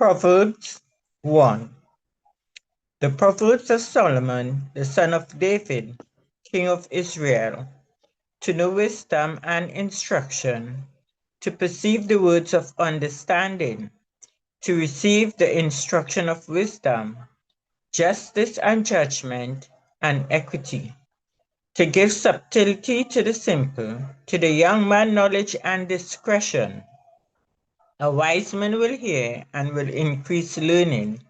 Proverbs 1. The Proverbs of Solomon, the son of David, king of Israel, to know wisdom and instruction, to perceive the words of understanding, to receive the instruction of wisdom, justice and judgment, and equity, to give subtlety to the simple, to the young man knowledge and discretion. A wise man will hear and will increase learning,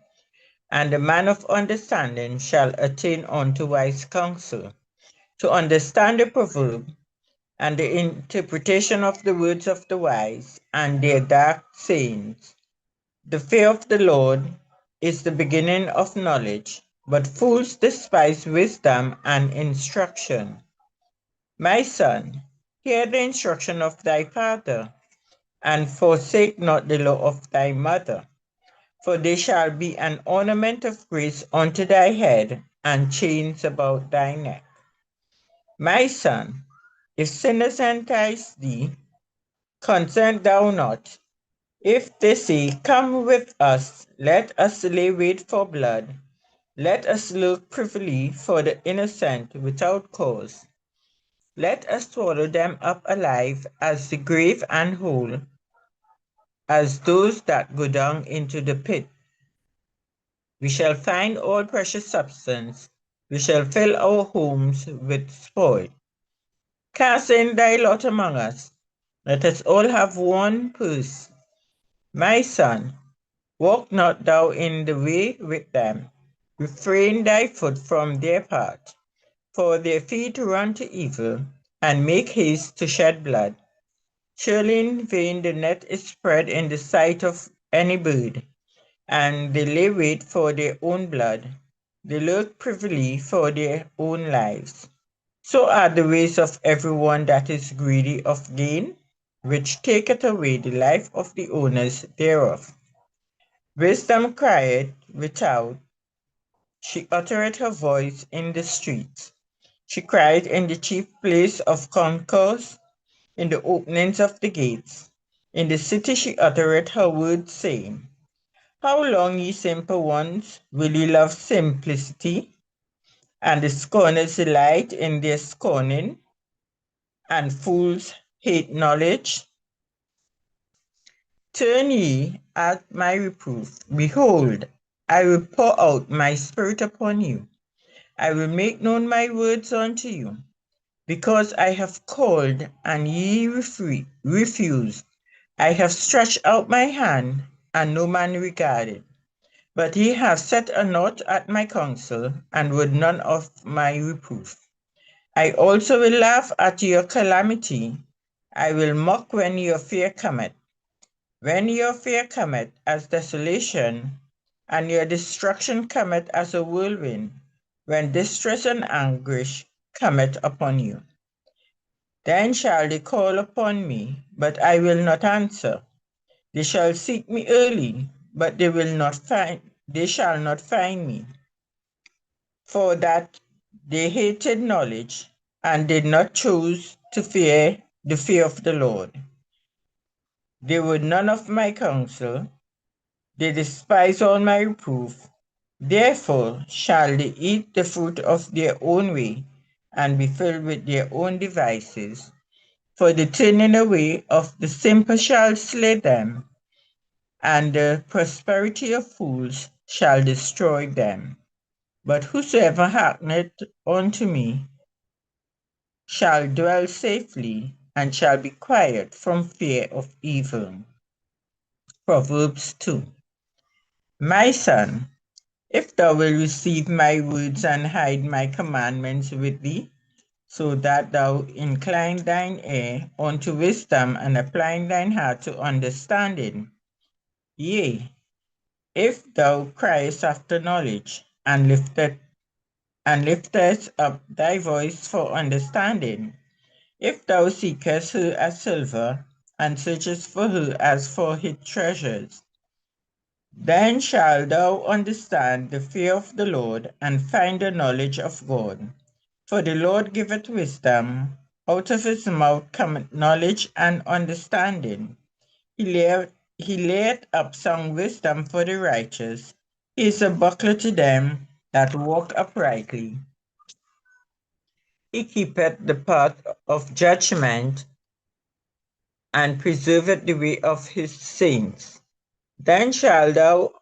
and the man of understanding shall attain unto wise counsel. To understand the proverb, and the interpretation of the words of the wise, and their dark sayings. The fear of the Lord is the beginning of knowledge, but fools despise wisdom and instruction. My son, hear the instruction of thy father, and forsake not the law of thy mother, for they shall be an ornament of grace unto thy head, and chains about thy neck. My son, if sinners entice thee, consent thou not. If they say, Come with us, let us lay wait for blood, let us look privily for the innocent without cause. Let us swallow them up alive as the grave and whole, as those that go down into the pit. We shall find all precious substance, we shall fill our homes with spoil. Cast in thy lot among us, let us all have one purse. My son, walk not thou in the way with them, refrain thy foot from their path, for their feet run to evil, and make haste to shed blood. Surely in vain the net is spread in the sight of any bird, and they lay wait for their own blood, they lurk privily for their own lives. So are the ways of every one that is greedy of gain, which taketh away the life of the owners thereof. Wisdom crieth without, she uttereth her voice in the streets. She cried in the chief place of concourse, in the openings of the gates. In the city she uttereth her words, saying, How long, ye simple ones, will ye love simplicity? And the scorners delight in their scorning, and fools hate knowledge? Turn ye at my reproof. Behold, I will pour out my spirit upon you. I will make known my words unto you. Because I have called, and ye refused. I have stretched out my hand, and no man regarded. But ye have set a knot at my counsel, and would none of my reproof. I also will laugh at your calamity. I will mock when your fear cometh. When your fear cometh as desolation, and your destruction cometh as a whirlwind, when distress and anguish cometh upon you. Then shall they call upon me, but I will not answer. They shall seek me early, but they shall not find me. For that they hated knowledge, and did not choose to fear the fear of the Lord. They would none of my counsel, they despise all my reproof. Therefore shall they eat the fruit of their own way, and be filled with their own devices. For the turning away of the simple shall slay them, and the prosperity of fools shall destroy them. But whosoever hearkeneth unto me shall dwell safely, and shall be quiet from fear of evil. Proverbs 2. My son, if thou wilt receive my words and hide my commandments with thee, so that thou incline thine ear unto wisdom and apply thine heart to understanding. Yea, if thou criest after knowledge, and liftest up thy voice for understanding, if thou seekest her as silver, and searchest for her as for hid treasures, then shalt thou understand the fear of the Lord, and find the knowledge of God. For the Lord giveth wisdom, out of his mouth cometh knowledge and understanding. He he layeth up sound wisdom for the righteous. He is a buckler to them that walk uprightly. He keepeth the path of judgment, and preserveth the way of his saints. Then shalt thou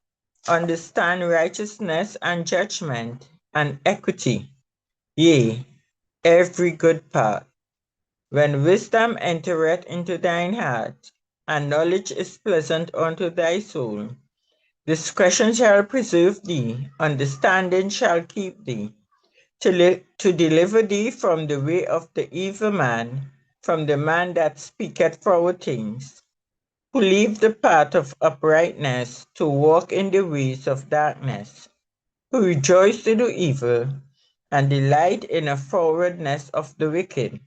understand righteousness and judgment and equity, yea, every good path. When wisdom entereth into thine heart, and knowledge is pleasant unto thy soul, discretion shall preserve thee, understanding shall keep thee, to deliver thee from the way of the evil man, from the man that speaketh forward things, who leave the path of uprightness to walk in the ways of darkness, who rejoice to do evil, and delight in the forwardness of the wicked,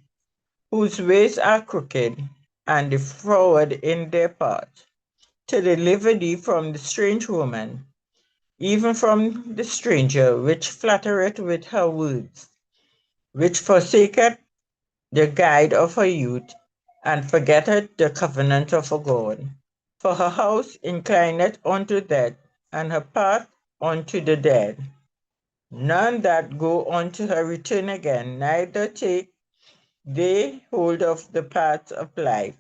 whose ways are crooked, and the froward in their path, to deliver thee from the strange woman, even from the stranger which flattereth with her words, which forsaketh the guide of her youth, and forgetteth the covenant of her God. For her house inclineth unto death, and her path unto the dead. None that go unto her return again, neither take they hold of the path of life,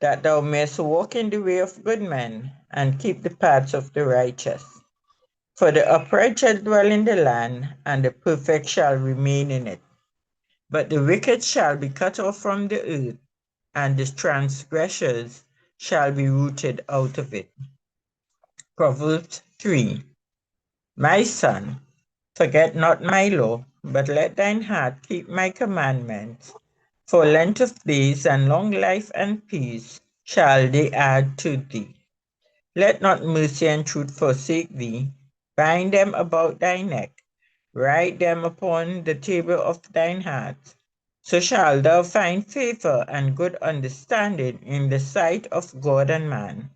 that thou mayest walk in the way of good men, and keep the paths of the righteous. For the upright shall dwell in the land, and the perfect shall remain in it. But the wicked shall be cut off from the earth, and the transgressors shall be rooted out of it. Proverbs 3. My son, forget not my law, but let thine heart keep my commandments. For length of days and long life and peace shall they add to thee. Let not mercy and truth forsake thee. Bind them about thy neck. Write them upon the table of thine heart. So shalt thou find favor and good understanding in the sight of God and man.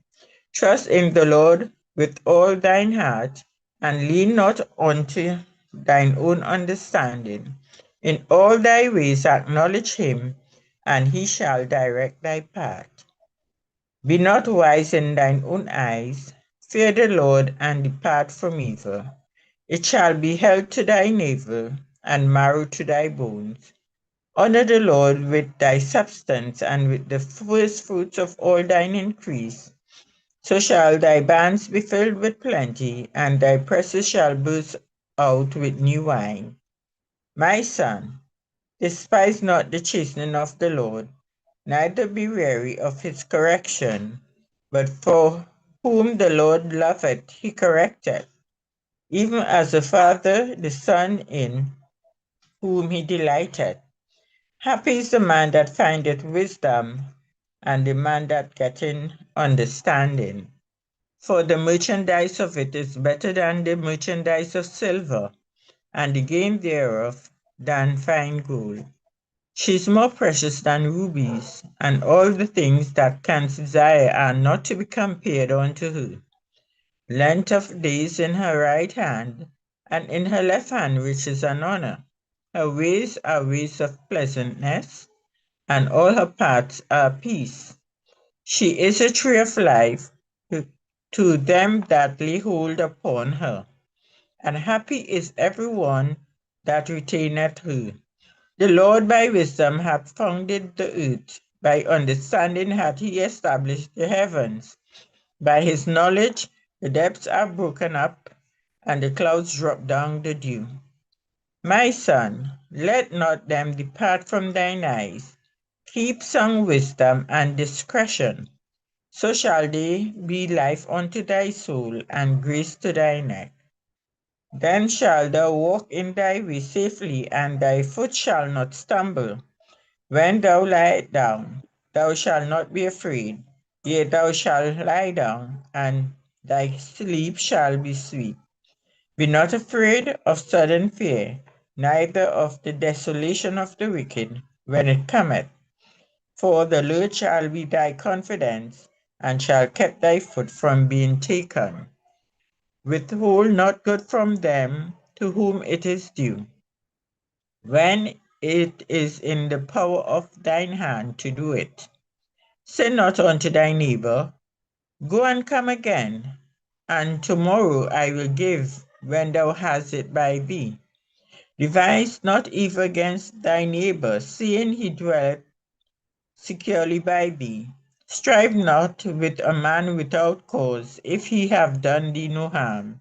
Trust in the Lord with all thine heart, and lean not unto thine own understanding. In all thy ways acknowledge him, and he shall direct thy path. Be not wise in thine own eyes. Fear the Lord, and depart from evil. It shall be health to thy navel, and marrow to thy bones. Honor the Lord with thy substance, and with the first fruits of all thine increase. So shall thy barns be filled with plenty, and thy presses shall burst out with new wine. My son, despise not the chastening of the Lord, neither be weary of his correction. But for whom the Lord loveth, he correcteth, even as a father the son in whom he delighteth. Happy is the man that findeth wisdom, and the man that getteth understanding. For the merchandise of it is better than the merchandise of silver, and the gain thereof than fine gold. She is more precious than rubies, and all the things that canst desire are not to be compared unto her. Length of days in her right hand, and in her left hand riches and honor. Her ways are ways of pleasantness, and all her paths are peace. She is a tree of life to them that lay hold upon her, and happy is every one that retaineth her. The Lord by wisdom hath founded the earth, by understanding hath he established the heavens. By his knowledge the depths are broken up, and the clouds drop down the dew. My son, let not them depart from thine eyes. Keep some wisdom and discretion. So shall they be life unto thy soul, and grace to thy neck. Then shalt thou walk in thy way safely, and thy foot shall not stumble. When thou liest down, thou shalt not be afraid. Yea, thou shalt lie down, and thy sleep shall be sweet. Be not afraid of sudden fear, neither of the desolation of the wicked, when it cometh. For the Lord shall be thy confidence, and shall keep thy foot from being taken. Withhold not good from them to whom it is due, when it is in the power of thine hand to do it. Say not unto thy neighbor, Go and come again, and tomorrow I will give when thou hast it by thee. Devise not evil against thy neighbor, seeing he dwelleth securely by thee. Strive not with a man without cause, if he have done thee no harm.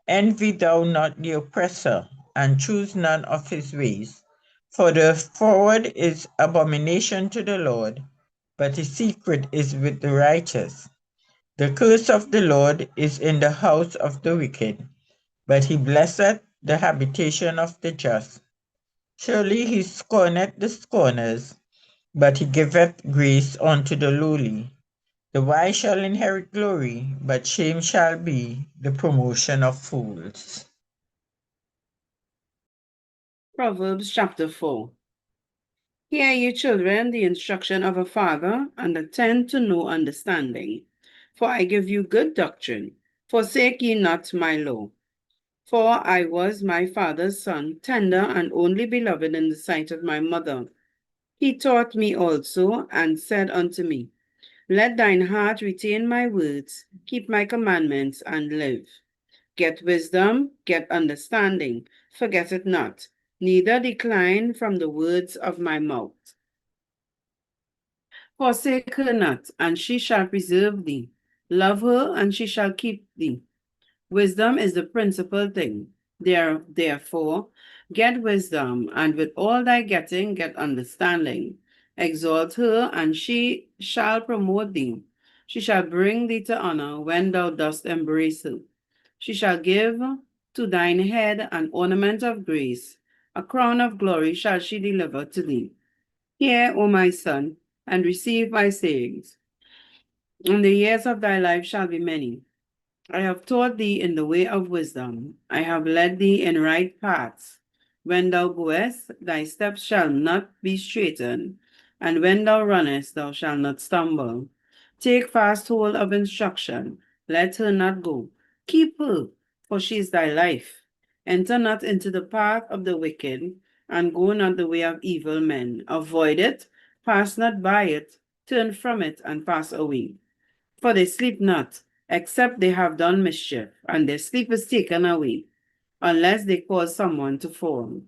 Envy thou not the oppressor, and choose none of his ways. For the forward is abomination to the Lord, but his secret is with the righteous. The curse of the Lord is in the house of the wicked, but he blesseth the habitation of the just. Surely he scorneth the scorners, but he giveth grace unto the lowly. The wise shall inherit glory, but shame shall be the promotion of fools. Proverbs chapter 4. Hear, ye children, the instruction of a father, and attend to know understanding. For I give you good doctrine. Forsake ye not my law. For I was my father's son, tender and only beloved in the sight of my mother. He taught me also, and said unto me, Let thine heart retain my words, keep my commandments, and live. Get wisdom, get understanding, forget it not, neither decline from the words of my mouth. Forsake her not, and she shall preserve thee. Love her, and she shall keep thee. Wisdom is the principal thing. Therefore, get wisdom, and with all thy getting, get understanding. Exalt her, and she shall promote thee. She shall bring thee to honor when thou dost embrace her. She shall give to thine head an ornament of grace. A crown of glory shall she deliver to thee. Hear, O my son, and receive my sayings. And the years of thy life shall be many. I have taught thee in the way of wisdom. I have led thee in right paths. When thou goest, thy steps shall not be straitened, and when thou runnest, thou shalt not stumble. Take fast hold of instruction. Let her not go. Keep her, for she is thy life. Enter not into the path of the wicked, and go not the way of evil men. Avoid it, pass not by it, turn from it, and pass away. For they sleep not, except they have done mischief, and their sleep is taken away, unless they cause someone to fall.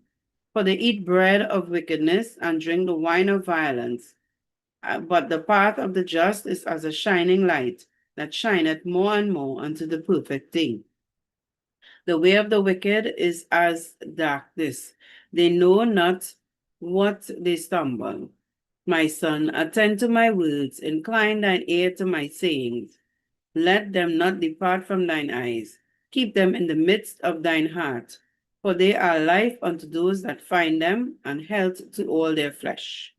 For they eat bread of wickedness and drink the wine of violence. But the path of the just is as a shining light that shineth more and more unto the perfect day. The way of the wicked is as darkness. They know not what they stumble. My son, attend to my words, incline thine ear to my sayings. Let them not depart from thine eyes. Keep them in the midst of thine heart, for they are life unto those that find them, and health to all their flesh.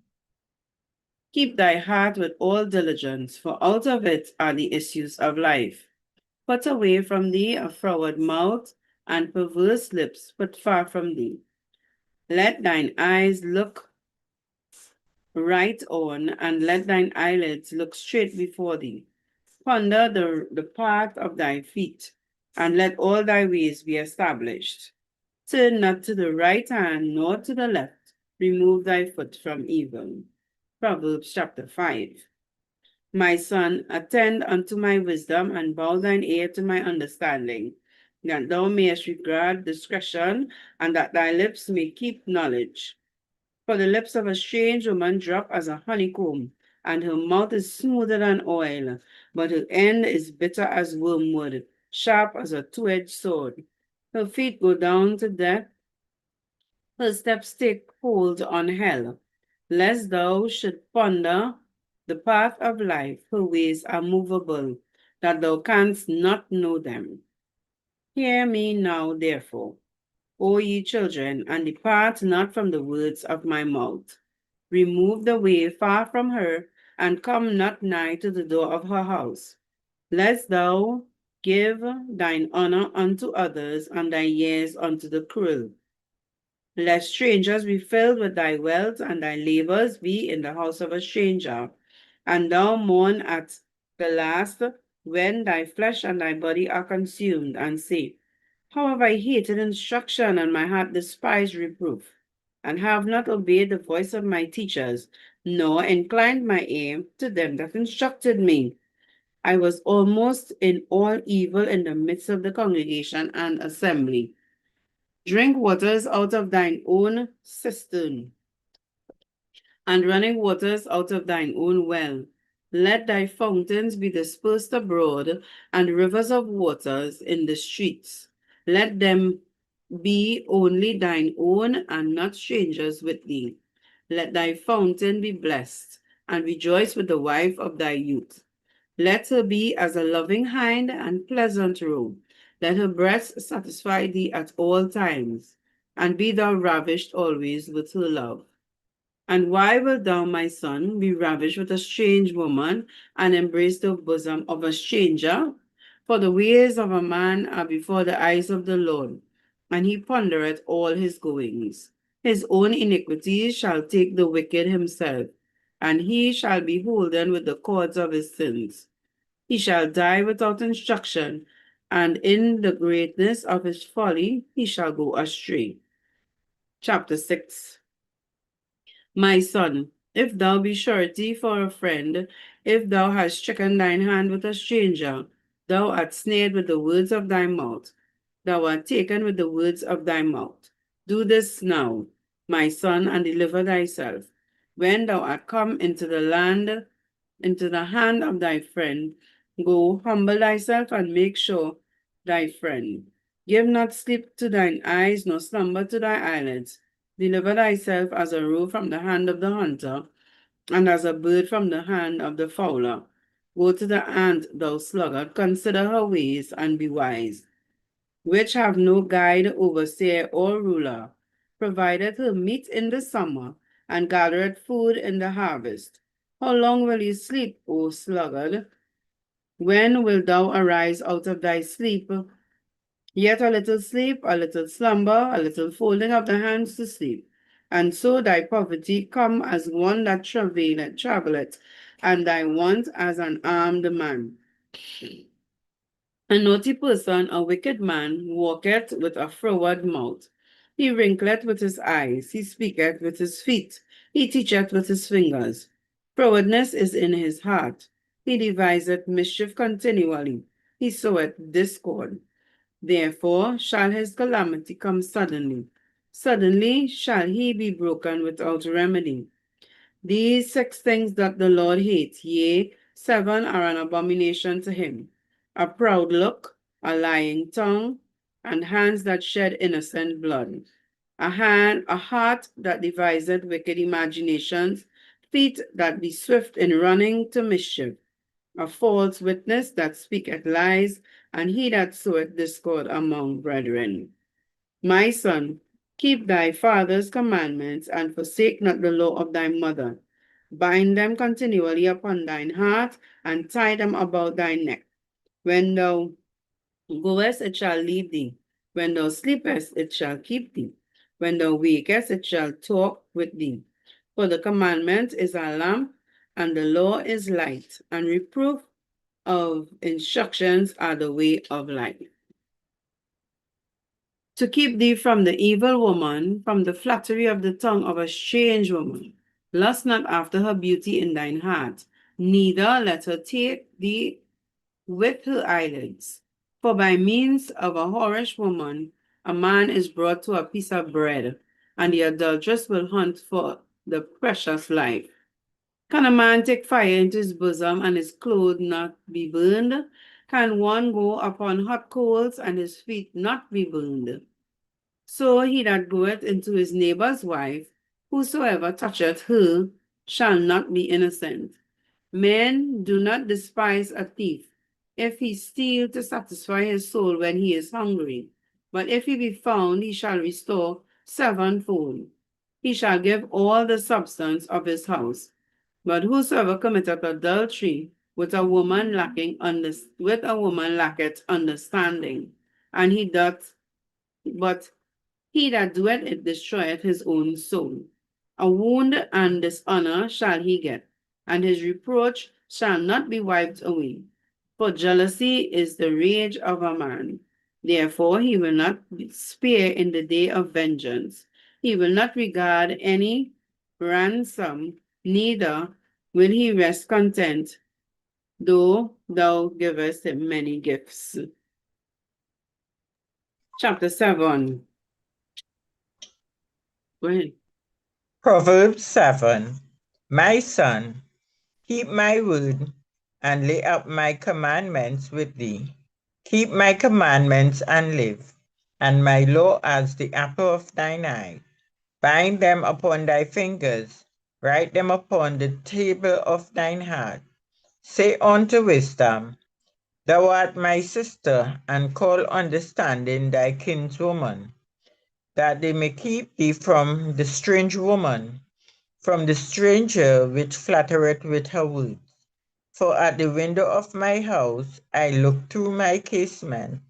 Keep thy heart with all diligence, for out of it are the issues of life. Put away from thee a froward mouth, and perverse lips put far from thee. Let thine eyes look right on, and let thine eyelids look straight before thee. Ponder the path of thy feet, and let all thy ways be established. Turn not to the right hand, nor to the left. Remove thy foot from evil. Proverbs chapter 5. My son, attend unto my wisdom, and bow thine ear to my understanding, that thou mayest regard discretion, and that thy lips may keep knowledge. For the lips of a strange woman drop as a honeycomb, and her mouth is smoother than oil, but her end is bitter as wormwood, sharp as a two-edged sword. Her feet go down to death, her steps take hold on hell. Lest thou should ponder the path of life, her ways are movable, that thou canst not know them. Hear me now, therefore, O ye children, and depart not from the words of my mouth. Remove the way far from her, and come not nigh to the door of her house, lest thou give thine honor unto others, and thy years unto the cruel. Lest strangers be filled with thy wealth, and thy labors be in the house of a stranger, and thou mourn at the last, when thy flesh and thy body are consumed, and say, How have I hated instruction, and my heart despised reproof, and have not obeyed the voice of my teachers, nor inclined my ear to them that instructed me. I was almost in all evil in the midst of the congregation and assembly. Drink waters out of thine own cistern, and running waters out of thine own well. Let thy fountains be dispersed abroad, and rivers of waters in the streets. Let them be only thine own, and not strangers with thee. Let thy fountain be blessed, and rejoice with the wife of thy youth. Let her be as a loving hind and pleasant roe. Let her breast satisfy thee at all times, and be thou ravished always with her love. And why wilt thou, my son, be ravished with a strange woman, and embrace the bosom of a stranger? For the ways of a man are before the eyes of the Lord, and he pondereth all his goings. His own iniquities shall take the wicked himself, and he shall be holden with the cords of his sins. He shall die without instruction, and in the greatness of his folly he shall go astray. Chapter 6. My son, if thou be surety for a friend, if thou hast stricken thine hand with a stranger, thou art snared with the words of thy mouth. Thou art taken with the words of thy mouth. Do this now, my son, and deliver thyself. When thou art come into the land, into the hand of thy friend, go, humble thyself, and make sure thy friend. Give not sleep to thine eyes, nor slumber to thy eyelids. Deliver thyself as a roe from the hand of the hunter, and as a bird from the hand of the fowler. Go to the ant, thou sluggard, consider her ways, and be wise, which have no guide, overseer, or ruler, provided her meat in the summer, and gathereth food in the harvest. How long will you sleep, O sluggard? When wilt thou arise out of thy sleep? Yet a little sleep, a little slumber, a little folding of the hands to sleep. And so thy poverty come as one that travelleth, and thy want as an armed man. A naughty person, a wicked man, walketh with a froward mouth. He wrinkleth with his eyes, he speaketh with his feet, he teacheth with his fingers. Frowardness is in his heart. He deviseth mischief continually. He soweth discord. Therefore shall his calamity come suddenly. Suddenly shall he be broken without remedy. These 6 things doth the Lord hate, yea, 7 are an abomination to him: a proud look, a lying tongue, and hands that shed innocent blood, a heart that deviseth wicked imaginations, feet that be swift in running to mischief, a false witness that speaketh lies, and he that soweth discord among brethren. My son, keep thy father's commandments, and forsake not the law of thy mother. Bind them continually upon thine heart, and tie them about thy neck. When thou goest, it shall lead thee. When thou sleepest, it shall keep thee. When thou wakest, it shall talk with thee. For the commandment is a lamp, and the law is light, and reproof of instructions are the way of life. To keep thee from the evil woman, from the flattery of the tongue of a strange woman. Lust not after her beauty in thine heart, neither let her take thee with her eyelids. For by means of a whorish woman, a man is brought to a piece of bread, and the adulteress will hunt for the precious life. Can a man take fire into his bosom and his clothes not be burned? Can one go upon hot coals and his feet not be burned? So he that goeth into his neighbor's wife, whosoever toucheth her, shall not be innocent. Men do not despise a thief, if he steal to satisfy his soul when he is hungry. But if he be found, he shall restore sevenfold. He shall give all the substance of his house. But whosoever committeth adultery with a woman lacketh understanding, and but he that doeth it destroyeth his own soul. A wound and dishonor shall he get, and his reproach shall not be wiped away. For jealousy is the rage of a man. Therefore he will not spare in the day of vengeance. He will not regard any ransom, neither will he rest content though thou givest him many gifts. Chapter 7. Go ahead. Proverbs 7. My son, keep my word and lay up my commandments with thee. Keep my commandments and live, and my law as the apple of thine eye. Bind them upon thy fingers, write them upon the table of thine heart. Say unto wisdom, thou art my sister, and call understanding thy kinswoman, that they may keep thee from the strange woman, from the stranger which flattereth with her words. For at the window of my house I looked through my casement,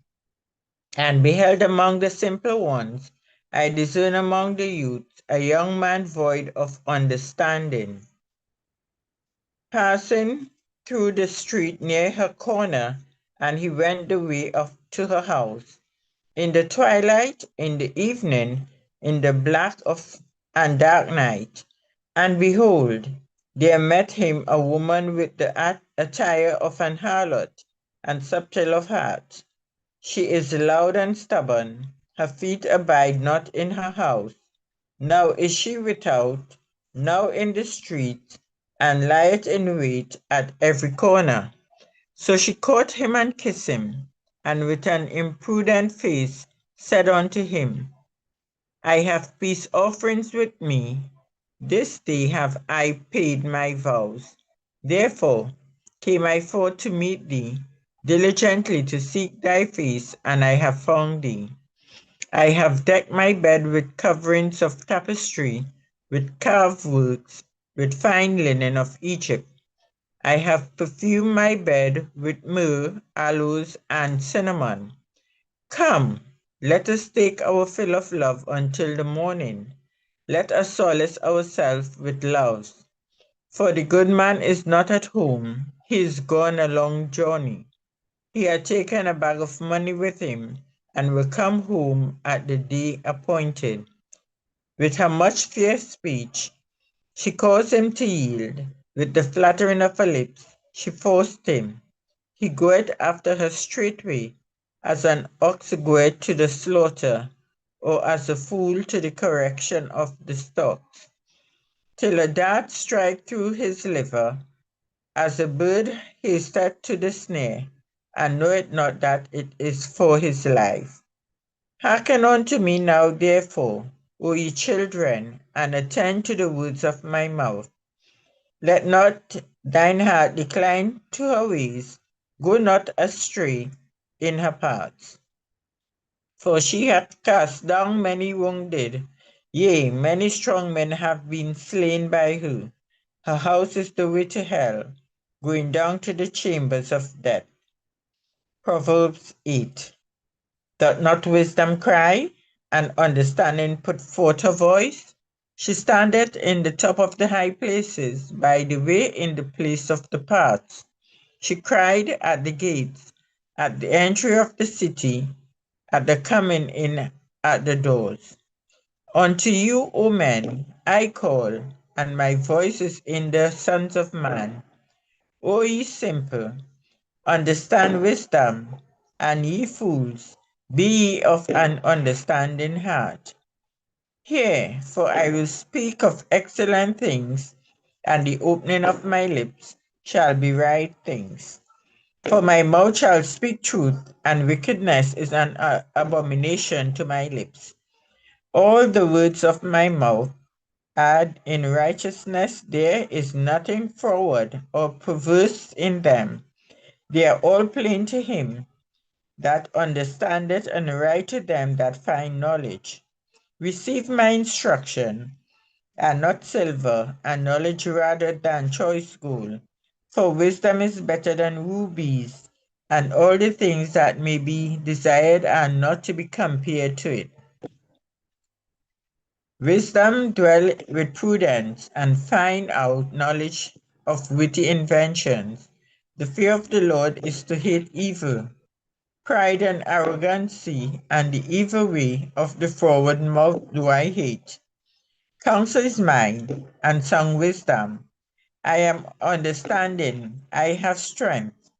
and beheld among the simple ones, I discern among the youths a young man void of understanding. Passing through the street near her corner, and he went the way of to her house. In the twilight, in the evening, in the black of and dark night, and behold, there met him a woman with the attire of an harlot, and subtle of heart. She is loud and stubborn, her feet abide not in her house. Now is she without, now in the street, and lieth in wait at every corner. So she caught him and kissed him, and with an impudent face said unto him, I have peace offerings with me. This day have I paid my vows. Therefore came I forth to meet thee, diligently to seek thy face, and I have found thee. I have decked my bed with coverings of tapestry, with carved works, with fine linen of Egypt. I have perfumed my bed with myrrh, aloes, and cinnamon. Come, let us take our fill of love until the morning. Let us solace ourselves with loves. For the good man is not at home, he is gone a long journey. He had taken a bag of money with him, and will come home at the day appointed. With her much fierce speech, she caused him to yield. With the flattering of her lips, she forced him. He goeth after her straightway, as an ox goeth to the slaughter, or as a fool to the correction of the stocks, till a dart strike through his liver, as a bird hasteth to the snare, and knoweth not that it is for his life. Hearken unto me now, therefore, O ye children, and attend to the words of my mouth. Let not thine heart decline to her ways, go not astray in her paths. For she hath cast down many wounded, yea, many strong men have been slain by her. Her house is the way to hell, going down to the chambers of death. Proverbs 8. Doth not wisdom cry, and understanding put forth her voice? She standeth in the top of the high places, by the way in the place of the paths. She cried at the gates, at the entry of the city, at the coming in at the doors. Unto you, O men, I call, and my voice is in the sons of man. O ye simple, understand wisdom, and ye fools, be ye of an understanding heart. Hear, for I will speak of excellent things, and the opening of my lips shall be right things. For my mouth shall speak truth, and wickedness is an abomination to my lips. All the words of my mouth add in righteousness, there is nothing forward or perverse in them. They are all plain to him that understandeth, and right to them that find knowledge. Receive my instruction, and not silver, and knowledge rather than choice gold. For wisdom is better than rubies, and all the things that may be desired are not to be compared to it. Wisdom dwell with prudence, and find out knowledge of witty inventions. The fear of the Lord is to hate evil. Pride and arrogancy, and the evil way of the forward mouth do I hate. Counsel is mine, and sound wisdom, I am understanding, I have strength.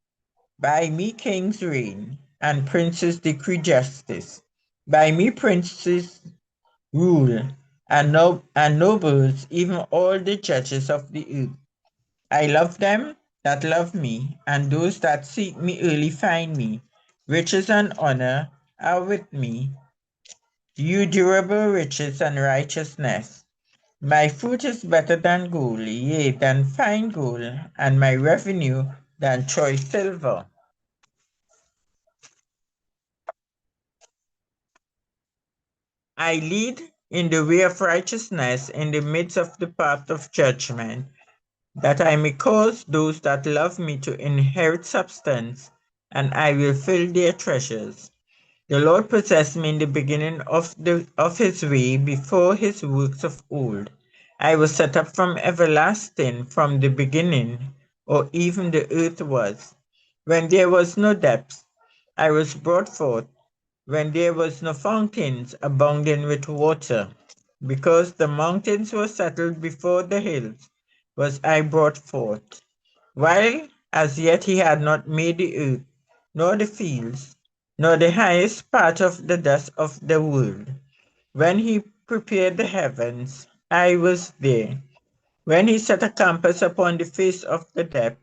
By me kings reign, and princes decree justice. By me princes rule, and nobles, even all the judges of the earth. I love them that love me, and those that seek me early find me. Riches and honor are with me, you durable riches and righteousness. My fruit is better than gold, yea, than fine gold, and my revenue than choice silver. I lead in the way of righteousness in the midst of the path of judgment, that I may cause those that love me to inherit substance, and I will fill their treasures. The Lord possessed me in the beginning of his way before his works of old. I was set up from everlasting, from the beginning, or even the earth was. When there was no depth, I was brought forth, when there was no fountains abounding with water. Because the mountains were settled before the hills, was I brought forth. While as yet he had not made the earth, nor the fields, nor the highest part of the dust of the world. When he prepared the heavens, I was there. When he set a compass upon the face of the depth,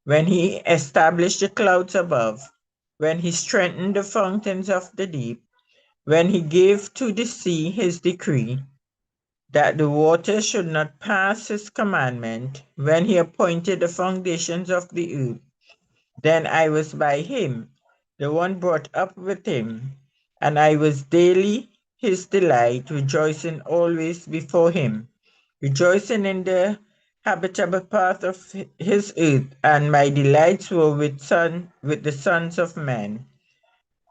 when he established the clouds above, when he strengthened the fountains of the deep, when he gave to the sea his decree, that the waters should not pass his commandment, when he appointed the foundations of the earth, then I was by him, the one brought up with him, and I was daily his delight, rejoicing always before him, rejoicing in the habitable path of his earth, and my delights were with the sons of men.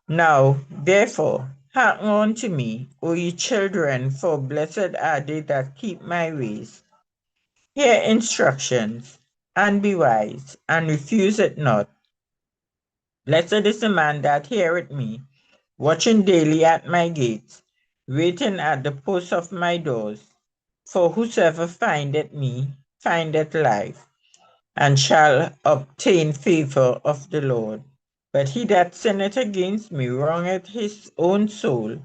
Now, therefore, hearken unto me, O ye children, for blessed are they that keep my ways. Hear instructions, and be wise, and refuse it not. Blessed is the man that heareth me, watching daily at my gates, waiting at the posts of my doors. For whosoever findeth me findeth life, and shall obtain favor of the Lord. But he that sinneth against me wrongeth his own soul.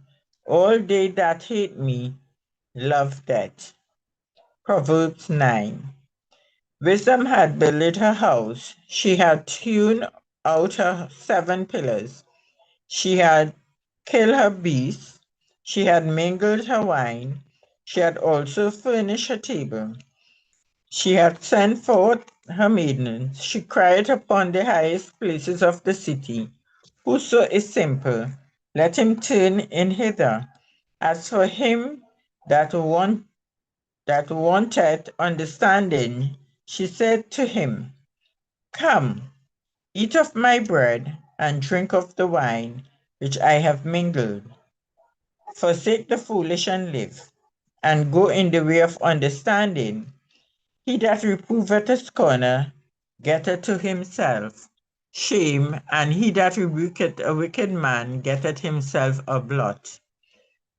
All they that hate me love death. Proverbs 9. Wisdom had built her house. She had hewn out her 7 pillars. She had killed her beasts. She had mingled her wine. She had also furnished her table. She had sent forth her maidens. She cried upon the highest places of the city. Whoso is simple, let him turn in hither. As for him that wanted understanding, she said to him, Come, eat of my bread, and drink of the wine which I have mingled. Forsake the foolish and live, and go in the way of understanding. He that reproveth a scorner getteth to himself shame, and he that rebuketh a wicked man getteth himself a blot.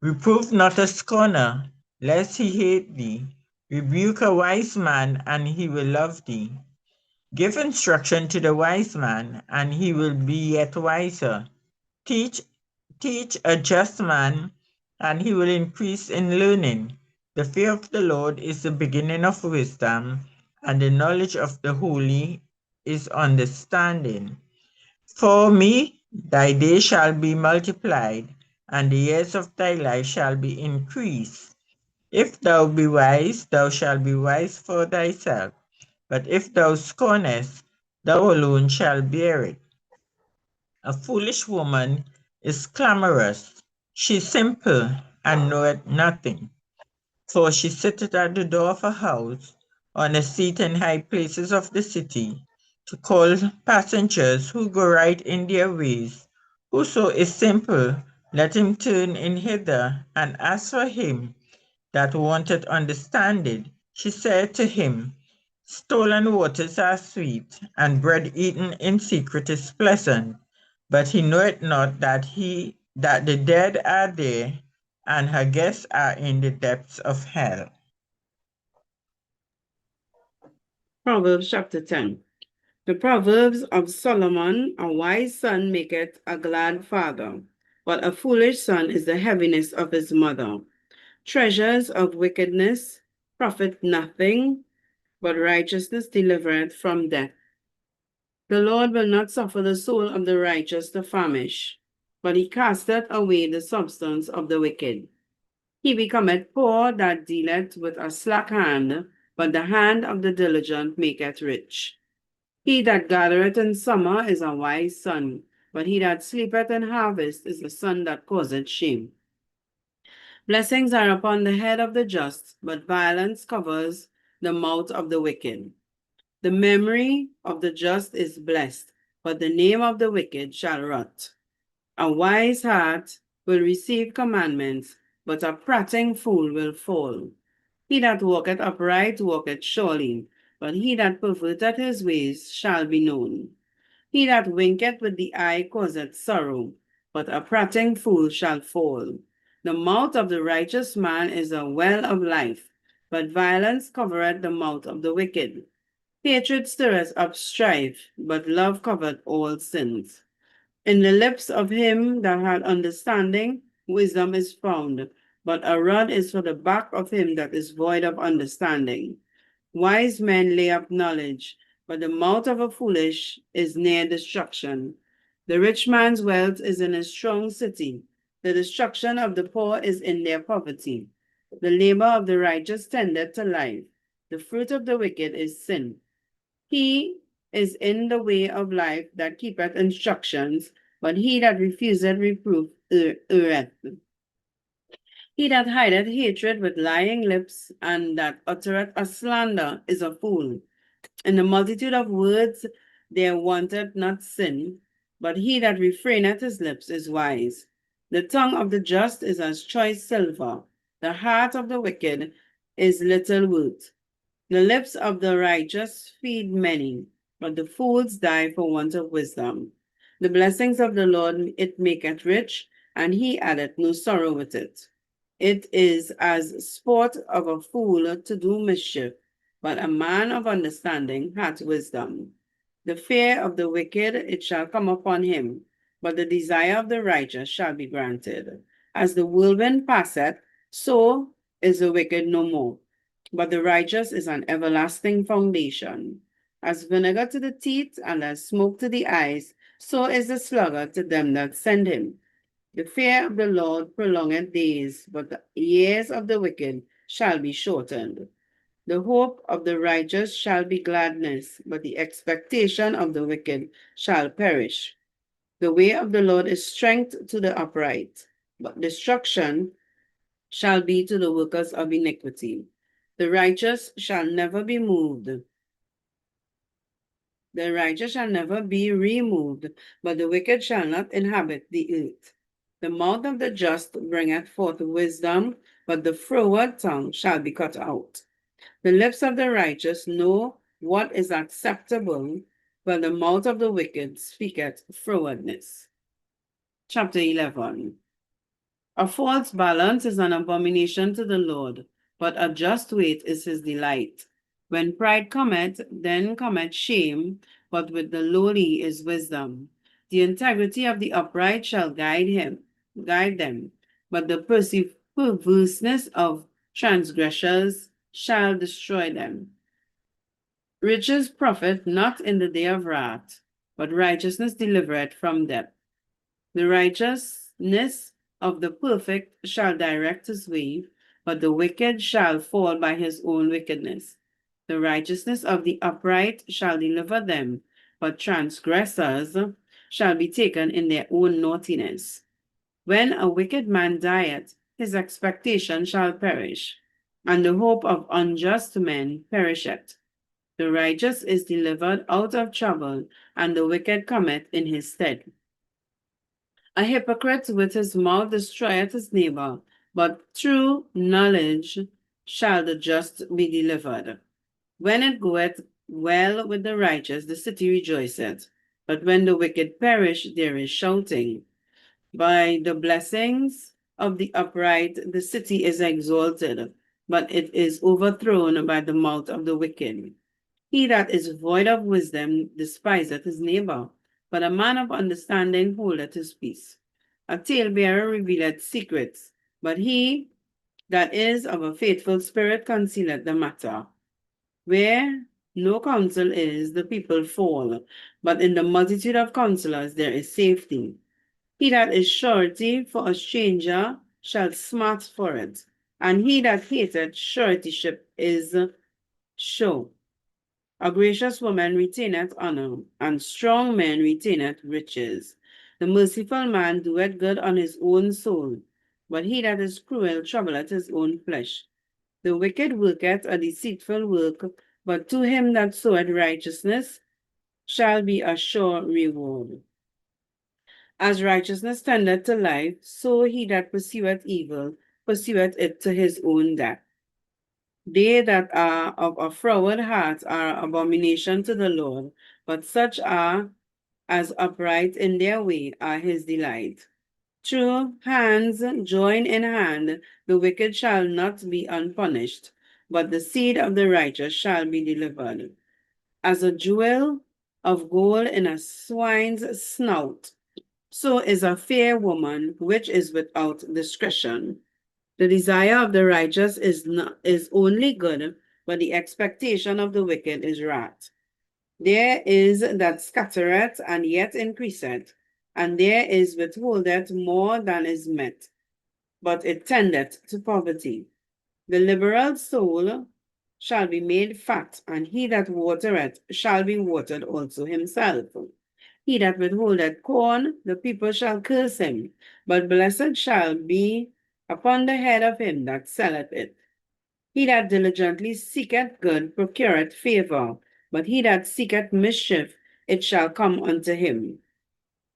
Reprove not a scorner, lest he hate thee. Rebuke a wise man, and he will love thee. Give instruction to the wise man, and he will be yet wiser. Teach, teach a just man, and he will increase in learning. The fear of the Lord is the beginning of wisdom, and the knowledge of the holy is understanding. For me, thy days shall be multiplied, and the years of thy life shall be increased. If thou be wise, thou shalt be wise for thyself. But if thou scornest, thou alone shalt bear it. A foolish woman is clamorous. She is simple and knoweth nothing. For she sitteth at the door of a house, on a seat in high places of the city, to call passengers who go right in their ways. Whoso is simple, let him turn in hither, and as for him that wanted understanding, she said to him, Stolen waters are sweet, and bread eaten in secret is pleasant. But he knoweth not that the dead are there, and her guests are in the depths of hell. Proverbs chapter 10. The Proverbs of Solomon: a wise son maketh a glad father, but a foolish son is the heaviness of his mother. Treasures of wickedness profit nothing, but righteousness delivereth from death. The Lord will not suffer the soul of the righteous to famish, but he casteth away the substance of the wicked. He becometh poor that dealeth with a slack hand, but the hand of the diligent maketh rich. He that gathereth in summer is a wise son, but he that sleepeth in harvest is a son that causeth shame. Blessings are upon the head of the just, but violence covers the mouth of the wicked. The memory of the just is blessed, but the name of the wicked shall rot. A wise heart will receive commandments, but a prating fool will fall. He that walketh upright walketh surely, but he that perverteth his ways shall be known. He that winketh with the eye causeth sorrow, but a prating fool shall fall. The mouth of the righteous man is a well of life, but violence covereth the mouth of the wicked. Hatred stirreth up strife, but love covereth all sins. In the lips of him that hath understanding, wisdom is found, but a rod is for the back of him that is void of understanding. Wise men lay up knowledge, but the mouth of a foolish is near destruction. The rich man's wealth is in a strong city. The destruction of the poor is in their poverty. The labor of the righteous tendeth to life. The fruit of the wicked is sin. He is in the way of life that keepeth instructions, but he that refuseth reproof erreth. He that hideth hatred with lying lips, and that uttereth a slander, is a fool. In the multitude of words there wanteth not sin, but he that refraineth his lips is wise. The tongue of the just is as choice silver, the heart of the wicked is little worth. The lips of the righteous feed many, but the fools die for want of wisdom. The blessings of the Lord it maketh rich, and he addeth no sorrow with it. It is as sport of a fool to do mischief, but a man of understanding hath wisdom. The fear of the wicked it shall come upon him, but the desire of the righteous shall be granted. As the whirlwind passeth, so is the wicked no more, but the righteous is an everlasting foundation. As vinegar to the teeth and as smoke to the eyes, so is the sluggard to them that send him. The fear of the Lord prolongeth days, but the years of the wicked shall be shortened. The hope of the righteous shall be gladness, but the expectation of the wicked shall perish. The way of the Lord is strength to the upright, but destruction shall be to the workers of iniquity. The righteous shall never be moved. The righteous shall never be removed, but the wicked shall not inhabit the earth. The mouth of the just bringeth forth wisdom, but the froward tongue shall be cut out. The lips of the righteous know what is acceptable, but the mouth of the wicked speaketh frowardness. Chapter 11. A false balance is an abomination to the Lord, but a just weight is his delight. When pride cometh, then cometh shame, but with the lowly is wisdom. The integrity of the upright shall guide them, but the perverseness of transgressors shall destroy them. Riches profit not in the day of wrath, but righteousness delivereth from death. The righteousness of the perfect shall direct his way, but the wicked shall fall by his own wickedness. The righteousness of the upright shall deliver them, but transgressors shall be taken in their own naughtiness. When a wicked man dieth, his expectation shall perish, and the hope of unjust men perisheth. The righteous is delivered out of trouble, and the wicked cometh in his stead. A hypocrite with his mouth destroyeth his neighbor, but through knowledge shall the just be delivered. When it goeth well with the righteous, the city rejoiceth, but when the wicked perish, there is shouting. By the blessings of the upright, the city is exalted, but it is overthrown by the mouth of the wicked. He that is void of wisdom despiseth his neighbor, but a man of understanding holdeth his peace. A talebearer revealeth secrets, but he that is of a faithful spirit concealeth the matter. Where no counsel is, the people fall, but in the multitude of counselors there is safety. He that is surety for a stranger shall smart for it, and he that hateth suretyship is sure. A gracious woman retaineth honor, and strong men retaineth riches. The merciful man doeth good on his own soul, but he that is cruel troubleth his own flesh. The wicked worketh a deceitful work, but to him that soweth righteousness shall be a sure reward. As righteousness tendeth to life, so he that pursueth evil pursueth it to his own death. They that are of a froward heart are abomination to the Lord, but such are as upright in their way are his delight. True hands join in hand, the wicked shall not be unpunished, but the seed of the righteous shall be delivered. As a jewel of gold in a swine's snout, so is a fair woman which is without discretion. The desire of the righteous is only good, but the expectation of the wicked is wrath. There is that scattereth and yet increaseth, and there is withholdeth more than is met, but it tendeth to poverty. The liberal soul shall be made fat, and he that watereth shall be watered also himself. He that withholdeth corn, the people shall curse him, but blessed shall be upon the head of him that selleth it. He that diligently seeketh good procureth favor, but he that seeketh mischief, it shall come unto him.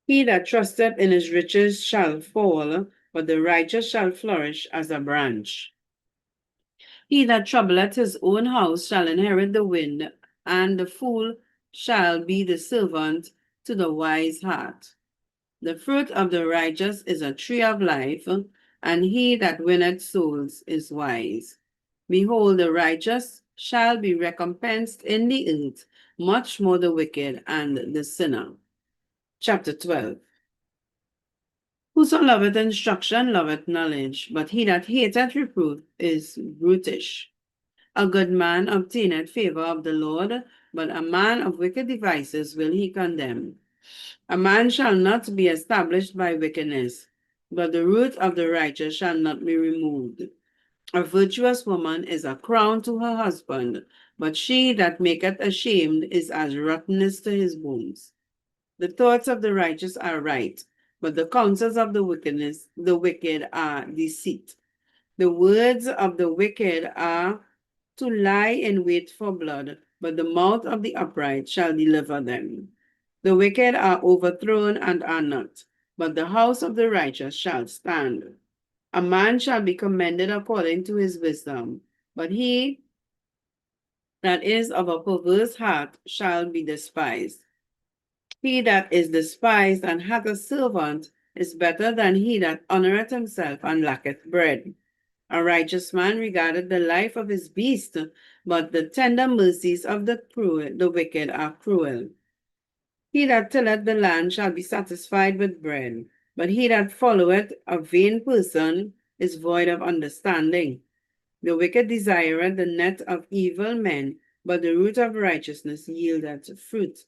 He that trusteth in his riches shall fall, but the righteous shall flourish as a branch. He that troubleth his own house shall inherit the wind, and the fool shall be the servant to the wise heart. The fruit of the righteous is a tree of life, and he that winneth souls is wise. Behold, the righteous shall be recompensed in the earth, much more the wicked and the sinner. Chapter 12. Whoso loveth instruction loveth knowledge, but he that hateth reproof is brutish. A good man obtaineth favor of the Lord, but a man of wicked devices will he condemn. A man shall not be established by wickedness, but the root of the righteous shall not be removed. A virtuous woman is a crown to her husband, but she that maketh ashamed is as rottenness to his bones. The thoughts of the righteous are right, but the counsels of the wicked are deceit. The words of the wicked are to lie in wait for blood, but the mouth of the upright shall deliver them. The wicked are overthrown and are not, but the house of the righteous shall stand. A man shall be commended according to his wisdom, but he that is of a perverse heart shall be despised. He that is despised and hath a servant is better than he that honoureth himself and lacketh bread. A righteous man regardeth the life of his beast, but the tender mercies of the wicked are cruel. He that tilleth the land shall be satisfied with bread, but he that followeth a vain person is void of understanding. The wicked desireth the net of evil men, but the root of righteousness yieldeth fruit.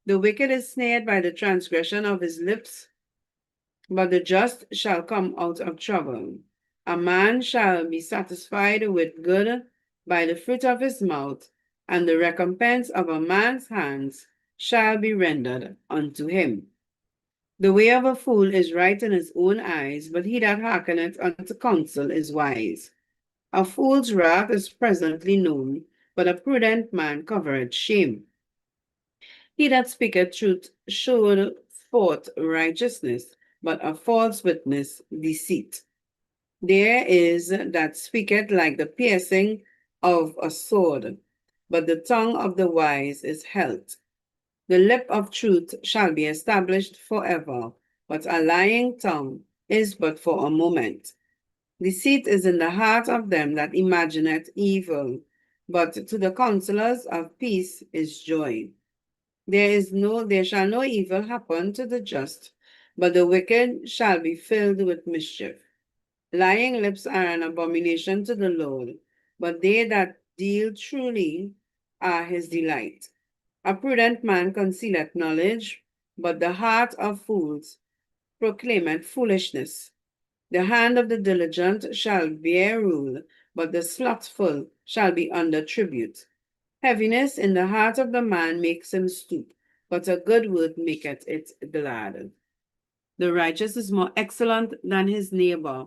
The wicked is snared by the transgression of his lips, but the just shall come out of trouble. A man shall be satisfied with good by the fruit of his mouth, and the recompense of a man's hands shall be rendered unto him. The way of a fool is right in his own eyes, but he that hearkeneth unto counsel is wise. A fool's wrath is presently known, but a prudent man covereth shame. He that speaketh truth showeth forth righteousness, but a false witness deceit. There is that speaketh like the piercing of a sword, but the tongue of the wise is health. The lip of truth shall be established forever, but a lying tongue is but for a moment. Deceit is in the heart of them that imagineth evil, but to the counselors of peace is joy. There shall no evil happen to the just, but the wicked shall be filled with mischief. Lying lips are an abomination to the Lord, but they that deal truly are his delight. A prudent man concealeth knowledge, but the heart of fools proclaimeth foolishness. The hand of the diligent shall bear rule, but the slothful shall be under tribute. Heaviness in the heart of the man makes him stoop, but a good word maketh it glad. The righteous is more excellent than his neighbor,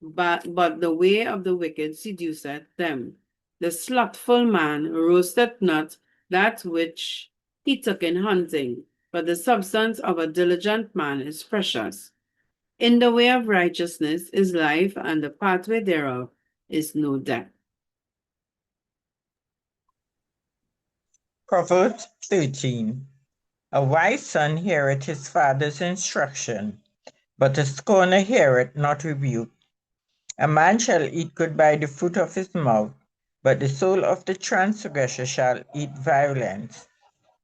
but the way of the wicked seduceth them. The slothful man roasteth not that which he took in hunting, but the substance of a diligent man is precious. In the way of righteousness is life, and the pathway thereof is no death. Proverbs 13. A wise son heareth his father's instruction, but a scorner heareth not rebuke. A man shall eat good by the fruit of his mouth, but the soul of the transgressor shall eat violence.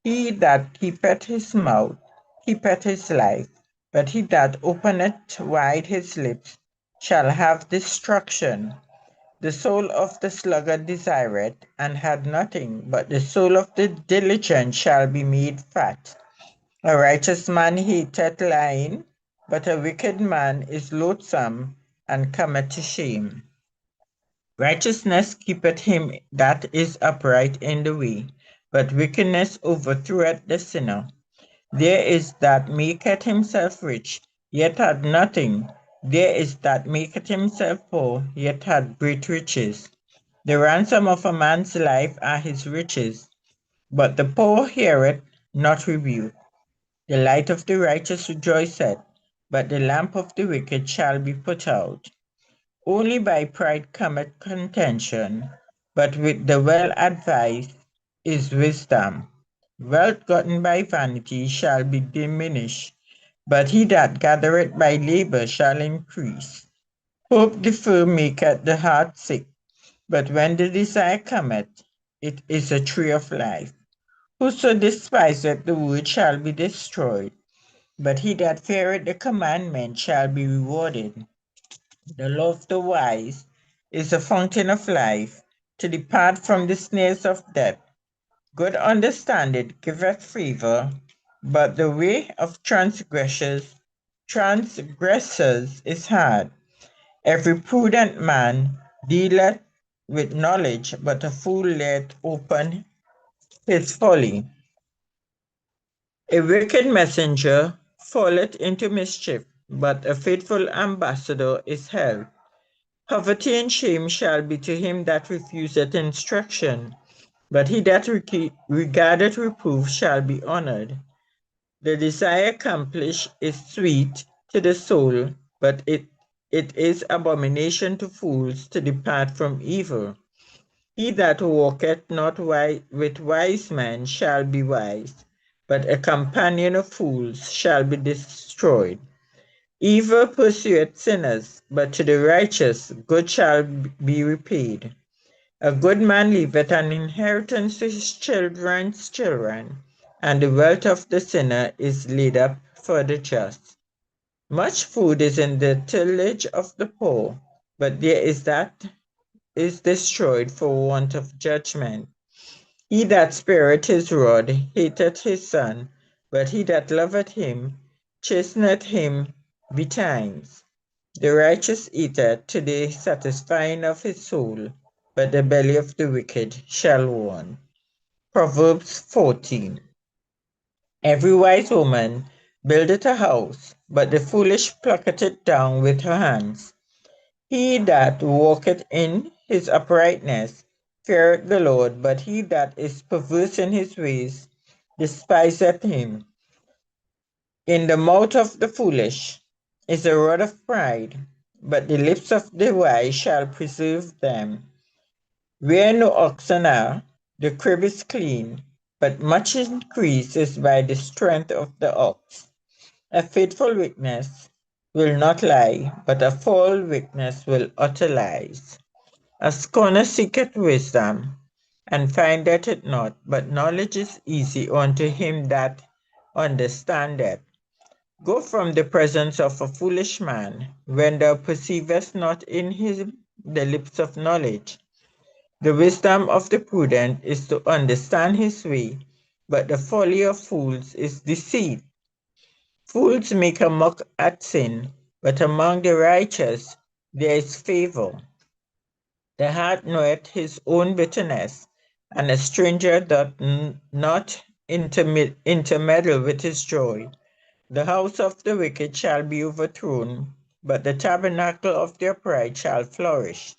He that keepeth his mouth keepeth his life, but he that openeth wide his lips shall have destruction. The soul of the sluggard desireth, and had nothing, but the soul of the diligent shall be made fat. A righteous man hateth lying, but a wicked man is loathsome and cometh to shame. Righteousness keepeth him that is upright in the way, but wickedness overthroweth the sinner. There is that maketh himself rich, yet had nothing. There is that maketh himself poor, yet had great riches. The ransom of a man's life are his riches, but the poor heareth not rebuke. The light of the righteous rejoiceth, but the lamp of the wicked shall be put out. Only by pride cometh contention, but with the well advised is wisdom. Wealth gotten by vanity shall be diminished, but he that gathereth by labor shall increase. Hope deferred maketh the heart sick, but when the desire cometh, it is a tree of life. Whoso despiseth the word shall be destroyed, but he that feareth the commandment shall be rewarded. The law of the wise is a fountain of life, to depart from the snares of death. Good understanding giveth favor, but the way of transgressors is hard. Every prudent man dealeth with knowledge, but a fool layeth open his folly. A wicked messenger falleth into mischief, but a faithful ambassador is held. Poverty and shame shall be to him that refuseth instruction, but he that regardeth reproof shall be honored. The desire accomplished is sweet to the soul, but it is abomination to fools to depart from evil. He that walketh not with wise men shall be wise, but a companion of fools shall be destroyed. Evil pursueth sinners, but to the righteous good shall be repaid. A good man leaveth an inheritance to his children's children, and the wealth of the sinner is laid up for the just. Much food is in the tillage of the poor, but there is that is destroyed for want of judgment. He that spareth his rod hateth his son, but he that loveth him chasteneth him betimes. The righteous eateth to the satisfying of his soul, but the belly of the wicked shall want. Proverbs 14. Every wise woman buildeth a house, but the foolish plucketh it down with her hands. He that walketh in his uprightness feareth the Lord, but he that is perverse in his ways despiseth him. In the mouth of the foolish is a rod of pride, but the lips of the wise shall preserve them. Where no oxen are, the crib is clean, but much increase is by the strength of the ox. A faithful witness will not lie, but a false witness will utter lies. A scorner seeketh wisdom, and findeth it not, but knowledge is easy unto him that understandeth. Go from the presence of a foolish man, when thou perceivest not in him the lips of knowledge. The wisdom of the prudent is to understand his way, but the folly of fools is deceit. Fools make a mock at sin, but among the righteous there is favor. The heart knoweth his own bitterness, and a stranger doth not intermeddle with his joy. The house of the wicked shall be overthrown, but the tabernacle of their pride shall flourish.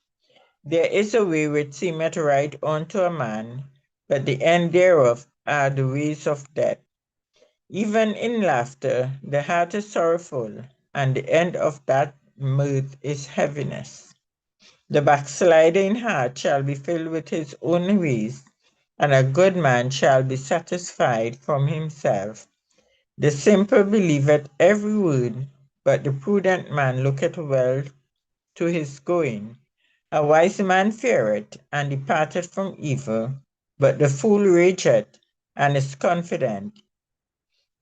There is a way which seemeth right unto a man, but the end thereof are the ways of death. Even in laughter the heart is sorrowful, and the end of that mirth is heaviness. The backslider in heart shall be filled with his own ways, and a good man shall be satisfied from himself. The simple believeth every word, but the prudent man looketh well to his going. A wise man feareth, and departeth from evil, but the fool rageth, and is confident.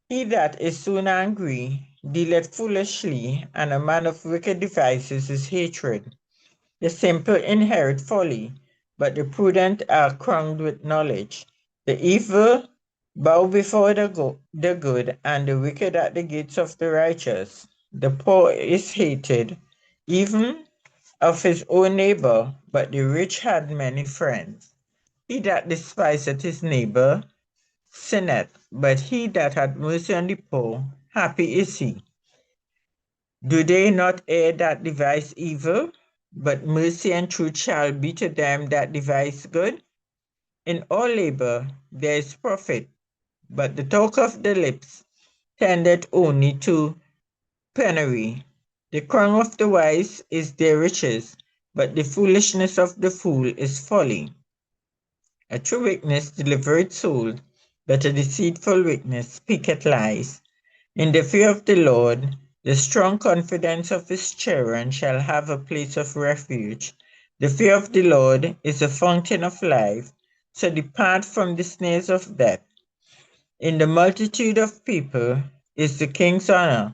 He that is soon angry dealeth foolishly, and a man of wicked devices is hatred. The simple inherit folly, but the prudent are crowned with knowledge. The evil bow before the good, and the wicked at the gates of the righteous. The poor is hated, even of his own neighbor, but the rich had many friends. He that despiseth his neighbor sinneth, but he that hath mercy on the poor, happy is he. Do they not err that devise evil? But mercy and truth shall be to them that devise good. In all labor there is profit, but the talk of the lips tendeth only to penury. The crown of the wise is their riches, but the foolishness of the fool is folly. A true witness delivereth soul, but a deceitful witness speaketh lies. In the fear of the Lord, the strong confidence of his children shall have a place of refuge. The fear of the Lord is a fountain of life, so depart from the snares of death. In the multitude of people is the king's honor,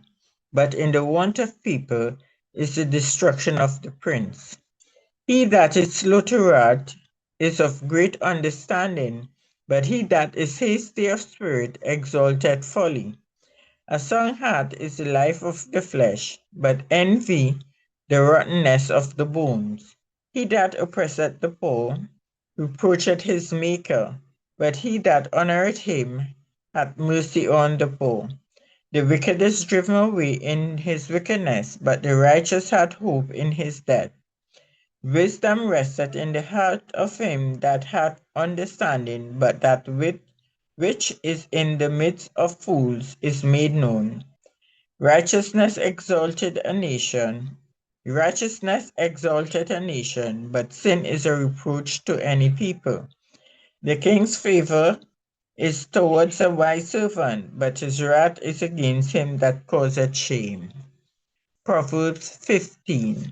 but in the want of people is the destruction of the prince. He that is slow to wrath is of great understanding, but he that is hasty of spirit exalteth folly. A strong heart is the life of the flesh, but envy the rottenness of the bones. He that oppresseth the poor reproacheth his Maker, but he that honoureth him hath mercy on the poor. The wicked is driven away in his wickedness, but the righteous hath hope in his death. Wisdom resteth in the heart of him that hath understanding, but that which is in the midst of fools is made known. Righteousness exalted a nation. Righteousness exalted a nation, but sin is a reproach to any people. The king's favor is towards a wise servant, but his wrath is against him that causeth shame. Proverbs 15.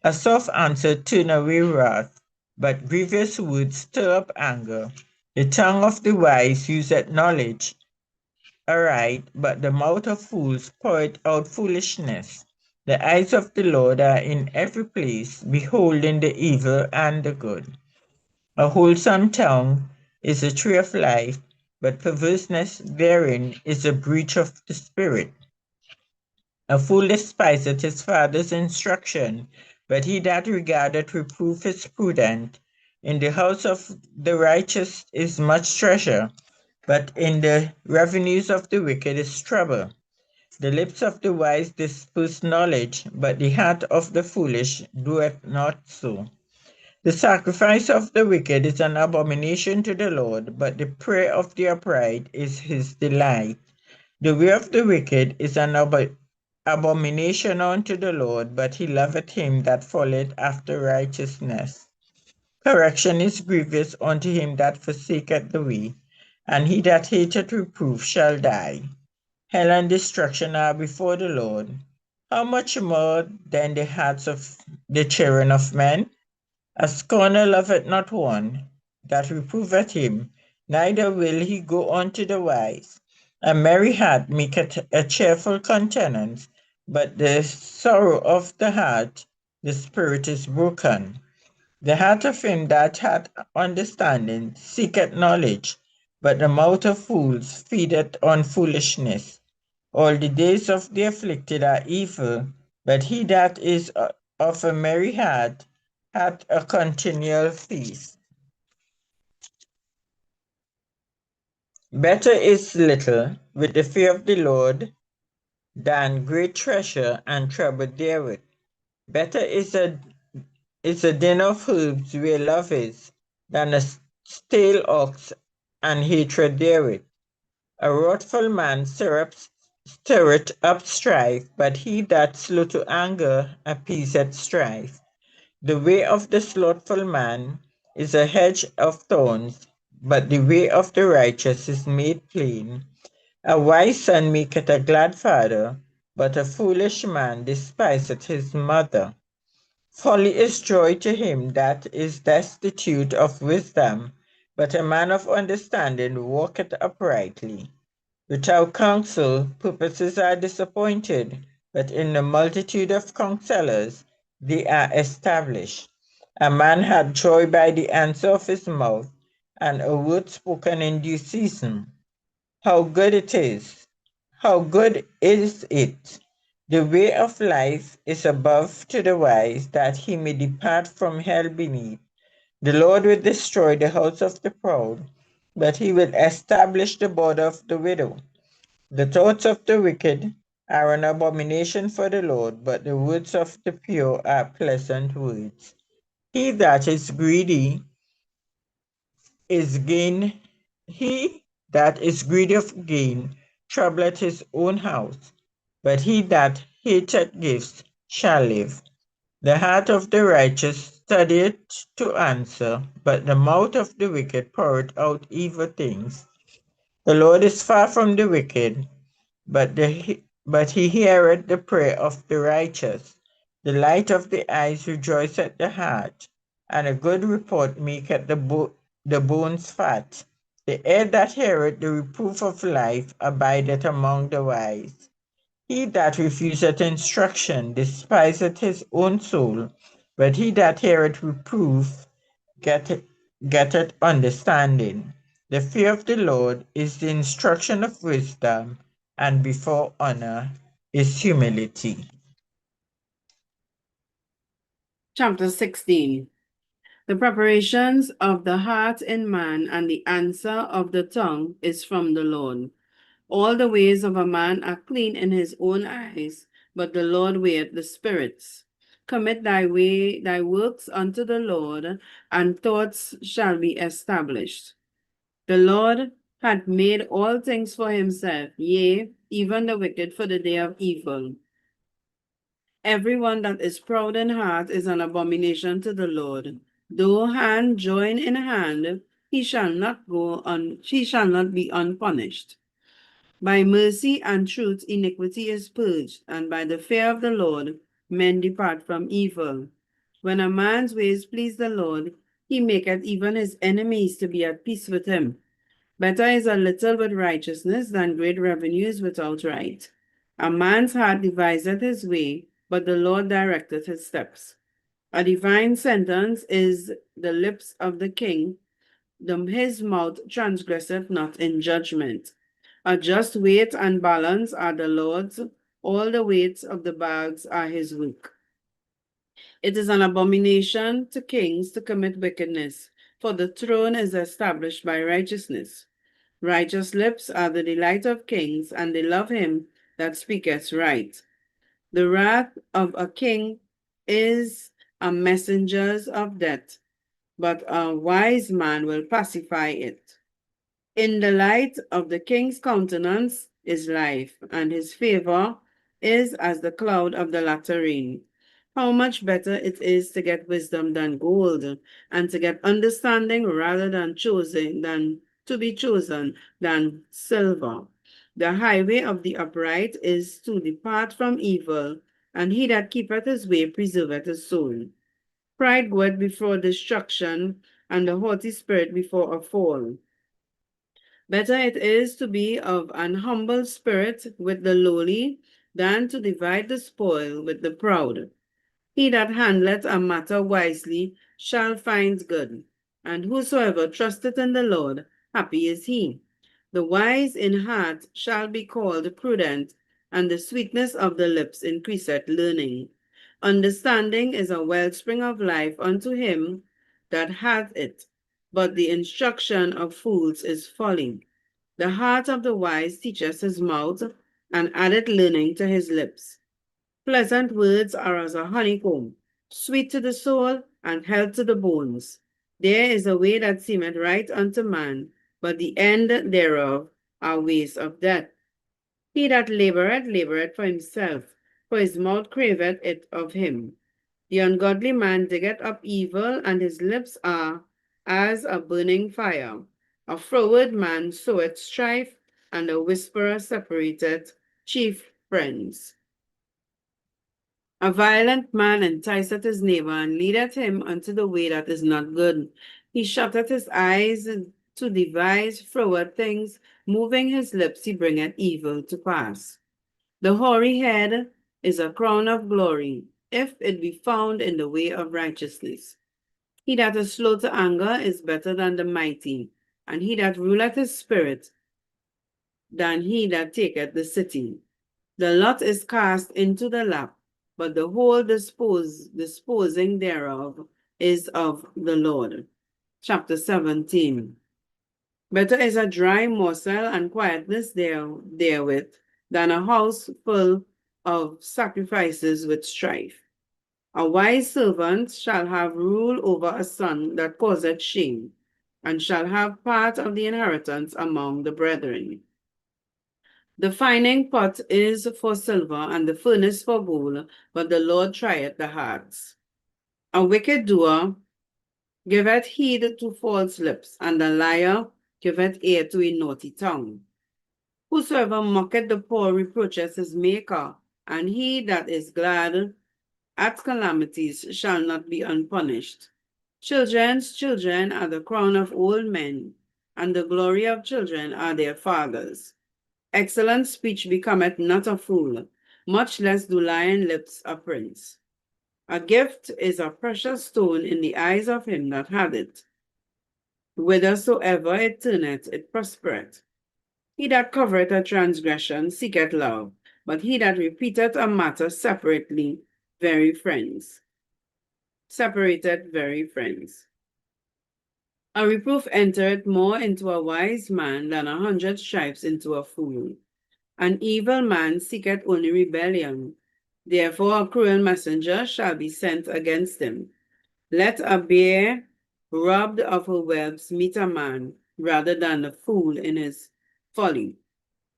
A soft answer turn away wrath, but grievous words stir up anger. The tongue of the wise useth knowledge aright, but the mouth of fools poureth out foolishness. The eyes of the Lord are in every place, beholding the evil and the good. A wholesome tongue is a tree of life, but perverseness therein is a breach of the spirit. A fool despiseth his father's instruction, but he that regardeth reproof is prudent. In the house of the righteous is much treasure, but in the revenues of the wicked is trouble. The lips of the wise disperse knowledge, but the heart of the foolish doeth not so. The sacrifice of the wicked is an abomination to the Lord, but the prayer of the upright is his delight. The way of the wicked is an abomination unto the Lord, but he loveth him that falleth after righteousness. Correction is grievous unto him that forsaketh the way, and he that hateth reproof shall die. Hell and destruction are before the Lord. How much more than the hearts of the children of men? A scorner loveth not one, that reproveth him, neither will he go unto the wise. A merry heart maketh a cheerful countenance, but the sorrow of the heart, the spirit is broken. The heart of him that hath understanding seeketh knowledge, but the mouth of fools feedeth on foolishness. All the days of the afflicted are evil, but he that is of a merry heart hath a continual feast. Better is little with the fear of the Lord than great treasure and trouble therewith. Better is a den of herbs where love is, than a stale ox and hatred therewith. A wrathful man stirreth up strife, but he that slow to anger appeaseth strife. The way of the slothful man is a hedge of thorns, but the way of the righteous is made plain. A wise son maketh a glad father, but a foolish man despiseth his mother. Folly is joy to him that is destitute of wisdom, but a man of understanding walketh uprightly. Without counsel, purposes are disappointed, but in the multitude of counselors they are established. A man hath joy by the answer of his mouth, and a word spoken in due season. How good it is! How good is it! The way of life is above to the wise, that he may depart from hell beneath. The Lord will destroy the house of the proud, but he will establish the border of the widow. The thoughts of the wicked are an abomination for the Lord, but the words of the pure are pleasant words. He that is greedy is gain. He that is greedy of gain troubleth his own house, but he that hateth gifts shall live. The heart of the righteous studieth to answer, but the mouth of the wicked poureth out evil things. The Lord is far from the wicked, but he heareth the prayer of the righteous. The light of the eyes rejoiceth the heart, and a good report maketh the bones fat. The ear that heareth the reproof of life abideth among the wise. He that refuseth instruction despiseth his own soul, but he that heareth reproof getteth, getteth understanding. The fear of the Lord is the instruction of wisdom, and before honor is humility. Chapter 16. The preparations of the heart in man and the answer of the tongue is from the Lord. All the ways of a man are clean in his own eyes, but the Lord weigheth the spirits. Commit thy works unto the Lord, and thoughts shall be established. The Lord hath made all things for himself, yea, even the wicked for the day of evil. Everyone that is proud in heart is an abomination to the Lord. Though hand join in hand, he shall not be unpunished. By mercy and truth iniquity is purged, and by the fear of the Lord men depart from evil. When a man's ways please the Lord, he maketh even his enemies to be at peace with him. Better is a little with righteousness than great revenues without right. A man's heart deviseth his way, but the Lord directeth his steps. A divine sentence is the lips of the king, his mouth transgresseth not in judgment. A just weight and balance are the Lord's, all the weights of the bags are his work. It is an abomination to kings to commit wickedness, for the throne is established by righteousness. Righteous lips are the delight of kings, and they love him that speaketh right. The wrath of a king is a messenger's of death, but a wise man will pacify it. In the light of the king's countenance is life, and his favor is as the cloud of the latter rain. How much better it is to get wisdom than gold, and to get understanding rather than to be chosen than silver. The highway of the upright is to depart from evil, and he that keepeth his way preserveth his soul. Pride goeth before destruction, and the haughty spirit before a fall. Better it is to be of an humble spirit with the lowly than to divide the spoil with the proud. He that handleth a matter wisely shall find good, and whosoever trusteth in the Lord, happy is he. The wise in heart shall be called prudent, and the sweetness of the lips increaseth learning. Understanding is a wellspring of life unto him that hath it, but the instruction of fools is folly. The heart of the wise teacheth his mouth, and addeth learning to his lips. Pleasant words are as a honeycomb, sweet to the soul and health to the bones. There is a way that seemeth right unto man, but the end thereof are ways of death. He that laboureth, laboureth for himself, for his mouth craveth it of him. The ungodly man diggeth up evil, and his lips are as a burning fire. A froward man soweth strife, and a whisperer separateth chief friends. A violent man enticeth his neighbor, and leadeth him unto the way that is not good. He shutteth his eyes to devise froward things, moving his lips he bringeth evil to pass. The hoary head is a crown of glory, if it be found in the way of righteousness. He that is slow to anger is better than the mighty, and he that ruleth his spirit than he that taketh the city. The lot is cast into the lap, but the whole disposing thereof is of the Lord. Chapter 17. Better is a dry morsel and quietness therewith than a house full of sacrifices with strife. A wise servant shall have rule over a son that causeth shame, and shall have part of the inheritance among the brethren. The fining pot is for silver, and the furnace for gold, but the Lord trieth the hearts. A wicked doer giveth heed to false lips, and a liar giveth ear to a naughty tongue. Whosoever mocketh the poor reproacheth his maker, and he that is glad at calamities shall not be unpunished. Children's children are the crown of old men, and the glory of children are their fathers. Excellent speech becometh not a fool, much less do lion lips a prince. A gift is a precious stone in the eyes of him that hath it. Whithersoever it turneth, it prospereth. He that covereth a transgression seeketh love, but he that repeateth a matter separated very friends. A reproof entereth more into a wise man than 100 stripes into a fool. An evil man seeketh only rebellion. Therefore a cruel messenger shall be sent against him. Let a bear robbed of her webs meet a man, rather than a fool in his folly.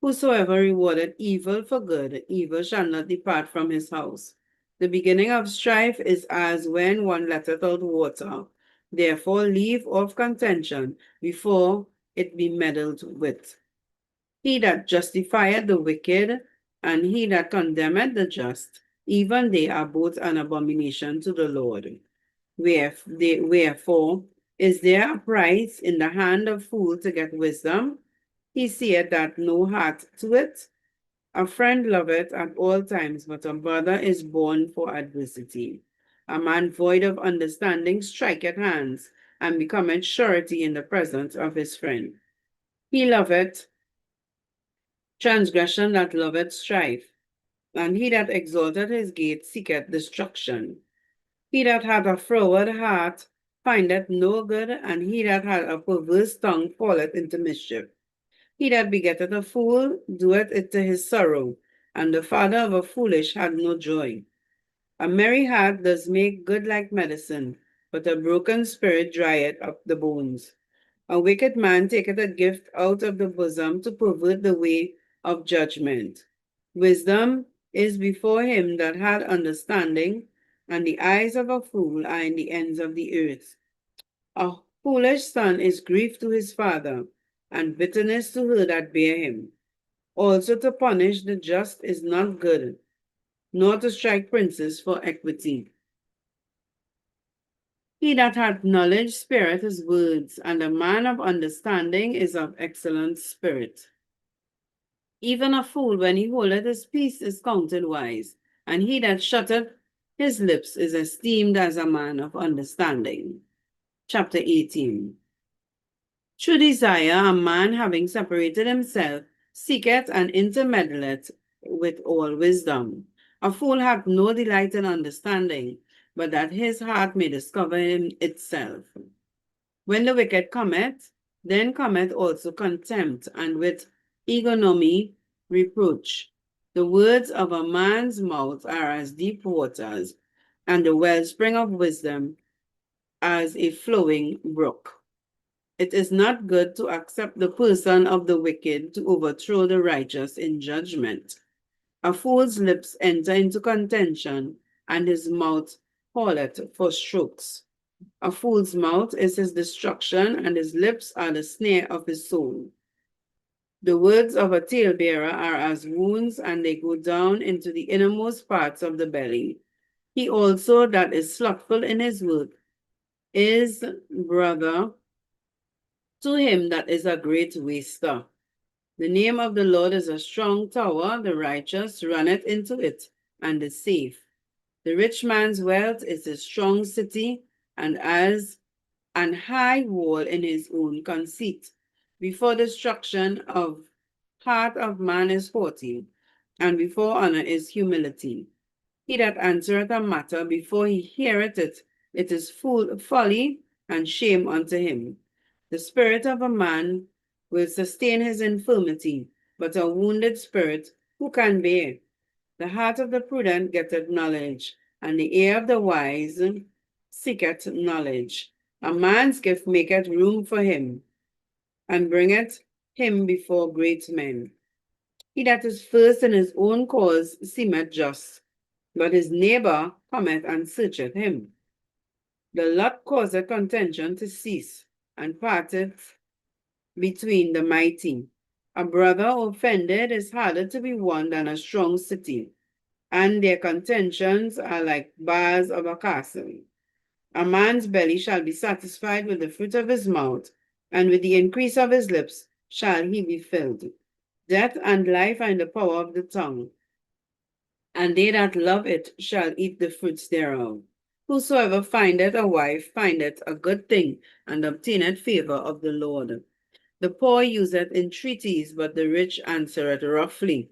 Whosoever rewardeth evil for good, evil shall not depart from his house. The beginning of strife is as when one letteth out water. Therefore leave off contention before it be meddled with. He that justifieth the wicked, and he that condemneth the just, even they are both an abomination to the Lord. Wherefore is there a price in the hand of fool to get wisdom? He seeth that no heart to it. A friend loveth at all times, but a brother is born for adversity. A man void of understanding striketh hands, and becometh surety in the presence of his friend. He loveth transgression that loveth strife, and he that exalteth his gate seeketh destruction. He that hath a froward heart findeth no good, and he that hath a perverse tongue falleth into mischief. He that begetteth a fool doeth it to his sorrow, and the father of a foolish hath no joy. A merry heart does make good like medicine, but a broken spirit drieth up the bones. A wicked man taketh a gift out of the bosom to pervert the way of judgment. Wisdom is before him that hath understanding, and the eyes of a fool are in the ends of the earth. A foolish son is grief to his father, and bitterness to her that bear him. Also to punish the just is not good, nor to strike princes for equity. He that hath knowledge spareth his words, and a man of understanding is of excellent spirit. Even a fool, when he holdeth his peace, is counted wise, and he that shutteth his lips is esteemed as a man of understanding. Chapter 18. True desire, a man having separated himself, seeketh and intermeddleth with all wisdom. A fool hath no delight in understanding, but that his heart may discover him itself. When the wicked cometh, then cometh also contempt, and with ignominy reproach. The words of a man's mouth are as deep waters, and the wellspring of wisdom as a flowing brook. It is not good to accept the person of the wicked to overthrow the righteous in judgment. A fool's lips enter into contention, and his mouth calleth for strokes. A fool's mouth is his destruction, and his lips are the snare of his soul. The words of a talebearer are as wounds, and they go down into the innermost parts of the belly. He also that is slothful in his work is brother to him that is a great waster. The name of the Lord is a strong tower, the righteous runneth into it, and is safe. The rich man's wealth is a strong city, and as an high wall in his own conceit. Before destruction of heart of man is haughty, and before honor is humility. He that answereth a matter before he heareth it, it is folly and shame unto him. The spirit of a man will sustain his infirmity, but a wounded spirit who can bear? The heart of the prudent getteth knowledge, and the ear of the wise seeketh knowledge. A man's gift maketh room for him, and bringeth him before great men. He that is first in his own cause seemeth just, but his neighbor cometh and searcheth him. The lot causeth contention to cease, and parteth between the mighty. A brother offended is harder to be won than a strong city, and their contentions are like bars of a castle. A man's belly shall be satisfied with the fruit of his mouth, and with the increase of his lips shall he be filled. Death and life are in the power of the tongue, and they that love it shall eat the fruits thereof. Whosoever findeth a wife findeth a good thing, and obtaineth favor of the Lord. The poor useth entreaties, but the rich answereth roughly.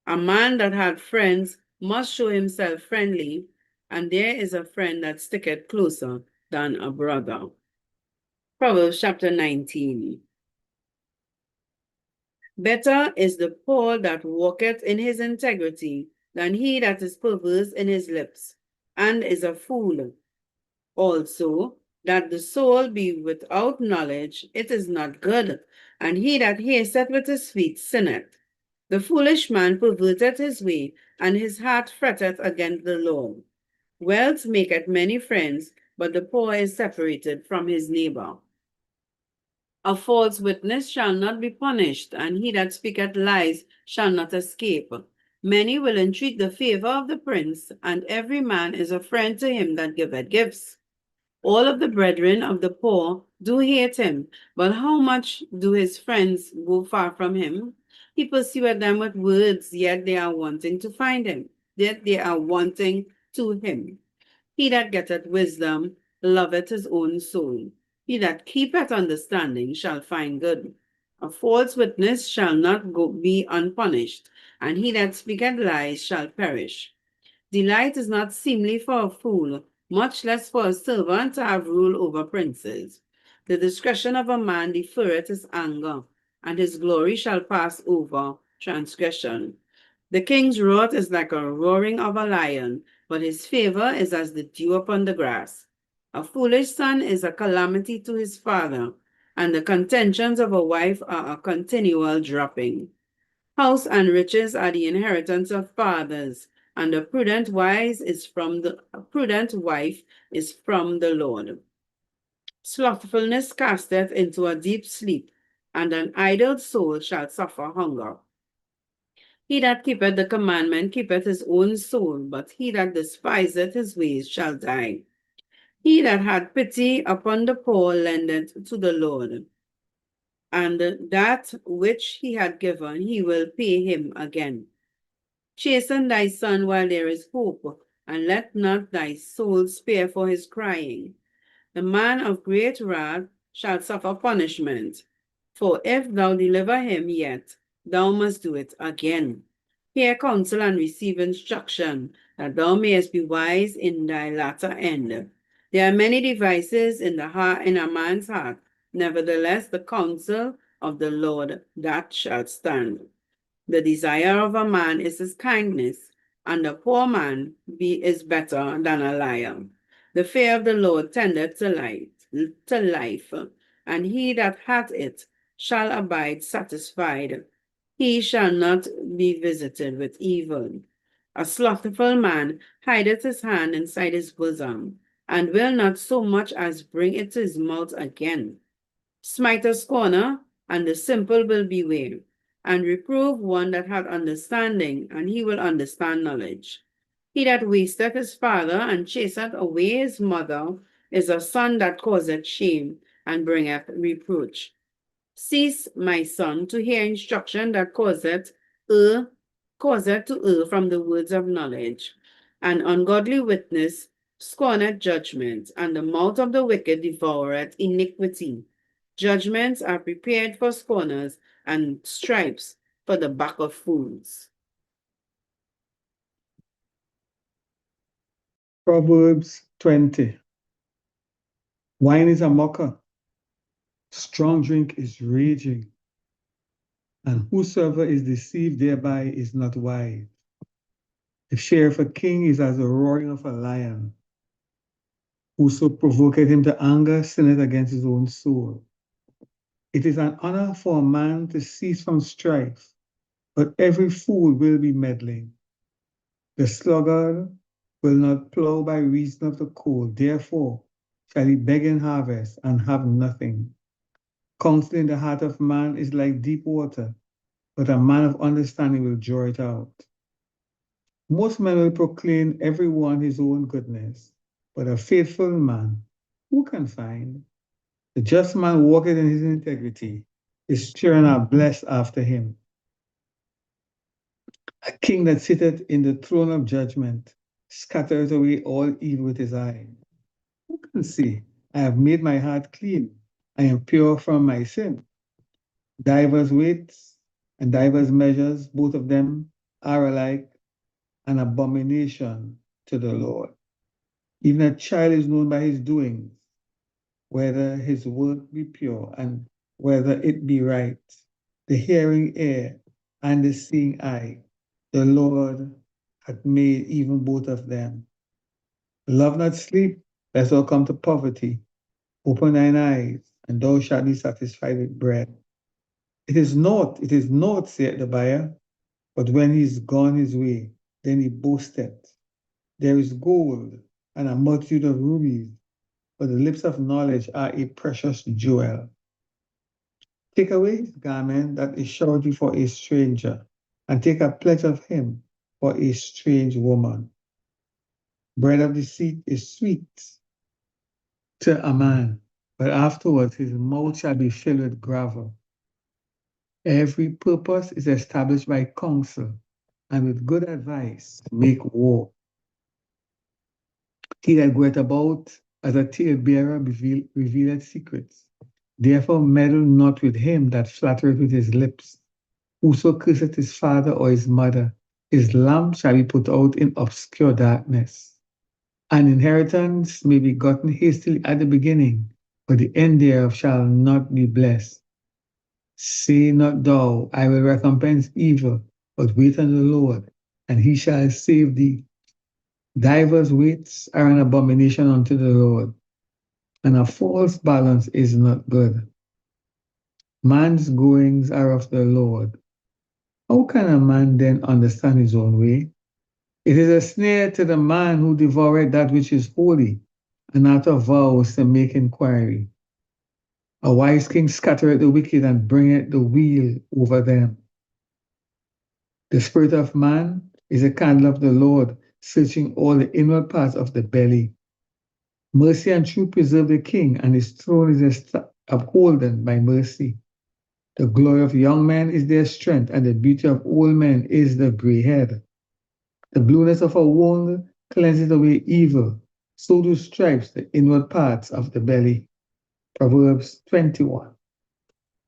A man that hath friends must show himself friendly, and there is a friend that sticketh closer than a brother. Proverbs chapter 19. Better is the poor that walketh in his integrity than he that is perverse in his lips, and is a fool. Also, that the soul be without knowledge, it is not good, and he that hasteth with his feet sinneth. The foolish man perverteth his way, and his heart fretteth against the Lord. Wealth maketh many friends, but the poor is separated from his neighbor. A false witness shall not be punished, and he that speaketh lies shall not escape. Many will entreat the favor of the prince, and every man is a friend to him that giveth gifts. All of the brethren of the poor do hate him, but how much do his friends go far from him? He pursueth them with words, yet they are wanting to find him, yet they are wanting to him. He that getteth wisdom loveth his own soul. He that keepeth understanding shall find good. A false witness shall not be unpunished, and he that speaketh lies shall perish. Delight is not seemly for a fool, much less for a servant to have rule over princes. The discretion of a man deferreth his anger, and his glory shall pass over transgression. The king's wrath is like a roaring of a lion, but his favor is as the dew upon the grass. A foolish son is a calamity to his father, and the contentions of a wife are a continual dropping. House and riches are the inheritance of fathers, and a prudent wife is from the Lord. Slothfulness casteth into a deep sleep, and an idle soul shall suffer hunger. He that keepeth the commandment keepeth his own soul, but he that despiseth his ways shall die. He that had pity upon the poor lendeth to the Lord, and that which he had given he will pay him again. Chasten thy son while there is hope, and let not thy soul spare for his crying. The man of great wrath shall suffer punishment. For if thou deliver him yet, thou must do it again. Hear counsel and receive instruction, that thou mayest be wise in thy latter end. There are many devices in the heart in a man's heart, nevertheless the counsel of the Lord that shall stand. The desire of a man is his kindness, and a poor man is better than a liar. The fear of the Lord tendeth to life, and he that hath it shall abide satisfied. He shall not be visited with evil. A slothful man hideth his hand inside his bosom, and will not so much as bring it to his mouth again. Smite a scorner, and the simple will beware, and reprove one that hath understanding, and he will understand knowledge. He that wasteth his father, and chaseth away his mother, is a son that causeth shame, and bringeth reproach. Cease, my son, to hear instruction that causeth to err from the words of knowledge. An ungodly witness scorneth judgment, and the mouth of the wicked devoureth iniquity. Judgments are prepared for scorners, and stripes for the back of fools. Proverbs 20. Wine is a mocker, strong drink is raging, and whosoever is deceived thereby is not wise. The share of a king is as the roaring of a lion. Whoso provoketh him to anger sinneth against his own soul. It is an honor for a man to cease from strife, but every fool will be meddling. The sluggard will not plow by reason of the cold, therefore shall he beg in harvest and have nothing. Counsel in the heart of man is like deep water, but a man of understanding will draw it out. Most men will proclaim every one his own goodness, but a faithful man who can find? The just man walketh in his integrity, his children are blessed after him. A king that sitteth in the throne of judgment scattereth away all evil with his eye. Who can say, I have made my heart clean, I am pure from my sin? Divers weights and divers measures, both of them are alike an abomination to the Lord. Even a child is known by his doings, whether his work be pure and whether it be right. The hearing ear and the seeing eye, the Lord hath made even both of them. Love not sleep, lest thou come to poverty. Open thine eyes, and thou shalt be satisfied with bread. It is naught, saith the buyer, but when he is gone his way, then he boasteth. There is gold and a multitude of rubies, but the lips of knowledge are a precious jewel. Take away his garment that is surety for a stranger, and take a pledge of him for a strange woman. Bread of deceit is sweet to a man, but afterwards his mouth shall be filled with gravel. Every purpose is established by counsel, and with good advice make war. He that goeth about as a talebearer revealeth secrets. Therefore meddle not with him that flattereth with his lips. Whoso curseth his father or his mother, his lamp shall be put out in obscure darkness. An inheritance may be gotten hastily at the beginning, but the end thereof shall not be blessed. Say not thou, I will recompense evil, but wait on the Lord, and he shall save thee. Divers weights are an abomination unto the Lord, and a false balance is not good. Man's goings are of the Lord. How can a man then understand his own way? It is a snare to the man who devoureth that which is holy, and out of vows to make inquiry. A wise king scattereth the wicked and bringeth the wheel over them. The spirit of man is a candle of the Lord, searching all the inward parts of the belly. Mercy and truth preserve the king, and his throne is upholden by mercy. The glory of young men is their strength, and the beauty of old men is the gray head. The blueness of a wound cleanses away evil, so do stripes the inward parts of the belly. Proverbs 21.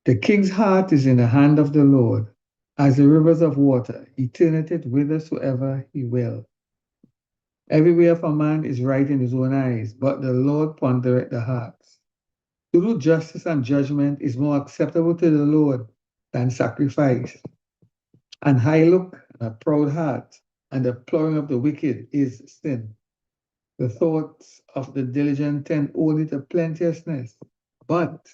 The king's heart is in the hand of the Lord, as the rivers of water. He turneth it whithersoever he will. Every way of a man is right in his own eyes, but the Lord pondereth the hearts. To do justice and judgment is more acceptable to the Lord than sacrifice. An high look and a proud heart, and the plowing of the wicked is sin. The thoughts of the diligent tend only to plenteousness, but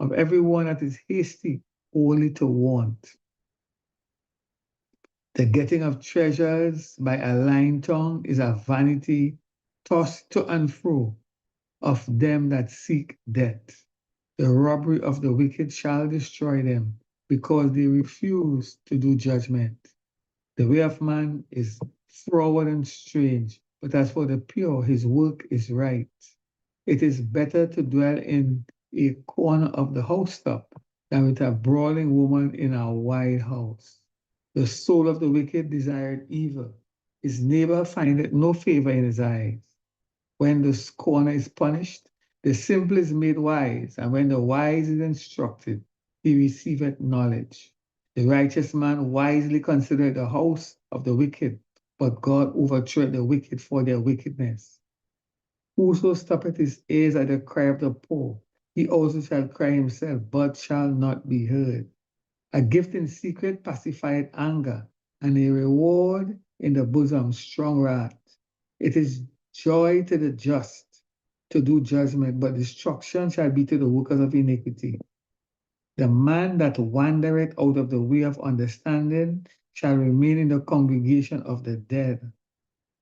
of every one that is hasty, only to want. The getting of treasures by a lying tongue is a vanity tossed to and fro of them that seek death. The robbery of the wicked shall destroy them, because they refuse to do judgment. The way of man is froward and strange, but as for the pure, his work is right. It is better to dwell in a corner of the housetop than with a brawling woman in a wide house. The soul of the wicked desired evil. His neighbor findeth no favor in his eyes. When the scorner is punished, the simple is made wise, and when the wise is instructed, he receiveth knowledge. The righteous man wisely considereth the house of the wicked, but God overthroweth the wicked for their wickedness. Whoso stoppeth his ears at the cry of the poor, he also shall cry himself, but shall not be heard. A gift in secret pacifieth anger, and a reward in the bosom strong wrath. It is joy to the just to do judgment, but destruction shall be to the workers of iniquity. The man that wandereth out of the way of understanding shall remain in the congregation of the dead.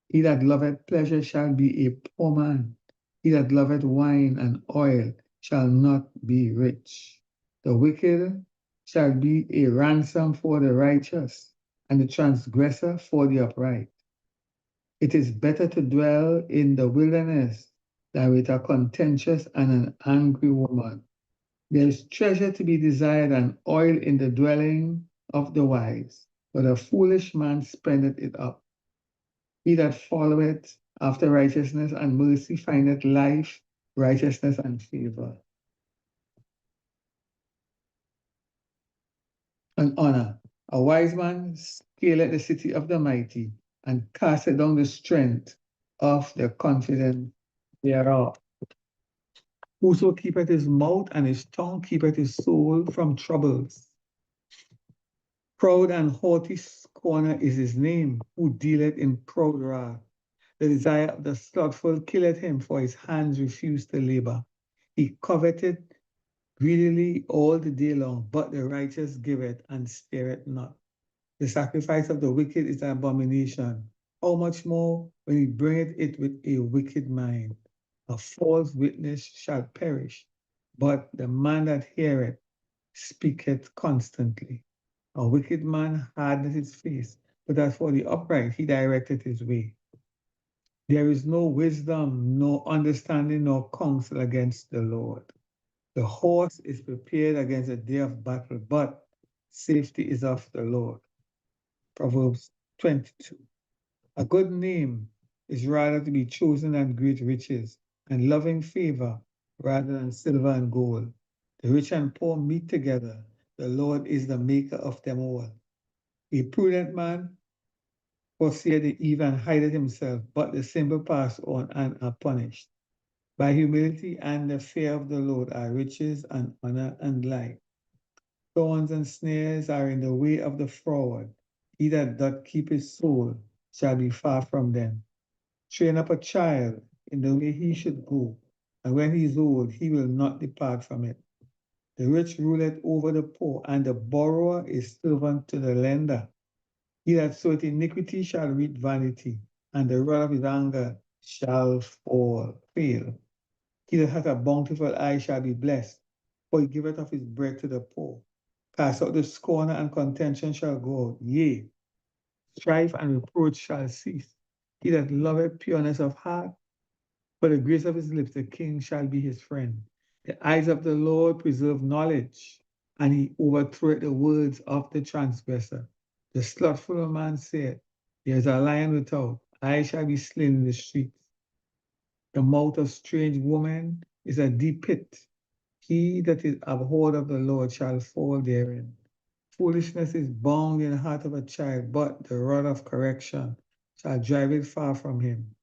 He that loveth pleasure shall be a poor man. He that loveth wine and oil shall not be rich. The wicked shall be a ransom for the righteous, and the transgressor for the upright. It is better to dwell in the wilderness than with a contentious and an angry woman. There is treasure to be desired and oil in the dwelling of the wise, but a foolish man spendeth it up. He that followeth after righteousness and mercy findeth life, righteousness, and favor, and honor. A wise man scaleth the city of the mighty, and casteth down the strength of the confident thereof. Whoso keepeth his mouth and his tongue keepeth his soul from troubles. Proud and haughty scorner is his name, who dealeth in proud wrath. The desire of the slothful killeth him, for his hands refuse to labor. He coveteth greedily all the day long, but the righteous giveth and spareth not. The sacrifice of the wicked is an abomination. How much more when he bringeth it with a wicked mind? A false witness shall perish, but the man that heareth speaketh constantly. A wicked man hardeneth his face, but as for the upright, he directeth his way. There is no wisdom, no understanding, nor counsel against the Lord. The horse is prepared against a day of battle, but safety is of the Lord. Proverbs 22. A good name is rather to be chosen than great riches, and loving favor rather than silver and gold. The rich and poor meet together. The Lord is the maker of them all. A prudent man foreseeth the evil and hideth himself, but the simple pass on and are punished. By humility and the fear of the Lord are riches and honor and life. Thorns and snares are in the way of the froward. He that doth keep his soul shall be far from them. Train up a child in the way he should go, and when he is old, he will not depart from it. The rich ruleth over the poor, and the borrower is servant to the lender. He that soweth iniquity shall reap vanity, and the rod of his anger shall fail. He that hath a bountiful eye shall be blessed, for he giveth of his bread to the poor. Cast out the scorner, and contention shall go out. Yea, strife and reproach shall cease. He that loveth pureness of heart For the grace of his lips, the king shall be his friend. The eyes of the Lord preserve knowledge, and he overthroweth the words of the transgressor. The slothful man said, there is a lion without, I shall be slain in the streets. The mouth of strange woman is a deep pit. He that is abhorred of the Lord shall fall therein. Foolishness is bound in the heart of a child, but the rod of correction shall drive it far from him.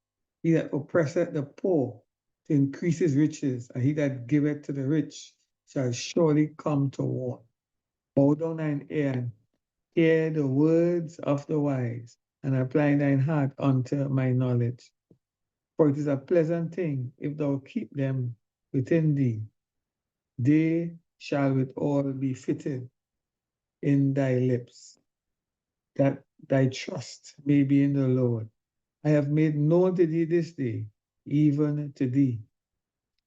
He that oppresseth the poor to increase his riches, and he that giveth to the rich shall surely come to want. Bow down thine ear and hear the words of the wise, and apply thine heart unto my knowledge. For it is a pleasant thing if thou keep them within thee. They shall withal be fitted in thy lips, that thy trust may be in the Lord. I have made known to thee this day, even to thee.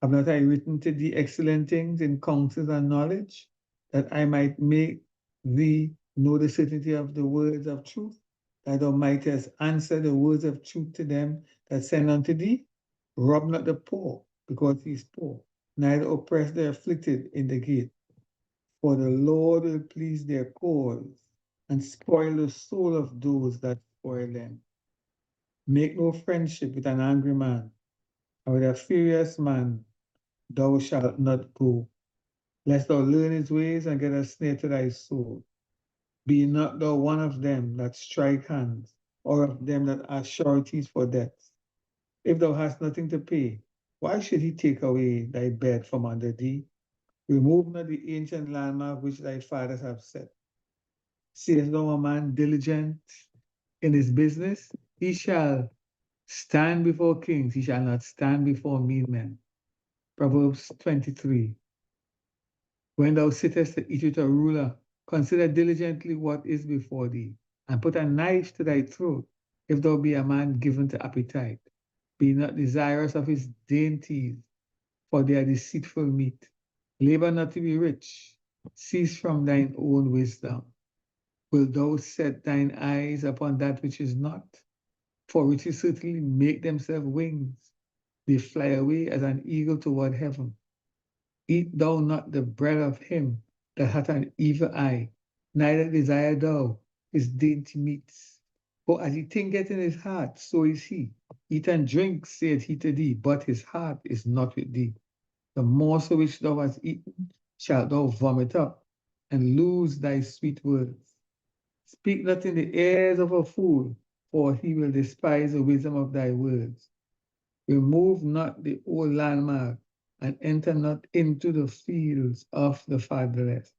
Have not I written to thee excellent things in counsel and knowledge, that I might make thee know the certainty of the words of truth, that thou mightest answer the words of truth to them that send unto thee? Rob not the poor, because he is poor, neither oppress the afflicted in the gate. For the Lord will please their cause, and spoil the soul of those that spoil them. Make no friendship with an angry man, and with a furious man thou shalt not go, lest thou learn his ways and get a snare to thy soul. Be not thou one of them that strike hands, or of them that are sureties for debts. If thou hast nothing to pay, why should he take away thy bed from under thee? Remove not the ancient landmark which thy fathers have set. Seest thou a man diligent in his business? He shall stand before kings, he shall not stand before mean men. Proverbs 23. When thou sittest to eat with a ruler, consider diligently what is before thee, and put a knife to thy throat, if thou be a man given to appetite. Be not desirous of his dainties, for they are deceitful meat. Labor not to be rich, cease from thine own wisdom. Wilt thou set thine eyes upon that which is not? For riches certainly make themselves wings. They fly away as an eagle toward heaven. Eat thou not the bread of him that hath an evil eye, neither desire thou his dainty meats. For as he thinketh in his heart, so is he. Eat and drink, saith he to thee, but his heart is not with thee. The morsel which thou hast eaten shalt thou vomit up, and lose thy sweet words. Speak not in the ears of a fool, for he will despise the wisdom of thy words. Remove not the old landmark, and enter not into the fields of the fatherless.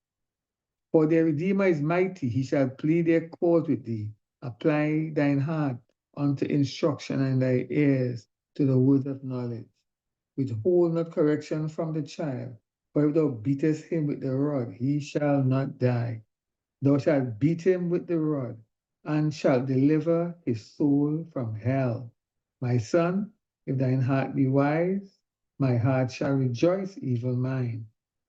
For their Redeemer is mighty, he shall plead their cause with thee. Apply thine heart unto instruction, and thy ears to the words of knowledge. Withhold not correction from the child, for if thou beatest him with the rod, he shall not die. Thou shalt beat him with the rod, and shalt deliver his soul from hell. My son, if thine heart be wise, my heart shall rejoice, even mine.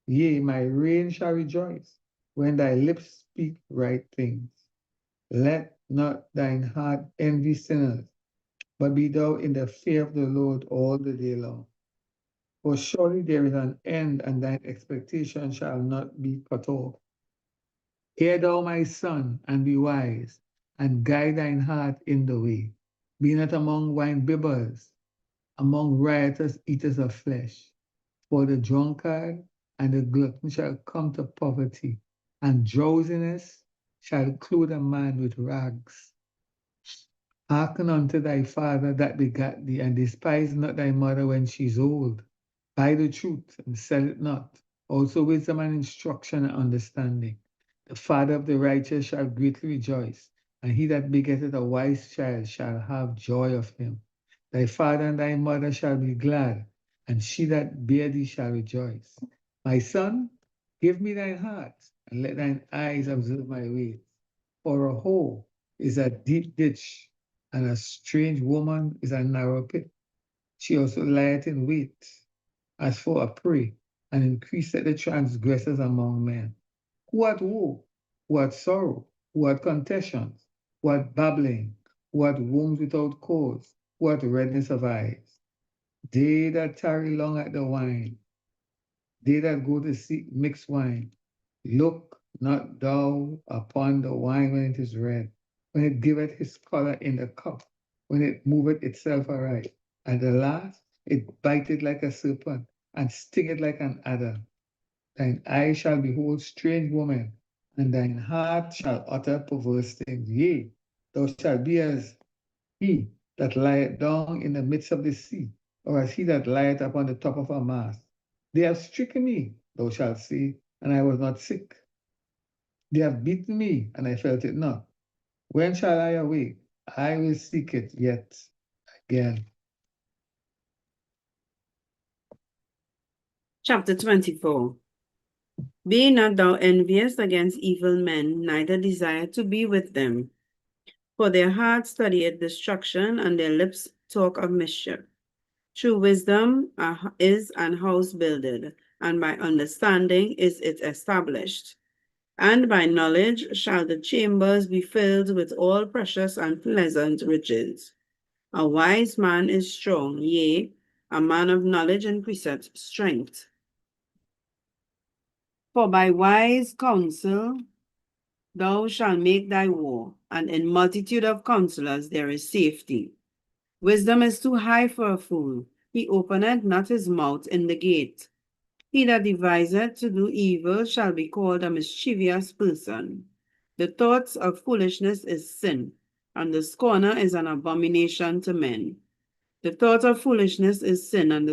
Yea, my reign shall rejoice, when thy lips speak right things. Let not thine heart envy sinners, but be thou in the fear of the Lord all the day long. For surely there is an end, and thine expectation shall not be cut off. Hear thou, my son, and be wise, and guide thine heart in the way. Be not among wine bibbers, among riotous eaters of flesh. For the drunkard and the glutton shall come to poverty, and drowsiness shall clothe a man with rags. Hearken unto thy father that begat thee, and despise not thy mother when she is old. Buy the truth and sell it not. Also wisdom and instruction and understanding. The father of the righteous shall greatly rejoice, and he that begetteth a wise child shall have joy of him. Thy father and thy mother shall be glad, and she that bare thee shall rejoice. My son, give me thine heart, and let thine eyes observe my ways. For a hoe is a deep ditch, and a strange woman is a narrow pit. She also lieth in wait as for a prey, and increaseth the transgressors among men. Who had woe? Who had sorrow? Who had contentions? Who had babbling? Who had wounds without cause? Who had redness of eyes? They that tarry long at the wine, they that go to seek mixed wine, look not thou upon the wine when it is red, when it giveth his color in the cup, when it moveth itself aright. At the last, it biteth like a serpent, and stingeth like an adder. Thine eye shall behold strange women, and thine heart shall utter perverse things. Yea, thou shalt be as he that lieth down in the midst of the sea, or as he that lieth upon the top of a mast. They have stricken me, thou shalt say, and I was not sick. They have beaten me, and I felt it not. When shall I awake? I will seek it yet again. Chapter 24. Be not thou envious against evil men, neither desire to be with them. For their heart studieth destruction, and their lips talk of mischief. True wisdom is an house builded, and by understanding is it established. And by knowledge shall the chambers be filled with all precious and pleasant riches. A wise man is strong, yea, a man of knowledge increaseth strength. For by wise counsel thou shalt make thy war, and in multitude of counselors there is safety. Wisdom is too high for a fool. He openeth not his mouth in the gate. He that deviseth to do evil shall be called a mischievous person. The thoughts of foolishness is sin, and the scorner is an abomination to men. The thought of foolishness is sin, and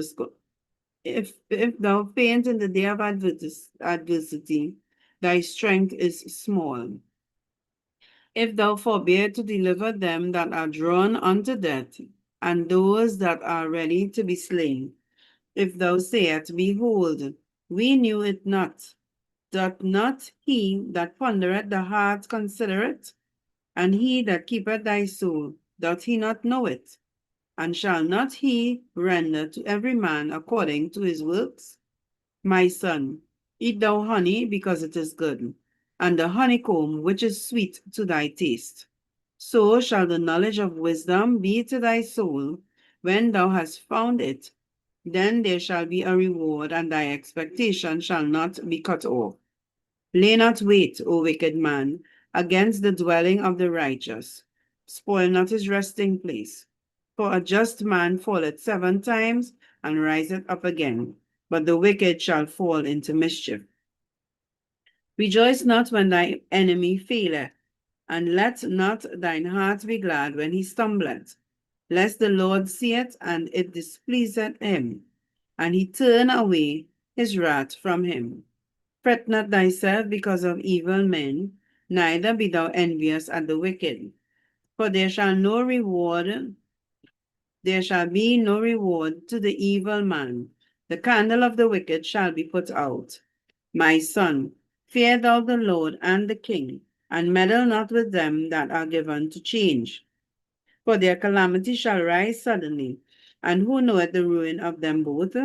if thou faint in the day of adversity, thy strength is small. If thou forbear to deliver them that are drawn unto death, and those that are ready to be slain, if thou sayest, Behold, we knew it not, doth not he that pondereth the heart consider it? And he that keepeth thy soul, doth he not know it? And shall not he render to every man according to his works? My son, eat thou honey because it is good, and the honeycomb which is sweet to thy taste. So shall the knowledge of wisdom be to thy soul. When thou hast found it, then there shall be a reward, and thy expectation shall not be cut off. Lay not wait, O wicked man, against the dwelling of the righteous. Spoil not his resting place. For a just man falleth 7 times and riseth up again, but the wicked shall fall into mischief. Rejoice not when thy enemy faileth, and let not thine heart be glad when he stumbleth, lest the Lord see it, and it displeaseth him, and he turn away his wrath from him. Fret not thyself because of evil men, neither be thou envious at the wicked, for there shall be no reward to the evil man. The candle of the wicked shall be put out. My son, fear thou the Lord and the king, and meddle not with them that are given to change. For their calamity shall rise suddenly, and who knoweth the ruin of them both?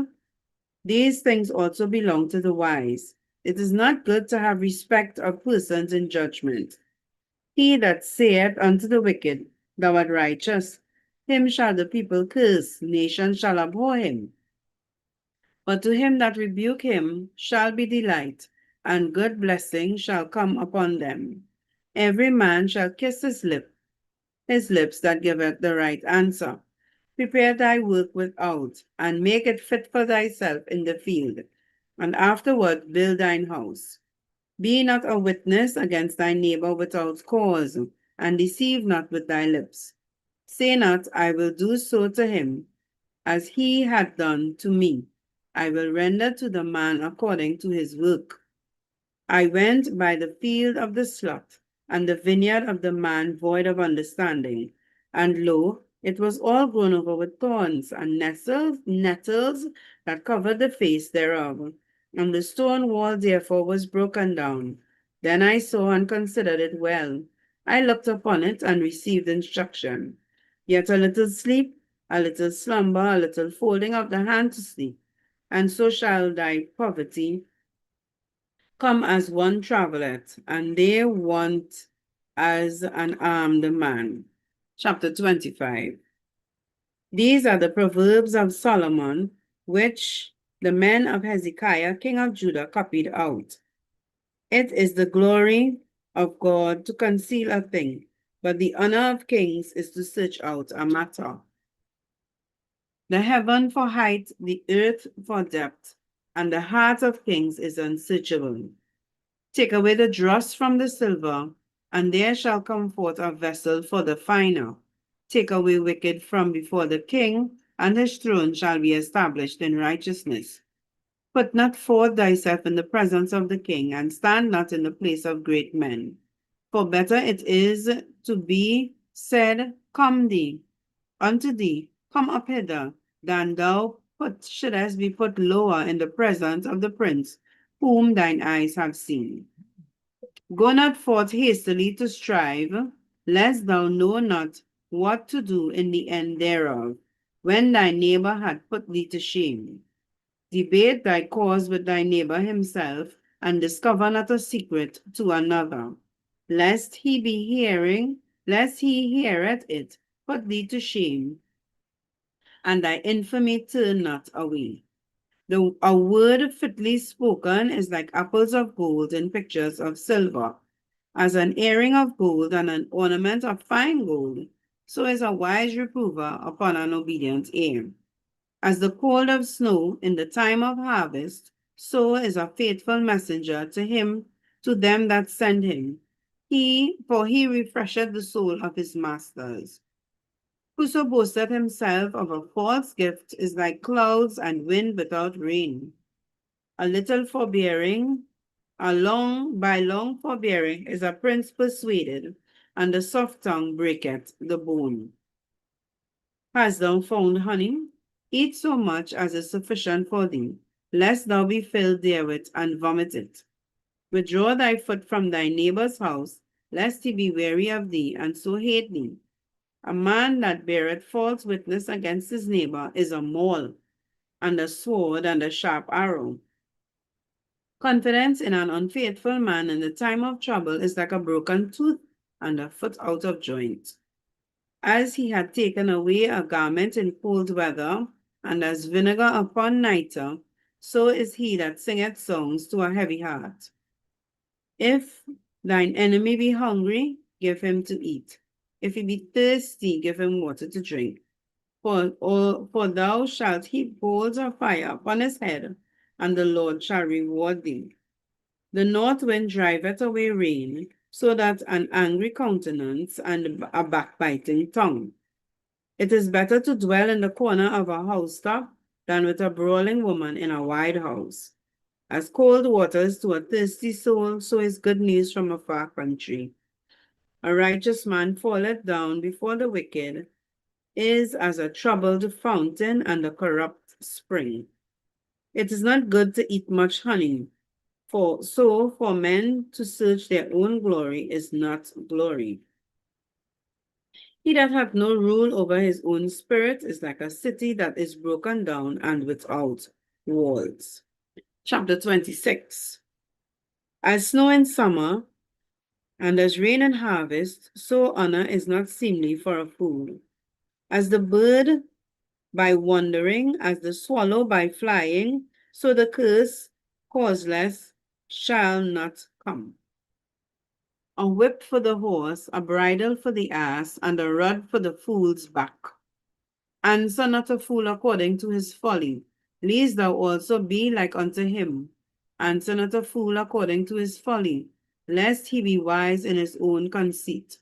These things also belong to the wise. It is not good to have respect of persons in judgment. He that saith unto the wicked, Thou art righteous, him shall the people curse, nations shall abhor him. But to him that rebuke him shall be delight, and good blessing shall come upon them. Every man shall kiss his lips that giveth the right answer. Prepare thy work without, and make it fit for thyself in the field, and afterward build thine house. Be not a witness against thy neighbor without cause, and deceive not with thy lips. Say not, I will do so to him, as he had done to me. I will render to the man according to his work. I went by the field of the sloth, and the vineyard of the man void of understanding. And lo, it was all grown over with thorns and nettles that covered the face thereof. And the stone wall therefore was broken down. Then I saw and considered it well. I looked upon it and received instruction. Yet a little sleep, a little slumber, a little folding of the hand to sleep, and so shall thy poverty come as one traveleth, and they want as an armed man. Chapter 25. These are the Proverbs of Solomon, which the men of Hezekiah, king of Judah, copied out. It is the glory of God to conceal a thing, but the honor of kings is to search out a matter. The heaven for height, the earth for depth, and the heart of kings is unsearchable. Take away the dross from the silver, and there shall come forth a vessel for the finer. Take away wicked from before the king, and his throne shall be established in righteousness. Put not forth thyself in the presence of the king, and stand not in the place of great men. For better it is to be said, Come thee, unto thee, come up hither, than thou shouldest be put lower in the presence of the prince, whom thine eyes have seen. Go not forth hastily to strive, lest thou know not what to do in the end thereof, when thy neighbor had put thee to shame. Debate thy cause with thy neighbor himself, and discover not a secret to another, lest he heareth it, put thee to shame, and thy infamy turn not away. A word fitly spoken is like apples of gold in pictures of silver. As an earring of gold and an ornament of fine gold, so is a wise reprover upon an obedient ear. As the cold of snow in the time of harvest, so is a faithful messenger to them that send him. For he refresheth the soul of his masters. Whoso boasteth himself of a false gift is like clouds and wind without rain. A little forbearing, by long forbearing is a prince persuaded, and the soft tongue breaketh the bone. Hast thou found honey? Eat so much as is sufficient for thee, lest thou be filled therewith and vomit it. Withdraw thy foot from thy neighbor's house, lest he be weary of thee, and so hate thee. A man that beareth false witness against his neighbor is a mole, and a sword and a sharp arrow. Confidence in an unfaithful man in the time of trouble is like a broken tooth and a foot out of joint. As he had taken away a garment in cold weather, and as vinegar upon nitre, so is he that singeth songs to a heavy heart. If thine enemy be hungry, give him to eat. If he be thirsty, give him water to drink. For thou shalt heap coals of fire upon his head, and the Lord shall reward thee. The north wind driveth away rain, so that an angry countenance and a backbiting tongue. It is better to dwell in the corner of a housetop than with a brawling woman in a wide house. As cold waters to a thirsty soul, so is good news from a far country. A righteous man falleth down before the wicked, is as a troubled fountain and a corrupt spring. It is not good to eat much honey, for men to search their own glory is not glory. He that hath no rule over his own spirit is like a city that is broken down and without walls. Chapter 26. As snow in summer, and as rain in harvest, so honor is not seemly for a fool. As the bird by wandering, as the swallow by flying, so the curse causeless shall not come. A whip for the horse, a bridle for the ass, and a rod for the fool's back. Answer not a fool according to his folly, lest thou also be like unto him. Answer not a fool according to his folly, lest he be wise in his own conceit.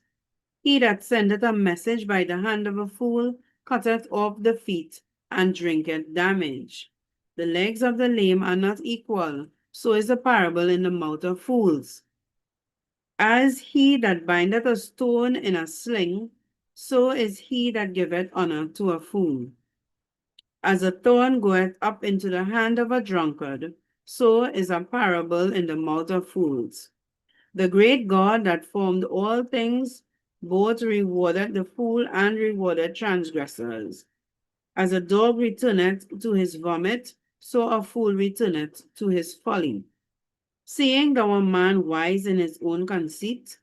He that sendeth a message by the hand of a fool cutteth off the feet, and drinketh damage. The legs of the lame are not equal, so is the parable in the mouth of fools. As he that bindeth a stone in a sling, so is he that giveth honor to a fool. As a thorn goeth up into the hand of a drunkard, so is a parable in the mouth of fools. The great God that formed all things both rewarded the fool and rewarded transgressors. As a dog returneth to his vomit, so a fool returneth to his folly. Seeing thou a man wise in his own conceit,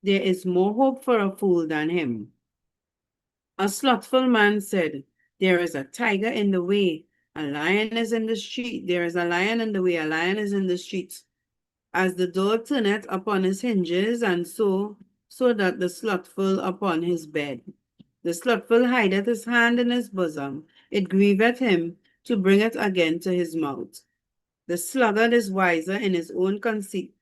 there is more hope for a fool than him. A slothful man said, There is a tiger in the way. A lion is in the street. There is a lion in the way. A lion is in the streets. As the door turneth upon his hinges, and so that the slothful upon his bed. The slothful hideth his hand in his bosom. It grieveth him to bring it again to his mouth. The sluggard is wiser in his own conceit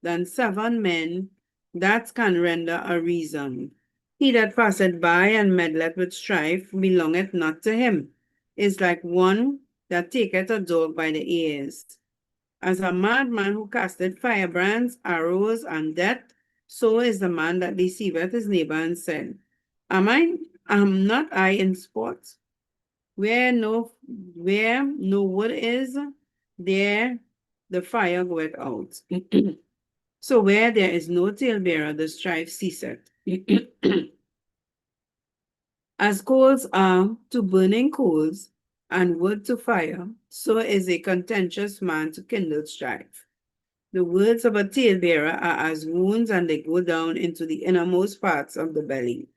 than 7 men that can render a reason. He that passeth by and meddleth with strife belongeth not to him, is like one that taketh a dog by the ears. As a madman who casteth firebrands, arrows, and death, so is the man that deceiveth his neighbor and said, am not I in sport? Where no wood is, there the fire goeth out. So where there is no talebearer, the strife ceaseth. As coals are to burning coals, and wood to fire, so is a contentious man to kindle strife. The words of a talebearer are as wounds, and they go down into the innermost parts of the belly.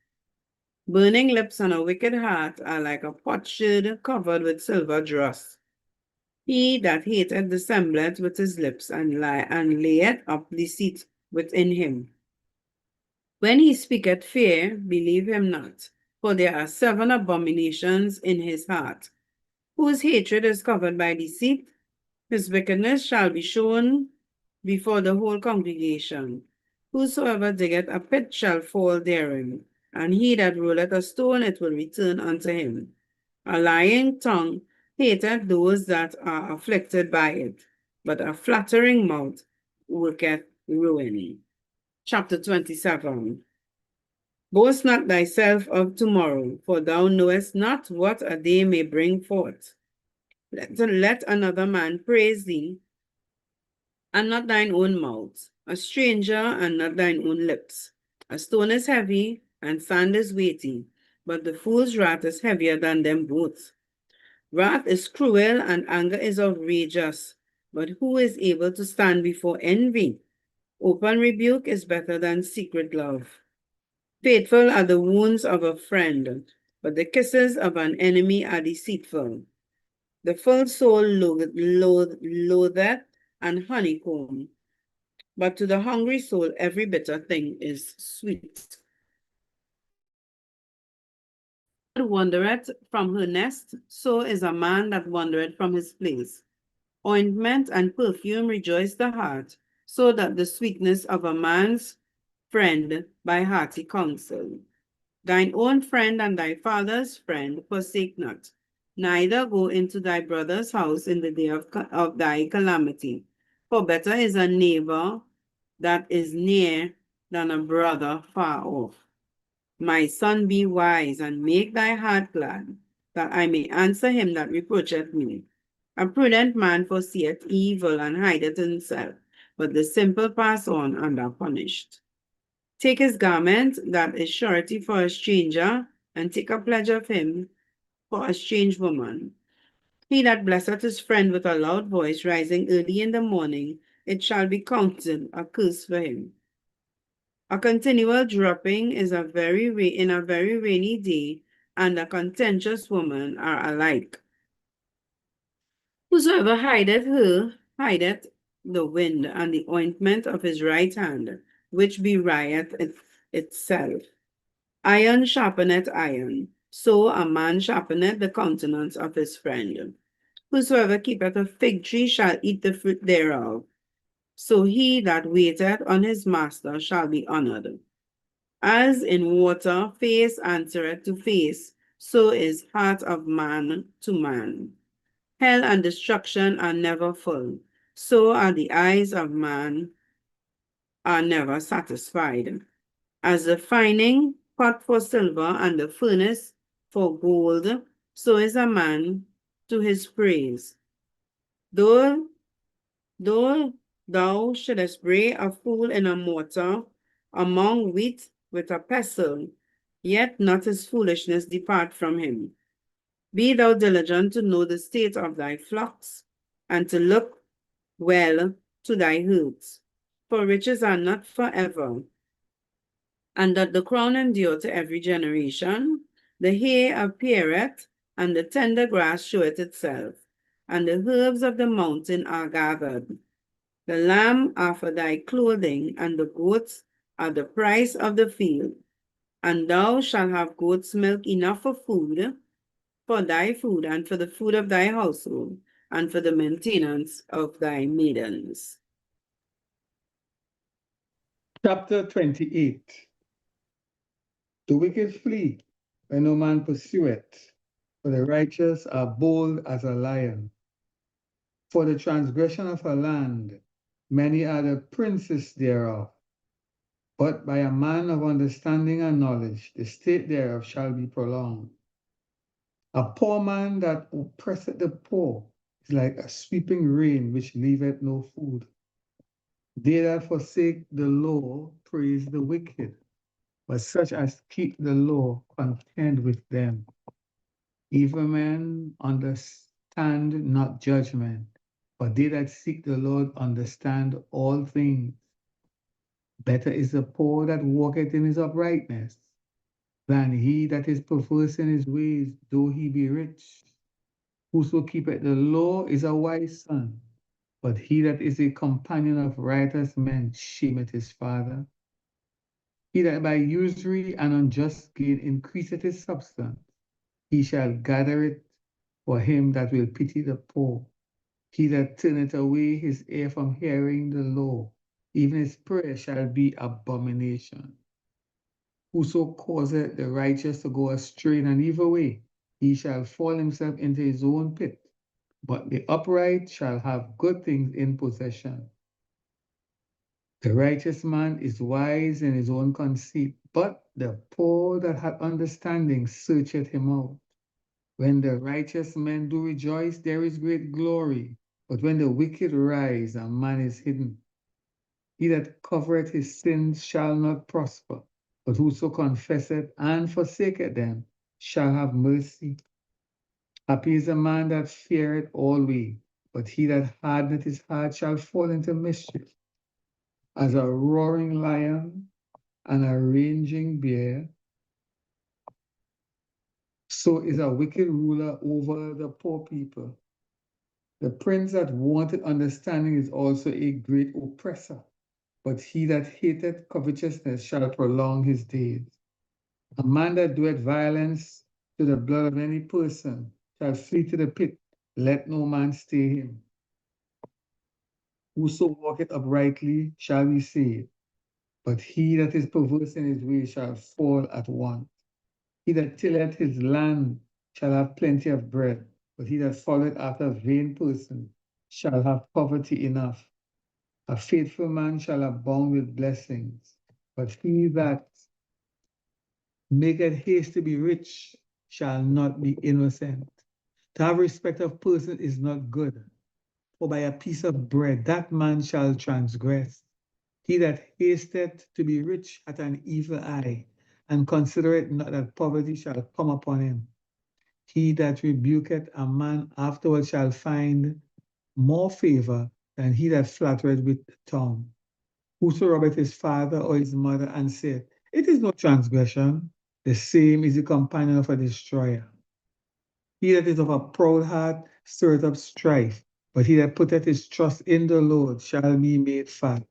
Burning lips and a wicked heart are like a potsherd covered with silver dross. He that hateth dissembleth with his lips, and layeth up deceit within him. When he speaketh fair, believe him not, for there are 7 abominations in his heart. Whose hatred is covered by deceit, his wickedness shall be shown before the whole congregation. Whosoever diggeth a pit shall fall therein, and he that rolleth a stone, it will return unto him. A lying tongue hateth those that are afflicted by it, but a flattering mouth worketh ruin. Chapter 27. Boast not thyself of tomorrow, for thou knowest not what a day may bring forth. Let another man praise thee, and not thine own mouth, a stranger, and not thine own lips. A stone is heavy, and sand is weighty, but the fool's wrath is heavier than them both. Wrath is cruel, and anger is outrageous, but who is able to stand before envy? Open rebuke is better than secret love. Faithful are the wounds of a friend, but the kisses of an enemy are deceitful. The full soul loatheth and honeycomb, but to the hungry soul every bitter thing is sweet. Wandereth from her nest, so is a man that wandereth from his place. Ointment and perfume rejoice the heart, so that the sweetness of a man's friend by hearty counsel. Thine own friend and thy father's friend forsake not, neither go into thy brother's house in the day of thy calamity. For better is a neighbor that is near than a brother far off. My son, be wise, and make thy heart glad, that I may answer him that reproacheth me. A prudent man foreseeth evil and hideth himself, but the simple pass on and are punished. Take his garment, that is surety for a stranger, and take a pledge of him for a strange woman. He that blesseth his friend with a loud voice, rising early in the morning, it shall be counted a curse for him. A continual dropping is in a very rainy day, and a contentious woman are alike. Whosoever hideth the wind and the ointment of his right hand, which berieth itself. Iron sharpeneth iron, so a man sharpeneth the countenance of his friend. Whosoever keepeth a fig tree shall eat the fruit thereof. So he that waiteth on his master shall be honored. As in water face answereth to face, so is heart of man to man. Hell and destruction are never full, so are the eyes of man are never satisfied. As the fining pot for silver and the furnace for gold, so is a man to his praise. Though thou shouldest bray a fool in a mortar among wheat with a pestle, yet not his foolishness depart from him. Be thou diligent to know the state of thy flocks, and to look well to thy herds. For riches are not forever, and that the crown endure to every generation. The hair appeareth, and the tender grass showeth itself, and the herbs of the mountain are gathered. The lamb are for thy clothing, and the goats are the price of the field. And thou shalt have goat's milk enough for thy food, and for the food of thy household, and for the maintenance of thy maidens. Chapter 28. The wicked flee when no man pursueth, for the righteous are bold as a lion. For the transgression of a land, many are the princes thereof. But by a man of understanding and knowledge, the state thereof shall be prolonged. A poor man that oppresseth the poor is like a sweeping rain which leaveth no food. They that forsake the law praise the wicked, but such as keep the law contend with them. Evil men understand not judgment, but they that seek the Lord understand all things. Better is the poor that walketh in his uprightness than he that is perverse in his ways, though he be rich. Whoso keepeth the law is a wise son, but he that is a companion of riotous men shameth his father. He that by usury and unjust gain increaseth his substance, he shall gather it for him that will pity the poor. He that turneth away his ear from hearing the law, even his prayer shall be abomination. Whoso causeth the righteous to go astray in an evil way, he shall fall himself into his own pit. But the upright shall have good things in possession. The righteous man is wise in his own conceit, but the poor that hath understanding searcheth him out. When the righteous men do rejoice, there is great glory. But when the wicked rise, a man is hidden. He that covereth his sins shall not prosper, but whoso confesseth and forsaketh them shall have mercy. Happy is the man that feareth always, but he that hardeneth his heart shall fall into mischief. As a roaring lion and a raging bear, so is a wicked ruler over the poor people. The prince that wanted understanding is also a great oppressor, but he that hateth covetousness shall prolong his days. A man that doeth violence to the blood of any person shall flee to the pit. Let no man stay him. Whoso walketh uprightly shall be saved, but he that is perverse in his way shall fall at once. He that tilleth his land shall have plenty of bread, but he that followeth after a vain person shall have poverty enough. A faithful man shall abound with blessings, but he that maketh haste to be rich shall not be innocent. To have respect of person is not good, for by a piece of bread that man shall transgress. He that hasteth to be rich hath an evil eye, and considereth not that poverty shall come upon him. He that rebuketh a man afterward shall find more favor than he that flattereth with the tongue. Whoso robbeth his father or his mother and saith, it is no transgression, the same is the companion of a destroyer. He that is of a proud heart stirreth up strife, but he that putteth his trust in the Lord shall be made fat.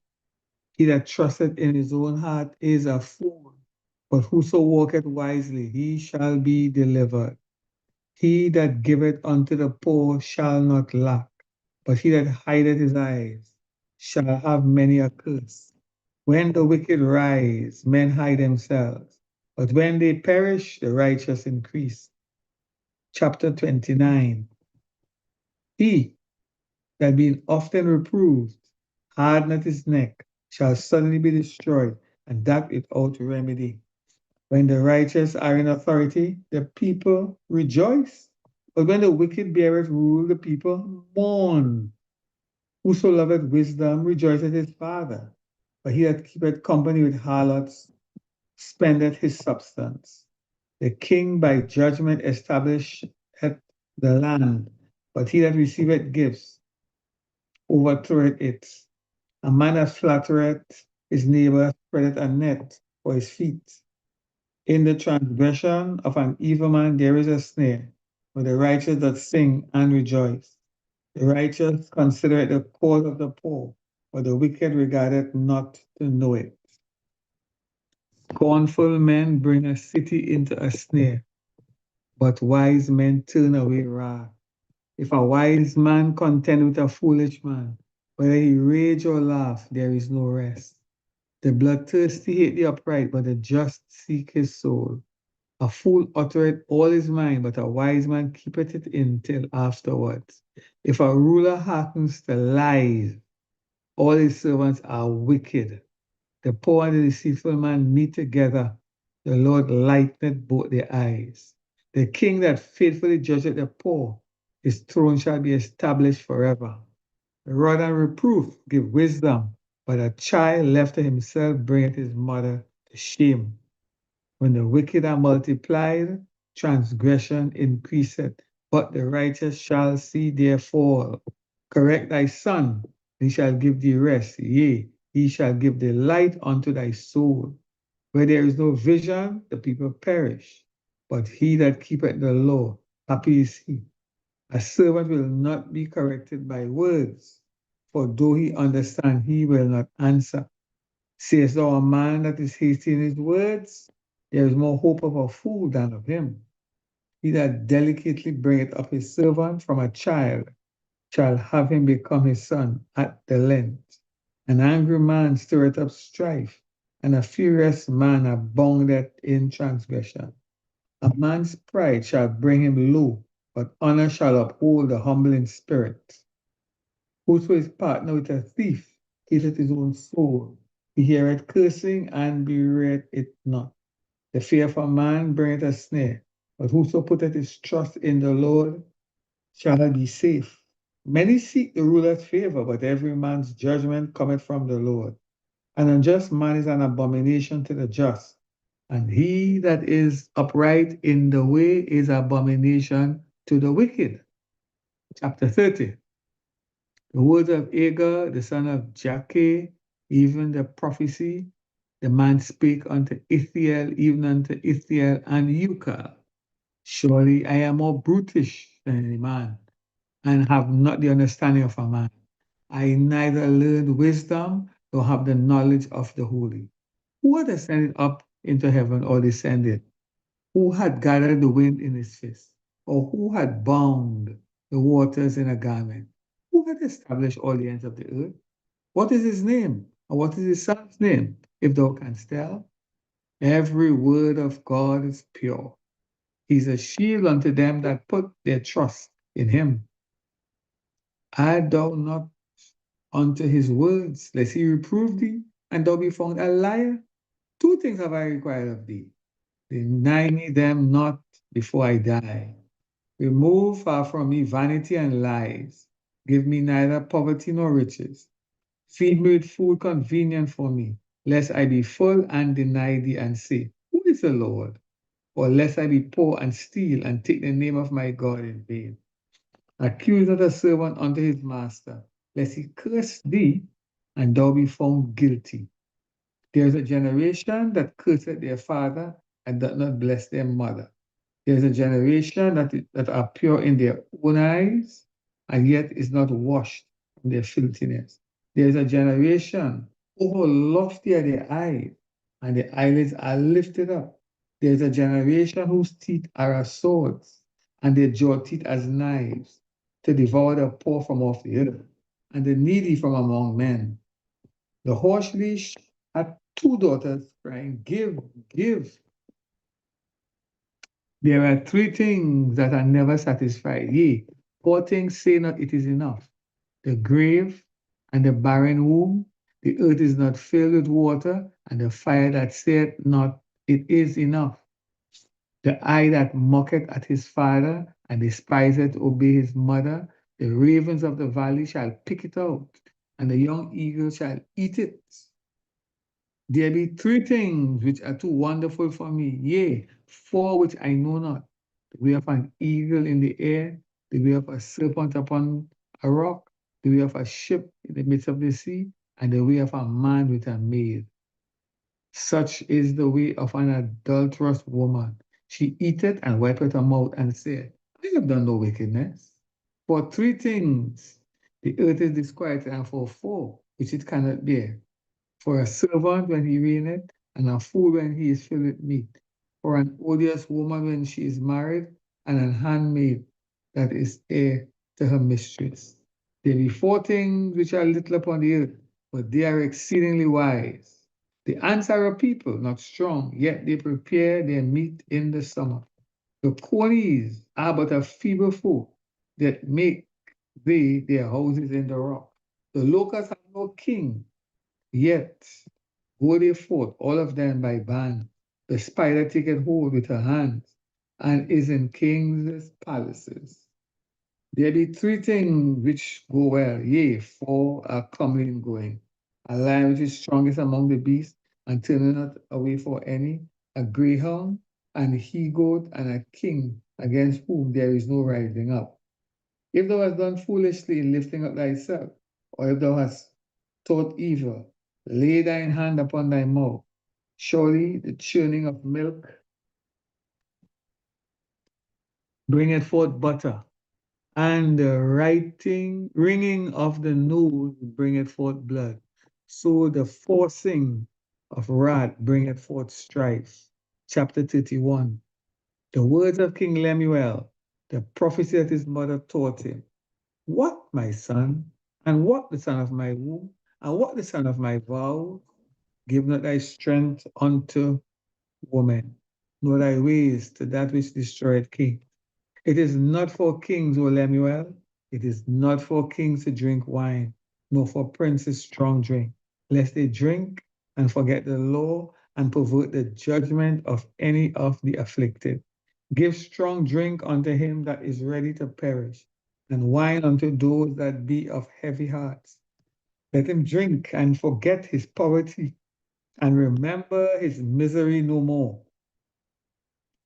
He that trusteth in his own heart is a fool, but whoso walketh wisely, he shall be delivered. He that giveth unto the poor shall not lack, but he that hideth his eyes shall have many a curse. When the wicked rise, men hide themselves, but when they perish, the righteous increase. Chapter 29. He that being often reproved, hardeneth his neck, shall suddenly be destroyed, and that without remedy. When the righteous are in authority, the people rejoice. But when the wicked beareth rule, the people mourn. Whoso loveth wisdom rejoiceth his father, but he that keepeth company with harlots spendeth his substance. The king by judgment establisheth the land, but he that receiveth gifts overthroweth it. A man that flattereth his neighbor spreadeth a net for his feet. In the transgression of an evil man there is a snare, but the righteous that sing and rejoice. The righteous consider it the cause of the poor, but the wicked regard it not to know it. Scornful men bring a city into a snare, but wise men turn away wrath. If a wise man contend with a foolish man, whether he rage or laugh, there is no rest. The bloodthirsty hate the upright, but the just seek his soul. A fool uttereth all his mind, but a wise man keepeth it in till afterwards. If a ruler hearkens to lies, all his servants are wicked. The poor and the deceitful man meet together. The Lord lighteneth both their eyes. The king that faithfully judgeth the poor, his throne shall be established forever. The rod and reproof give wisdom, but a child left to himself bringeth his mother to shame. When the wicked are multiplied, transgression increaseth, but the righteous shall see their fall. Correct thy son, he shall give thee rest, yea, he shall give thee light unto thy soul. Where there is no vision, the people perish, but he that keepeth the law, happy is he. A servant will not be corrected by words, for though he understand, he will not answer. Sayest thou a man that is hasty in his words? There is more hope of a fool than of him. He that delicately bringeth up his servant from a child shall have him become his son at the length. An angry man stirreth up strife, and a furious man aboundeth in transgression. A man's pride shall bring him low, but honor shall uphold the humble in spirit. Whoso is partner with a thief hateth his own soul. He heareth cursing and beareth it not. The fear of a man bringeth a snare, but whoso putteth his trust in the Lord shall be safe. Many seek the ruler's favor, but every man's judgment cometh from the Lord. An unjust man is an abomination to the just, and he that is upright in the way is abomination to the wicked. Chapter 30. The words of Agur, the son of Jakeh, even the prophecy, the man spake unto Ithiel, even unto Ithiel and Ukal. Surely I am more brutish than any man, and have not the understanding of a man. I neither learned wisdom nor have the knowledge of the holy. Who had ascended up into heaven or descended? Who had gathered the wind in his fist? Or who had bound the waters in a garment? Who had established all the ends of the earth? What is his name? Or what is his son's name? If thou canst tell, every word of God is pure. He's a shield unto them that put their trust in him. Add thou not unto his words, lest he reprove thee, and thou be found a liar. Two things have I required of thee. Deny me them not before I die. Remove far from me vanity and lies. Give me neither poverty nor riches. Feed me with food convenient for me, lest I be full and deny thee and say, who is the Lord? Or lest I be poor and steal and take the name of my God in vain. Accuse not a servant unto his master, lest he curse thee, and thou be found guilty. There is a generation that curseth their father, and doth not bless their mother. There is a generation that are pure in their own eyes, and yet is not washed from their filthiness. There is a generation, oh, how lofty are their eyes, and their eyelids are lifted up. There is a generation whose teeth are as swords, and their jaw teeth as knives, to devour the poor from off the earth, and the needy from among men. The horse leash had two daughters crying, give, give. There are three things that are never satisfied. Yea, four things say not it is enough. The grave and the barren womb, the earth is not filled with water, and the fire that saith not it is enough. The eye that mocketh at his father and despiseth obey his mother, the ravens of the valley shall pick it out, and the young eagle shall eat it. There be three things which are too wonderful for me, yea, four which I know not. The way of an eagle in the air, the way of a serpent upon a rock, the way of a ship in the midst of the sea, and the way of a man with a maid. Such is the way of an adulterous woman. She eateth and wipeth her mouth and saith, I I have done no wickedness. For 3 things the earth is disquieted, and for 4 which it cannot bear. For a servant when he reigneth, and a fool when he is filled with meat. For an odious woman when she is married, and an handmaid that is heir to her mistress. There be 4 things which are little upon the earth, but they are exceedingly wise. The ants are a people, not strong, yet they prepare their meat in the summer. The conies are but a feeble folk that make they their houses in the rock. The locusts have no king, yet go they forth, all of them by band. The spider taketh hold with her hands, and is in kings' palaces. There be 3 things which go well, yea, 4 are coming and going. A lion which is strongest among the beasts, and turneth not away for any, a greyhound, and a he-goat, and a king, against whom there is no rising up. If thou hast done foolishly in lifting up thyself, or if thou hast taught evil, lay thine hand upon thy mouth. Surely the churning of milk bringeth forth butter, and the ringing of the nose bringeth forth blood. So the forcing of wrath bringeth forth strife. Chapter 31. The words of King Lemuel, the prophecy that his mother taught him. What, my son, and what the son of my womb, and what the son of my vow? Give not thy strength unto woman, nor thy ways to that which destroyed king. It is not for kings, O Lemuel, it is not for kings to drink wine, nor for princes strong drink, lest they drink and forget the law and pervert the judgment of any of the afflicted. Give strong drink unto him that is ready to perish, and wine unto those that be of heavy hearts. Let him drink and forget his poverty, and remember his misery no more.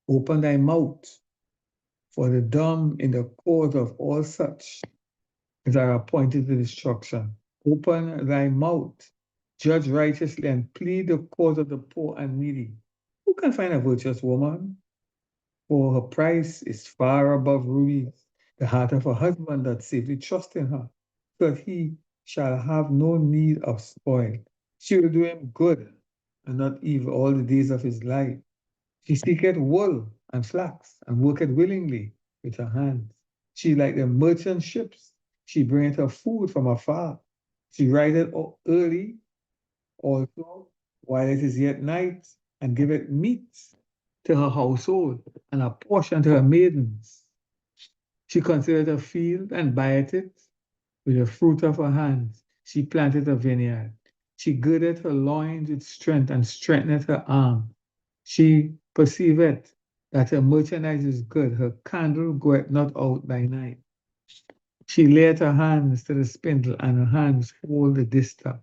Open thy mouth for the dumb in the court of all such as are appointed to destruction. Open thy mouth, judge righteously, and plead the cause of the poor and needy. Who can find a virtuous woman? For her price is far above rubies. The heart of a husband that safely trusts in her, so that he shall have no need of spoil. She will do him good and not evil all the days of his life. She seeketh wool and flax, and worketh willingly with her hands. She like the merchant ships. She bringeth her food from afar. She rideth early also, while it is yet night, and giveth meat to her household, and a portion to her maidens. She considereth a field, and buyeth it with the fruit of her hands. She planted a vineyard. She girded her loins with strength, and strengthened her arm. She perceiveth that her merchandise is good, her candle goeth not out by night. She layeth her hands to the spindle, and her hands hold the distaff.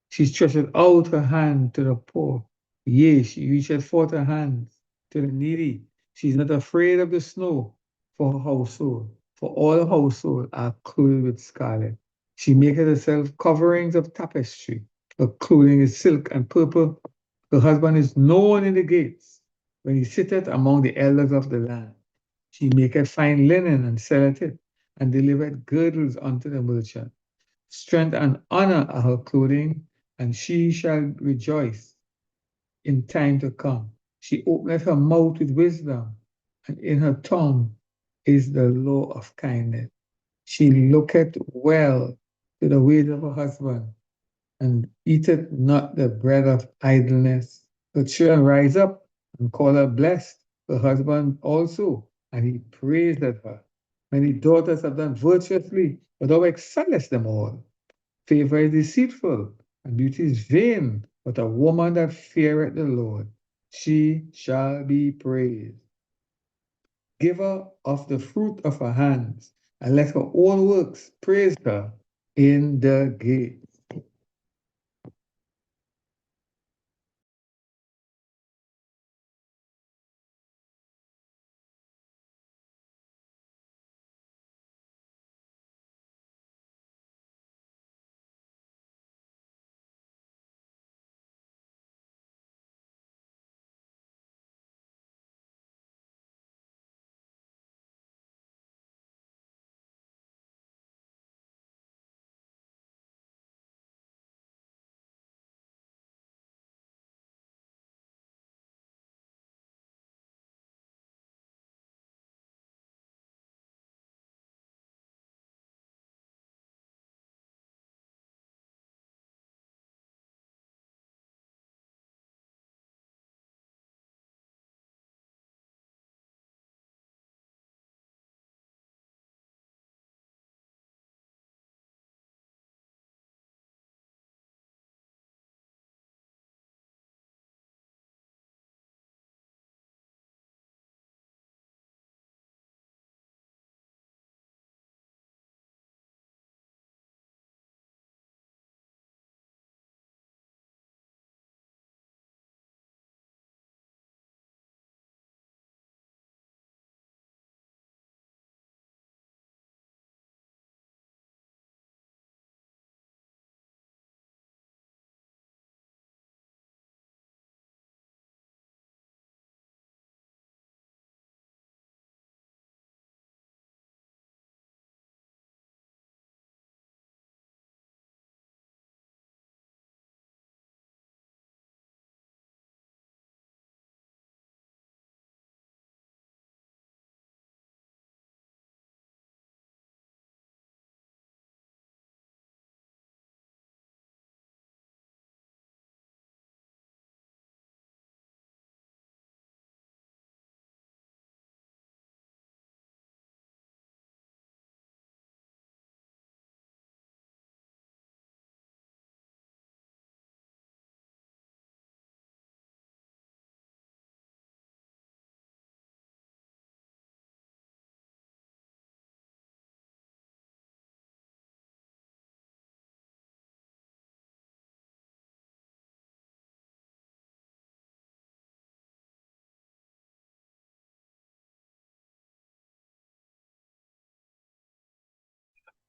She stretcheth out her hand to the poor. Yea, she reacheth forth her hands to the needy. She is not afraid of the snow for her household, for all her household are clothed with scarlet. She maketh herself coverings of tapestry. Her clothing is silk and purple. Her husband is known in the gates, when he sitteth among the elders of the land. She maketh fine linen and selleth it, and delivereth girdles unto the merchant. Strength and honor are her clothing, and she shall rejoice in time to come. She openeth her mouth with wisdom, and in her tongue is the law of kindness. She looketh well to the ways of her husband, and eateth not the bread of idleness. Her children rise up and call her blessed, her husband also, and he praiseth her. Many daughters have done virtuously, but thou excellest them all. Favor is deceitful, and beauty is vain, but a woman that feareth the Lord, she shall be praised. Give her of the fruit of her hands, and let her own works praise her in the gate.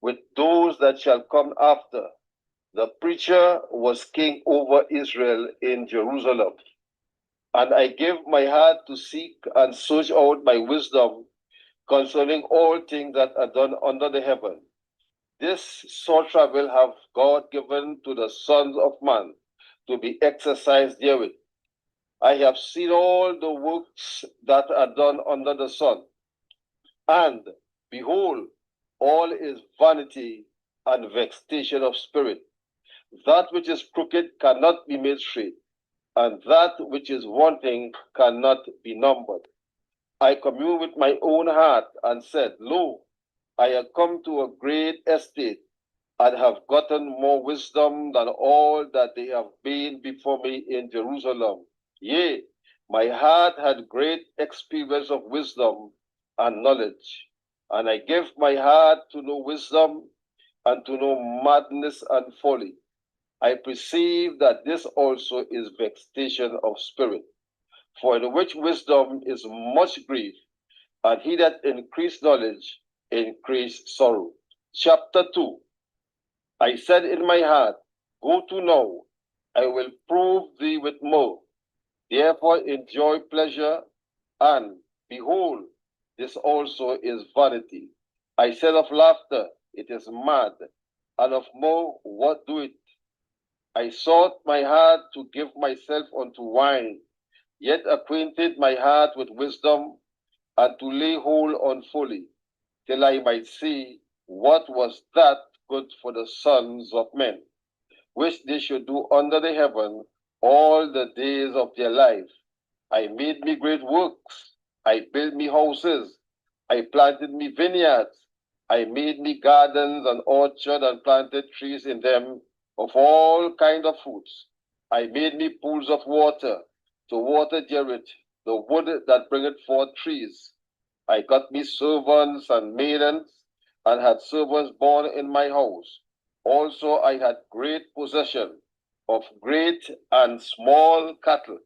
with those that shall come after. The preacher was king over Israel in Jerusalem. And I gave my heart to seek and search out my wisdom concerning all things that are done under the heaven. This sort travel have God given to the sons of man to be exercised therewith. I have seen all the works that are done under the sun, and behold, all is vanity and vexation of spirit. That which is crooked cannot be made straight, and that which is wanting cannot be numbered. I communed with my own heart and said, Lo, I have come to a great estate and have gotten more wisdom than all that they have been before me in Jerusalem. Yea, my heart had great experience of wisdom and knowledge, and I gave my heart to know wisdom and to know madness and folly. I perceive that this also is vexation of spirit, for in which wisdom is much grief, and he that increased knowledge increased sorrow. Chapter 2. I said in my heart, Go to now, I will prove thee with more. Therefore enjoy pleasure, and behold, this also is vanity. I said of laughter, it is mad, and of more, what do it? I sought my heart to give myself unto wine, yet acquainted my heart with wisdom, and to lay hold on folly, till I might see what was that good for the sons of men, which they should do under the heaven all the days of their life. I made me great works. I built me houses. I planted me vineyards. I made me gardens and orchards and planted trees in them of all kind of fruits. I made me pools of water to water therewith the wood that bringeth forth trees. I got me servants and maidens, and had servants born in my house. Also I had great possession of great and small cattle,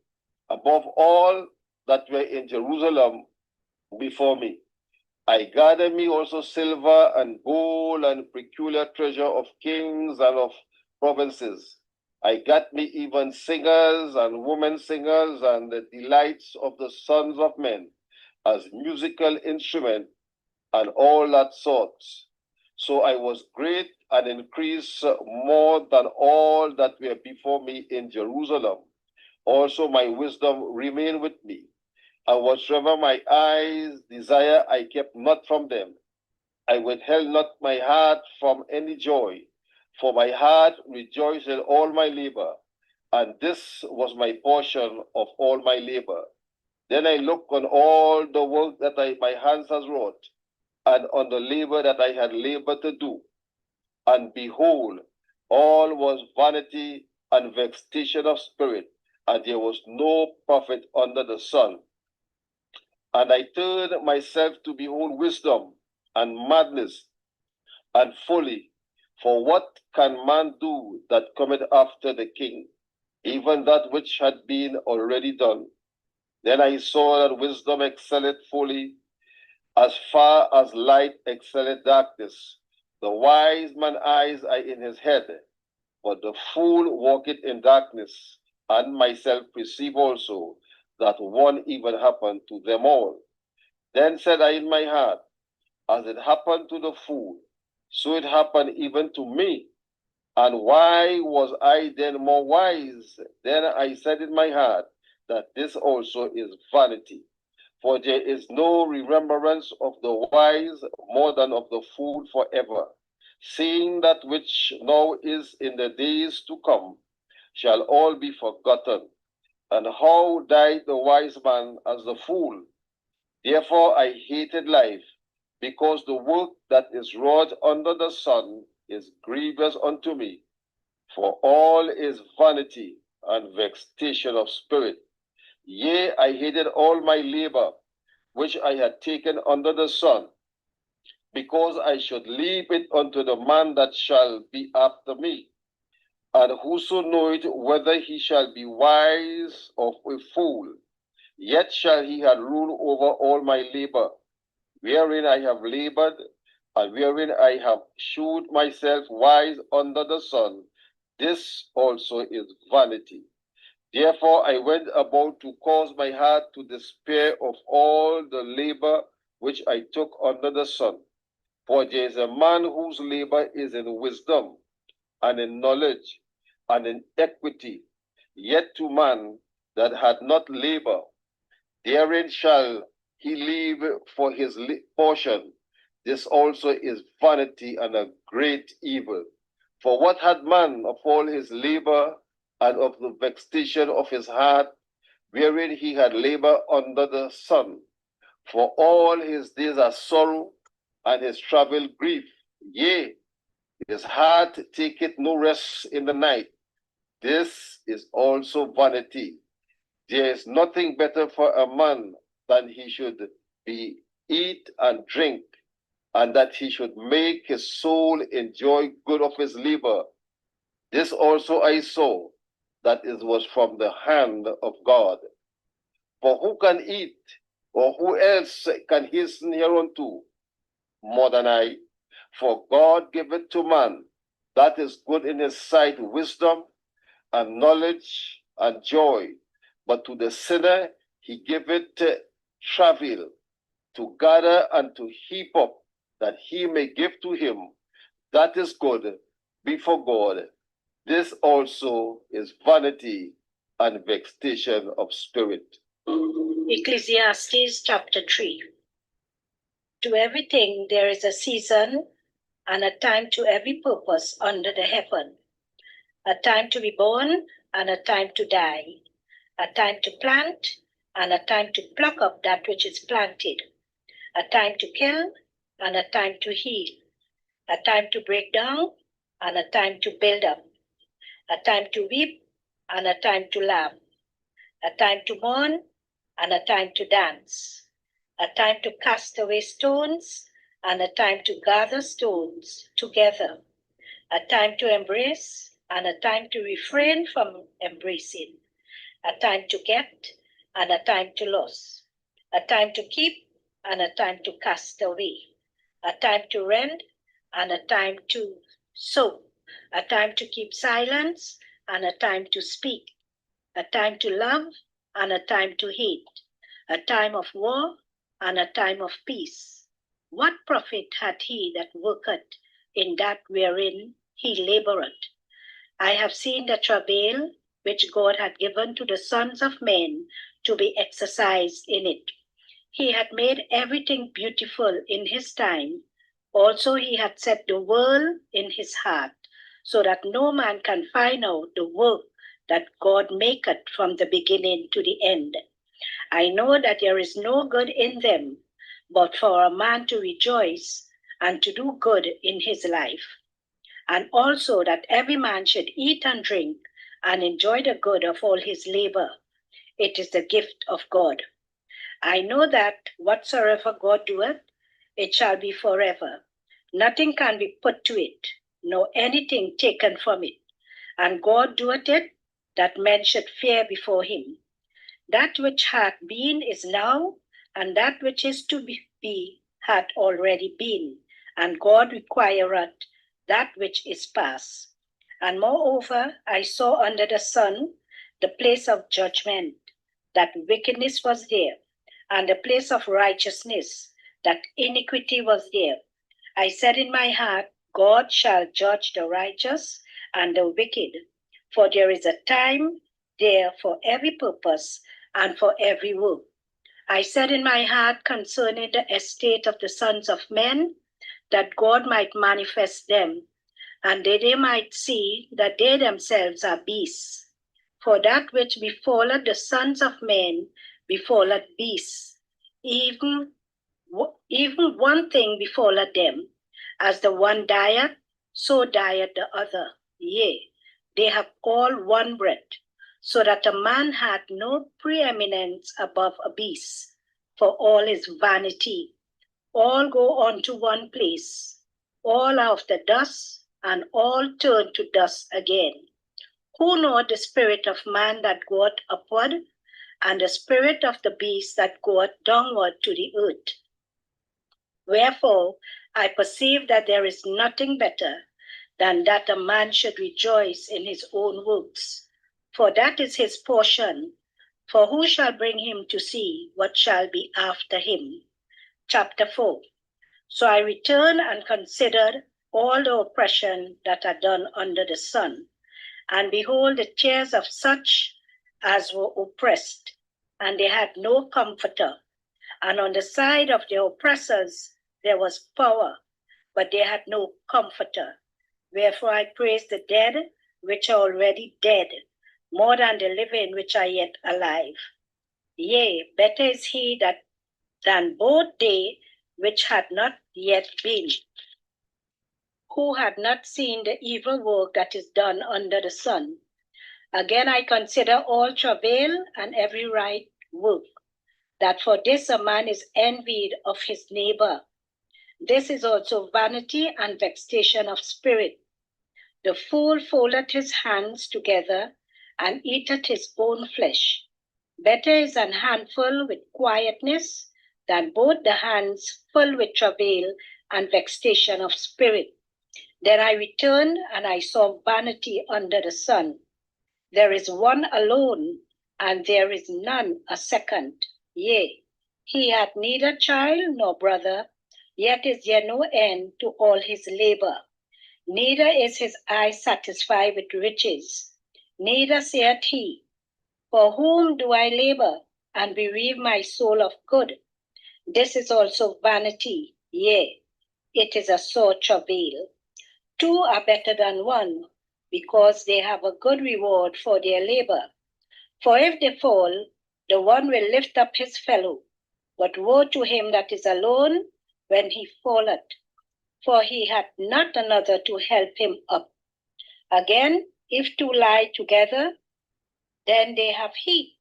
above all that were in Jerusalem before me. I gathered me also silver and gold and peculiar treasure of kings and of provinces. I got me even singers and women singers and the delights of the sons of men as musical instrument and all that sorts. So I was great and increased more than all that were before me in Jerusalem. Also my wisdom remained with me, and whatsoever my eyes desire I kept not from them. I withheld not my heart from any joy, for my heart rejoiced in all my labor, and this was my portion of all my labor. Then I looked on all the work that my hands has wrought, and on the labor that I had labored to do, and behold, all was vanity and vexation of spirit, and there was no profit under the sun. And I turned myself to behold wisdom and madness and folly. For what can man do that cometh after the king? Even that which had been already done. Then I saw that wisdom excelleth folly, as far as light excelleth darkness. The wise man's eyes are in his head, but the fool walketh in darkness. And myself perceive also that one even happened to them all. Then said I in my heart, as it happened to the fool, so it happened even to me. And why was I then more wise? Then I said in my heart that this also is vanity. For there is no remembrance of the wise more than of the fool forever, seeing that which now is in the days to come shall all be forgotten. And how died the wise man as the fool? Therefore I hated life, because the work that is wrought under the sun is grievous unto me. For all is vanity and vexation of spirit. Yea, I hated all my labor, which I had taken under the sun, because I should leave it unto the man that shall be after me. And whoso knoweth whether he shall be wise or a fool, yet shall he have rule over all my labor, wherein I have labored, and wherein I have shewed myself wise under the sun, this also is vanity. Therefore I went about to cause my heart to despair of all the labor which I took under the sun. For there is a man whose labor is in wisdom, and in knowledge, and in equity. Yet to man that had not labor, therein shall he leave for his portion. This also is vanity and a great evil. For what had man of all his labor and of the vexation of his heart, wherein he had labor under the sun? For all his days are sorrow, and his travel grief. Yea, his heart taketh no rest in the night. This is also vanity. There is nothing better for a man than he should be eat and drink, and that he should make his soul enjoy good of his labor. This also I saw, that it was from the hand of God. For who can eat, or who else can hasten hereunto more than I? For God giveth to man that is good in his sight wisdom and knowledge and joy, but to the sinner he giveth travail, to gather and to heap up, that he may give to him that is good before God. This also is vanity and vexation of spirit. Ecclesiastes chapter 3. To everything there is a season and a time to every purpose under the heaven, a time to be born and a time to die, a time to plant and a time to pluck up that which is planted, a time to kill and a time to heal, a time to break down and a time to build up, a time to weep and a time to laugh, a time to mourn and a time to dance, a time to cast away stones and a time to gather stones together, a time to embrace and a time to refrain from embracing, a time to get and a time to lose, a time to keep and a time to cast away, a time to rend and a time to sow, a time to keep silence and a time to speak, a time to love and a time to hate, a time of war and a time of peace. What profit had he that worketh in that wherein he laboureth? I have seen the travail which God had given to the sons of men to be exercised in it. He had made everything beautiful in his time. Also he had set the world in his heart, so that no man can find out the work that God maketh from the beginning to the end. I know that there is no good in them, but for a man to rejoice and to do good in his life, and also that every man should eat and drink and enjoy the good of all his labor. It is the gift of God. I know that whatsoever God doeth, it shall be forever. Nothing can be put to it, nor anything taken from it. And God doeth it, that men should fear before him. That which hath been is now, and that which is to be hath already been, and God requireth that which is past. And moreover, I saw under the sun the place of judgment, that wickedness was there, and the place of righteousness, that iniquity was there. I said in my heart, God shall judge the righteous and the wicked, for there is a time there for every purpose and for every work. I said in my heart concerning the estate of the sons of men, that God might manifest them, and they might see that they themselves are beasts. For that which befalleth the sons of men befalleth beasts, even one thing befalleth them. As the one dieth, so dieth the other. Yea, they have all one breath, so that a man hath no preeminence above a beast, for all is vanity. All go on to one place, all are of the dust, and all turn to dust again. Who know the spirit of man that goeth upward, and the spirit of the beast that goeth downward to the earth? Wherefore I perceive that there is nothing better than that a man should rejoice in his own works, for that is his portion. For who shall bring him to see what shall be after him? Chapter 4. So I returned and considered all the oppression that are done under the sun, and behold, the tears of such as were oppressed, and they had no comforter. And on the side of the oppressors there was power, but they had no comforter. Wherefore I praise the dead which are already dead, more than the living which are yet alive. Yea, better is he than both they which had not yet been, who had not seen the evil work that is done under the sun. Again I consider all travail and every right work, that for this a man is envied of his neighbor. This is also vanity and vexation of spirit. The fool foldeth his hands together and eateth his own flesh. Better is an handful with quietness than both the hands full with travail and vexation of spirit. Then I returned and I saw vanity under the sun. There is one alone, and there is none a second. Yea, he hath neither child nor brother, yet is there no end to all his labor. Neither is his eye satisfied with riches. Neither saith he, for whom do I labor, and bereave my soul of good? This is also vanity, yea, it is a sore travail. Two are better than one, because they have a good reward for their labor. For if they fall, the one will lift up his fellow. But woe to him that is alone when he falleth, for he hath not another to help him up. Again, if two lie together, then they have heat.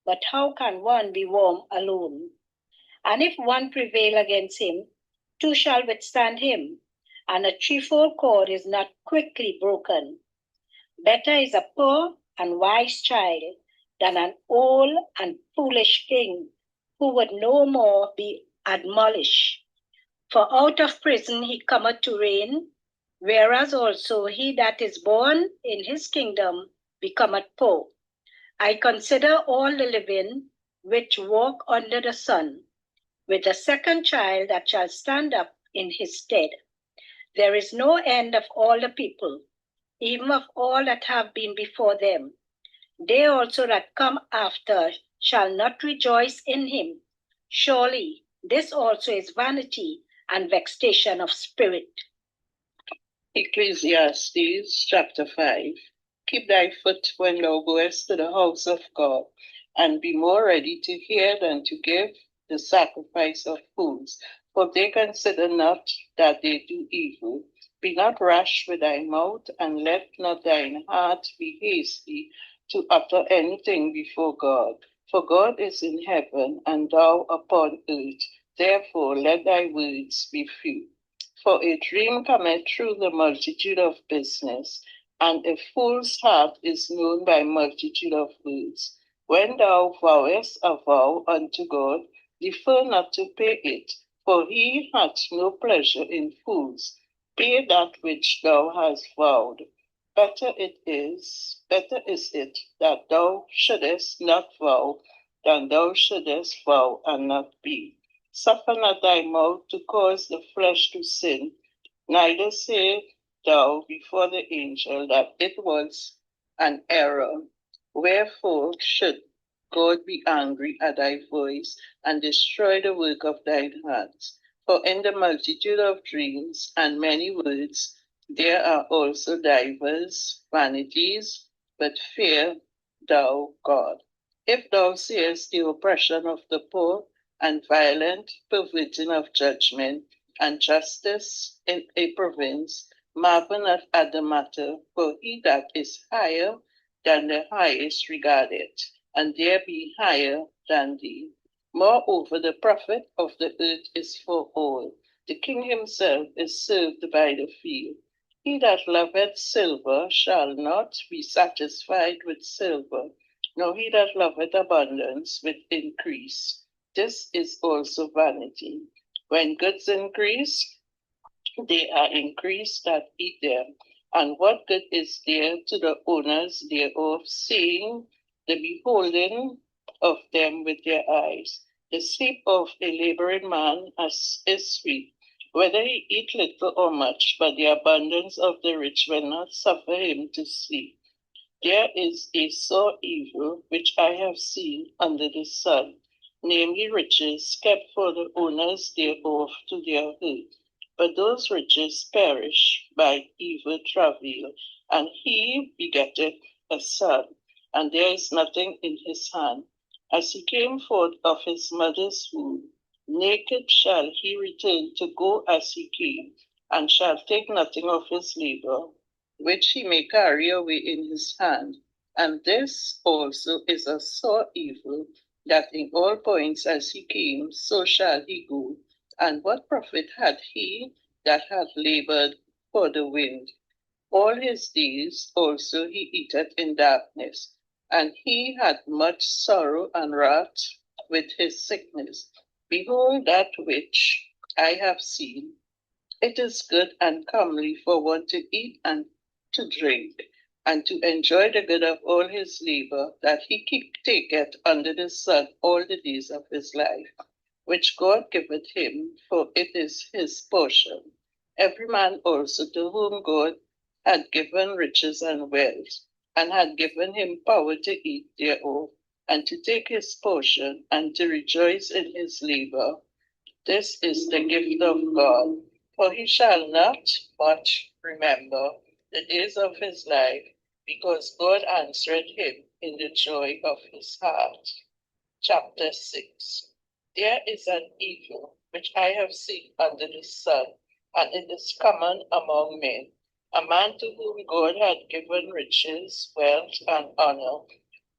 But how can one be warm alone? And if one prevail against him, two shall withstand him, and a threefold cord is not quickly broken. Better is a poor and wise child than an old and foolish king, who would no more be admonished. For out of prison he cometh to reign, whereas also he that is born in his kingdom becometh poor. I consider all the living which walk under the sun, with a second child that shall stand up in his stead. There is no end of all the people, even of all that have been before them. They also that come after shall not rejoice in him. Surely this also is vanity and vexation of spirit. Ecclesiastes chapter 5. Keep thy foot when thou goest to the house of God, and be more ready to hear than to give the sacrifice of fools, for they consider not that they do evil. Be not rash with thy mouth, and let not thine heart be hasty to utter anything before God. For God is in heaven, and thou upon earth. Therefore let thy words be few. For a dream cometh through the multitude of business, and a fool's heart is known by multitude of words. When thou vowest a vow unto God, defer not to pay it, for he hath no pleasure in fools. Pay that which thou hast vowed. Better is it that thou shouldest not vow, than thou shouldest vow and not pay. Suffer not thy mouth to cause the flesh to sin, neither say thou before the angel that it was an error. Wherefore should God be angry at thy voice, and destroy the work of thine hands? For in the multitude of dreams and many words there are also divers vanities, but fear thou God. If thou seest the oppression of the poor, and violent perverting of judgment, and justice in a province, marvel not at the matter, for he that is higher than the highest regarded, and there be higher than thee. Moreover, the profit of the earth is for all. The king himself is served by the field. He that loveth silver shall not be satisfied with silver, nor he that loveth abundance with increase. This is also vanity. When goods increase, they are increased that eat them. And what good is there to the owners thereof, seeing the beholding of them with their eyes? The sleep of a laboring man is sweet, whether he eat little or much, but the abundance of the rich will not suffer him to sleep. There is a sore evil which I have seen under the sun, namely riches kept for the owners thereof to their hurt. But those riches perish by evil travail, and he begetteth a son, and there is nothing in his hand. As he came forth of his mother's womb, naked shall he return to go as he came, and shall take nothing of his labor, which he may carry away in his hand. And this also is a sore evil, that in all points as he came, so shall he go. And what profit had he that had labored for the wind? All his days also he eateth in darkness, and he had much sorrow and wrath with his sickness. Behold that which I have seen. It is good and comely for one to eat and to drink, and to enjoy the good of all his labor, that he taketh under the sun all the days of his life, which God giveth him, for it is his portion. Every man also to whom God had given riches and wealth, and had given him power to eat thereof, and to take his portion, and to rejoice in his labor. This is the gift of God, for he shall not much remember the days of his life, because God answered him in the joy of his heart. Chapter 6. There is an evil which I have seen under the sun, and it is common among men, a man to whom God had given riches, wealth, and honor,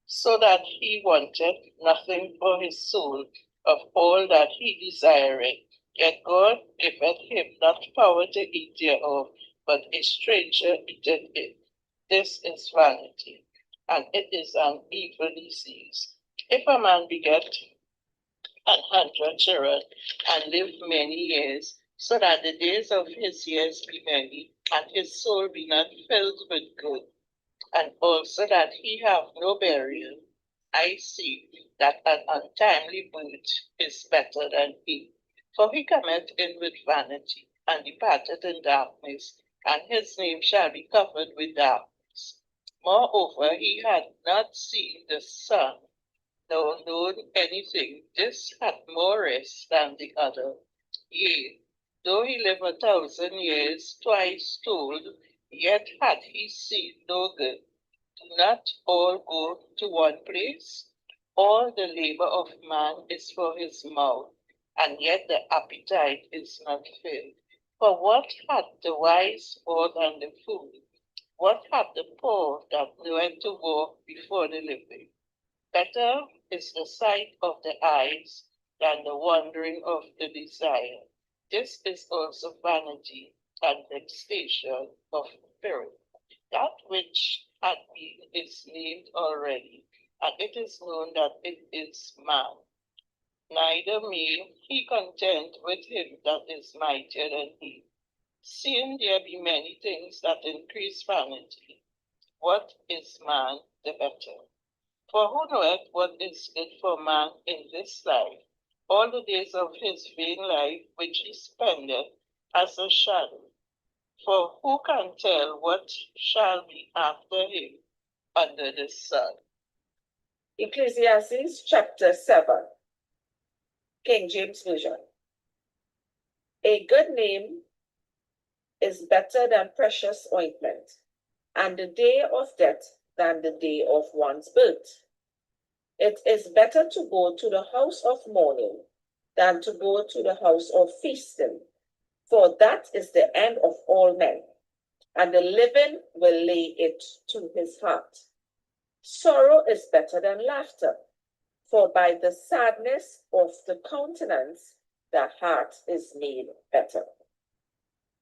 so that he wanted nothing for his soul of all that he desireth. Yet God giveth him not power to eat thereof, but a stranger eateth it. This is vanity, and it is an evil disease. If a man beget 100 children and live many years, so that the days of his years be many, and his soul be not filled with good, and also that he have no burial, I see that an untimely birth is better than he. For he cometh in with vanity, and departeth in darkness, and his name shall be covered with darkness. Moreover, he had not seen the sun, nor known anything. This hath more rest than the other. Yea, though he live 1,000 years, twice told, yet had he seen no good. Do not all go to one place? All the labor of man is for his mouth, and yet the appetite is not filled. For what hath the wise more than the fool? What hath the poor that knoweth to walk before the living? Better is the sight of the eyes than the wandering of the desire. This is also vanity and vexation of spirit. That which had been is named already, and it is known that it is man. Neither may he contend with him that is mightier than he. Seeing there be many things that increase vanity, what is man the better? For who knoweth what is good for man in this life, all the days of his vain life which he spendeth as a shadow? For who can tell what shall be after him under the sun? Ecclesiastes chapter 7, King James Version. A good name is better than precious ointment, and the day of death than the day of one's birth. It is better to go to the house of mourning than to go to the house of feasting, for that is the end of all men, and the living will lay it to his heart. Sorrow is better than laughter, for by the sadness of the countenance the heart is made better.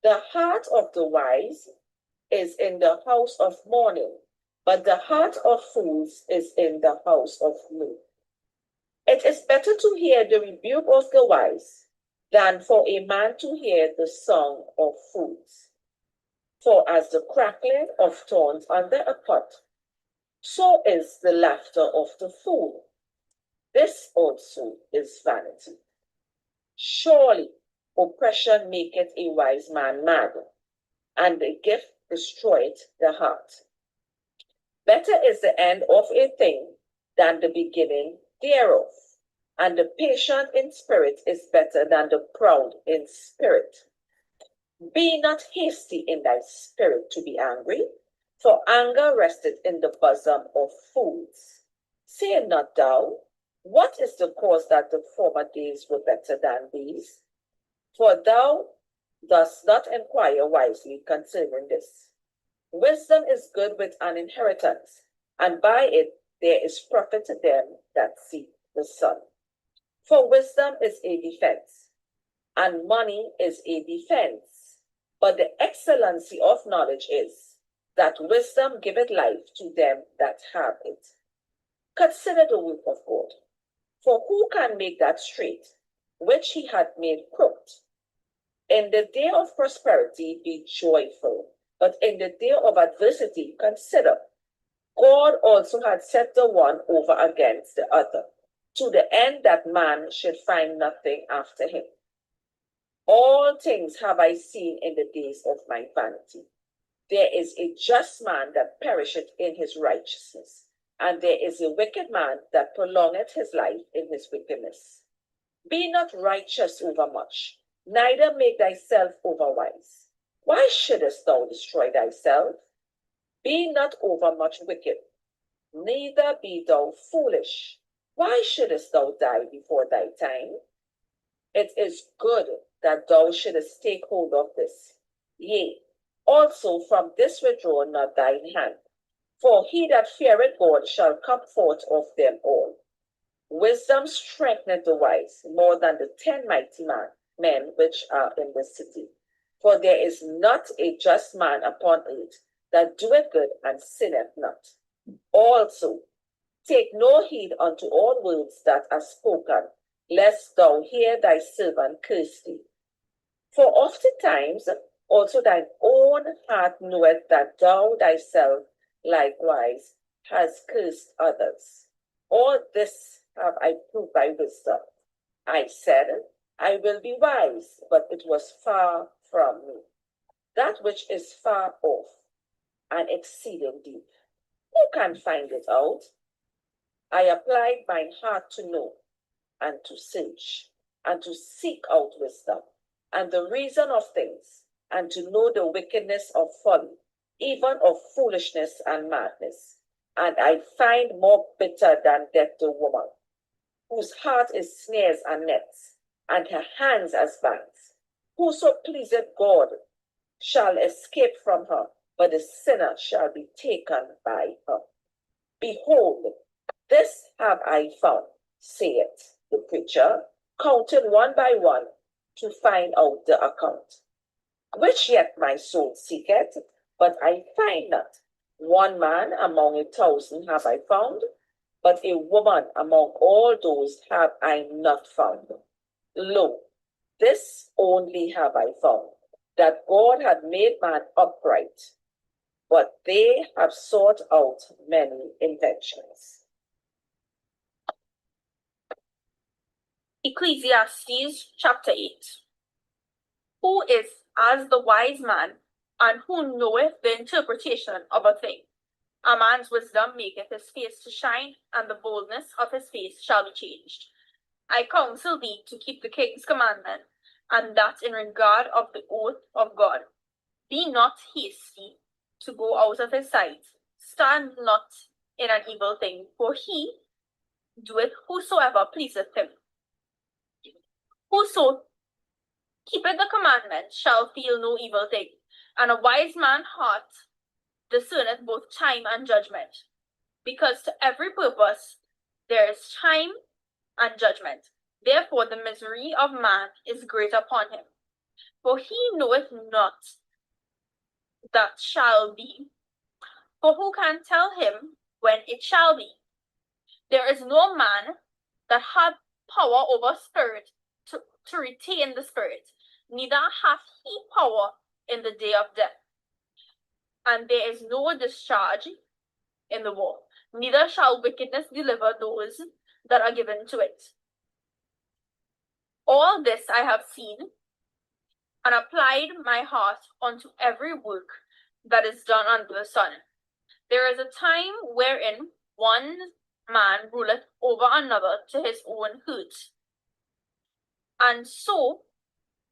The heart of the wise is in the house of mourning, but the heart of fools is in the house of mirth. It is better to hear the rebuke of the wise than for a man to hear the song of fools. For as the crackling of thorns under a pot, so is the laughter of the fool. This also is vanity. Surely oppression maketh a wise man mad, and the gift destroyeth the heart. Better is the end of a thing than the beginning thereof, and the patient in spirit is better than the proud in spirit. Be not hasty in thy spirit to be angry, for anger resteth in the bosom of fools. Say not thou, what is the cause that the former days were better than these? For thou dost not inquire wisely concerning this. Wisdom is good with an inheritance, and by it there is profit to them that seek the sun. For wisdom is a defense, and money is a defense. But the excellency of knowledge is that wisdom giveth life to them that have it. Consider the work of God. For who can make that straight, which he hath made crooked? In the day of prosperity be joyful, but in the day of adversity consider. God also had set the one over against the other, to the end that man should find nothing after him. All things have I seen in the days of my vanity. There is a just man that perisheth in his righteousness, and there is a wicked man that prolongeth his life in his wickedness. Be not righteous over much, neither make thyself overwise. Why shouldest thou destroy thyself? Be not overmuch wicked, neither be thou foolish. Why shouldest thou die before thy time? It is good that thou shouldest take hold of this. Yea, also from this withdraw not thine hand. For he that feareth God shall come forth of them all. Wisdom strengtheneth the wise more than the 10 mighty men which are in the city. For there is not a just man upon earth that doeth good and sinneth not. Also, take no heed unto all words that are spoken, lest thou hear thy servant curse thee. For oftentimes also thine own heart knoweth that thou thyself likewise hast cursed others. All this have I proved by wisdom. I said, I will be wise, but it was far from me. That which is far off and exceeding deep, who can find it out? I applied mine heart to know, and to search, and to seek out wisdom, and the reason of things, and to know the wickedness of folly, even of foolishness and madness. And I find more bitter than death the woman, whose heart is snares and nets, and her hands as bands. Whoso pleaseth God shall escape from her, but the sinner shall be taken by her. Behold, this have I found, saith the preacher, counted one by one to find out the account. Which yet my soul seeketh, but I find not. One man among 1,000 have I found, but a woman among all those have I not found. Lo, this only have I found, that God had made man upright, but they have sought out many inventions. Ecclesiastes chapter 8. Who is as the wise man, and who knoweth the interpretation of a thing? A man's wisdom maketh his face to shine, and the boldness of his face shall be changed. I counsel thee to keep the king's commandment, and that in regard of the oath of God. Be not hasty to go out of his sight. Stand not in an evil thing, for he doeth whosoever pleaseth him. Whoso keepeth the commandment shall feel no evil thing, and a wise man's heart discerneth both time and judgment. Because to every purpose there is time and judgment. Therefore the misery of man is great upon him. For he knoweth not that shall be. For who can tell him when it shall be? There is no man that hath power over spirit, to retain the spirit, neither hath he power in the day of death. And there is no discharge in the war, neither shall wickedness deliver those that are given to it. All this I have seen, and applied my heart unto every work that is done under the sun. There is a time wherein one man ruleth over another to his own hurt. And so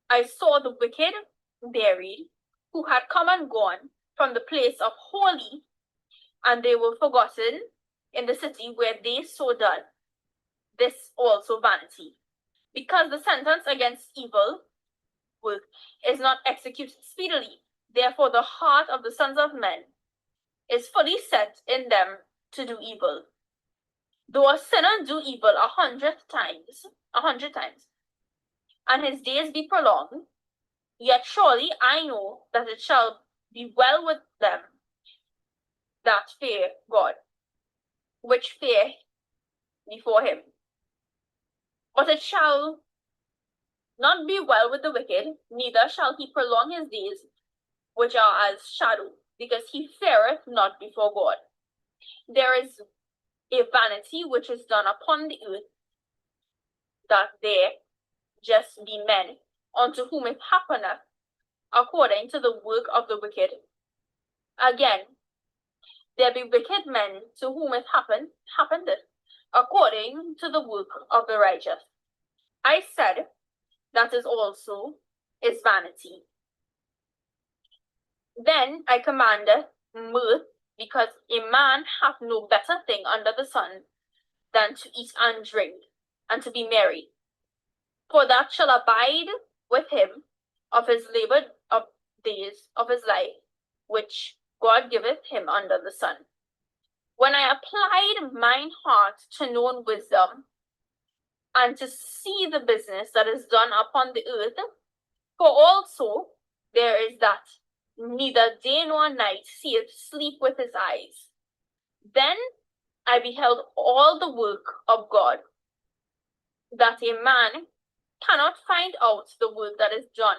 I saw the wicked buried, who had come and gone from the place of holy, and they were forgotten in the city where they so done. This also vanity, because the sentence against evil work is not executed speedily. Therefore the heart of the sons of men is fully set in them to do evil. Though a sinner do evil 100 times, and his days be prolonged, yet surely I know that it shall be well with them that fear God, which fear before him. But it shall not be well with the wicked, neither shall he prolong his days, which are as shadow, because he feareth not before God. There is a vanity which is done upon the earth, that there just be men unto whom it happeneth according to the work of the wicked. Again, there be wicked men to whom it happeneth according to the work of the righteous. I said, that is also is vanity. Then I commanded mirth, because a man hath no better thing under the sun than to eat and drink, and to be merry. For that shall abide with him of his labor of days of his life, which God giveth him under the sun. When I applied mine heart to know wisdom, and to see the business that is done upon the earth, for also there is that neither day nor night seeth sleep with his eyes. Then I beheld all the work of God, that a man cannot find out the work that is done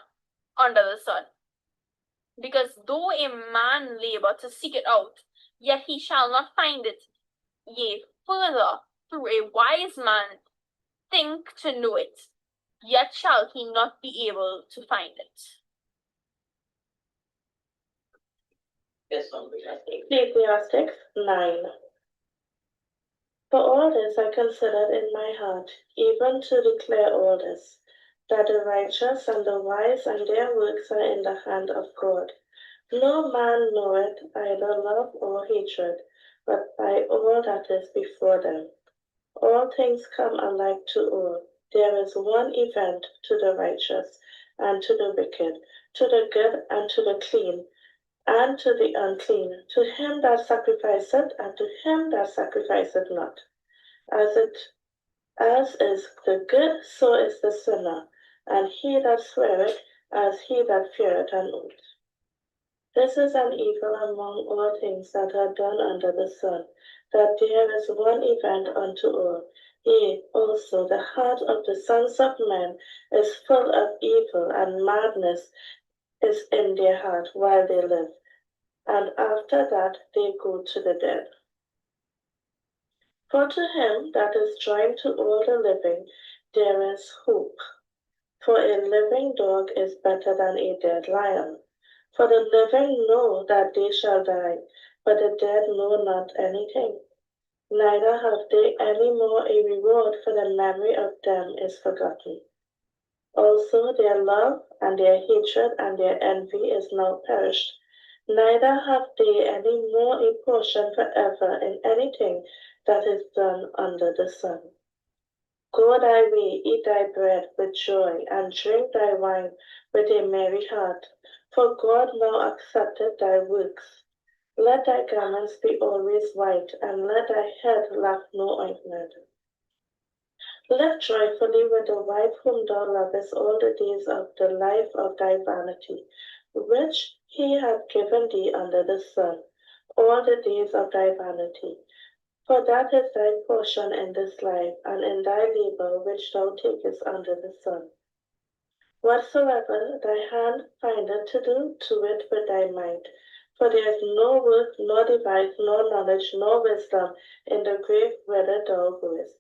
under the sun. Because though a man labor to seek it out, yet he shall not find it. Yea, further, through a wise man think to know it, yet shall he not be able to find it. Ecclesiastes 9. For all this I considered in my heart, even to declare all this, that the righteous and the wise and their works are in the hand of God. No man knoweth either love or hatred, but by all that is before them. All things come alike to all. There is one event to the righteous and to the wicked, to the good and to the clean, and to the unclean, to him that sacrificeth and to him that sacrificeth not. As is the good, so is the sinner, and he that sweareth, as he that feareth an oath. This is an evil among all things that are done under the sun, that there is one event unto all. Yea, also the heart of the sons of men is full of evil, and madness is in their heart while they live, and after that they go to the dead. For to him that is joined to all the living, there is hope. For a living dog is better than a dead lion. For the living know that they shall die, but the dead know not anything. Neither have they any more a reward, for the memory of them is forgotten. Also their love and their hatred and their envy is now perished. Neither have they any more a portion forever in anything that is done under the sun. Go thy way, eat thy bread with joy, and drink thy wine with a merry heart, for God now accepteth thy works. Let thy garments be always white, and let thy head lack no ointment. Live joyfully with the wife whom thou lovest all the days of the life of thy vanity, which he hath given thee under the sun, all the days of thy vanity. For that is thy portion in this life, and in thy labor which thou takest under the sun. Whatsoever thy hand findeth to do, do it with thy might. For there is no work, nor device, nor knowledge, nor wisdom in the grave whither thou goest.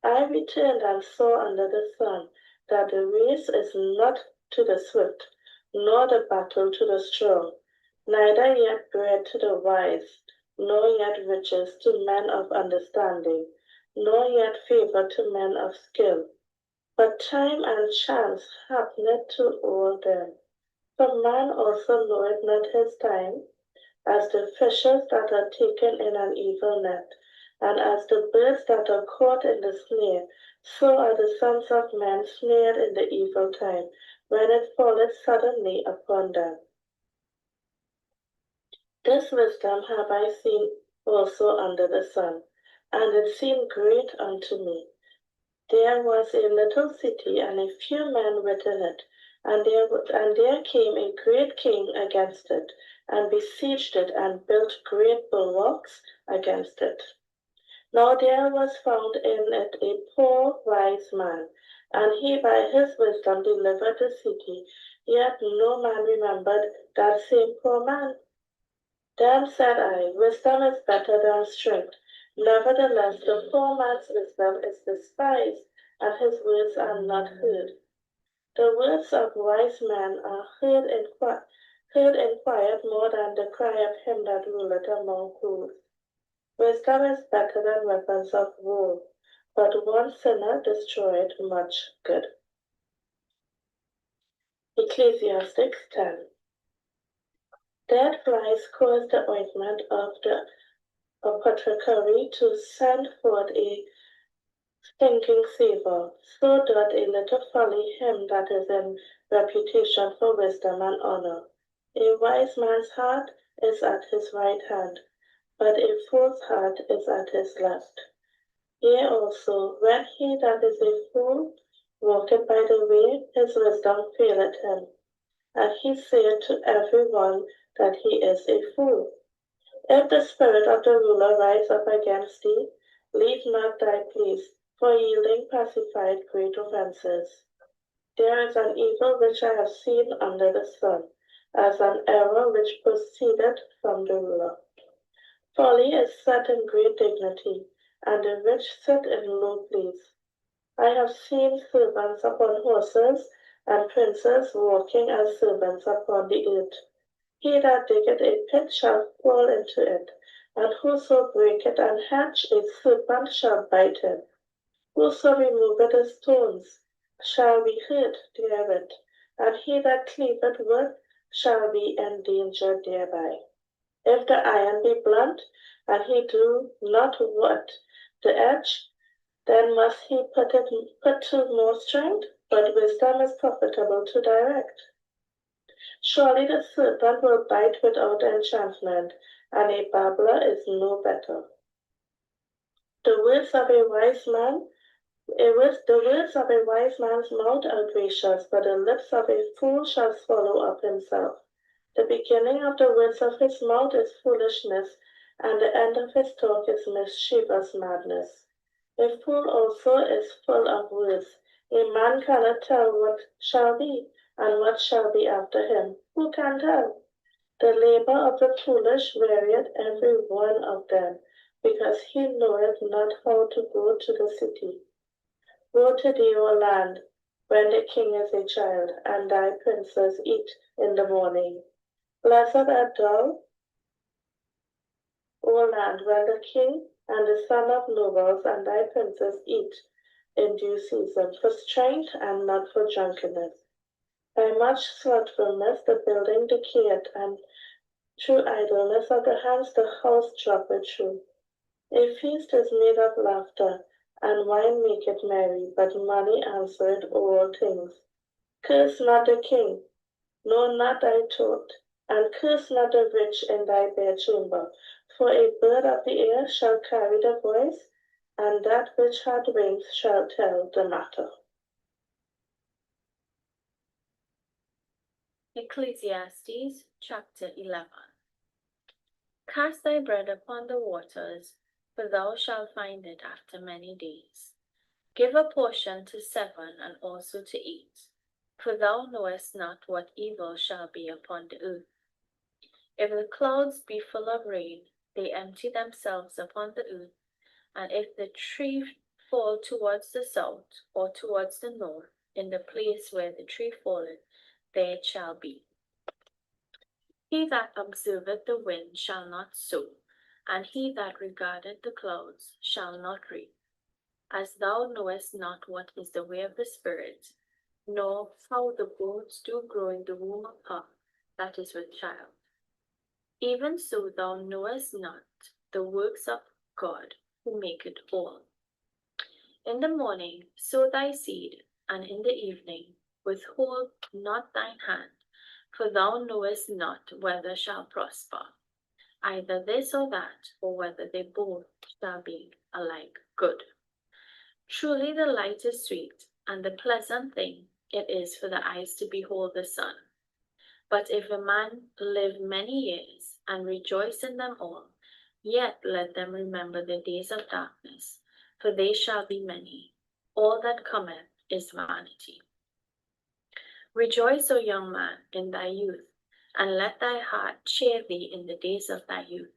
I returned and saw under the sun that the race is not to the swift, nor the battle to the strong, neither yet bread to the wise, nor yet riches to men of understanding, nor yet favor to men of skill. But time and chance happeneth to all them. For man also knoweth not his time, as the fishes that are taken in an evil net, and as the birds that are caught in the snare, so are the sons of men snared in the evil time, when it falleth suddenly upon them. This wisdom have I seen also under the sun, and it seemed great unto me. There was a little city, and a few men within it, and there came a great king against it, and besieged it, and built great bulwarks against it. Now there was found in it a poor wise man, and he by his wisdom delivered the city, yet no man remembered that same poor man. Then said I, wisdom is better than strength. Nevertheless, the poor man's wisdom is despised, and his words are not heard. The words of wise men are heard in quiet more than the cry of him that ruleth among fools. Wisdom is better than weapons of war, but one sinner destroyeth much good. Ecclesiastes 10. Dead flies cause the ointment of the apothecary to send forth a stinking savour. So doth a little folly him that is in reputation for wisdom and honour. A wise man's heart is at his right hand, but a fool's heart is at his left. Yea also, when he that is a fool walketh by the way, his wisdom faileth him, and he saith to every one that he is a fool. If the spirit of the ruler rise up against thee, leave not thy place, for yielding pacified great offences. There is an evil which I have seen under the sun, as an error which proceedeth from the ruler. Folly is set in great dignity, and the rich sit in low place. I have seen servants upon horses, and princes walking as servants upon the earth. He that diggeth a pit shall fall into it, and whoso breaketh an hedge, a serpent shall bite him. Whoso removeth the stones shall be hurt therewith, and he that cleaveth wood shall be endangered thereby. If the iron be blunt, and he do not whet the edge, then must he put to more strength, but wisdom is profitable to direct. Surely the serpent will bite without enchantment, and a babbler is no better. The words of a wise man's mouth are gracious, but the lips of a fool shall swallow up himself. The beginning of the words of his mouth is foolishness, and the end of his talk is mischievous madness. A fool also is full of words. A man cannot tell what shall be, and what shall be after him. Who can tell? The labor of the foolish wearieth every one of them, because he knoweth not how to go to the city. Woe to thee, O land, when the king is a child, and thy princes eat in the morning. Blessed art thou, O land, when the king and the son of nobles and thy princes eat in due season, for strength and not for drunkenness. By much slothfulness the building decayeth, and through idleness of the hands the house droppeth through. A feast is made of laughter, and wine maketh merry, but money answereth all things. Curse not the king, no, not thy throat, and curse not the rich in thy bedchamber, for a bird of the air shall carry the voice, and that which hath wings shall tell the matter. Ecclesiastes chapter 11. Cast thy bread upon the waters, for thou shalt find it after many days. Give a portion to 7 and also to 8, for thou knowest not what evil shall be upon the earth. If the clouds be full of rain, they empty themselves upon the earth, and if the tree fall towards the south or towards the north, in the place where the tree falleth, there it shall be. He that observeth the wind shall not sow, and he that regardeth the clouds shall not reap. As thou knowest not what is the way of the Spirit, nor how the bones do grow in the womb of her that is with child, even so thou knowest not the works of God who maketh all. In the morning sow thy seed, and in the evening withhold not thine hand, for thou knowest not whether shall prosper, either this or that, or whether they both shall be alike good. Truly the light is sweet, and the pleasant thing it is for the eyes to behold the sun. But if a man live many years, and rejoice in them all, yet let them remember the days of darkness, for they shall be many. All that cometh is vanity. Rejoice, O young man, in thy youth, and let thy heart cheer thee in the days of thy youth,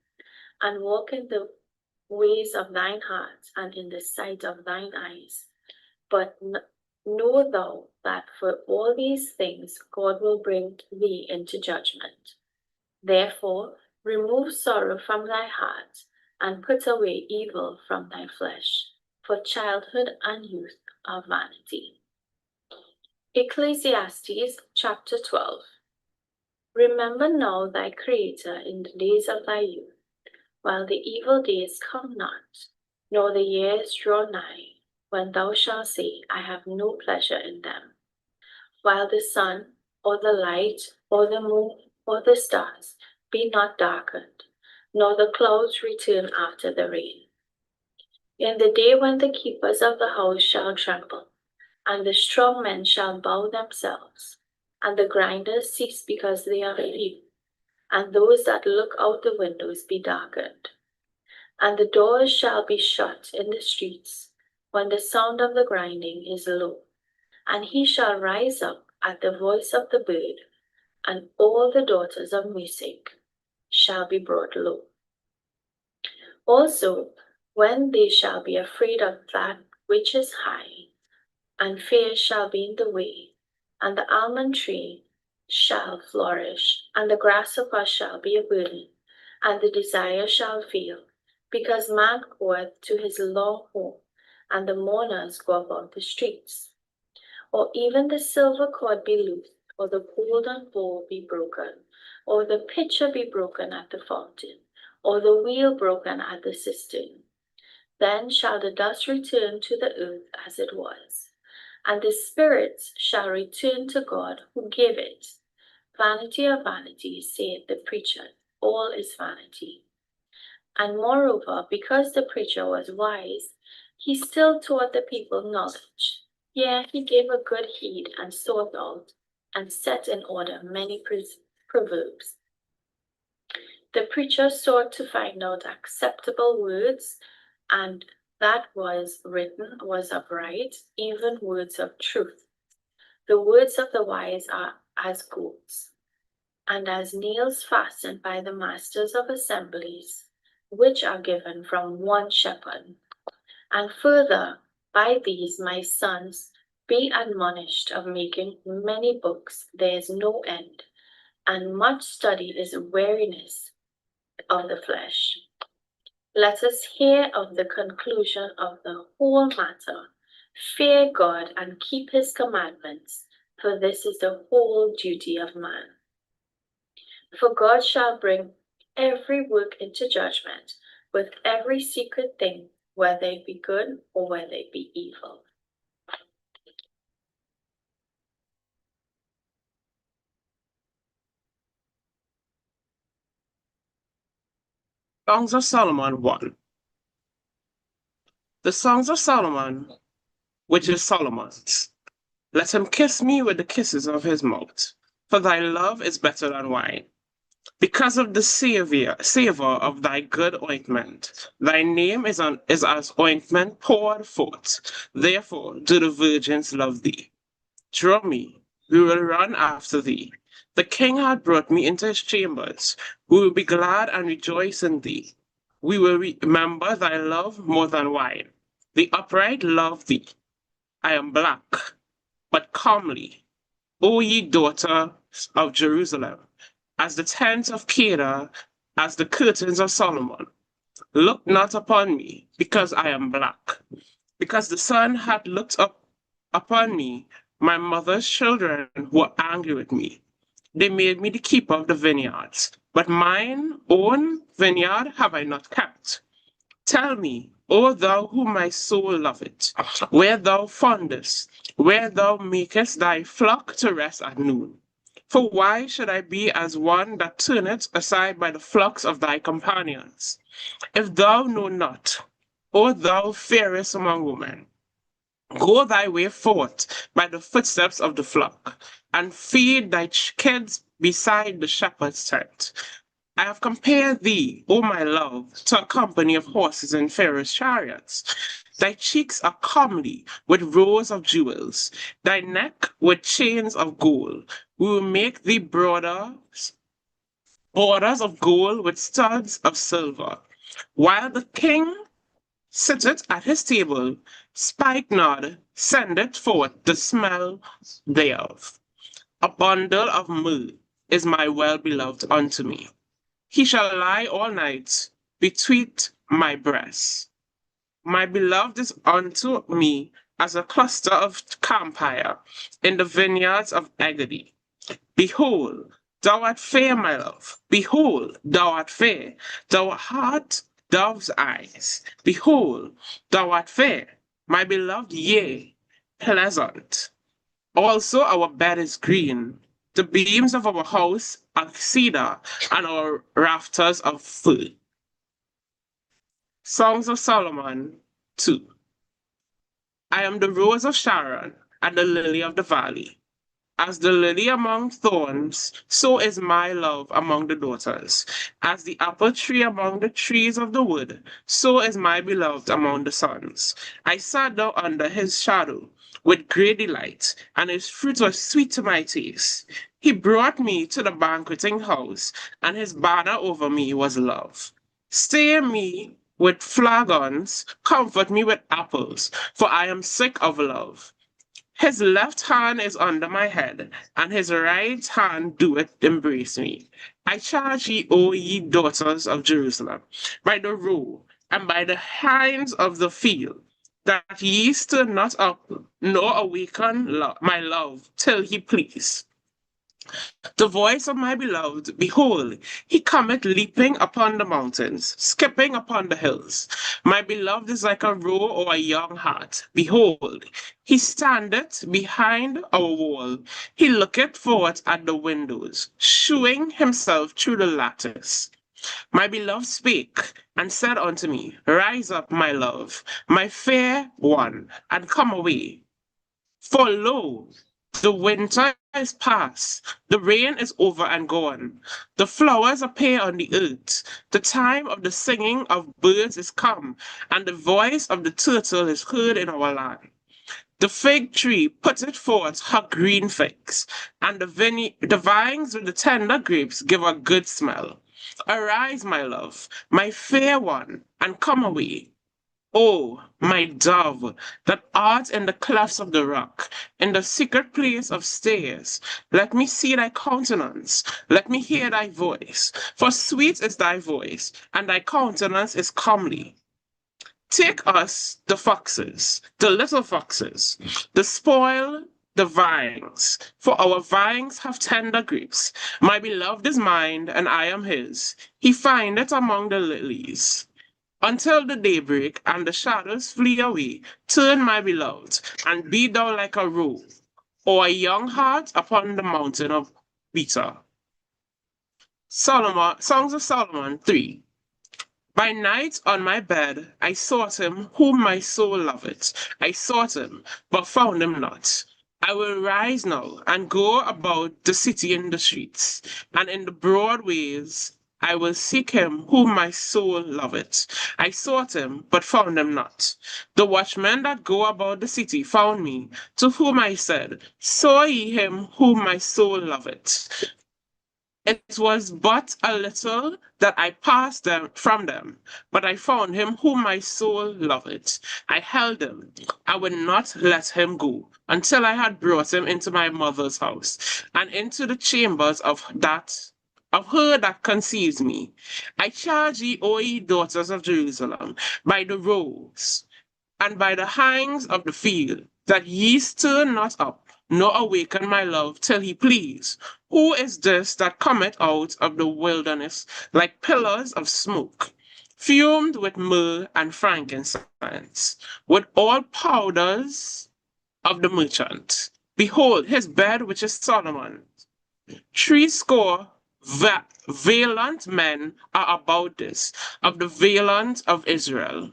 and walk in the ways of thine heart, and in the sight of thine eyes. But know thou that for all these things God will bring thee into judgment. Therefore remove sorrow from thy heart, and put away evil from thy flesh, for childhood and youth are vanity. Ecclesiastes chapter 12. Remember now thy Creator in the days of thy youth, while the evil days come not, nor the years draw nigh, when thou shalt say, I have no pleasure in them. While the sun, or the light, or the moon, or the stars be not darkened, nor the clouds return after the rain. In the day when the keepers of the house shall tremble, and the strong men shall bow themselves, and the grinders cease because they are few, and those that look out the windows be darkened. And the doors shall be shut in the streets, when the sound of the grinding is low. And he shall rise up at the voice of the bird, and all the daughters of music shall be brought low. Also, when they shall be afraid of that which is high, and fear shall be in the way, and the almond tree shall flourish, and the grasshopper shall be a burden, and the desire shall fail, because man goeth to his long home, and the mourners go about the streets. Or even the silver cord be loosed, or the golden bowl be broken, or the pitcher be broken at the fountain, or the wheel broken at the cistern. Then shall the dust return to the earth as it was, and the spirits shall return to God who gave it. Vanity of vanities, saith the preacher, all is vanity. And moreover, because the preacher was wise, he still taught the people knowledge. Yea, he gave a good heed, and sought out, and set in order many proverbs. The preacher sought to find out acceptable words, and that was written was upright, even words of truth. The words of the wise are as goads, and as nails fastened by the masters of assemblies, which are given from one shepherd. And further, by these, my sons, be admonished of making many books, there is no end, and much study is weariness of the flesh. Let us hear of the conclusion of the whole matter. Fear God and keep his commandments, for this is the whole duty of man. For God shall bring every work into judgment, with every secret thing, whether it be good or whether it be evil. Songs of Solomon 1. The Songs of Solomon, which is Solomon's. Let him kiss me with the kisses of his mouth, for thy love is better than wine. Because of the savor of thy good ointment, thy name is as ointment poured forth. Therefore do the virgins love thee. Draw me, we will run after thee. The king hath brought me into his chambers. We will be glad and rejoice in thee. We will remember thy love more than wine. The upright love thee. I am black, but comely. O ye daughters of Jerusalem, as the tents of Kedar, as the curtains of Solomon. Look not upon me, because I am black, because the sun hath looked up upon me. My mother's children were angry with me. They made me the keeper of the vineyards, but mine own vineyard have I not kept. Tell me, O thou whom my soul loveth, where thou fondest, where thou makest thy flock to rest at noon. For why should I be as one that turneth aside by the flocks of thy companions? If thou know not, O thou fairest among women, go thy way forth by the footsteps of the flock, and feed thy kids beside the shepherd's tent. I have compared thee, O my love, to a company of horses in Pharaoh's chariots. Thy cheeks are comely with rows of jewels, thy neck with chains of gold. We will make thee borders of gold with studs of silver. While the king sitteth at his table, spikenard sendeth forth the smell thereof. A bundle of myrrh is my well-beloved unto me. He shall lie all night betwixt my breasts. My beloved is unto me as a cluster of camphire in the vineyards of Agadi. Behold, thou art fair, my love. Behold, thou art fair. Thou art dove's eyes. Behold, thou art fair. My beloved, yea, pleasant. Also, our bed is green. The beams of our house are cedar, and our rafters of fir. Songs of Solomon 2. I am the rose of Sharon and the lily of the valley. As the lily among thorns, so is my love among the daughters. As the apple tree among the trees of the wood, so is my beloved among the sons. I sat down under his shadow with great delight, and his fruit was sweet to my taste. He brought me to the banqueting house, and his banner over me was love. Stay me with flagons, comfort me with apples, for I am sick of love. His left hand is under my head, and his right hand doeth embrace me. I charge ye, O ye daughters of Jerusalem, by the roe and by the hinds of the field, that ye stir not up, nor awaken my love, till he please. The voice of my beloved, behold, he cometh leaping upon the mountains, skipping upon the hills. My beloved is like a roe or a young hart. Behold, he standeth behind our wall. He looketh forth at the windows, shewing himself through the lattice. My beloved spake and said unto me, Rise up, my love, my fair one, and come away. For lo, the winter is past, the rain is over and gone. The flowers appear on the earth. The time of the singing of birds is come, and the voice of the turtle is heard in our land. The fig tree putteth forth her green figs, and the vines with the tender grapes give a good smell. Arise, my love, my fair one, and come away. O my dove, that art in the clefts of the rock, in the secret place of stairs, let me see thy countenance, let me hear thy voice, for sweet is thy voice, and thy countenance is comely. Take us, the foxes, the little foxes, the spoil the vines, for our vines have tender grapes. My beloved is mine, and I am his. He findeth among the lilies. Until the daybreak and the shadows flee away, turn, my beloved, and be thou like a roe, or a young hart upon the mountain of Beta. Songs of Solomon 3. By night on my bed I sought him whom my soul loveth. I sought him, but found him not. I will rise now and go about the city in the streets, and in the broad ways I will seek him whom my soul loveth. I sought him, but found him not. The watchmen that go about the city found me, to whom I said, Saw ye him whom my soul loveth? It was but a little that I passed from them, but I found him whom my soul loveth. I held him, I would not let him go, until I had brought him into my mother's house, and into the chambers of her that conceives me. I charge ye, O ye daughters of Jerusalem, by the roes and by the hinds of the field, that ye stir not up, nor awaken my love till he please. Who is this that cometh out of the wilderness like pillars of smoke, fumed with myrrh and frankincense, with all powders of the merchant? Behold, his bed which is Solomon. Threescore valiant men are about this, of the valiant of Israel.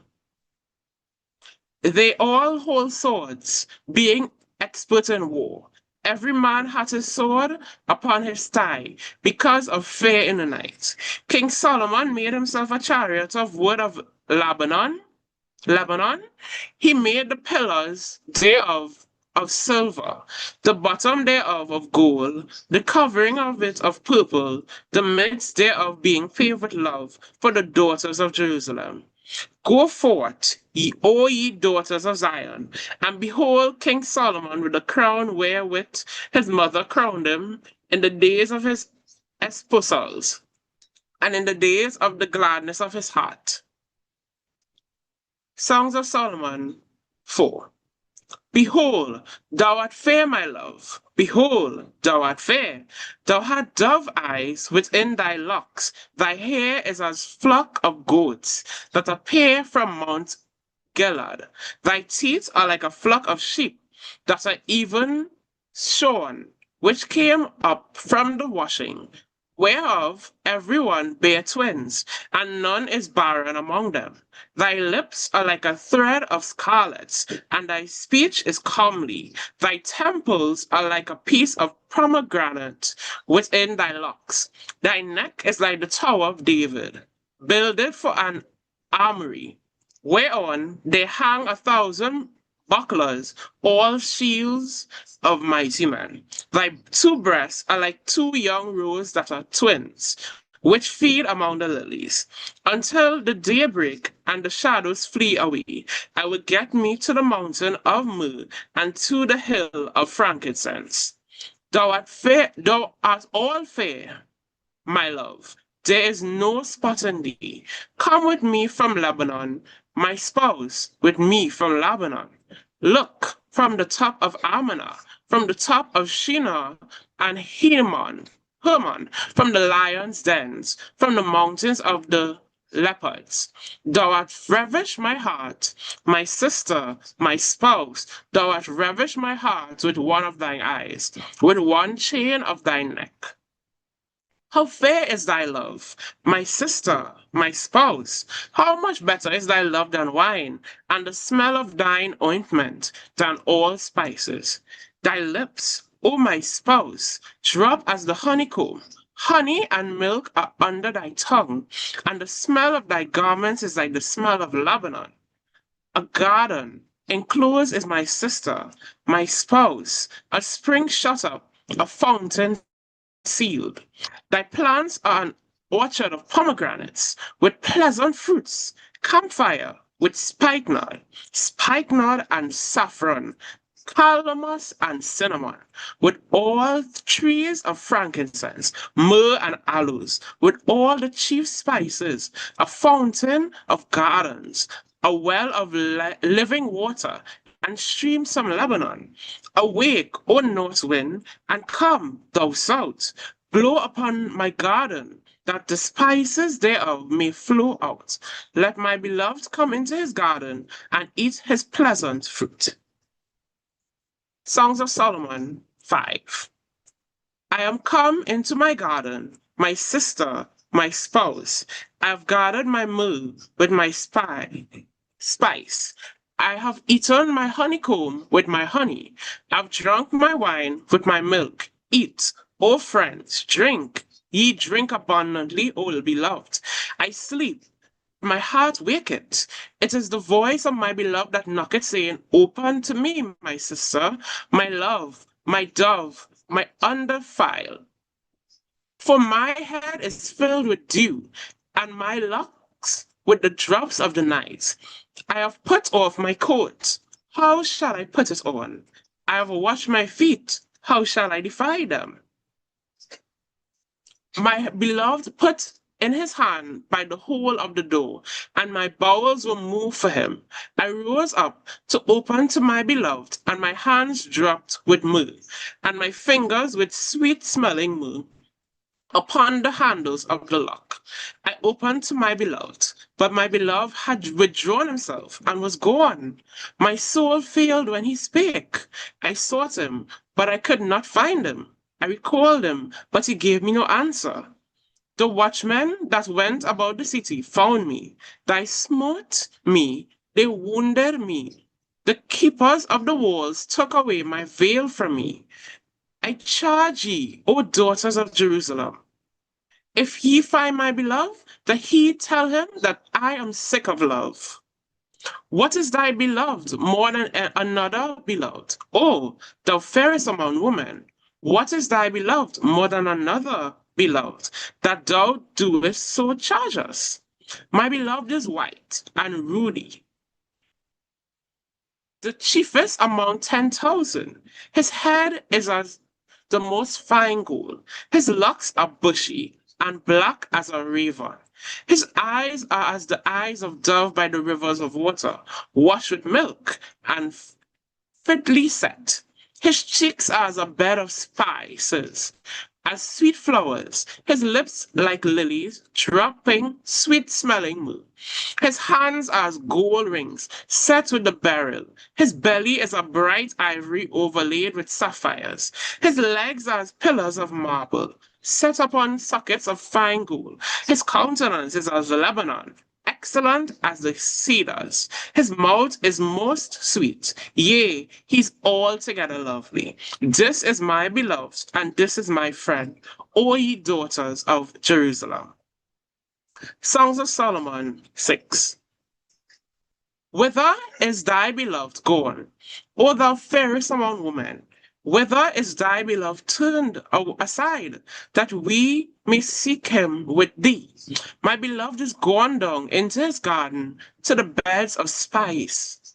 They all hold swords, being expert in war. Every man hath his sword upon his thigh, because of fear in the night. King Solomon made himself a chariot of wood of Lebanon. He made the pillars thereof of silver, the bottom thereof of gold, the covering of it of purple, the midst thereof being paved with love for the daughters of Jerusalem. Go forth, O ye daughters of Zion, and behold King Solomon with the crown wherewith his mother crowned him in the days of his espousals, and in the days of the gladness of his heart. Songs of Solomon 4. Behold, thou art fair, my love. Behold, thou art fair. Thou hast dove eyes within thy locks. Thy hair is as flock of goats that appear from Mount Gilad. Thy teeth are like a flock of sheep that are even shorn, which came up from the washing, whereof every one bare twins, and none is barren among them. Thy lips are like a thread of scarlet, and thy speech is comely. Thy temples are like a piece of pomegranate within thy locks. Thy neck is like the tower of David, builded for an armory, whereon they hang 1,000 bucklers, all shields of mighty men. Thy two breasts are like two young roes that are twins, which feed among the lilies. Until the daybreak and the shadows flee away, I will get me to the mountain of myrrh and to the hill of frankincense. Thou art fair, thou art all fair, my love. There is no spot in thee. Come with me from Lebanon, my spouse, with me from Lebanon. Look from the top of Ammon, from the top of Shinar and Hermon, from the lions' dens, from the mountains of the leopards. Thou art ravished my heart, my sister, my spouse. Thou art ravished my heart with one of thine eyes, with one chain of thy neck. How fair is thy love, my sister, my spouse! How much better is thy love than wine, and the smell of thine ointment than all spices. Thy lips, O my spouse, drop as the honeycomb. Honey and milk are under thy tongue, and the smell of thy garments is like the smell of Lebanon. A garden enclosed is my sister, my spouse, a spring shut up, a fountain sealed. Thy plants are an orchard of pomegranates with pleasant fruits, camphire with spikenard and saffron, calamus and cinnamon, with all trees of frankincense, myrrh and aloes, with all the chief spices, a fountain of gardens, a well of living water, and streams from Lebanon. Awake, O north wind, and come, thou south. Blow upon my garden, that the spices thereof may flow out. Let my beloved come into his garden and eat his pleasant fruit. Songs of Solomon 5. I am come into my garden, my sister, my spouse. I have gathered my myrrh with my spice. I have eaten my honeycomb with my honey. I've drunk my wine with my milk. Eat, O friends, drink. Ye drink abundantly, O beloved. I sleep. My heart waketh. It is the voice of my beloved that knocketh, saying, Open to me, my sister, my love, my dove, my undefiled. For my head is filled with dew, and my locks with the drops of the night. I have put off my coat. How shall I put it on? I have washed my feet. How shall I defy them? My beloved put in his hand by the hole of the door, and my bowels were moved for him. I rose up to open to my beloved, and my hands dropped with myrrh, and my fingers with sweet smelling myrrh upon the handles of the lock. I opened to my beloved, but my beloved had withdrawn himself and was gone. My soul failed when he spake. I sought him, but I could not find him. I recalled him, but he gave me no answer. The watchmen that went about the city found me. They smote me, they wounded me. The keepers of the walls took away my veil from me. I charge ye, O daughters of Jerusalem, if ye find my beloved, that ye tell him that I am sick of love. What is thy beloved more than another beloved? Oh, thou fairest among women. What is thy beloved more than another beloved, that thou doest so charge us? My beloved is white and ruddy, the chiefest among 10,000. His head is as the most fine gold. His locks are bushy and black as a raven. His eyes are as the eyes of dove by the rivers of water, washed with milk and fitly set. His cheeks are as a bed of spices, as sweet flowers. His lips like lilies, dropping sweet smelling myrrh. His hands are as gold rings set with the beryl. His belly is a bright ivory overlaid with sapphires. His legs are as pillars of marble, set upon sockets of fine gold. His countenance is as Lebanon, excellent as the cedars. His mouth is most sweet. Yea, he's altogether lovely. This is my beloved, and this is my friend, O ye daughters of Jerusalem. Songs of Solomon 6. Whither is thy beloved gone, O thou fairest among women? Whither is thy beloved turned aside, that we may seek him with thee? My beloved is gone down into his garden, to the beds of spices,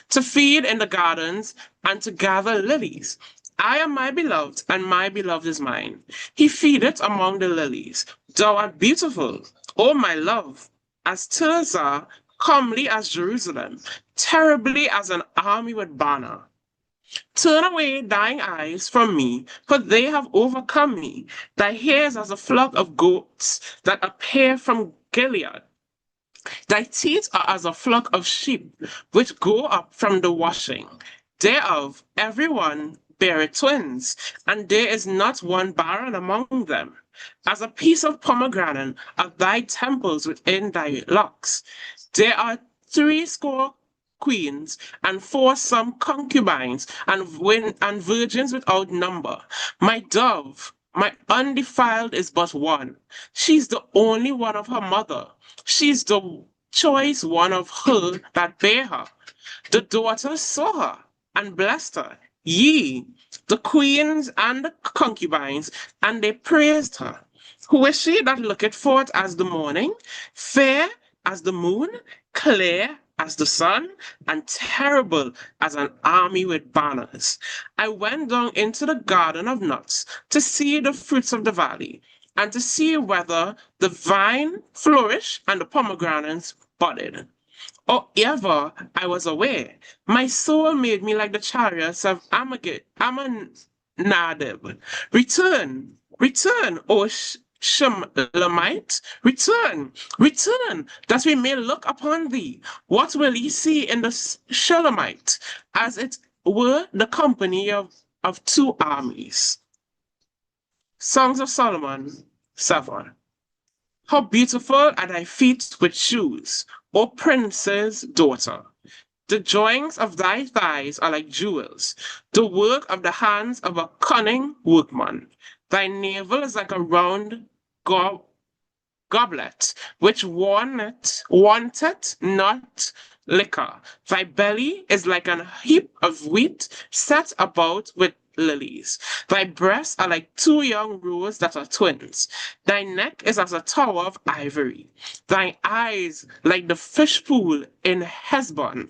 to feed in the gardens and to gather lilies. I am my beloved, and my beloved is mine. He feedeth among the lilies. Thou art beautiful, O my love, as Tirzah, comely as Jerusalem, terribly as an army with banner. Turn away thine eyes from me, for they have overcome me. Thy hairs as a flock of goats that appear from Gilead. Thy teeth are as a flock of sheep which go up from the washing. Thereof every one beareth twins, and there is not one barren among them. As a piece of pomegranate are thy temples within thy locks. There are 80 queens and 40 concubines and virgins without number. My dove, my undefiled is but one. She's the only one of her mother. She's the choice one of her that bare her. The daughters saw her and blessed her. Ye, the queens and the concubines, and they praised her. Who is she that looketh forth as the morning, fair as the moon, clear as the sun, and terrible as an army with banners? I went down into the garden of nuts to see the fruits of the valley, and to see whether the vine flourish and the pomegranates budded. Or ever I was aware, my soul made me like the chariots of Ammonadab. Return, return, O Shelamite, return, return, that we may look upon thee. What will ye see in the Shulamite, as it were the company of two armies? Songs of Solomon 7. How beautiful are thy feet with shoes, O prince's daughter! The joints of thy thighs are like jewels, the work of the hands of a cunning workman. Thy navel is like a round goblet, which wanteth not liquor. Thy belly is like an heap of wheat set about with lilies. Thy breasts are like two young roes that are twins. Thy neck is as a tower of ivory. Thy eyes like the fish pool in Hesbon,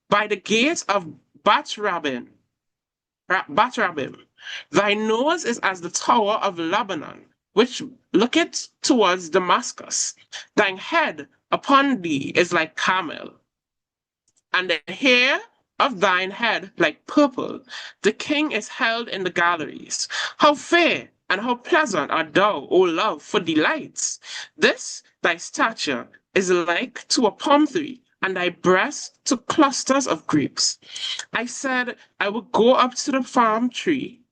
by the gates of Batrabim. Batrabim. Thy nose is as the tower of Lebanon, which looketh towards Damascus. Thine head upon thee is like camel, and the hair of thine head like purple. The king is held in the galleries. How fair and how pleasant art thou, O love, for delights! This thy stature is like to a palm tree, and thy breast to clusters of grapes. I said, I will go up to the palm tree.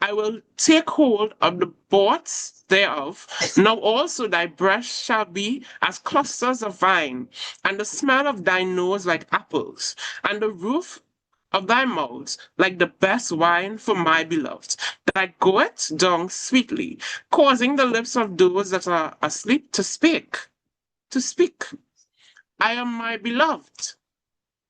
I will take hold of the boughs thereof. Now also thy breast shall be as clusters of vine, and the smell of thy nose like apples, and the roof of thy mouth like the best wine for my beloved, that goeth down sweetly, causing the lips of those that are asleep to speak. To speak. I am my beloved,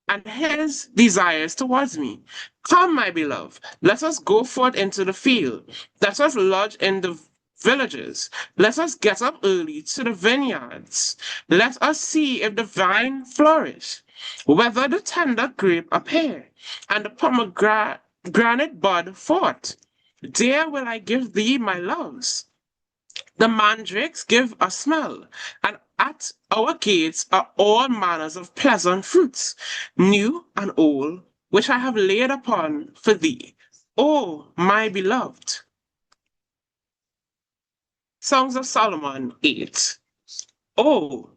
and his desires towards me. Come, my beloved, let us go forth into the field. Let us lodge in the villages. Let us get up early to the vineyards. Let us see if the vine flourish, whether the tender grape appear, and the pomegranate bud forth. There will I give thee my loves. The mandrakes give a smell, and at our gates are all manners of pleasant fruits, new and old, which I have laid upon for thee, O my beloved. Songs of Solomon 8. Oh,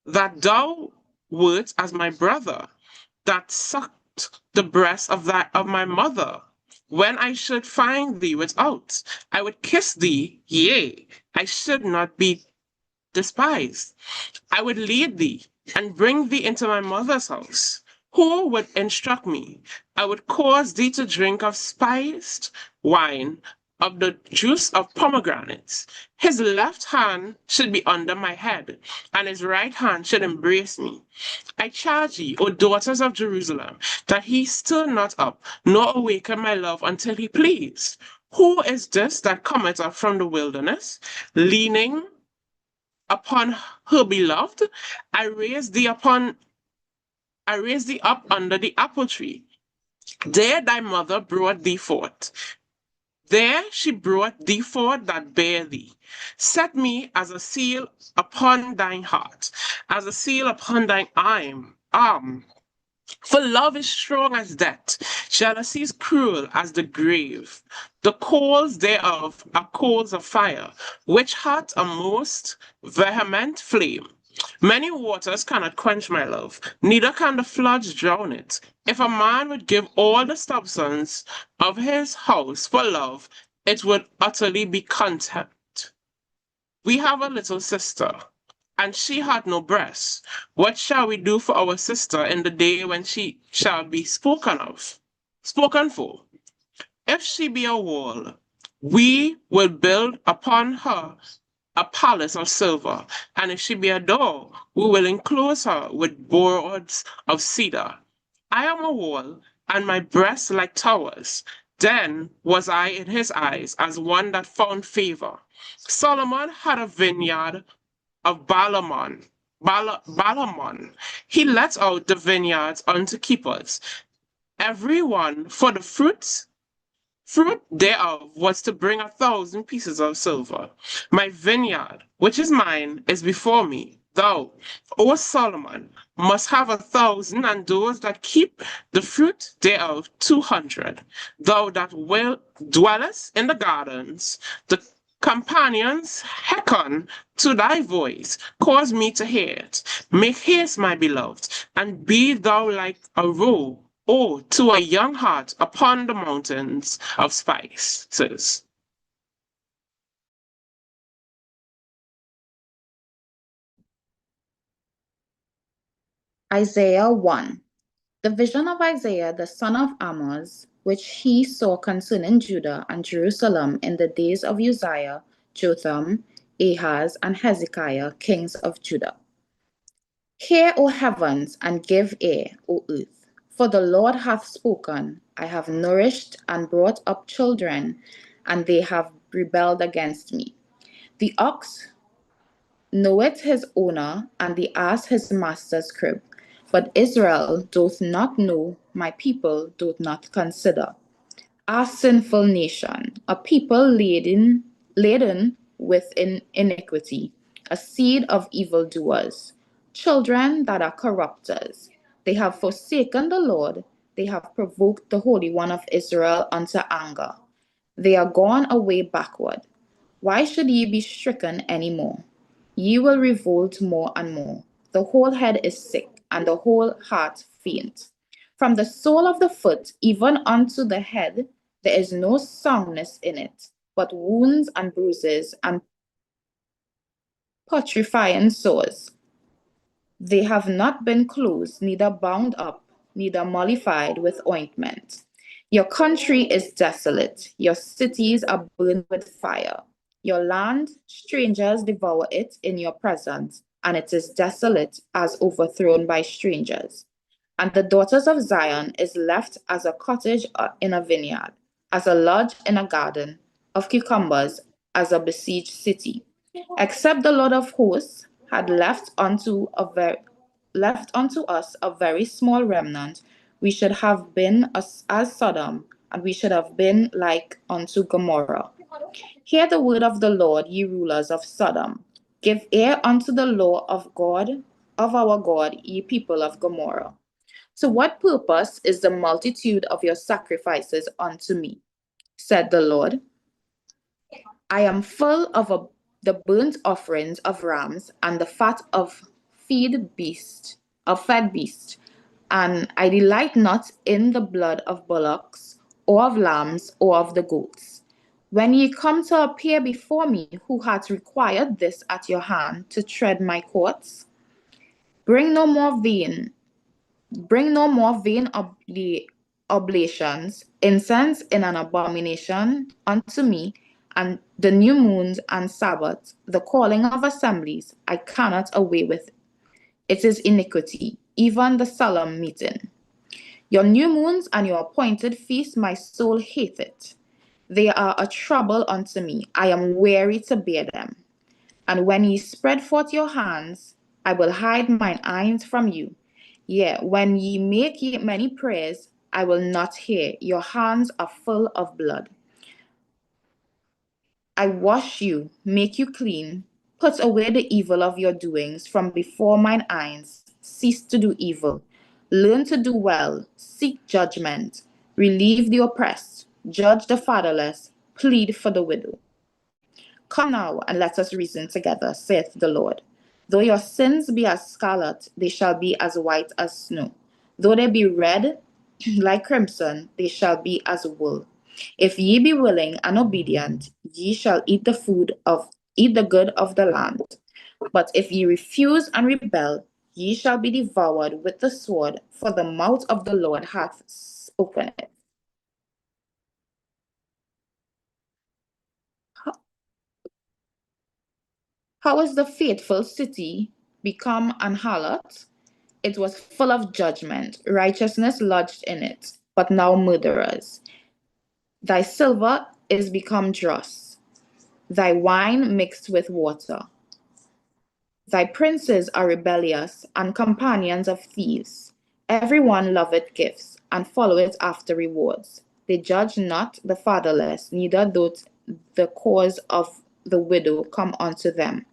that thou wert as my brother, that sucked the breast of my mother. When I should find thee without, I would kiss thee, yea, I should not be despised. I would lead thee and bring thee into my mother's house. Who would instruct me? I would cause thee to drink of spiced wine, of the juice of pomegranates. His left hand should be under my head, and his right hand should embrace me. I charge ye, O daughters of Jerusalem, that he stir not up, nor awaken my love until he please. Who is this that cometh up from the wilderness, leaning upon her beloved? I raise thee up under the apple tree. There thy mother brought thee forth. There she brought thee forth that bare thee. Set me as a seal upon thine heart, as a seal upon thine arm. For love is strong as death, jealousy is cruel as the grave. The coals thereof are coals of fire, which hath a most vehement flame. Many waters cannot quench my love, neither can the floods drown it. If a man would give all the substance of his house for love, it would utterly be contempt. We have a little sister, and she had no breasts. What shall we do for our sister in the day when she shall be spoken for? If she be a wall, we will build upon her a palace of silver, and if she be a door, we will enclose her with boards of cedar. I am a wall, and my breasts like towers. Then was I in his eyes as one that found favor. Solomon had a vineyard of Balamon. He let out the vineyards unto keepers, every one for the fruit thereof was to bring 1,000 pieces of silver. My vineyard, which is mine, is before me. Thou, O Solomon, must have 1,000, and those that keep the fruit thereof 200. Thou that dwellest in the gardens, the companions hearken to thy voice. Cause me to hear it. Make haste, my beloved, and be thou like a roe, or to a young heart upon the mountains of spices. Isaiah 1. The vision of Isaiah the son of Amoz, which he saw concerning Judah and Jerusalem in the days of Uzziah, Jotham, Ahaz, and Hezekiah, kings of Judah. Hear, O heavens, and give ear, O earth. For the Lord hath spoken. I have nourished and brought up children, and they have rebelled against me. The ox knoweth his owner, and the ass his master's crib. But Israel doth not know, my people doth not consider. A sinful nation, a people laden with iniquity, a seed of evildoers, children that are corrupters. They have forsaken the Lord, they have provoked the Holy One of Israel unto anger. They are gone away backward. Why should ye be stricken any more? Ye will revolt more and more. The whole head is sick, and the whole heart faint. From the sole of the foot even unto the head, there is no soundness in it, but wounds and bruises and putrefying sores. They have not been closed, neither bound up, neither mollified with ointment. Your country is desolate, your cities are burned with fire. Your land, strangers devour it in your presence, and it is desolate as overthrown by strangers. And the daughters of Zion is left as a cottage in a vineyard, as a lodge in a garden of cucumbers, as a besieged city. Except the Lord of hosts had left unto us a very small remnant, we should have been as Sodom, and we should have been like unto Gomorrah. Hear the word of the Lord, ye rulers of Sodom. Give ear unto the law of God, of our God, ye people of Gomorrah. To what purpose is the multitude of your sacrifices unto me? Said the Lord. I am full of the burnt offerings of rams and the fat of fed beast, and I delight not in the blood of bullocks, or of lambs, or of the goats. When ye come to appear before me, who hath required this at your hand to tread my courts? Bring no more vain oblations, incense in an abomination unto me, and the new moons and Sabbaths, the calling of assemblies, I cannot away with. It is iniquity, even the solemn meeting. Your new moons and your appointed feasts, my soul hateth. They are a trouble unto me. I am weary to bear them. And when ye spread forth your hands, I will hide mine eyes from you. Yea, when ye make many prayers, I will not hear. Your hands are full of blood. I wash you, make you clean. Put away the evil of your doings from before mine eyes. Cease to do evil. Learn to do well. Seek judgment. Relieve the oppressed. Judge the fatherless. Plead for the widow. Come now, and let us reason together, saith the Lord. Though your sins be as scarlet, they shall be as white as snow. Though they be red like crimson, they shall be as wool. If ye be willing and obedient, ye shall eat the good of the land. But if ye refuse and rebel, ye shall be devoured with the sword, for the mouth of the Lord hath spoken it. How is the faithful city become an harlot? It was full of judgment, righteousness lodged in it, but now murderers. Thy silver is become dross, thy wine mixed with water. Thy princes are rebellious and companions of thieves. Every one loveth gifts and followeth after rewards. They judge not the fatherless, neither doth the cause of the widow come unto them.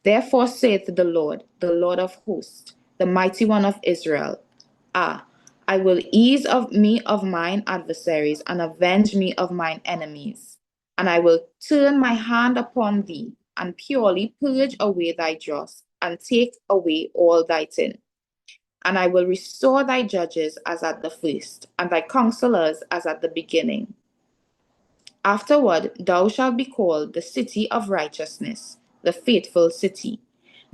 Therefore saith the Lord of hosts, the mighty one of Israel, I will ease of me of mine adversaries and avenge me of mine enemies. And I will turn my hand upon thee and purely purge away thy dross and take away all thy sin. And I will restore thy judges as at the first, and thy counselors as at the beginning. Afterward thou shalt be called the city of righteousness, the faithful city.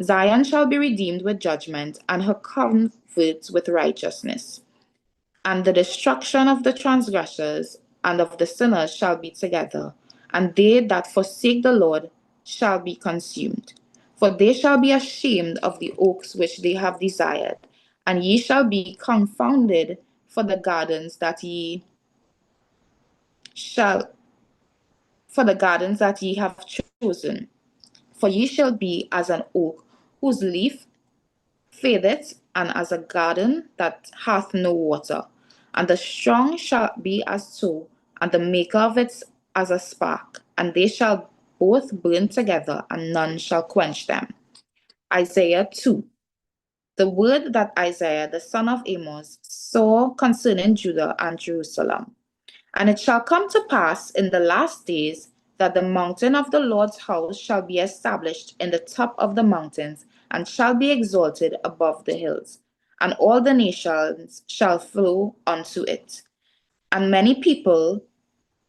Zion shall be redeemed with judgment, and her converts with righteousness. And the destruction of the transgressors and of the sinners shall be together, and they that forsake the Lord shall be consumed. For they shall be ashamed of the oaks which they have desired, and ye shall be confounded for the gardens that ye have chosen. For ye shall be as an oak whose leaf fadeth, and as a garden that hath no water. And the strong shall be as tow, and the maker of it as a spark, and they shall both burn together, and none shall quench them. Isaiah 2. The word that Isaiah the son of Amos saw concerning Judah and Jerusalem. And it shall come to pass in the last days that the mountain of the Lord's house shall be established in the top of the mountains, and shall be exalted above the hills, and all the nations shall flow unto it. And many people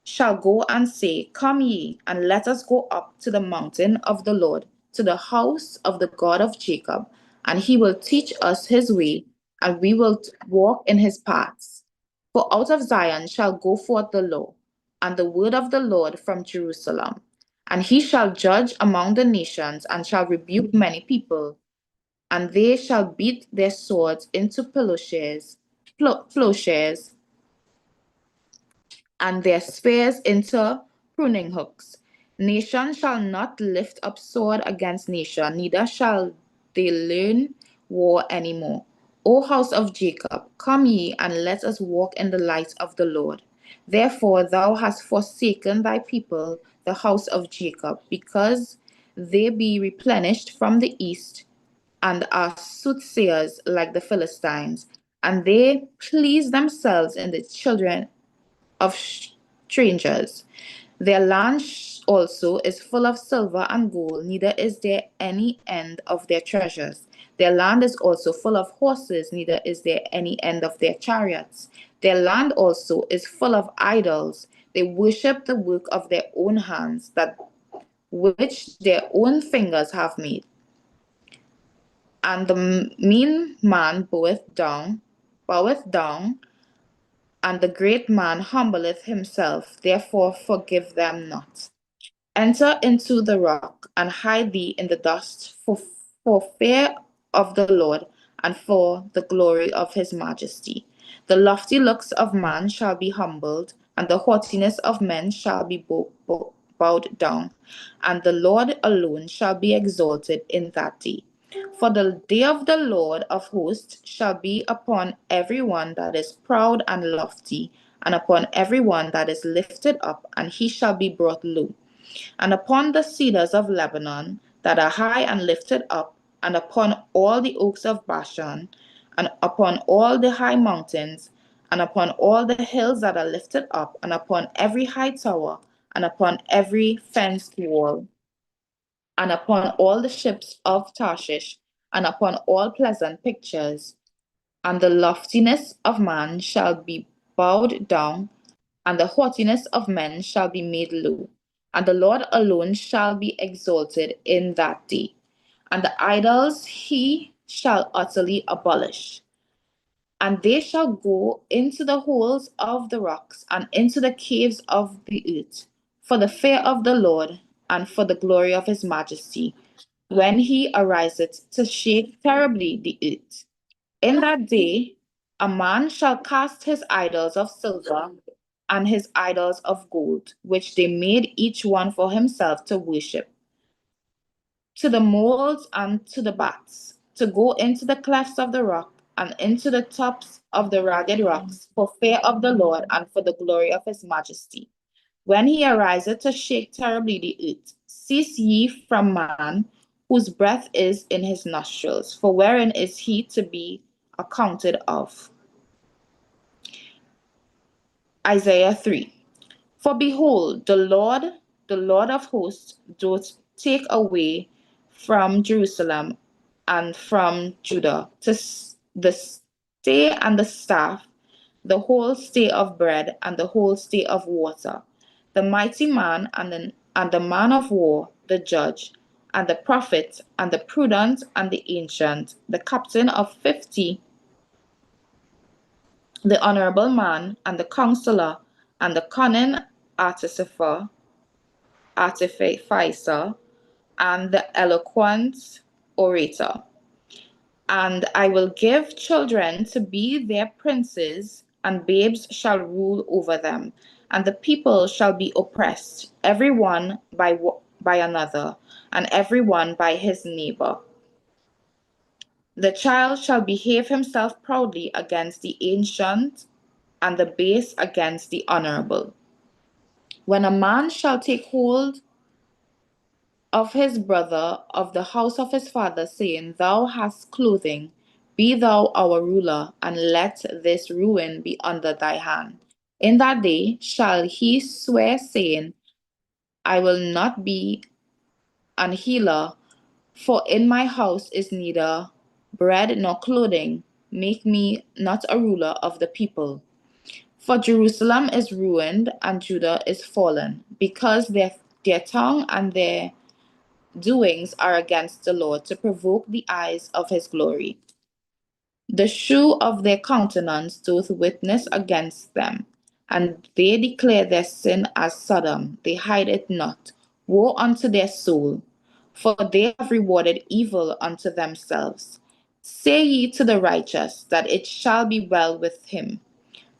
shall go and say, Come ye, and let us go up to the mountain of the Lord, to the house of the God of Jacob, and he will teach us his way, and we will walk in his paths. For out of Zion shall go forth the law, and the word of the Lord from Jerusalem. And he shall judge among the nations, and shall rebuke many people, and they shall beat their swords into plowshares, and their spears into pruning hooks. Nation shall not lift up sword against nation, neither shall they learn war any more. O house of Jacob, come ye, and let us walk in the light of the Lord. Therefore thou hast forsaken thy people, the house of Jacob, because they be replenished from the east, and are soothsayers like the Philistines, and they please themselves in the children of strangers. Their land also is full of silver and gold, neither is there any end of their treasures. Their land is also full of horses, neither is there any end of their chariots. Their land also is full of idols. They worship the work of their own hands, that which their own fingers have made. And the mean man boweth down, and the great man humbleth himself, therefore forgive them not. Enter into the rock, and hide thee in the dust, for fear of the Lord, and for the glory of his majesty. The lofty looks of man shall be humbled, and the haughtiness of men shall be bowed down, and the Lord alone shall be exalted in that day. For the day of the Lord of hosts shall be upon every one that is proud and lofty, and upon every one that is lifted up, and he shall be brought low. And upon the cedars of Lebanon that are high and lifted up, and upon all the oaks of Bashan, and upon all the high mountains, and upon all the hills that are lifted up, and upon every high tower, and upon every fenced wall, and upon all the ships of Tarshish, and upon all pleasant pictures. And the loftiness of man shall be bowed down, and the haughtiness of men shall be made low. And the Lord alone shall be exalted in that day. And the idols he shall utterly abolish. And they shall go into the holes of the rocks, and into the caves of the earth, for the fear of the Lord, and for the glory of his majesty, when he ariseth to shake terribly the earth. In that day a man shall cast his idols of silver and his idols of gold, which they made each one for himself to worship, to the moles and to the bats, to go into the clefts of the rock, and into the tops of the ragged rocks, for fear of the Lord, and for the glory of his majesty. When he ariseth to shake terribly the earth, cease ye from man, whose breath is in his nostrils, for wherein is he to be accounted of? Isaiah 3. For behold, the Lord of hosts, doth take away from Jerusalem and from Judah the stay and the staff, the whole stay of bread and the whole stay of water, the mighty man and the man of war, the judge, and the prophet, and the prudent, and the ancient, the captain of 50, the honorable man, and the counselor, and the cunning artificer, and the eloquent orator. And I will give children to be their princes, and babes shall rule over them. And the people shall be oppressed, every one by another, and every one by his neighbor. The child shall behave himself proudly against the ancient, and the base against the honorable. When a man shall take hold of his brother of the house of his father, saying, Thou hast clothing, be thou our ruler, and let this ruin be under thy hand. In that day shall he swear, saying, I will not be an healer, for in my house is neither bread nor clothing. Make me not a ruler of the people. For Jerusalem is ruined, and Judah is fallen, because their tongue and their doings are against the Lord, to provoke the eyes of his glory. The shew of their countenance doth witness against them, and they declare their sin as Sodom, they hide it not. Woe unto their soul, for they have rewarded evil unto themselves. Say ye to the righteous, that it shall be well with him,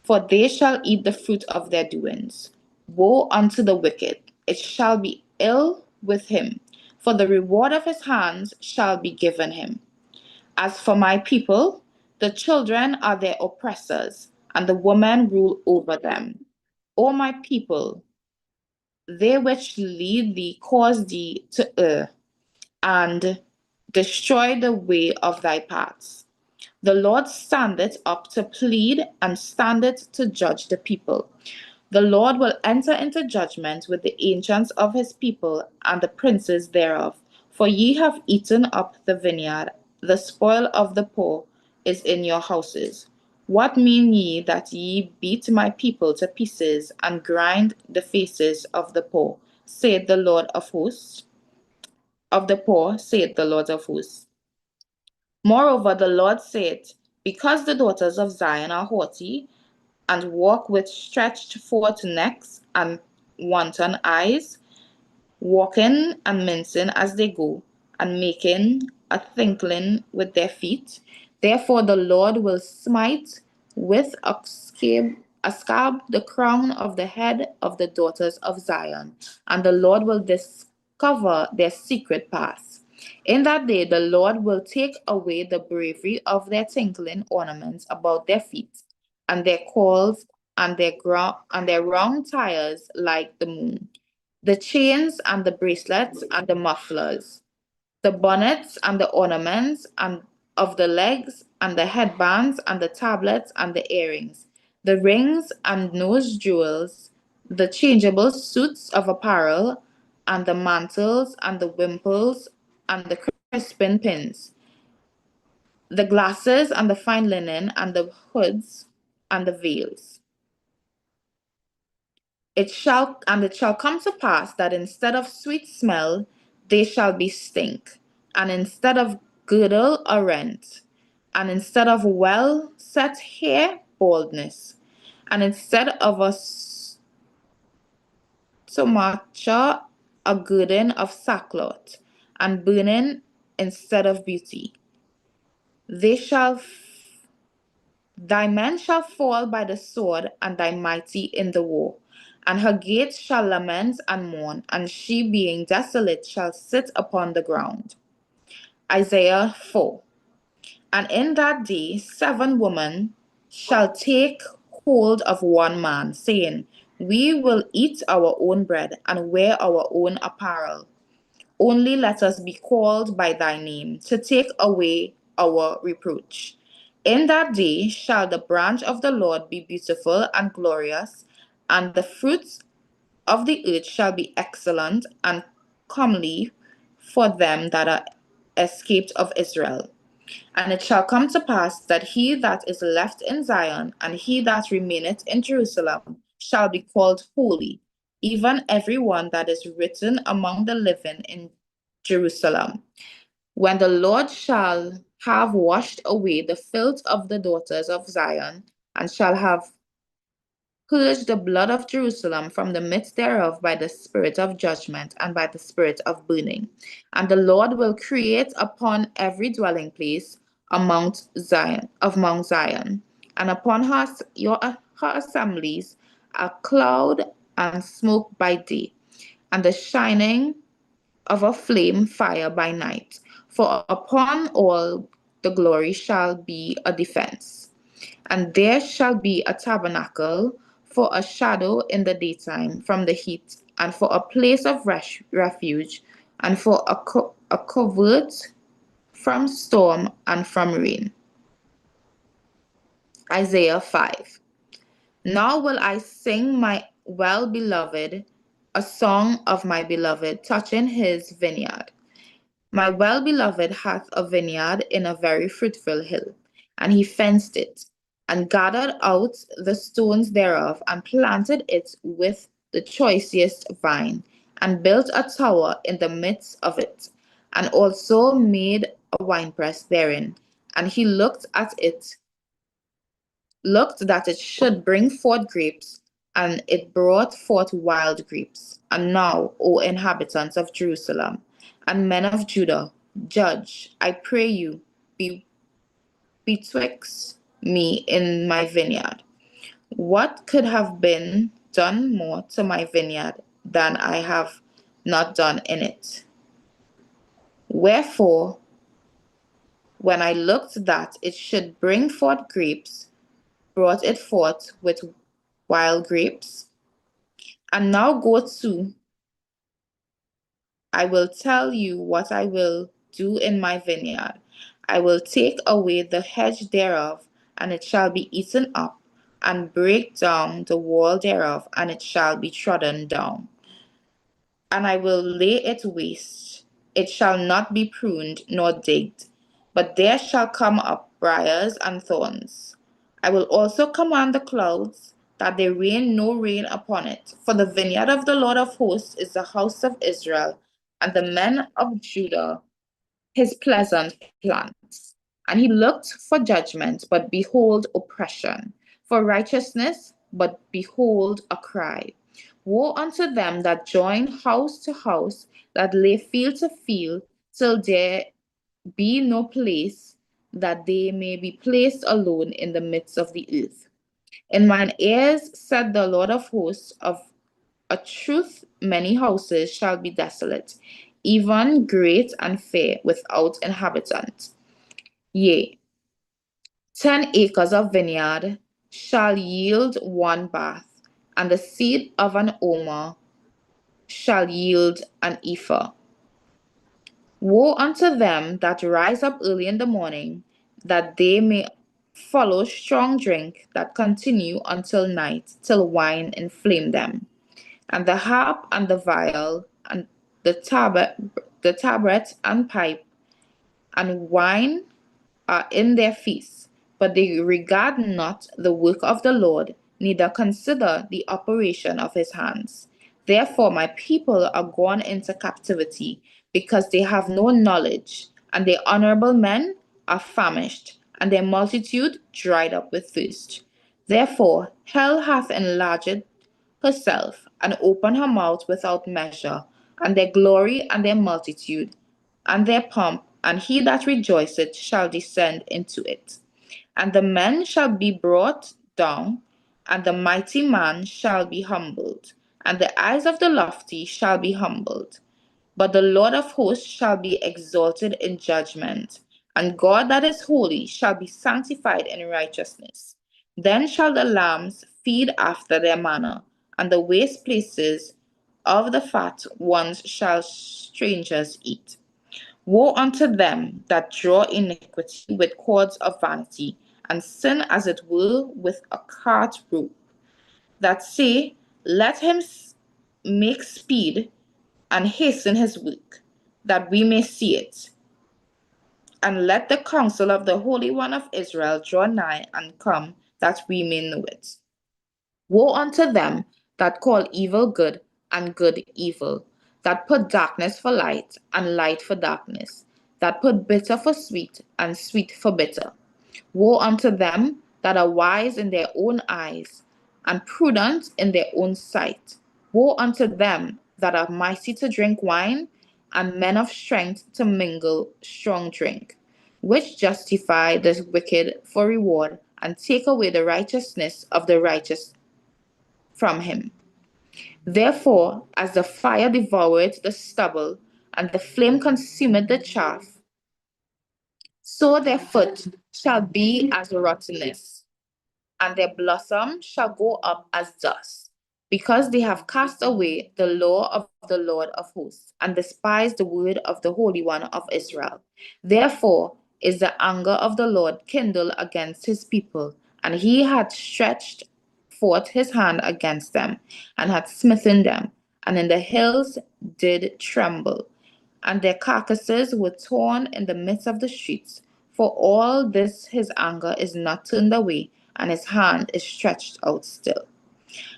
for they shall eat the fruit of their doings. Woe unto the wicked, it shall be ill with him, for the reward of his hands shall be given him. As for my people, the children are their oppressors, and the women rule over them. O my people, they which lead thee cause thee to err, and destroy the way of thy paths. The Lord standeth up to plead, and standeth to judge the people. The Lord will enter into judgment with the ancients of his people and the princes thereof. For ye have eaten up the vineyard, the spoil of the poor is in your houses. What mean ye that ye beat my people to pieces, and grind the faces of the poor, saith the Lord of hosts? Of the poor, saith the Lord of hosts. Moreover, the Lord saith, because the daughters of Zion are haughty, and walk with stretched forth necks and wanton eyes, walking and mincing as they go, and making a tinkling with their feet. Therefore the Lord will smite with a scab the crown of the head of the daughters of Zion, and the Lord will discover their secret paths. In that day the Lord will take away the bravery of their tinkling ornaments about their feet, and their cords and their round tires like the moon, the chains and the bracelets and the mufflers, the bonnets and the ornaments and of the legs, and the headbands and the tablets and the earrings, the rings and nose jewels, the changeable suits of apparel, and the mantles and the wimples and the crispin pins, the glasses and the fine linen and the hoods and the veils. It shall come to pass that instead of sweet smell, they shall be stink, and instead of girdle a rent, and instead of well set hair baldness, and instead of a stomacher a girding of sackcloth, and burning instead of beauty. Thy men shall fall by the sword, and thy mighty in the war. And her gates shall lament and mourn, and she being desolate shall sit upon the ground. Isaiah 4. And in that day 7 women shall take hold of one man, saying, We will eat our own bread, and wear our own apparel. Only let us be called by thy name, to take away our reproach. In that day shall the branch of the Lord be beautiful and glorious, and the fruits of the earth shall be excellent and comely for them that are escaped of Israel. And it shall come to pass that he that is left in Zion, and he that remaineth in Jerusalem, shall be called holy, even every one that is written among the living in Jerusalem. When the Lord shall have washed away the filth of the daughters of Zion, and shall have purged the blood of Jerusalem from the midst thereof by the spirit of judgment and by the spirit of burning. And the Lord will create upon every dwelling place among Zion, and upon her assemblies a cloud and smoke by day, and the shining of a flame fire by night. For upon all the glory shall be a defense. And there shall be a tabernacle for a shadow in the daytime from the heat, and for a place of refuge, and for a covert from storm and from rain. Isaiah 5. Now will I sing my well-beloved, a song of my beloved, touching his vineyard. My well-beloved hath a vineyard in a very fruitful hill, and he fenced it, and gathered out the stones thereof, and planted it with the choicest vine, and built a tower in the midst of it, and also made a winepress therein. And he looked that it should bring forth grapes, and it brought forth wild grapes. And now, O inhabitants of Jerusalem, and men of Judah, judge, I pray you, betwixt me in my vineyard. What could have been done more to my vineyard than I have not done in it? Wherefore, when I looked that it should bring forth grapes, brought it forth with wild grapes. And now go to, I will tell you what I will do in my vineyard. I will take away the hedge thereof, and it shall be eaten up, and break down the wall thereof, and it shall be trodden down. And I will lay it waste. It shall not be pruned nor digged, but there shall come up briars and thorns. I will also command the clouds that they rain no rain upon it. For the vineyard of the Lord of hosts is the house of Israel, and the men of Judah his pleasant plants. And he looked for judgment, but behold oppression, for righteousness, but behold a cry. Woe unto them that join house to house, that lay field to field, till there be no place, that they may be placed alone in the midst of the earth. In mine ears said the Lord of hosts, of a truth many houses shall be desolate, even great and fair, without inhabitant. Yea, 10 acres of vineyard shall yield one bath, and the seed of an omer shall yield an ephah. Woe unto them that rise up early in the morning, that they may follow strong drink that continue until night, till wine inflame them. And the harp and the viol, and the tabret and pipe, and wine are in their feasts, but they regard not the work of the Lord, neither consider the operation of his hands. Therefore my people are gone into captivity, because they have no knowledge, and their honorable men are famished, and their multitude dried up with thirst. Therefore hell hath enlarged herself, and opened her mouth without measure, and their glory and their multitude, and their pomp, and he that rejoiceth shall descend into it. And the men shall be brought down, and the mighty man shall be humbled, and the eyes of the lofty shall be humbled. But the Lord of hosts shall be exalted in judgment, and God that is holy shall be sanctified in righteousness. Then shall the lambs feed after their manner, and the waste places of the fat ones shall strangers eat. Woe unto them that draw iniquity with cords of vanity, and sin as it were with a cart rope, that say, let him make speed and hasten his work, that we may see it. And let the counsel of the Holy One of Israel draw nigh and come, that we may know it. Woe unto them that call evil good and good evil, that put darkness for light and light for darkness, that put bitter for sweet and sweet for bitter. Woe unto them that are wise in their own eyes and prudent in their own sight. Woe unto them that are mighty to drink wine and men of strength to mingle strong drink, which justify the wicked for reward and take away the righteousness of the righteous from him. Therefore, as the fire devoureth the stubble, and the flame consumeth the chaff, so their foot shall be as rottenness, and their blossom shall go up as dust, because they have cast away the law of the Lord of hosts, and despised the word of the Holy One of Israel. Therefore is the anger of the Lord kindled against his people, and he hath stretched forth his hand against them, and hath smitten them, and in the hills did tremble, and their carcasses were torn in the midst of the streets. For all this his anger is not turned away, and his hand is stretched out still.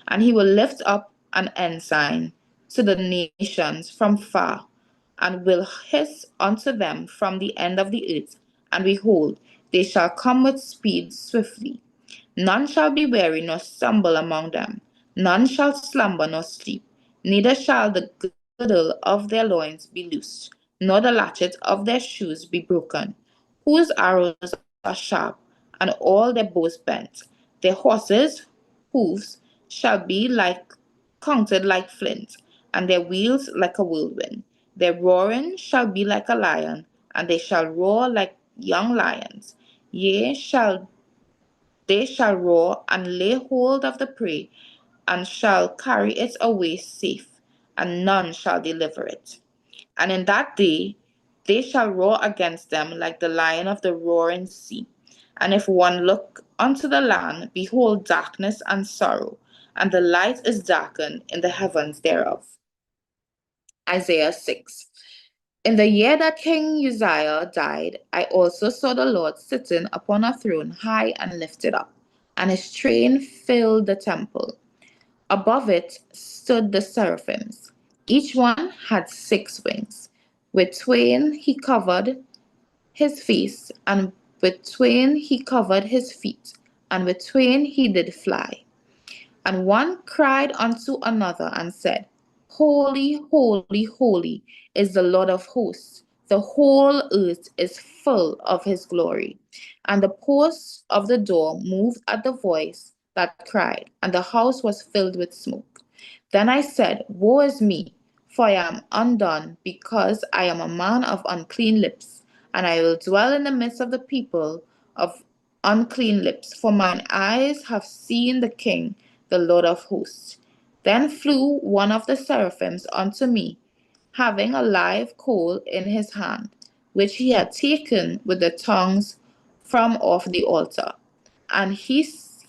And he will lift up an ensign to the nations from far, and will hiss unto them from the end of the earth. And behold, they shall come with speed swiftly. None shall be weary nor stumble among them. None shall slumber nor sleep. Neither shall the girdle of their loins be loosed, nor the latchet of their shoes be broken. Whose arrows are sharp, and all their bows bent. Their horses' hoofs shall be counted like flint, and their wheels like a whirlwind. Their roaring shall be like a lion, and they shall roar like young lions. Yea, they shall roar and lay hold of the prey, and shall carry it away safe, and none shall deliver it. And in that day they shall roar against them like the lion of the roaring sea. And if one look unto the land, behold darkness and sorrow, and the light is darkened in the heavens thereof. Isaiah 6. In the year that King Uzziah died, I also saw the Lord sitting upon a throne high and lifted up, and his train filled the temple. Above it stood the seraphims. Each one had 6 wings. With twain he covered his face, and with twain he covered his feet, and with twain he did fly. And one cried unto another and said, Holy, holy, holy is the Lord of hosts. The whole earth is full of his glory. And the posts of the door moved at the voice that cried, and the house was filled with smoke. Then I said, Woe is me, for I am undone, because I am a man of unclean lips, and I will dwell in the midst of the people of unclean lips, for mine eyes have seen the King, the Lord of hosts. Then flew one of the seraphims unto me, having a live coal in his hand, which he had taken with the tongs from off the altar. And he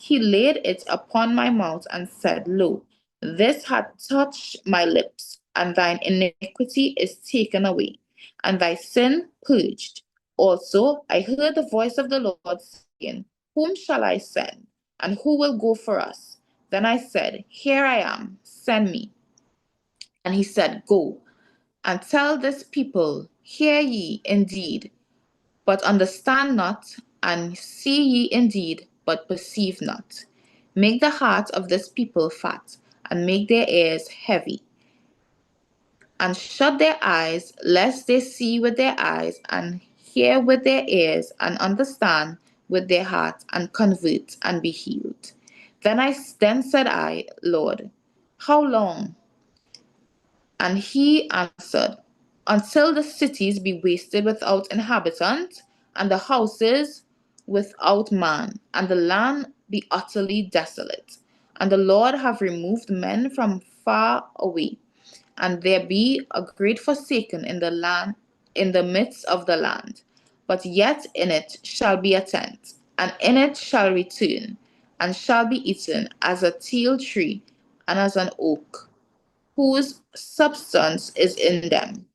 laid it upon my mouth and said, Lo, this hath touched my lips, and thine iniquity is taken away, and thy sin purged. Also I heard the voice of the Lord saying, Whom shall I send? And who will go for us? Then I said, Here I am, send me. And he said, Go and tell this people, Hear ye indeed, but understand not, and see ye indeed, but perceive not. Make the heart of this people fat, and make their ears heavy, and shut their eyes, lest they see with their eyes, and hear with their ears, and understand with their heart, and convert, and be healed. Then said I, Lord, how long? And he answered, Until the cities be wasted without inhabitant, and the houses without man, and the land be utterly desolate. And the Lord have removed men from far away, and there be a great forsaken in the land, in the midst of the land. But yet in it shall be a tent, and in it shall return, and shall be eaten as a teil tree, and as an oak, whose substance is in them.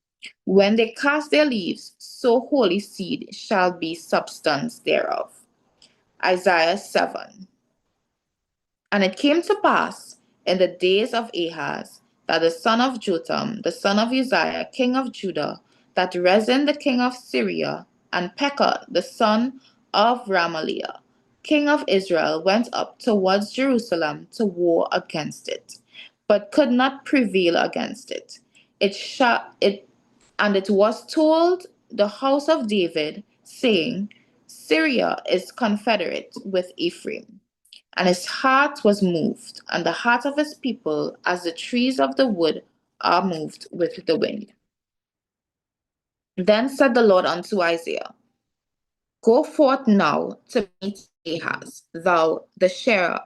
When they cast their leaves, so holy seed shall be substance thereof. Isaiah 7. And it came to pass in the days of Ahaz that the son of Jotham, the son of Uzziah, king of Judah, that Rezin, the king of Syria, and Pekah, the son of Ramaliah, king of Israel, went up towards Jerusalem to war against it, but could not prevail against it. And it was told the house of David, saying, Syria is confederate with Ephraim. And his heart was moved, and the heart of his people, as the trees of the wood are moved with the wind. Then said the Lord unto Isaiah, Go forth now to meet Ahaz, thou the Shear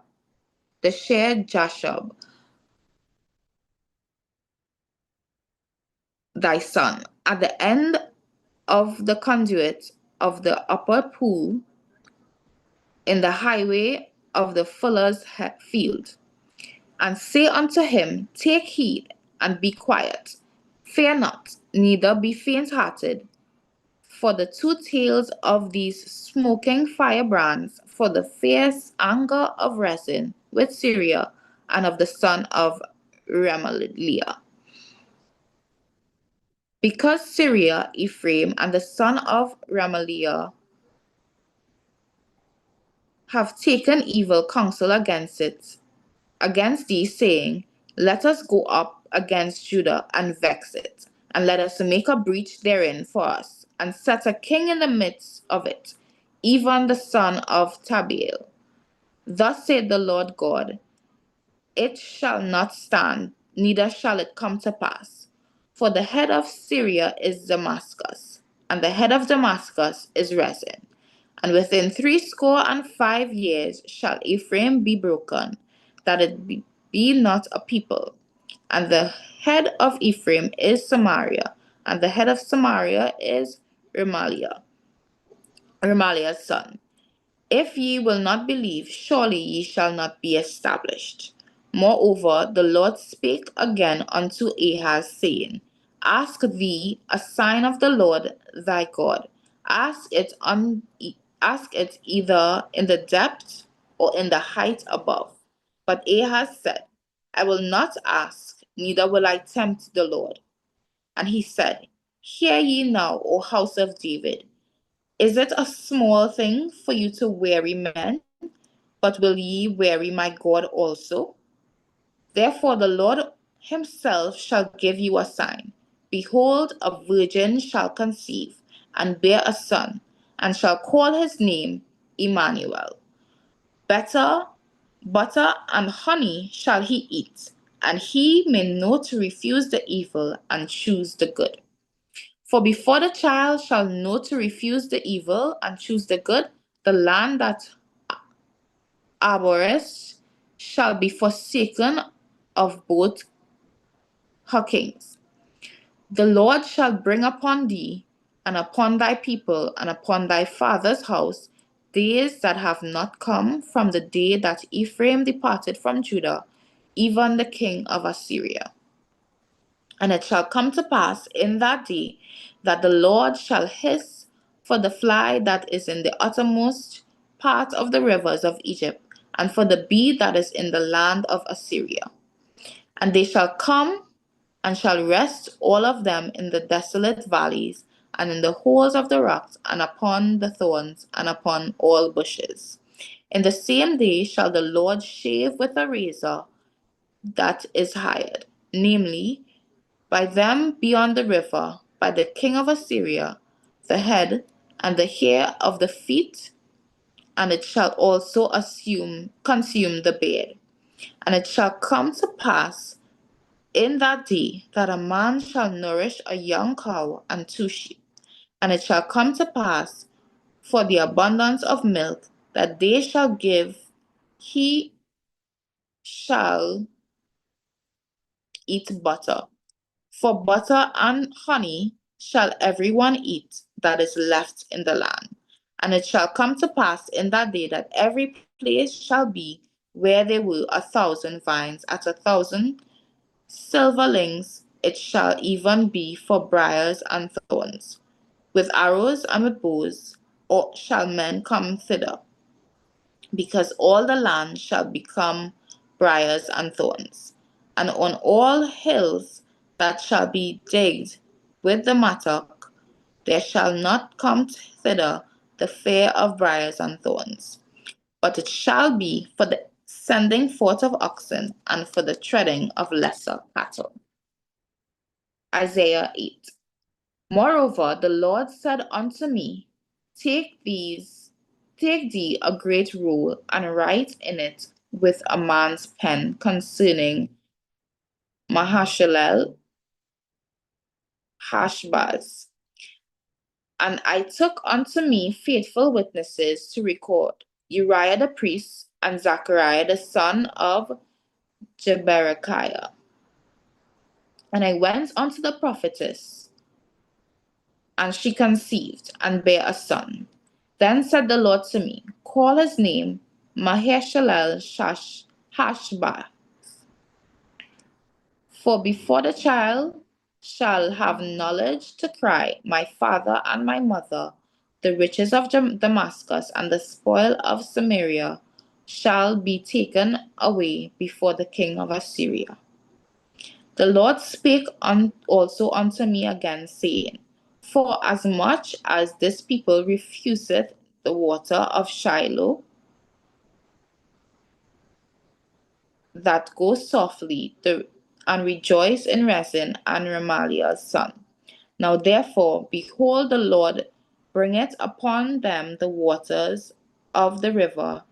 Jashub, thy son, at the end of the conduit of the upper pool, in the highway of the fuller's field, and say unto him, Take heed and be quiet. Fear not, neither be faint-hearted, for the two tails of these smoking firebrands, for the fierce anger of Rezin with Syria, and of the son of Remaliah. Because Syria, Ephraim, and the son of Remaliah have taken evil counsel against thee, saying, Let us go up against Judah and vex it, and let us make a breach therein for us, and set a king in the midst of it, even the son of Tabiel. Thus saith the Lord God, It shall not stand, neither shall it come to pass. For the head of Syria is Damascus, and the head of Damascus is Rezin. And within 65 years shall Ephraim be broken, that it be not a people. And the head of Ephraim is Samaria, and the head of Samaria is Remaliah's son. If ye will not believe, surely ye shall not be established. Moreover, the Lord spake again unto Ahaz, saying, Ask thee a sign of the Lord thy God. Ask it either in the depth or in the height above. But Ahaz said, I will not ask, neither will I tempt the Lord. And he said, Hear ye now, O house of David. Is it a small thing for you to weary men? But will ye weary my God also? Therefore the Lord himself shall give you a sign. Behold, a virgin shall conceive, and bear a son, and shall call his name Emmanuel. Butter and honey shall he eat, and he may know to refuse the evil and choose the good. For before the child shall know to refuse the evil and choose the good, the land that abhorrest shall be forsaken of both her kings. The Lord shall bring upon thee, and upon thy people, and upon thy father's house, days that have not come from the day that Ephraim departed from Judah, even the king of Assyria. And it shall come to pass in that day that the Lord shall hiss for the fly that is in the uttermost part of the rivers of Egypt, and for the bee that is in the land of Assyria. And they shall come and shall rest all of them in the desolate valleys, and in the holes of the rocks, and upon the thorns, and upon all bushes. In the same day shall the Lord shave with a razor that is hired, namely, by them beyond the river, by the king of Assyria, the head and the hair of the feet, and it shall also consume the beard. And it shall come to pass in that day that a man shall nourish a young cow and 2 sheep. And it shall come to pass for the abundance of milk that they shall give, he shall eat butter. For butter and honey shall every one eat that is left in the land. And it shall come to pass in that day that every place shall be where there were 1,000 vines at 1,000 silverlings, it shall even be for briars and thorns. With arrows and with bows or shall men come thither, because all the land shall become briars and thorns. and on all hills that shall be digged with the mattock, there shall not come thither the fare of briars and thorns, but it shall be for the sending forth of oxen and for the treading of lesser cattle. Isaiah 8. Moreover, the Lord said unto me, Take thee a great roll, and write in it with a man's pen concerning Mahashalel Hashbaz. And I took unto me faithful witnesses to record Uriah the priest and Zachariah the son of Jeberechiah. And I went unto the prophetess, and she conceived and bare a son. Then said the Lord to me, Call his name Mahershalal Hashbaz. For before the child shall have knowledge to cry, My father and my mother, the riches of Damascus and the spoil of Samaria shall be taken away before the king of Assyria. The Lord spake also unto me again, saying, For as much as this people refuseth the water of Shiloh, that go softly, and rejoice in Rezin and Remaliah's son. Now therefore, behold, the Lord bringeth upon them the waters of the river,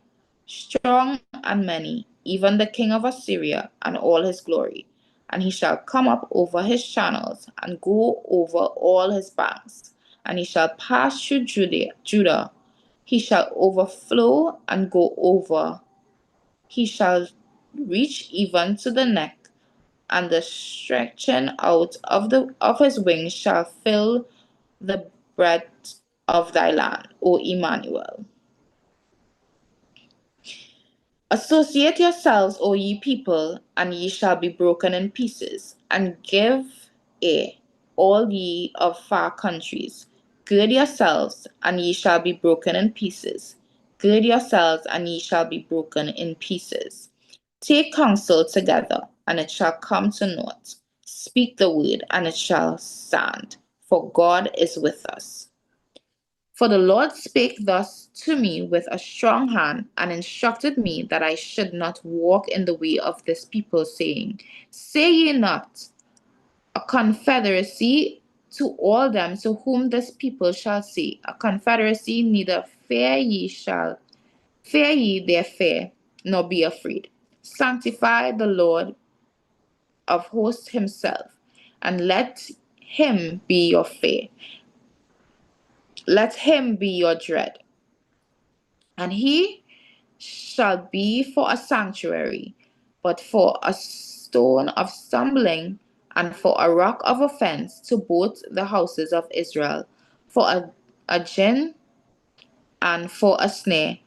strong and many, even the king of Assyria and all his glory. And he shall come up over his channels and go over all his banks, and he shall pass through Judah. He shall overflow and go over. He shall reach even to the neck, and the stretching out of his wings shall fill the breadth of thy land, O Emmanuel. Associate yourselves, O ye people, and ye shall be broken in pieces, and give ear, all ye of far countries. Gird yourselves, and ye shall be broken in pieces. Gird yourselves, and ye shall be broken in pieces. Take counsel together, and it shall come to naught. Speak the word, and it shall stand, for God is with us. For the Lord spake thus to me with a strong hand, and instructed me that I should not walk in the way of this people, saying, Say ye not, a confederacy to all them to whom this people shall say, a confederacy, neither fear ye their fear, nor be afraid. Sanctify the Lord of hosts himself, and let him be your fear. Let him be your dread. And he shall be for a sanctuary, but for a stone of stumbling and for a rock of offense to both the houses of Israel, for a gin and for a snare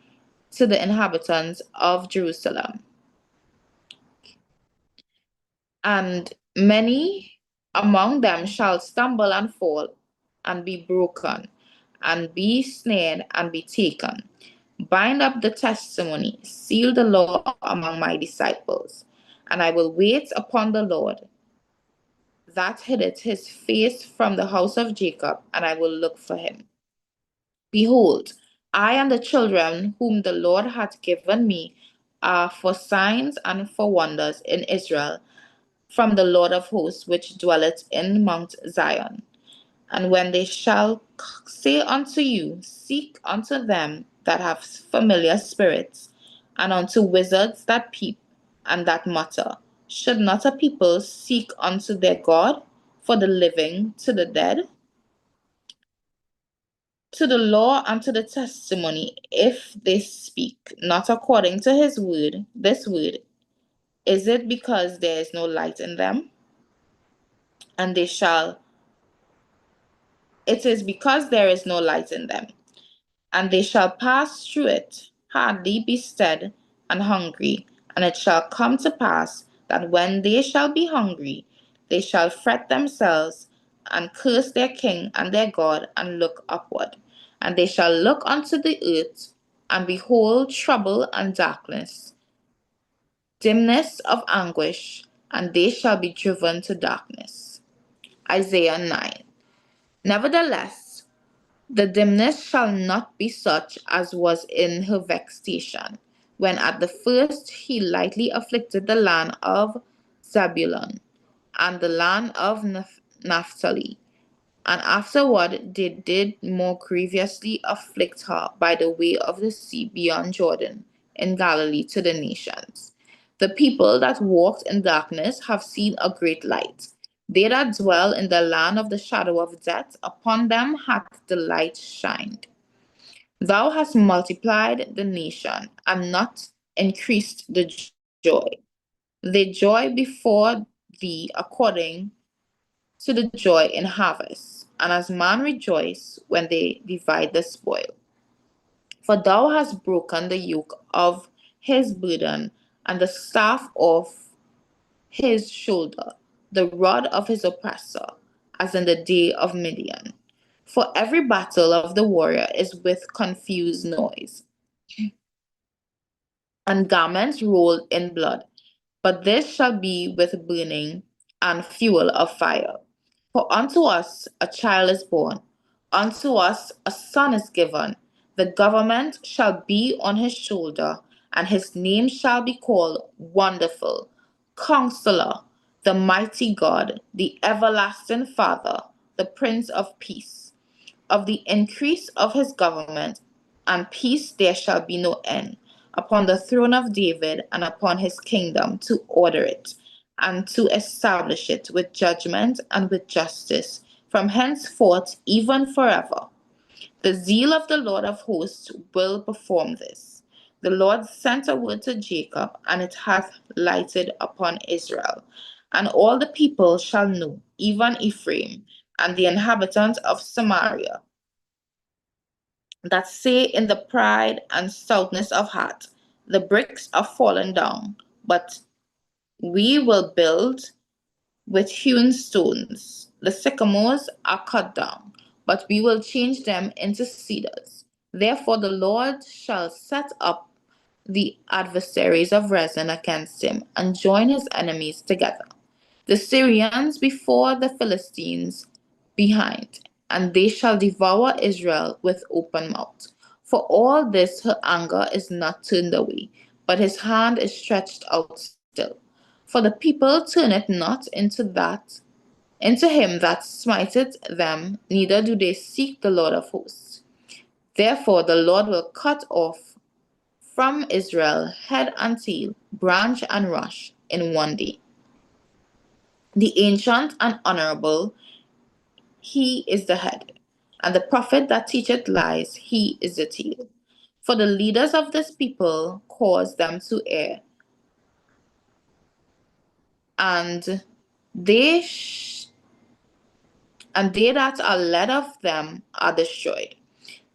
to the inhabitants of Jerusalem. And many among them shall stumble and fall, and be broken, and be snared, and be taken. Bind up the testimony, seal the law among my disciples. And I will wait upon the Lord, that hideth his face from the house of Jacob, and I will look for him. Behold, I and the children whom the Lord hath given me are for signs and for wonders in Israel, from the Lord of hosts, which dwelleth in Mount Zion. And when they shall say unto you, Seek unto them that have familiar spirits, and unto wizards that peep and that mutter, should not a people seek unto their God, for the living to the dead? To the law and to the testimony, if they speak not according to his word, this word, is it because there is no light in them? And it is because there is no light in them. And they shall pass through it, hardly be stead and hungry. And it shall come to pass that when they shall be hungry, they shall fret themselves and curse their king and their God, and look upward. And they shall look unto the earth, and behold trouble and darkness, dimness of anguish, and they shall be driven to darkness. Isaiah 9. Nevertheless, the dimness shall not be such as was in her vexation, when at the first he lightly afflicted the land of Zebulun and the land of Naphtali, and afterward they did more grievously afflict her by the way of the sea beyond Jordan in Galilee to the nations. The people that walked in darkness have seen a great light. They that dwell in the land of the shadow of death, upon them hath the light shined. Thou hast multiplied the nation, and not increased the joy. They joy before thee according to the joy in harvest, and as man rejoice when they divide the spoil. For thou hast broken the yoke of his burden, and the staff of his shoulder, the rod of his oppressor, as in the day of Midian. For every battle of the warrior is with confused noise, and garments rolled in blood. But this shall be with burning and fuel of fire. For unto us a child is born, unto us a son is given. The government shall be on his shoulder, and his name shall be called Wonderful, Counselor, the Mighty God, the Everlasting Father, the Prince of Peace. Of the increase of his government and peace there shall be no end, upon the throne of David and upon his kingdom, to order it and to establish it with judgment and with justice from henceforth even forever. The zeal of the Lord of hosts will perform this. The Lord sent a word to Jacob, and it hath lighted upon Israel. And all the people shall know, even Ephraim, and the inhabitants of Samaria, that say in the pride and stoutness of heart, the bricks are fallen down, but we will build with hewn stones. The sycamores are cut down, but we will change them into cedars. Therefore the Lord shall set up the adversaries of Rezin against him, and join his enemies together. The Syrians before, the Philistines behind, and they shall devour Israel with open mouth. For all this her anger is not turned away, but his hand is stretched out still. For the people turneth not into him that smiteth them, neither do they seek the Lord of hosts. Therefore the Lord will cut off from Israel head and tail, branch and rush in one day. The ancient and honorable, he is the head, and the prophet that teacheth lies, he is the tail. For the leaders of this people cause them to err, and they that are led of them are destroyed.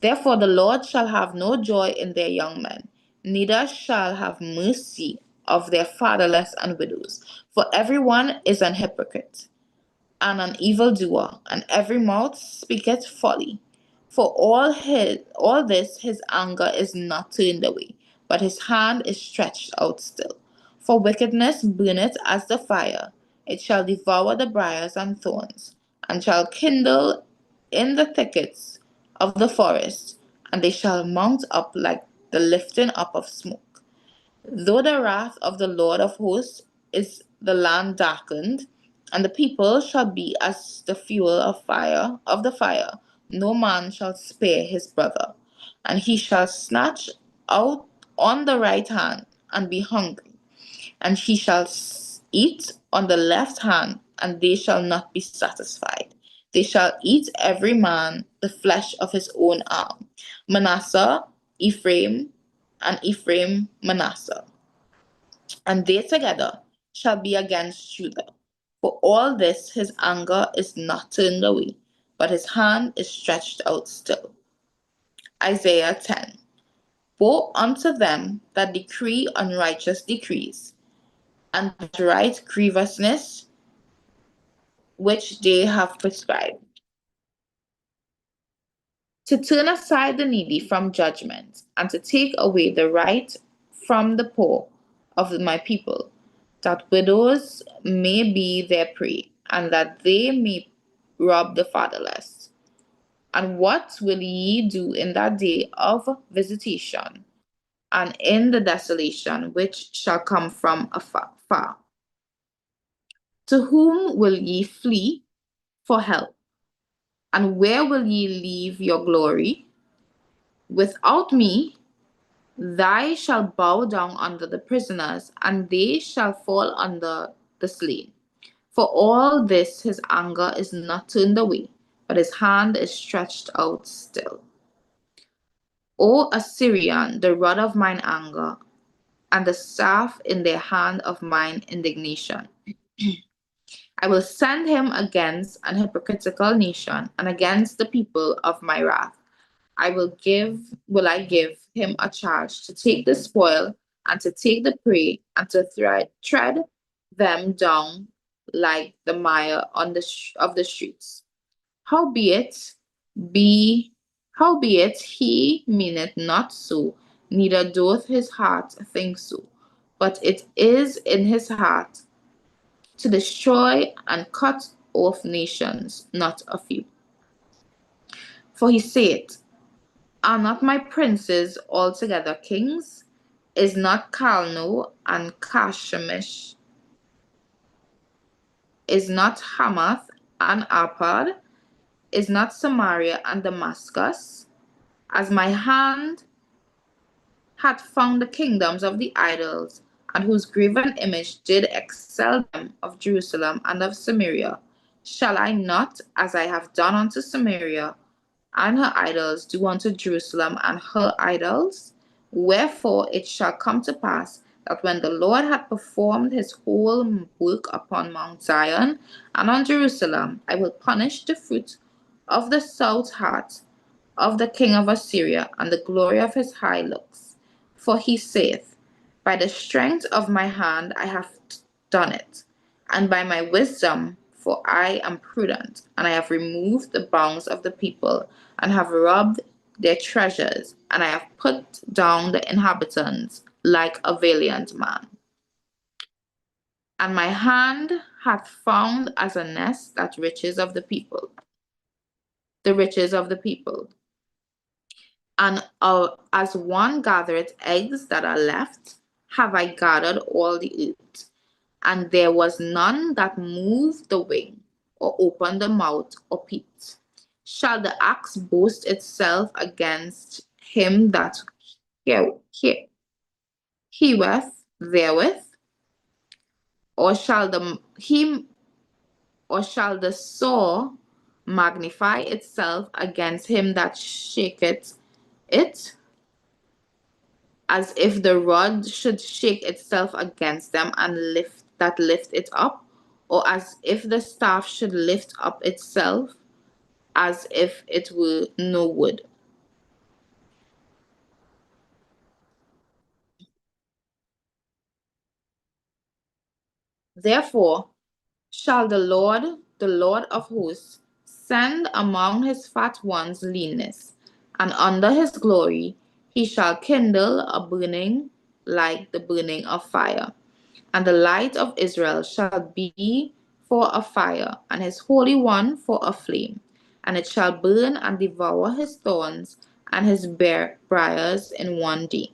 Therefore the Lord shall have no joy in their young men, neither shall have mercy of their fatherless and widows. For everyone is an hypocrite and an evildoer, and every mouth speaketh folly. For all this his anger is not turned away, but his hand is stretched out still. For wickedness burneth as the fire, it shall devour the briars and thorns, and shall kindle in the thickets of the forest, and they shall mount up like the lifting up of smoke. Though the wrath of the Lord of hosts is the land darkened, and the people shall be as the fuel of the fire, no man shall spare his brother, and he shall snatch out on the right hand and be hungry, and he shall eat on the left hand, and they shall not be satisfied. They shall eat every man the flesh of his own arm. Manasseh, Ephraim, and Ephraim, Manasseh, and they together shall be against Judah. For all this his anger is not turned away, but his hand is stretched out still. Isaiah 10. Woe unto them that decree unrighteous decrees, and that write grievousness which they have prescribed, to turn aside the needy from judgment, and to take away the right from the poor of my people, that widows may be their prey, and that they may rob the fatherless. And what will ye do in that day of visitation, and in the desolation which shall come from afar? To whom will ye flee for help? And where will ye leave your glory? Without me, they shall bow down under the prisoners, and they shall fall under the slain. For all this his anger is not turned away, but his hand is stretched out still. O Assyrian, the rod of mine anger, and the staff in their hand of mine indignation. I will send him against an hypocritical nation, and against the people of my wrath. Will I give him a charge to take the spoil, and to take the prey, and to tread them down like the mire on of the streets. Howbeit, howbeit he meaneth not so, neither doth his heart think so, but it is in his heart to destroy and cut off nations, not a few. For he saith, Are not my princes altogether kings? Is not Calno and Carchemish? Is not Hamath and Arpad? Is not Samaria and Damascus? As my hand hath found the kingdoms of the idols, and whose graven image did excel them of Jerusalem and of Samaria, shall I not, as I have done unto Samaria and her idols, do unto Jerusalem and her idols? Wherefore it shall come to pass that when the Lord hath performed his whole work upon Mount Zion and on Jerusalem, I will punish the fruit of the south heart of the king of Assyria and the glory of his high looks. For he saith, By the strength of my hand I have done it, and by my wisdom, for I am prudent, and I have removed the bounds of the people, and have robbed their treasures, and I have put down the inhabitants like a valiant man. And my hand hath found as a nest that riches of the people, the riches of the people. And as one gathereth eggs that are left, have I gathered all the earth. And there was none that moved the wing, or opened the mouth, or peeped. Shall the axe boast itself against him that heweth therewith? Or shall the saw magnify itself against him that shaketh it? As if the rod should shake itself against them and lift it up, or as if the staff should lift up itself, as if it were no wood. Therefore shall the Lord of hosts, send among his fat ones leanness, and under his glory he shall kindle a burning like the burning of fire. And the light of Israel shall be for a fire, and his Holy One for a flame. And it shall burn and devour his thorns and his briars in one day,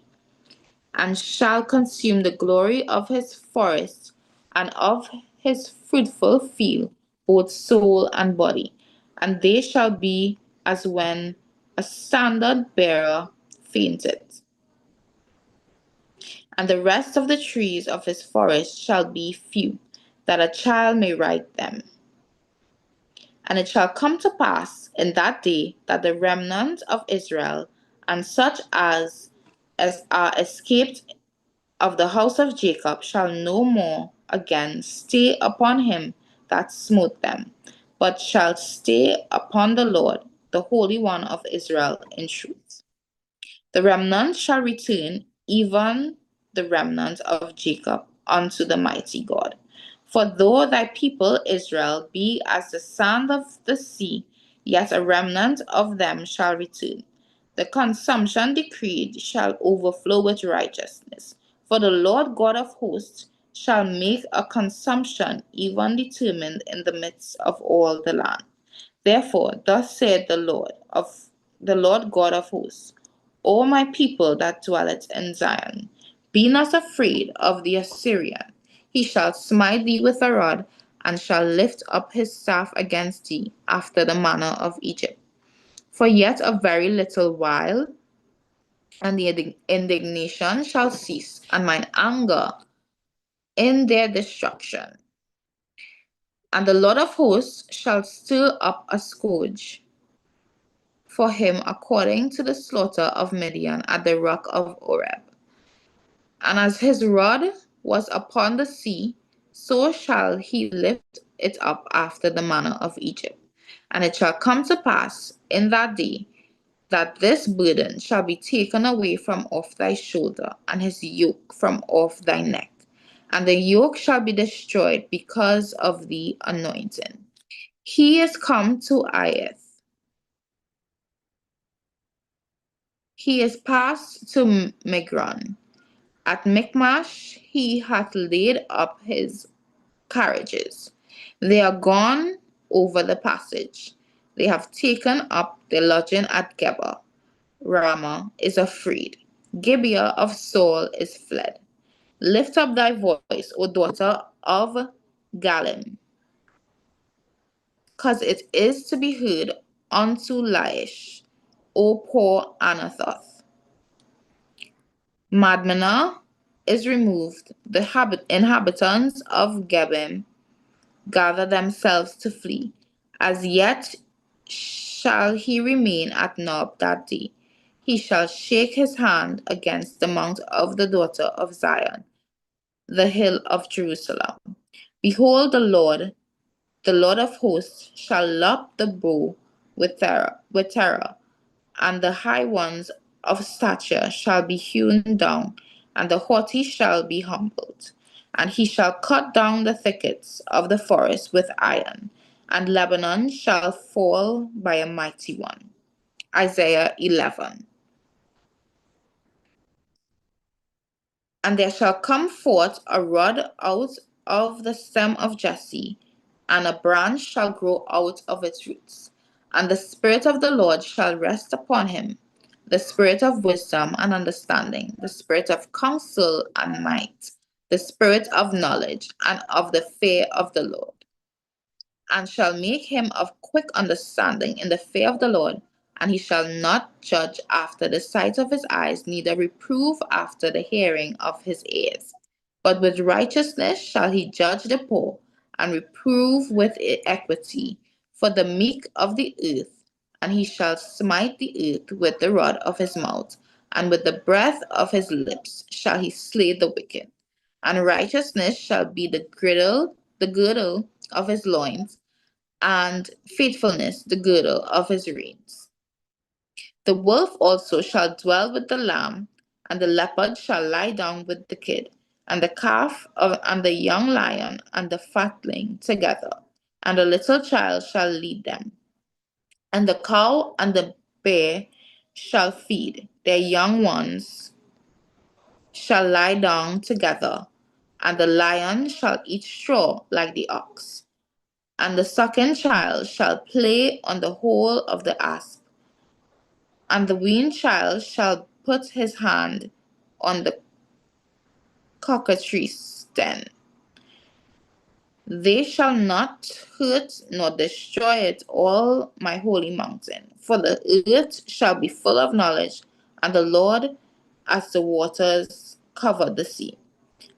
and shall consume the glory of his forest and of his fruitful field, both soul and body. And they shall be as when a standard bearer fainteth. And the rest of the trees of his forest shall be few, that a child may write them. And it shall come to pass in that day that the remnant of Israel, and such as are escaped of the house of Jacob, shall no more again stay upon him that smote them, but shall stay upon the Lord, the Holy One of Israel, in truth. The remnant shall return, even the remnant of Jacob, unto the mighty God. For though thy people Israel be as the sand of the sea, yet a remnant of them shall return. The consumption decreed shall overflow with righteousness. For the Lord God of hosts shall make a consumption even determined in the midst of all the land. Therefore, thus saith the Lord God of hosts, O my people that dwelleth in Zion, be not afraid of the Assyrian. He shall smite thee with a rod, and shall lift up his staff against thee after the manner of Egypt. For yet a very little while, and the indignation shall cease, and mine anger in their destruction. And the Lord of hosts shall stir up a scourge for him according to the slaughter of Midian at the rock of Oreb. And as his rod was upon the sea, so shall he lift it up after the manner of Egypt. And it shall come to pass in that day that this burden shall be taken away from off thy shoulder, and his yoke from off thy neck. And the yoke shall be destroyed because of the anointing. He is come to Aiath. He is passed to Migron. At Michmash he hath laid up his carriages. They are gone over the passage. They have taken up their lodging at Geba. Ramah is afraid. Gibeah of Saul is fled. Lift up thy voice, O daughter of Gallim, cause it is to be heard unto Laish, O poor Anathoth. Madmenah is removed. The inhabitants of Gebim gather themselves to flee. As yet shall he remain at Nob that day. He shall shake his hand against the mount of the daughter of Zion, the hill of Jerusalem. Behold, the Lord of hosts, shall lop the bow with terror, and the high ones of stature shall be hewn down, and the haughty shall be humbled. And he shall cut down the thickets of the forest with iron, and Lebanon shall fall by a mighty one. Isaiah 11. And there shall come forth a rod out of the stem of Jesse, and a branch shall grow out of its roots. And the Spirit of the Lord shall rest upon him, the Spirit of wisdom and understanding, the Spirit of counsel and might, the Spirit of knowledge and of the fear of the Lord, and shall make him of quick understanding in the fear of the Lord. And he shall not judge after the sight of his eyes, neither reprove after the hearing of his ears. But with righteousness shall he judge the poor, and reprove with equity for the meek of the earth. And he shall smite the earth with the rod of his mouth, and with the breath of his lips shall he slay the wicked. And righteousness shall be the girdle of his loins, and faithfulness the girdle of his reins. The wolf also shall dwell with the lamb, and the leopard shall lie down with the kid, and the calf and the young lion and the fatling together, and a little child shall lead them. And the cow and the bear shall feed, their young ones shall lie down together, and the lion shall eat straw like the ox. And the sucking child shall play on the hole of the asp, and the weaned child shall put his hand on the cockatrice den. They shall not hurt nor destroy it all my holy mountain, for the earth shall be full of knowledge, and the Lord as the waters cover the sea.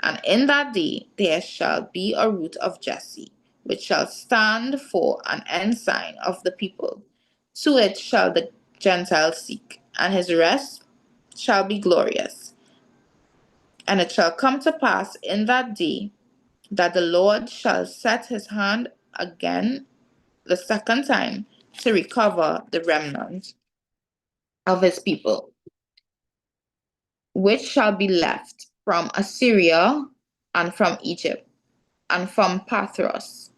And in that day there shall be a root of Jesse, which shall stand for an ensign of the people. To it shall the Gentiles seek, and his rest shall be glorious. And it shall come to pass in that day that the Lord shall set his hand again the second time to recover the remnant of his people, which shall be left from Assyria and from Egypt and from Pathros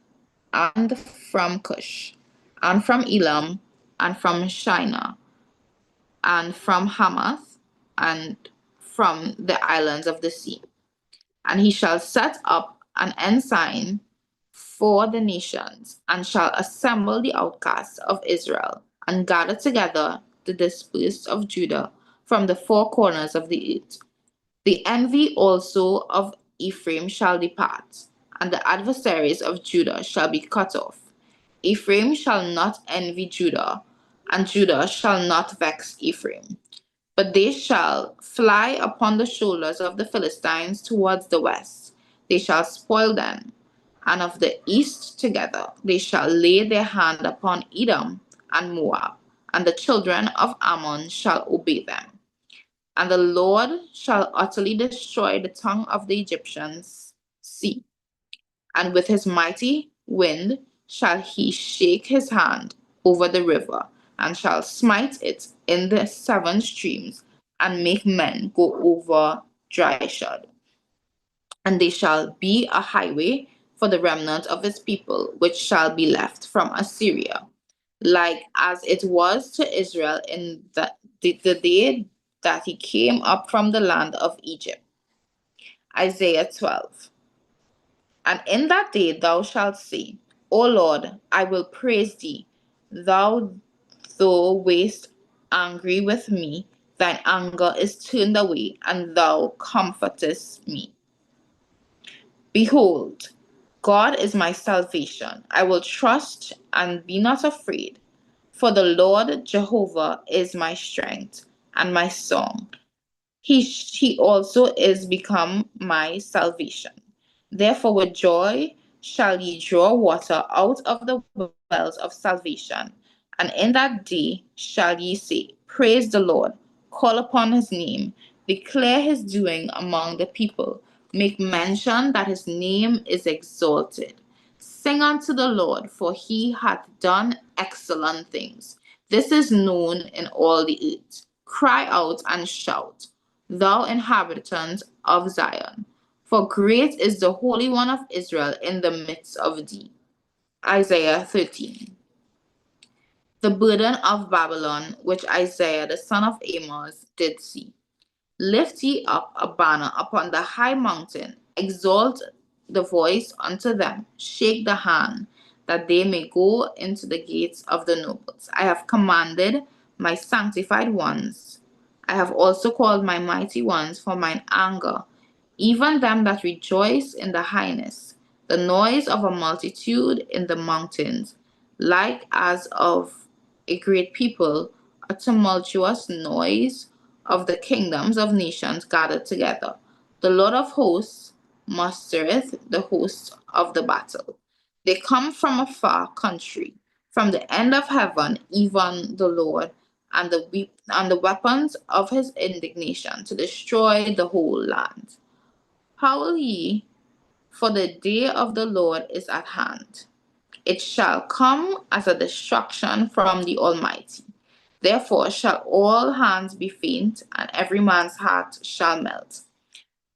and from Cush and from Elam and from Shinar and from Hamath and from the islands of the sea. And he shall set up an ensign for the nations, and shall assemble the outcasts of Israel, and gather together the dispersed of Judah from the four corners of the earth. The envy also of Ephraim shall depart, and the adversaries of Judah shall be cut off. Ephraim shall not envy Judah, and Judah shall not vex Ephraim. But they shall fly upon the shoulders of the Philistines towards the west. They shall spoil them, and of the east together they shall lay their hand upon Edom and Moab, and the children of Ammon shall obey them. And the Lord shall utterly destroy the tongue of the Egyptians. See, and with his mighty wind shall he shake his hand over the river, and shall smite it in the seven streams, and make men go over dry shod. And they shall be a highway for the remnant of his people, which shall be left from Assyria, like as it was to Israel in the day that he came up from the land of Egypt. Isaiah 12. And in that day thou shalt say, O Lord, I will praise thee. Thou wast angry with me, thine anger is turned away, and thou comfortest me. Behold, God is my salvation. I will trust and be not afraid. For the Lord Jehovah is my strength and my song. He also is become my salvation. Therefore with joy shall ye draw water out of the wells of salvation. And in that day shall ye say, Praise the Lord, call upon his name, declare his doing among the people, make mention that his name is exalted. Sing unto the Lord, for he hath done excellent things. This is known in all the earth. Cry out and shout, thou inhabitant of Zion. For great is the Holy One of Israel in the midst of thee. Isaiah 13. The burden of Babylon, which Isaiah the son of Amos did see. Lift ye up a banner upon the high mountain, exalt the voice unto them, shake the hand, that they may go into the gates of the nobles. I have commanded my sanctified ones. I have also called my mighty ones for mine anger, even them that rejoice in the highness, the noise of a multitude in the mountains, like as of a great people, a tumultuous noise of the kingdoms of nations gathered together. The Lord of hosts mustereth the hosts of the battle. They come from a far country, from the end of heaven, even the Lord, and the weapons of his indignation to destroy the whole land. Howl ye, for the day of the Lord is at hand. It shall come as a destruction from the Almighty. Therefore shall all hands be faint, and every man's heart shall melt.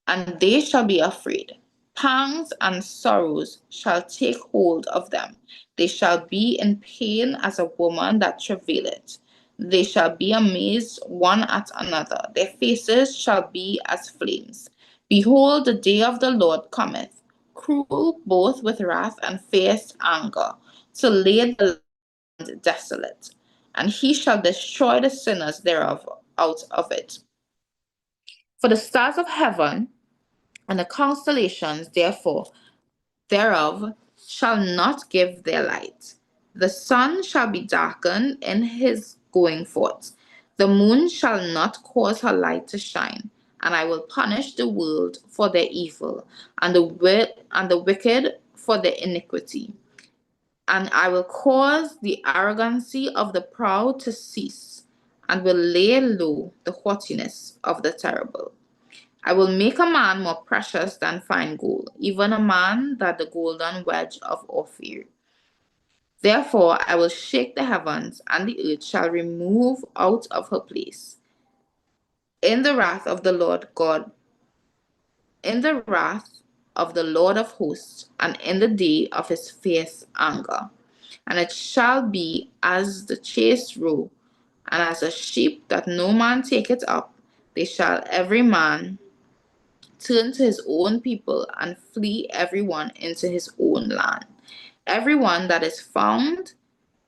And they shall be afraid. Pangs and sorrows shall take hold of them. They shall be in pain as a woman that travaileth. They shall be amazed one at another. Their faces shall be as flames. Behold, the day of the Lord cometh, cruel both with wrath and fierce anger, to lay the land desolate. And he shall destroy the sinners thereof out of it. For the stars of heaven and the constellations, therefore, thereof shall not give their light. The sun shall be darkened in his going forth. The moon shall not cause her light to shine. And I will punish the world for their evil, and the wicked for their iniquity. And I will cause the arrogancy of the proud to cease, and will lay low the haughtiness of the terrible. I will make a man more precious than fine gold, even a man than the golden wedge of Ophir. Therefore I will shake the heavens, and the earth shall remove out of her place. In the wrath of the Lord God, in the wrath of the Lord of hosts, and in the day of his fierce anger. And it shall be as the chased roe, and as a sheep that no man taketh up, they shall every man turn to his own people, and flee everyone into his own land. Everyone that is found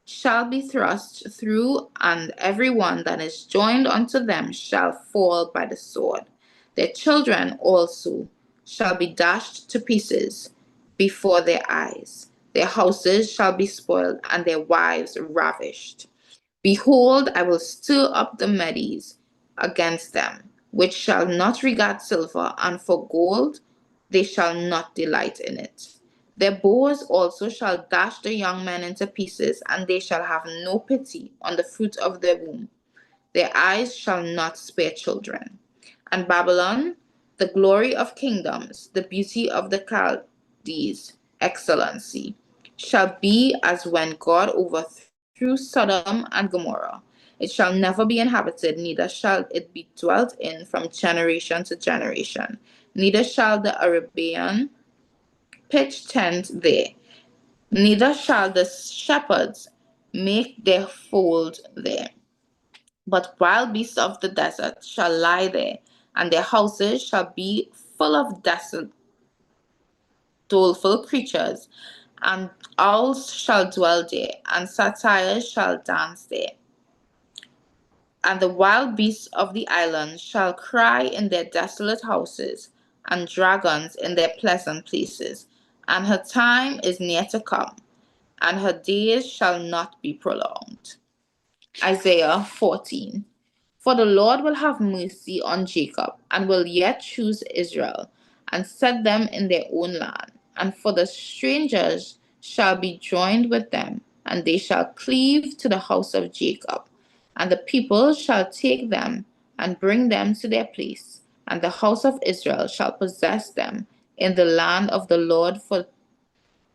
shall be thrust through, and everyone that is joined unto them shall fall by the sword. Their children also shall be dashed to pieces before their eyes. Their houses shall be spoiled, and their wives ravished. Behold, I will stir up the Medes against them, which shall not regard silver, and for gold they shall not delight in it. Their bows also shall dash the young men into pieces, and they shall have no pity on the fruit of their womb. Their eyes shall not spare children. And Babylon, the glory of kingdoms, the beauty of the Chaldees, excellency, shall be as when God overthrew Sodom and Gomorrah. It shall never be inhabited, neither shall it be dwelt in from generation to generation. Neither shall the Arabian pitch tent there, neither shall the shepherds make their fold there. But wild beasts of the desert shall lie there, and their houses shall be full of desolate, doleful creatures, and owls shall dwell there, and satyrs shall dance there. And the wild beasts of the islands shall cry in their desolate houses, and dragons in their pleasant places. And her time is near to come, and her days shall not be prolonged. Isaiah 14. For the Lord will have mercy on Jacob, and will yet choose Israel, and set them in their own land. And for the strangers shall be joined with them, and they shall cleave to the house of Jacob. And the people shall take them, and bring them to their place, and the house of Israel shall possess them in the land of the Lord for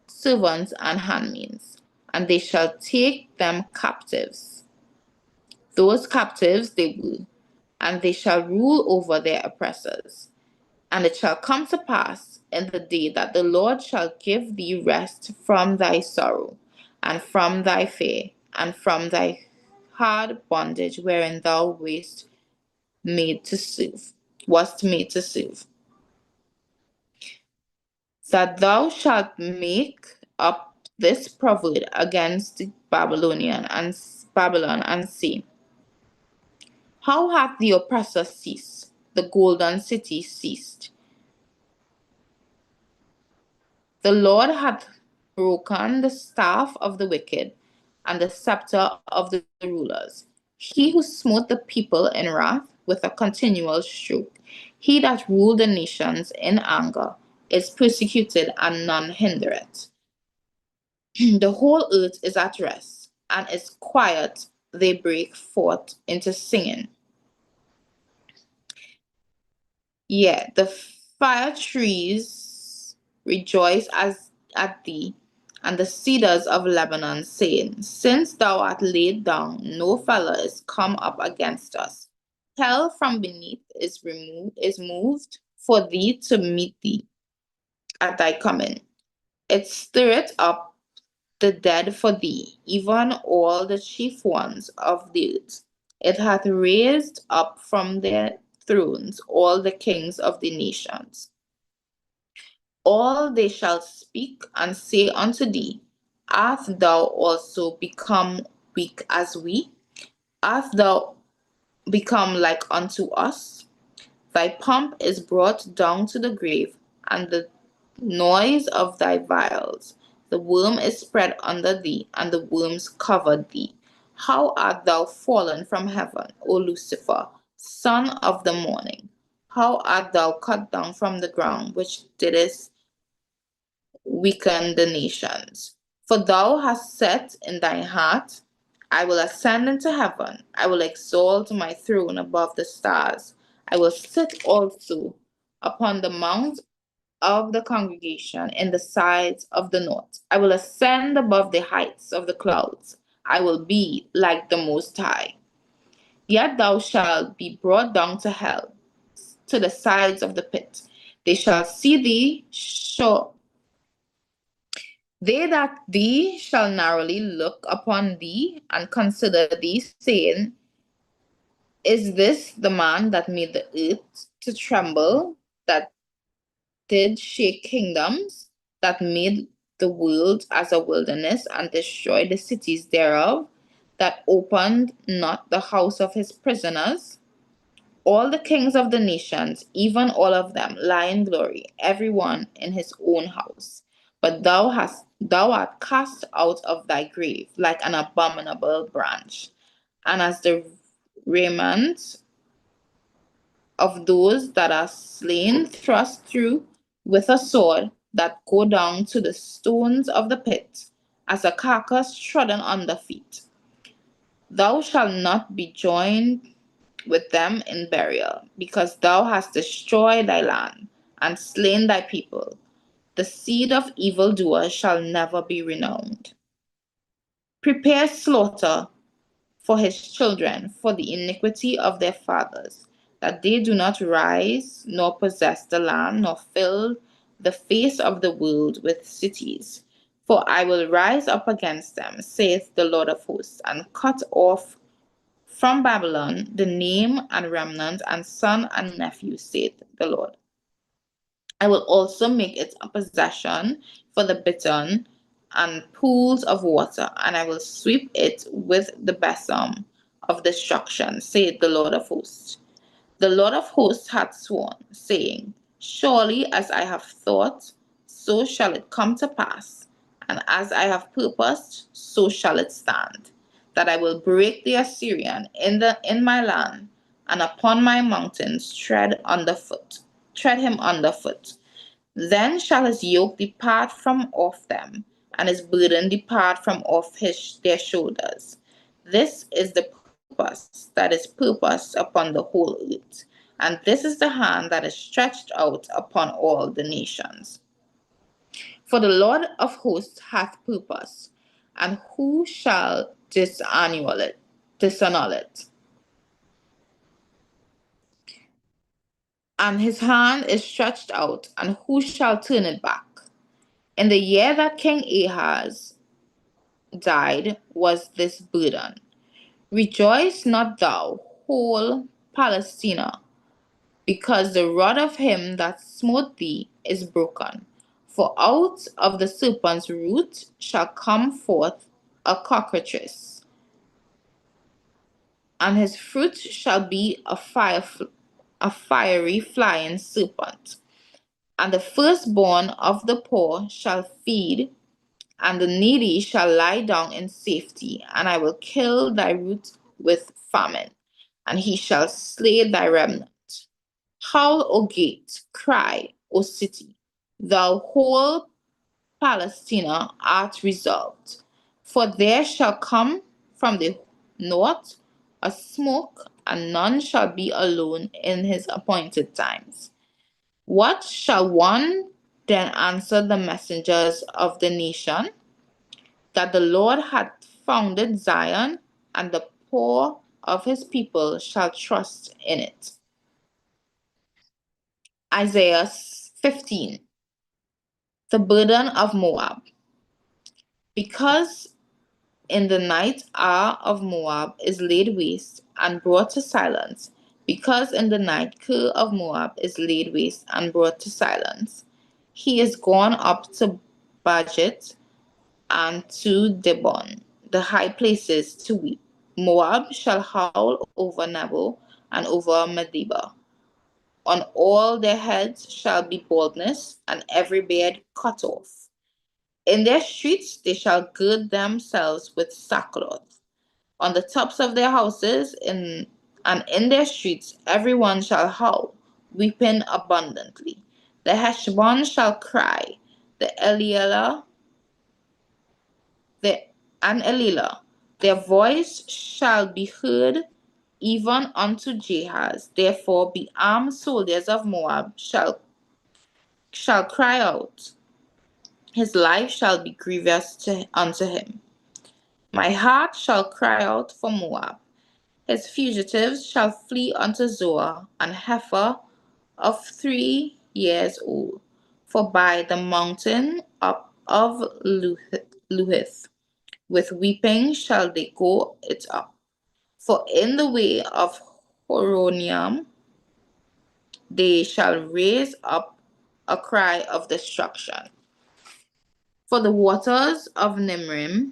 servants and handmaids. And they shall take them captives. Those captives they will, and they shall rule over their oppressors. And it shall come to pass in the day that the Lord shall give thee rest from thy sorrow, and from thy fear, and from thy hard bondage wherein thou wast made to serve. That thou shalt make up this proverb against Babylon and say, how hath the oppressor ceased? The golden city ceased. The Lord hath broken the staff of the wicked, and the scepter of the rulers. He who smote the people in wrath with a continual stroke, he that ruled the nations in anger, is persecuted, and none hinder it. The whole earth is at rest, and is quiet. They break forth into singing. Yeah, the fire trees rejoice as at thee, and the cedars of Lebanon, saying, since thou art laid down, no fellow is come up against us. Hell from beneath is moved for thee to meet thee at thy coming. It stirreth up the dead for thee, even all the chief ones of the earth. It hath raised up from their thrones all the kings of the nations. All they shall speak and say unto thee, art thou also become weak as we? Art thou become like unto us? Thy pomp is brought down to the grave, and the noise of thy vials. The worm is spread under thee, and the worms covered thee. How art thou fallen from heaven, O Lucifer, son of the morning? How art thou cut down from the ground, which didst weaken the nations? For thou hast said in thine heart, I will ascend into heaven. I will exalt my throne above the stars. I will sit also upon the mount of the congregation in the sides of the north. I will ascend above the heights of the clouds. I will be like the Most High. Yet thou shalt be brought down to hell, to the sides of the pit. They shall see thee they that thee shall narrowly look upon thee and consider thee, saying, is this the man that made the earth to tremble, that did shake kingdoms, that made the world as a wilderness and destroyed the cities thereof, that opened not the house of his prisoners. All the kings of the nations, even all of them, lie in glory, every one in his own house. But thou art cast out of thy grave like an abominable branch, and as the raiment of those that are slain thrust through with a sword, that go down to the stones of the pit, as a carcass trodden under feet. Thou shalt not be joined with them in burial, because thou hast destroyed thy land and slain thy people. The seed of evildoers shall never be renowned. Prepare slaughter for his children, for the iniquity of their fathers, that they do not rise, nor possess the land, nor fill the face of the world with cities. For I will rise up against them, saith the Lord of hosts, and cut off from Babylon the name and remnant, and son and nephew, saith the Lord. I will also make it a possession for the bittern and pools of water, and I will sweep it with the besom of destruction, saith the Lord of hosts. The Lord of hosts hath sworn, saying, Surely as I have thought, so shall it come to pass, and as I have purposed, so shall it stand, that I will break the Assyrian in my land, and upon my mountains tread him underfoot. Then shall his yoke depart from off them, and his burden depart from off their shoulders. This is the purpose that is purposed upon the whole earth, and this is the hand that is stretched out upon all the nations. For the Lord of hosts hath purpose, and who shall disannul it? And his hand is stretched out, and who shall turn it back? In the year that King Ahaz died was this burden. Rejoice not thou, whole Palestina, because the rod of him that smote thee is broken. For out of the serpent's root shall come forth a cockatrice, and his fruit shall be a fiery flying serpent. And the firstborn of the poor shall feed, and the needy shall lie down in safety, and I will kill thy root with famine, and he shall slay thy remnant. Howl, O gate, cry, O city, thou whole Palestina art resolved. For there shall come from the north a smoke, and none shall be alone in his appointed times. What shall one then answer the messengers of the nation? That the Lord hath founded Zion, and the poor of his people shall trust in it. Isaiah 15. The burden of Moab. Because in the night Ar of Moab is laid waste and brought to silence, because in the night Kir of Moab is laid waste and brought to silence. He is gone up to Budget and to Dibon, the high places, to weep. Moab shall howl over Nebo and over Medeba. On all their heads shall be baldness, and every beard cut off. In their streets they shall gird themselves with sackcloth. On the tops of their houses and in their streets every one shall howl, weeping abundantly. The Heshbon shall cry, the Elilah, their voice shall be heard even unto Jahaz. Therefore the armed soldiers of Moab shall cry out. His life shall be grievous unto him. My heart shall cry out for Moab. His fugitives shall flee unto Zoar, an heifer of 3 years old. For by the mountain up of Luhith, with weeping shall they go it up. For in the way of Horonaim they shall raise up a cry of destruction. For the waters of Nimrim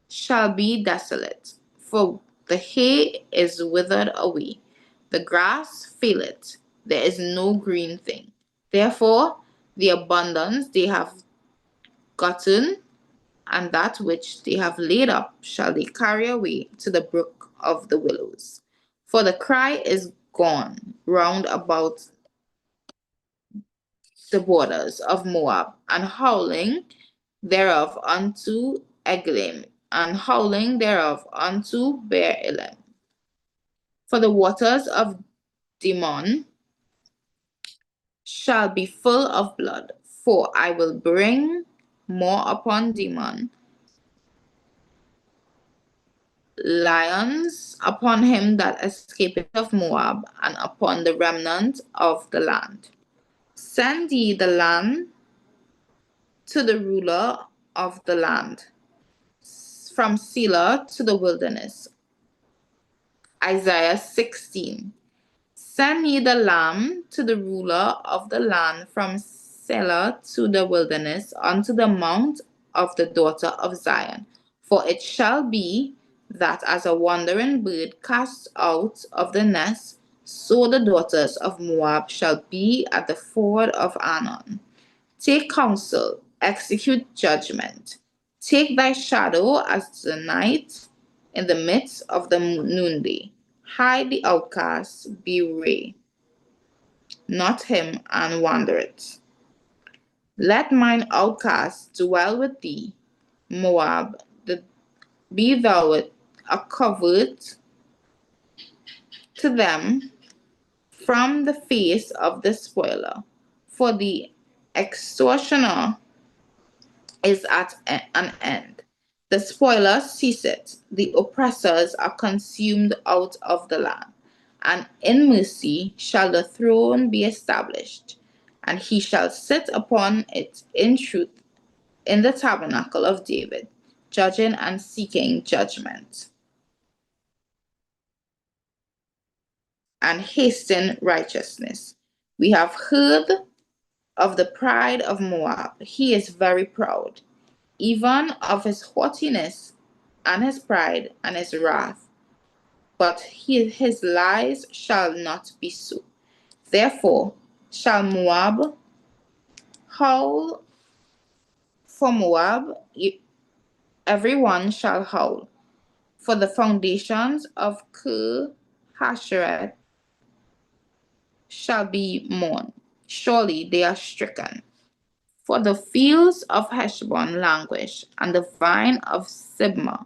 shall be desolate, for the hay is withered away, the grass faileth, there is no green thing. Therefore, the abundance they have gotten, and that which they have laid up, shall they carry away to the brook of the willows. For the cry is gone round about the borders of Moab, and howling thereof unto Eglaim, and howling thereof unto Beer Elim. For the waters of Dimon shall be full of blood, for I will bring more upon Dimon, lions upon him that escapeth of Moab, and upon the remnant of the land. Send ye the land to the ruler of the land, from Selah to the wilderness. Isaiah 16. Send ye the lamb to the ruler of the land, from Selah to the wilderness, unto the mount of the daughter of Zion. For it shall be that as a wandering bird cast out of the nest, so the daughters of Moab shall be at the ford of Arnon. Take counsel, execute judgment. Take thy shadow as the night in the midst of the noonday. Hide the outcast, bewray not him, and wandereth. Let mine outcast dwell with thee, Moab, be thou a covert to them from the face of the spoiler, for the extortioner is at an end. The spoiler ceaseth, the oppressors are consumed out of the land. And in mercy shall the throne be established, and he shall sit upon it in truth in the tabernacle of David, judging and seeking judgment, and hasten righteousness. We have heard of the pride of Moab. He is very proud, even of his haughtiness and his pride and his wrath. But his lies shall not be so. Therefore shall Moab howl for Moab, every one shall howl. For the foundations of Kir Hasheret shall be mourned. Surely they are stricken. For the fields of Heshbon languish, and the vine of Sibmah.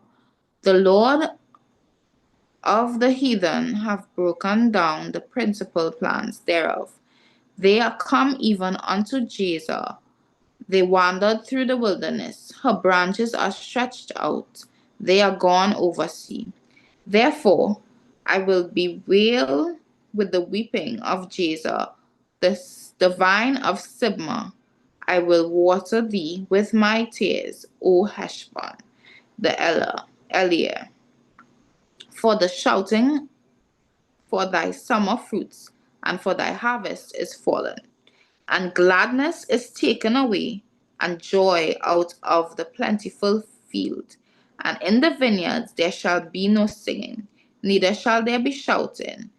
The Lord of the heathen have broken down the principal plants thereof. They are come even unto Jazer. They wandered through the wilderness. Her branches are stretched out. They are gone over sea. Therefore I will bewail with the weeping of Jazer, the vine of Sibmah. I will water thee with my tears, O Heshbon, the Eliah. For the shouting for thy summer fruits, and for thy harvest is fallen, and gladness is taken away, and joy out of the plentiful field. And in the vineyards there shall be no singing, neither shall there be shouting.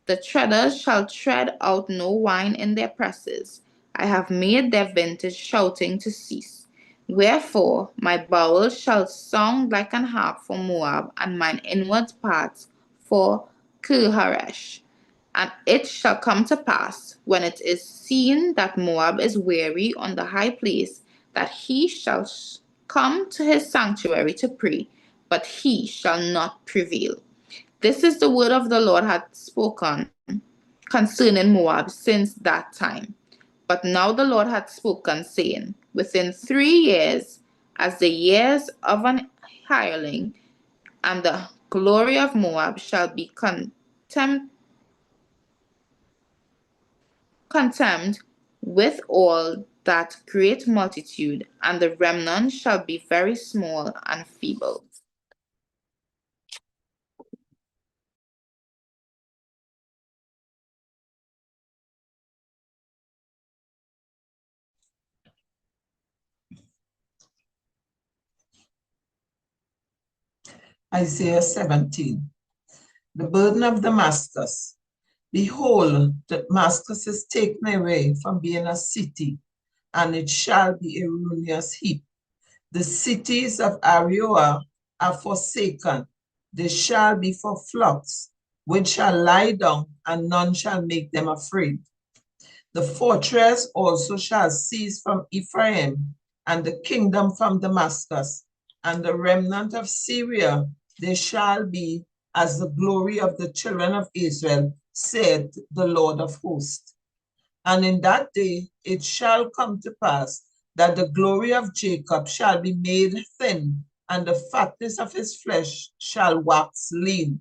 The treaders shall tread out no wine in their presses. I have made their vintage shouting to cease. Wherefore my bowels shall sound like an harp for Moab, and mine inward parts for Kirharesh. And it shall come to pass, when it is seen that Moab is weary on the high place, that he shall come to his sanctuary to pray, but he shall not prevail. This is the word of the Lord hath spoken concerning Moab since that time. But now the Lord hath spoken, saying, within 3 years, as the years of an hireling, and the glory of Moab shall be contemned with all that great multitude, and the remnant shall be very small and feeble. Isaiah 17. The burden of Damascus. Behold, Damascus is taken away from being a city, and it shall be a ruinous heap. The cities of Arioah are forsaken. They shall be for flocks, which shall lie down, and none shall make them afraid. The fortress also shall cease from Ephraim, and the kingdom from Damascus, and the remnant of Syria, they shall be as the glory of the children of Israel, said the Lord of hosts. And in that day it shall come to pass that the glory of Jacob shall be made thin, and the fatness of his flesh shall wax lean.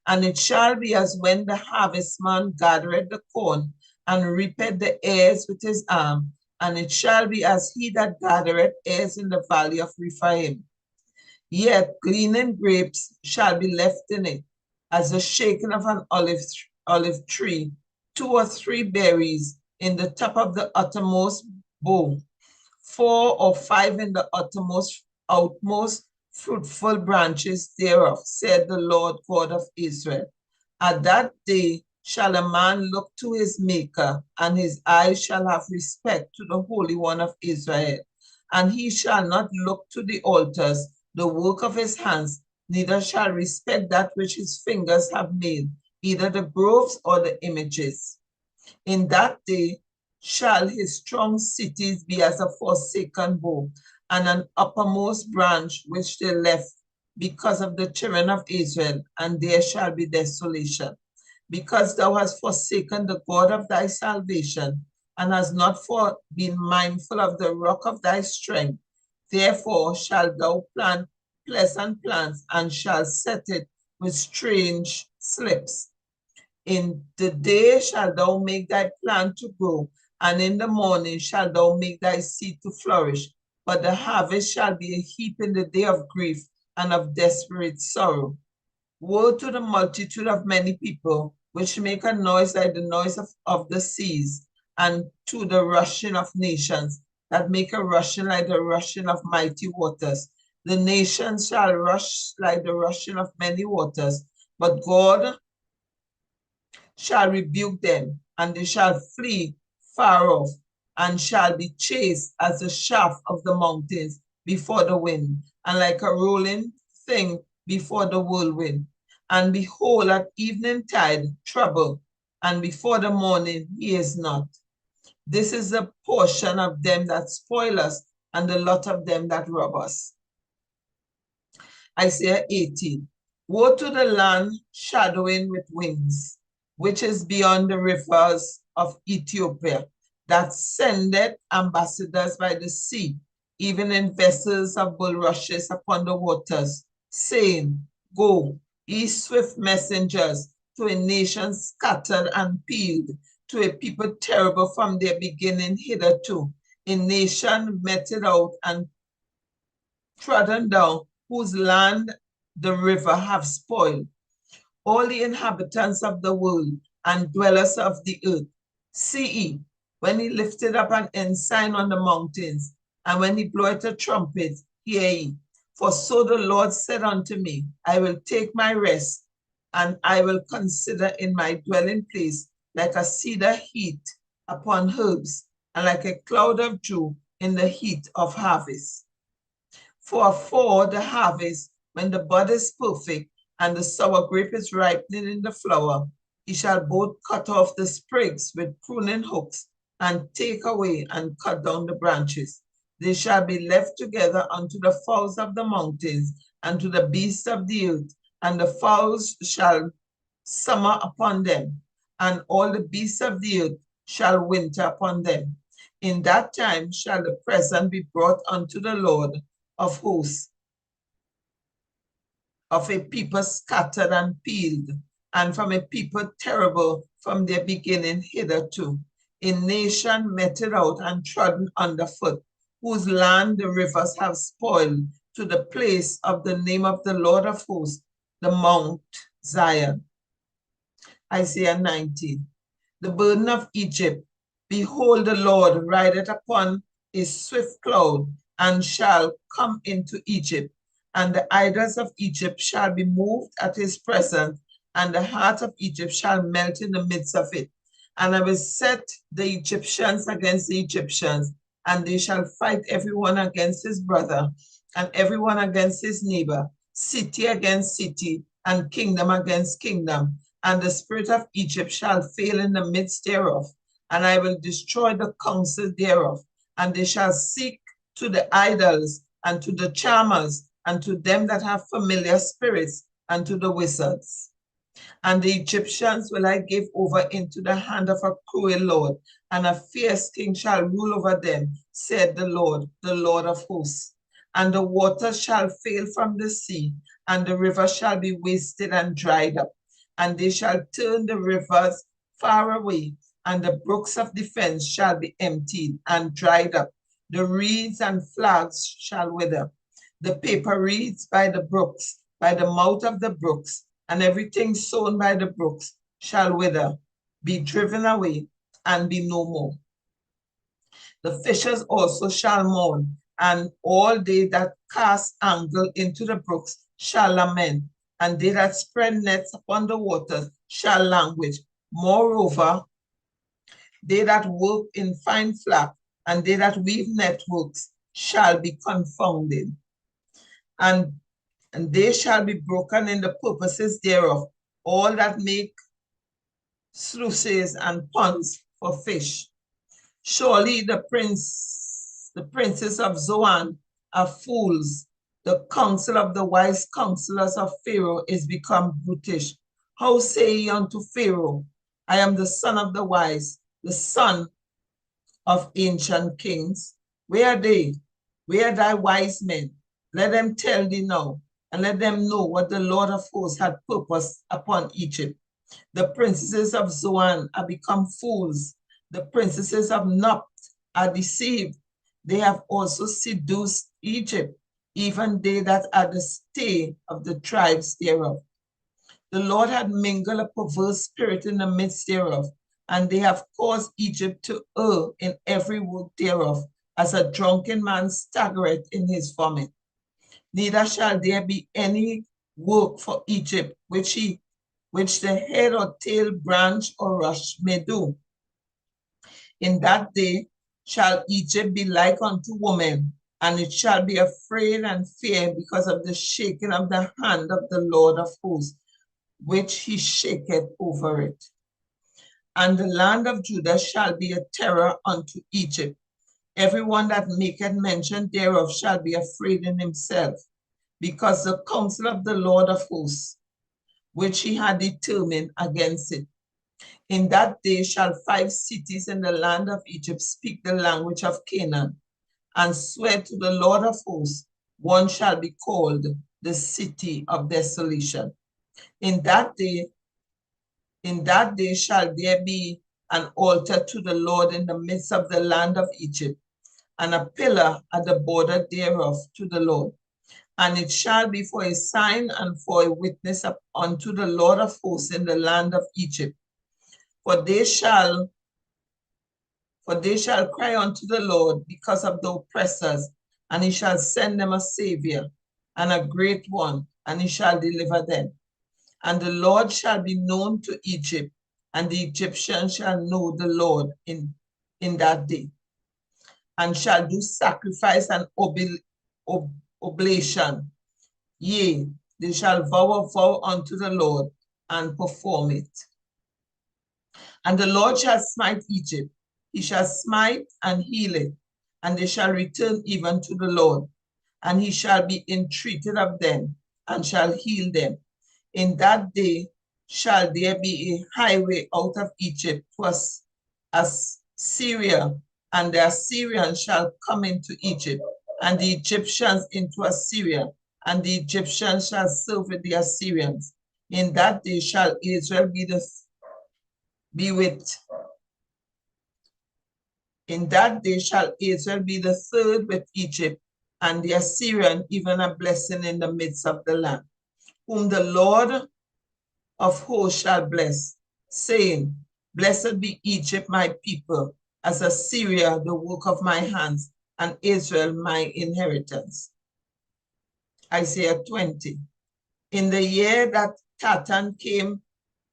And it shall be as when the harvestman gathereth the corn, and reapeth the ears with his arm, and it shall be as he that gathereth ears in the valley of Rephaim. Yet gleaning grapes shall be left in it, as the shaking of an olive tree, 2 or 3 berries in the top of the uttermost bough, 4 or 5 in the outmost fruitful branches thereof, said the Lord God of Israel. At that day shall a man look to his Maker, and his eyes shall have respect to the Holy One of Israel. And he shall not look to the altars, the work of his hands, neither shall respect that which his fingers have made, either the groves or the images. In that day shall his strong cities be as a forsaken bow, and an uppermost branch which they left because of the children of Israel, and there shall be desolation. Because thou hast forsaken the God of thy salvation, and hast not been mindful of the rock of thy strength, therefore shalt thou plant pleasant plants, and shall set it with strange slips. In the day shalt thou make thy plant to grow, and in the morning shalt thou make thy seed to flourish. But the harvest shall be a heap in the day of grief and of desperate sorrow. Woe to the multitude of many people, which make a noise like the noise of the seas, and to the rushing of nations, that make a rushing like the rushing of mighty waters. The nations shall rush like the rushing of many waters, but God shall rebuke them, and they shall flee far off, and shall be chased as the shaft of the mountains before the wind, and like a rolling thing before the whirlwind. And behold, at eventide trouble, and before the morning he is not. This is the portion of them that spoil us, and the lot of them that rob us. Isaiah 18. Woe to the land shadowing with wings, which is beyond the rivers of Ethiopia, that sendeth ambassadors by the sea, even in vessels of bulrushes upon the waters, saying, Go, ye swift messengers, to a nation scattered and peeled, to a people terrible from their beginning hitherto, a nation meted out and trodden down, whose land the river have spoiled. All the inhabitants of the world and dwellers of the earth, see ye, when he lifted up an ensign on the mountains, and when he bloweth a trumpet, hear ye. For so the Lord said unto me, I will take my rest, and I will consider in my dwelling place like a cedar heat upon herbs, and like a cloud of dew in the heat of harvest. For the harvest, when the bud is perfect, and the sour grape is ripening in the flower, he shall both cut off the sprigs with pruning hooks, and take away and cut down the branches. They shall be left together unto the fowls of the mountains, and to the beasts of the earth, and the fowls shall summer upon them, and all the beasts of the earth shall winter upon them. In that time shall the present be brought unto the Lord of hosts, of a people scattered and peeled, and from a people terrible from their beginning hitherto, a nation meted out and trodden underfoot, whose land the rivers have spoiled, to the place of the name of the Lord of hosts, the Mount Zion. Isaiah 19. The burden of Egypt. Behold, the Lord rideth upon a swift cloud, and shall come into Egypt, and the idols of Egypt shall be moved at his presence, and the heart of Egypt shall melt in the midst of it. And I will set the Egyptians against the Egyptians, and they shall fight everyone against his brother, and everyone against his neighbor, city against city, and kingdom against kingdom. And the spirit of Egypt shall fail in the midst thereof, and I will destroy the counsel thereof. And they shall seek to the idols, and to the charmers, and to them that have familiar spirits, and to the wizards. And the Egyptians will I give over into the hand of a cruel Lord, and a fierce king shall rule over them, said the Lord of hosts. And the waters shall fail from the sea, and the river shall be wasted and dried up. And they shall turn the rivers far away, and the brooks of defense shall be emptied and dried up. The reeds and flags shall wither. The paper reeds by the brooks, by the mouth of the brooks, and everything sown by the brooks shall wither, be driven away, and be no more. The fishers also shall mourn, and all they that cast angle into the brooks shall lament, and they that spread nets upon the waters shall languish. Moreover, they that work in fine flax, and they that weave networks shall be confounded. And they shall be broken in the purposes thereof, all that make sluices and ponds for fish. Surely the princes of Zoan are fools. The counsel of the wise counselors of Pharaoh is become brutish. How say ye unto Pharaoh, I am the son of the wise, the son of ancient kings? Where are they? Where are thy wise men? Let them tell thee now, and let them know what the Lord of hosts had purposed upon Egypt. The princesses of Zoan are become fools. The princesses of Nob are deceived. They have also seduced Egypt, even they that are the stay of the tribes thereof. The Lord had mingled a perverse spirit in the midst thereof, and they have caused Egypt to err in every work thereof, as a drunken man staggereth in his vomit. Neither shall there be any work for Egypt which the head or tail, branch or rush may do. In that day shall Egypt be like unto woman, and it shall be afraid and fear because of the shaking of the hand of the Lord of hosts, which he shaketh over it. And the land of Judah shall be a terror unto Egypt. Everyone that maketh mention thereof shall be afraid in himself, because the counsel of the Lord of hosts, which he had determined against it. In that day shall 5 cities in the land of Egypt speak the language of Canaan, and swear to the Lord of hosts, one shall be called the city of desolation. In that day shall there be an altar to the Lord in the midst of the land of Egypt, and a pillar at the border thereof to the Lord. And it shall be for a sign and for a witness unto the Lord of hosts in the land of Egypt. For they shall cry unto the Lord because of the oppressors, and he shall send them a savior and a great one, and he shall deliver them. And the Lord shall be known to Egypt, and the Egyptians shall know the Lord in that day, and shall do sacrifice and oblation. Yea, they shall vow a vow unto the Lord and perform it. And the Lord shall smite Egypt. He shall smite and heal it, and they shall return even to the Lord. And he shall be entreated of them, and shall heal them. In that day shall there be a highway out of Egypt to Assyria, and the Assyrians shall come into Egypt, and the Egyptians into Assyria, and the Egyptians shall serve with the Assyrians. In that day shall Israel be the third with Egypt, and the Assyrian even a blessing in the midst of the land, whom the Lord of hosts shall bless, saying, Blessed be Egypt, my people, as Assyria, the work of my hands, and Israel, my inheritance. Isaiah 20. In the year that Tatan came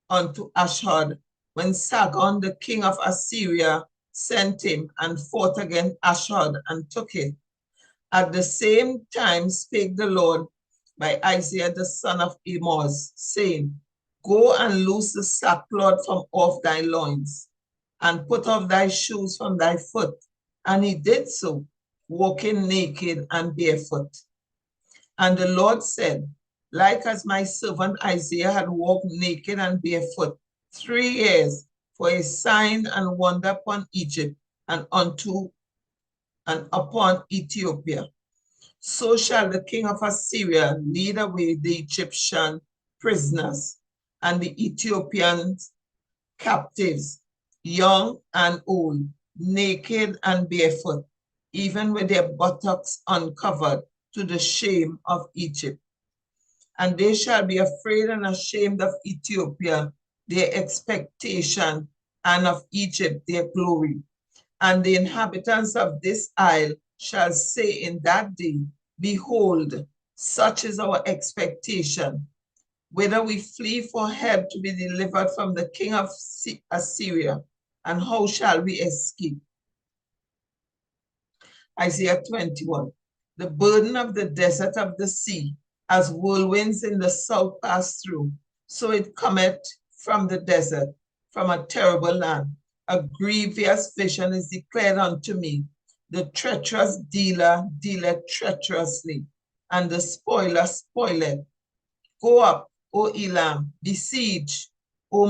unto Ashdod, when Sargon, the king of Assyria, sent him and fought against Ashdod and took it. At the same time spake the Lord by Isaiah the son of Amoz, saying, Go and loose the sackcloth from off thy loins, and put off thy shoes from thy foot. And he did so, walking naked and barefoot. And the Lord said, like as my servant Isaiah had walked naked and barefoot 3 years for a sign and wonder upon Egypt and upon Ethiopia, so shall the king of Assyria lead away the Egyptian prisoners and the Ethiopian captives, young and old, naked and barefoot, even with their buttocks uncovered, to the shame of Egypt. And they shall be afraid and ashamed of Ethiopia, their expectation, and of Egypt, their glory. And the inhabitants of this isle shall say in that day, Behold, such is our expectation, whether we flee for help to be delivered from the king of Assyria, and how shall we escape? Isaiah 21. The burden of the desert of the sea, as whirlwinds in the south pass through, so it cometh from the desert, from a terrible land. A grievous vision is declared unto me. The treacherous dealer dealeth treacherously, and the spoiler spoileth. Go up, O Elam, besiege, O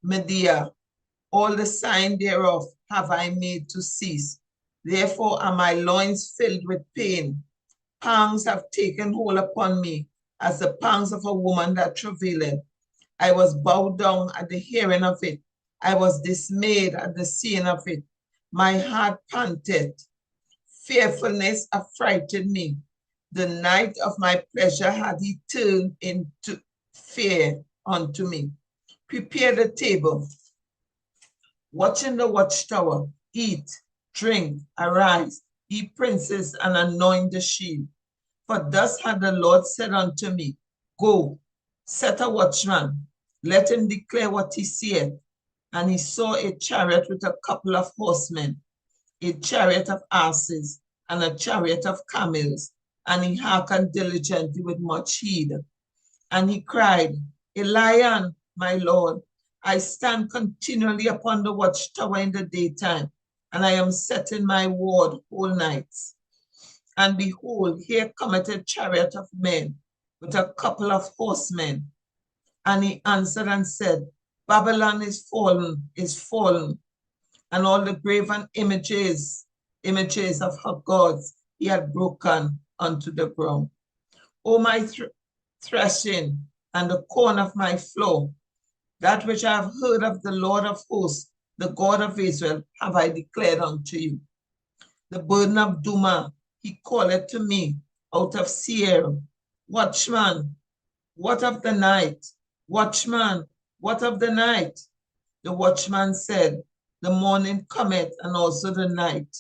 Media. All the sign thereof have I made to cease. Therefore are my loins filled with pain. Pangs have taken hold upon me, as the pangs of a woman that travaileth. I was bowed down at the hearing of it. I was dismayed at the seeing of it. My heart panted. Fearfulness affrighted me. The night of my pleasure had he turned into fear unto me. Prepare the table. Watch in the watchtower. Eat, drink, arise, ye princes, and anoint the shield. For thus had the Lord said unto me, Go, set a watchman, let him declare what he seeth. And he saw a chariot with a couple of horsemen, a chariot of asses, and a chariot of camels, and he hearkened diligently with much heed. And he cried, A lion, my Lord, I stand continually upon the watchtower in the daytime, and I am set in my ward whole nights. And behold, here cometh a chariot of men with a couple of horsemen. And he answered and said, Babylon is fallen, and all the graven images of her gods he had broken unto the ground. O my threshing and the corn of my floor, that which I have heard of the Lord of hosts, the God of Israel, have I declared unto you. The burden of Duma he calleth to me out of Seir. Watchman, what of the night? Watchman, what of the night? The watchman said, The morning cometh, and also the night.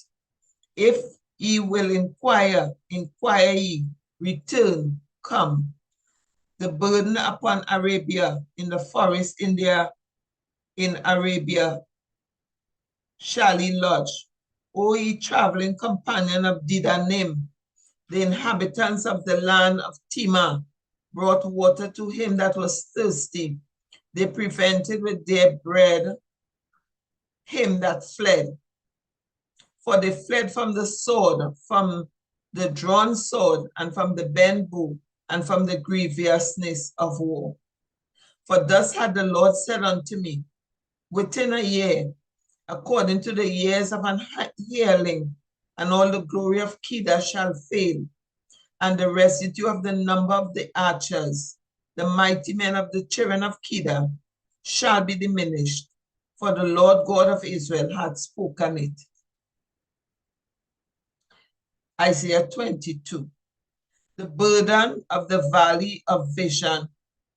If ye will inquire ye, return, come. The burden upon Arabia, in the forest in Arabia shall he lodge. O ye traveling companion of Didanim, the inhabitants of the land of Tema brought water to him that was thirsty. They prevented with their bread him that fled. For they fled from the sword, from the drawn sword, and from the bent bow, and from the grievousness of war. For thus had the Lord said unto me, within a year, according to the years of an yearling, and all the glory of Kedar shall fail, and the residue of the number of the archers, the mighty men of the children of Kedar, shall be diminished, for the Lord God of Israel hath spoken it. Isaiah 22. The burden of the valley of vision.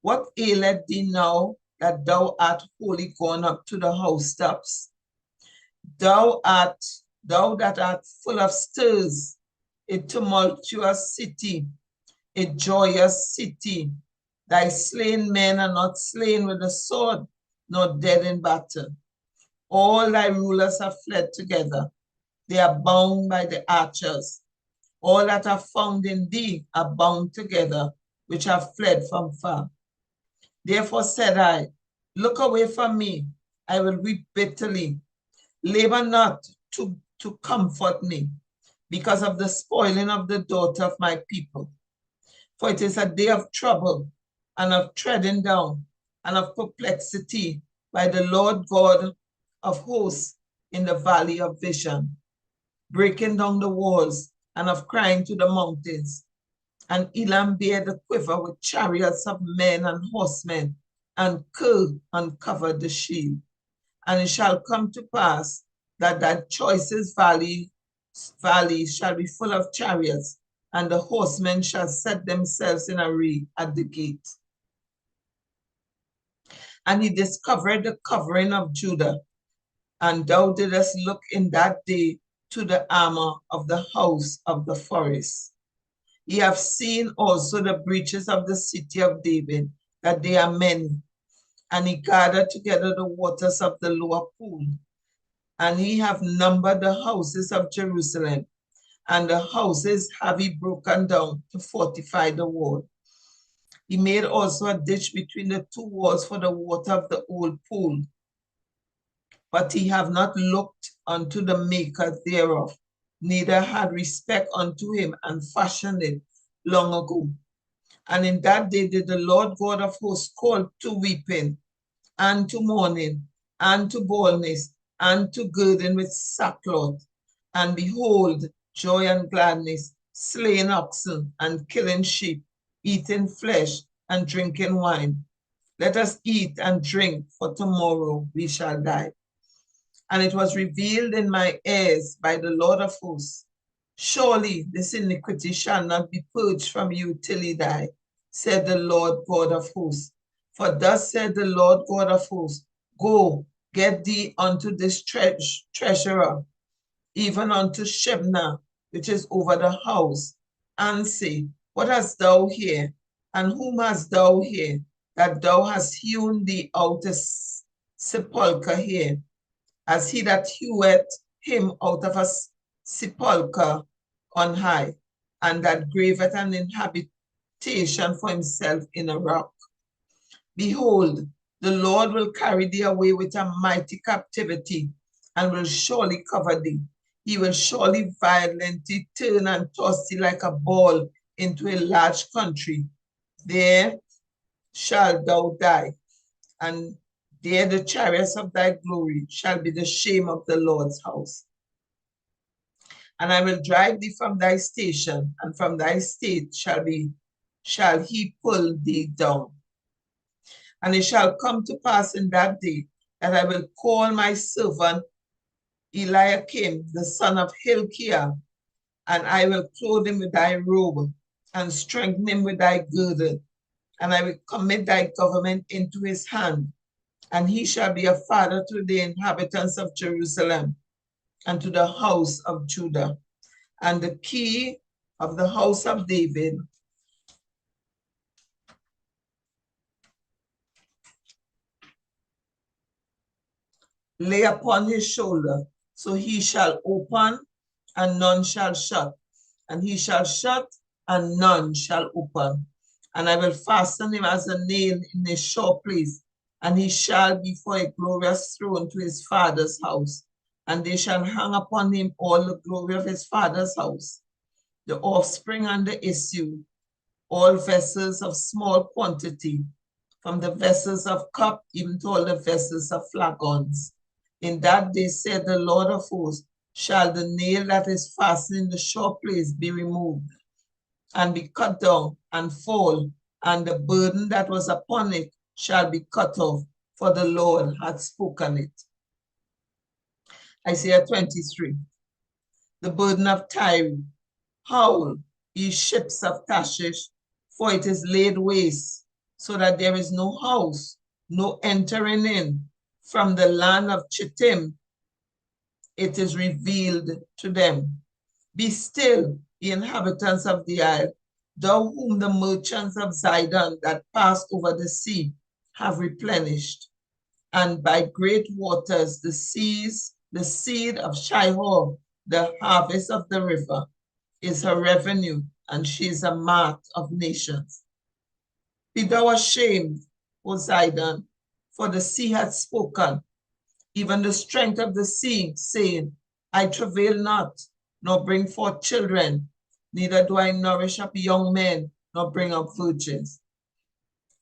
What aileth thee now that thou art wholly gone up to the housetops? Thou that art full of stirs, a tumultuous city, a joyous city. Thy slain men are not slain with the sword, nor dead in battle. All thy rulers have fled together. They are bound by the archers. All that are found in thee are bound together, which have fled from far. Therefore said I, look away from me, I will weep bitterly. Labor not to comfort me, because of the spoiling of the daughter of my people. For it is a day of trouble, and of treading down, and of perplexity by the Lord God of hosts in the valley of vision, breaking down the walls, and of crying to the mountains. And Elam bare the quiver with chariots of men and horsemen, and Kir uncovered the shield. And it shall come to pass that that choicest valley shall be full of chariots, and the horsemen shall set themselves in array at the gate. And he discovered the covering of Judah, and thou didst look in that day to the armor of the house of the forest. Ye have seen also the breaches of the city of David, that they are many. And he gathered together the waters of the lower pool. And he have numbered the houses of Jerusalem, and the houses have he broken down to fortify the wall. He made also a ditch between the two walls for the water of the old pool. But he have not looked unto the maker thereof, neither had respect unto him, and fashioned it long ago. And in that day did the Lord God of hosts call to weeping, and to mourning, and to baldness, and to girding with sackcloth. And behold, joy and gladness, slaying oxen, and killing sheep, eating flesh, and drinking wine. Let us eat and drink, for tomorrow we shall die. And it was revealed in my ears by the Lord of hosts, surely this iniquity shall not be purged from you till he die, said the Lord God of hosts. For thus said the Lord God of hosts, go, get thee unto this treasurer, even unto Shebna, which is over the house, and say, what hast thou here? And whom hast thou here, that thou hast hewn thee out a sepulchre here, as he that heweth him out of a sepulchre on high, and that graveth an habitation for himself in a rock? Behold, the Lord will carry thee away with a mighty captivity, and will surely cover thee. He will surely violently turn and toss thee like a ball into a large country. There shalt thou die, and there the chariots of thy glory shall be the shame of the Lord's house. And I will drive thee from thy station, and from thy state shall he pull thee down. And it shall come to pass in that day that I will call my servant Eliakim, the son of Hilkiah, and I will clothe him with thy robe, and strengthen him with thy girdle, and I will commit thy government into his hand, and he shall be a father to the inhabitants of Jerusalem, and to the house of Judah. And the key of the house of David lay upon his shoulder, so he shall open, and none shall shut, and he shall shut, and none shall open. And I will fasten him as a nail in a sure place, and he shall be for a glorious throne to his father's house. And they shall hang upon him all the glory of his father's house, the offspring and the issue, all vessels of small quantity, from the vessels of cup even to all the vessels of flagons. In that day, said the Lord of hosts, shall the nail that is fastened in the sure place be removed, and be cut down, and fall, and the burden that was upon it shall be cut off, for the Lord hath spoken it. Isaiah 23. The burden of Tyre. Howl, ye ships of Tarshish, for it is laid waste, so that there is no house, no entering in. From the land of Chittim, it is revealed to them. Be still, ye inhabitants of the isle. thou whom the merchants of Zidon that passed over the sea have replenished, and by great waters the seed of Shihor, the harvest of the river, is her revenue, and she is a mart of nations. Be thou ashamed, O Zidon, for the sea hath spoken, even the strength of the sea, saying, I travail not, nor bring forth children, neither do I nourish up young men, nor bring up virgins.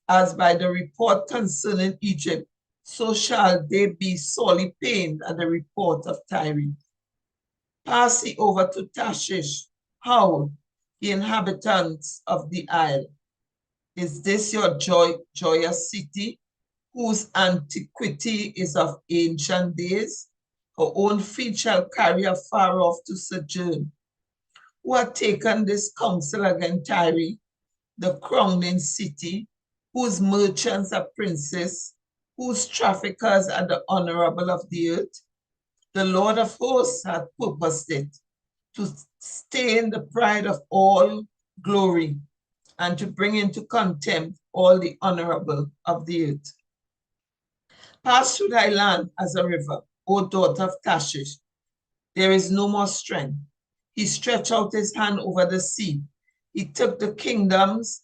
As by the report concerning Egypt, so shall they be sorely pained at the report of Tyre. Pass ye over to Tarshish, howl, ye inhabitants of the isle. Is this your joyous city, whose antiquity is of ancient days? Her own feet shall carry her far off to sojourn. Who hath taken this counsel against Tyre, the crowning city, whose merchants are princes, whose traffickers are the honorable of the earth? The Lord of hosts hath purposed it, to stain the pride of all glory, and to bring into contempt all the honorable of the earth. Pass through thy land as a river, O daughter of Tarshish. There is no more strength. He stretched out his hand over the sea. He took the kingdoms.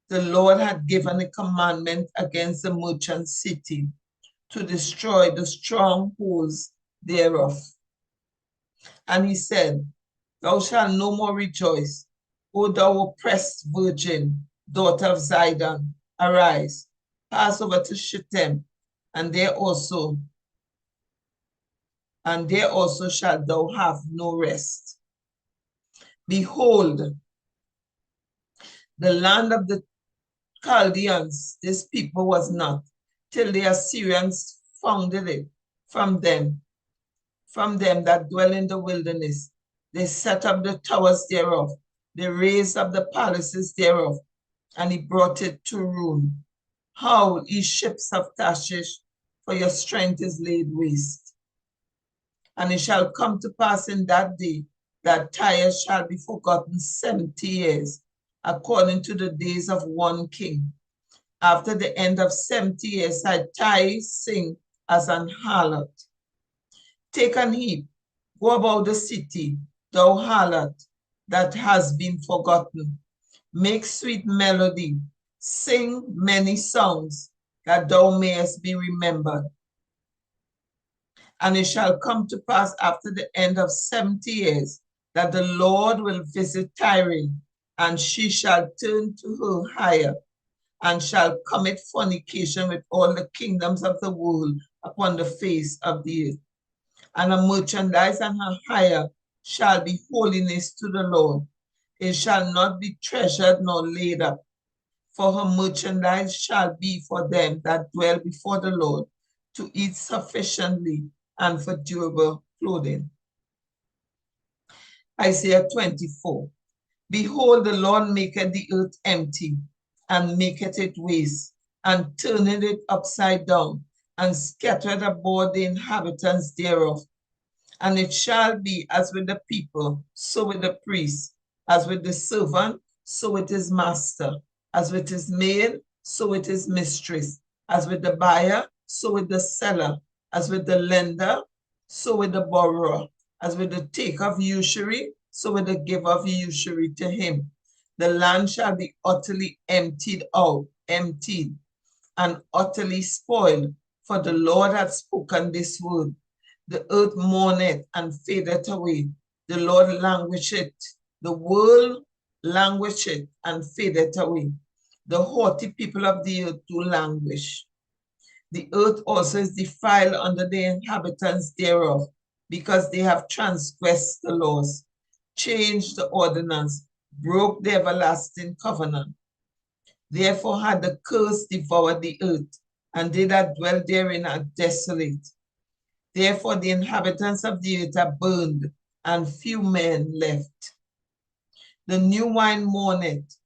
The Lord had given a commandment against the merchant city to destroy the strongholds thereof. And he said, thou shalt no more rejoice, O thou oppressed virgin, daughter of Zidon. Arise, pass over to Shittim, and there also shalt thou have no rest. Behold, the land of the Chaldeans, this people was not, till the Assyrians founded it from them that dwell in the wilderness. They set up the towers thereof, they raised up the palaces thereof, and he brought it to ruin. Howl, ye ships of Tarshish, for your strength is laid waste. And it shall come to pass in that day that Tyre shall be forgotten 70 years, according to the days of one king. After the end of 70 years, shall Tyre sing as an harlot. Take an heap, go about the city, thou harlot that has been forgotten. Make sweet melody, sing many songs, that thou mayest be remembered. And it shall come to pass after the end of 70 years, that the Lord will visit Tyre, and she shall turn to her hire, and shall commit fornication with all the kingdoms of the world upon the face of the earth. And her merchandise and her hire shall be holiness to the Lord. It shall not be treasured nor laid up, for her merchandise shall be for them that dwell before the Lord, to eat sufficiently and for durable clothing. Isaiah 24. Behold, the Lord maketh the earth empty, and maketh it waste, and turneth it upside down, and scattereth abroad the inhabitants thereof. And it shall be as with the people, so with the priest, as with the servant, so with his master, as with his maid, so with his mistress, as with the buyer, so with the seller, as with the lender, so with the borrower, as with the taker of usury, so with the giver of usury to him. The land shall be utterly emptied, and utterly spoiled, for the Lord hath spoken this word. The earth mourneth and fadeth away. The Lord languisheth. The world languisheth and fadeth away. The haughty people of the earth do languish. The earth also is defiled under the inhabitants thereof, because they have transgressed the laws, changed the ordinance, broke the everlasting covenant. Therefore had the curse devoured the earth, and they that dwell therein are desolate. Therefore the inhabitants of the earth are burned, and few men left. The new wine mourneth,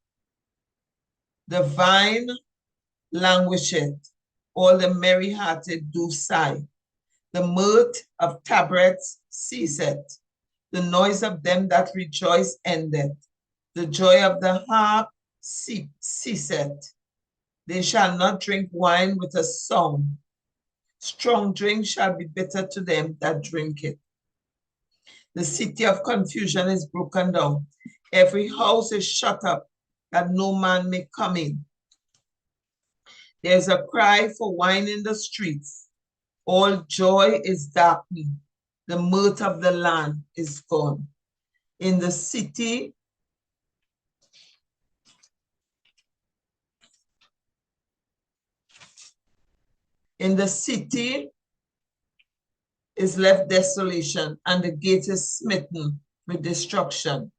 the vine languisheth, all the merry-hearted do sigh. The mirth of tabrets ceaseth, the noise of them that rejoice endeth. The joy of the harp ceaseth. They shall not drink wine with a song. Strong drink shall be bitter to them that drink it. The city of confusion is broken down. Every house is shut up, that no man may come in. There is a cry for wine in the streets. All joy is darkened. The mirth of the land is gone. In the city, is left desolation, and the gate is smitten with destruction.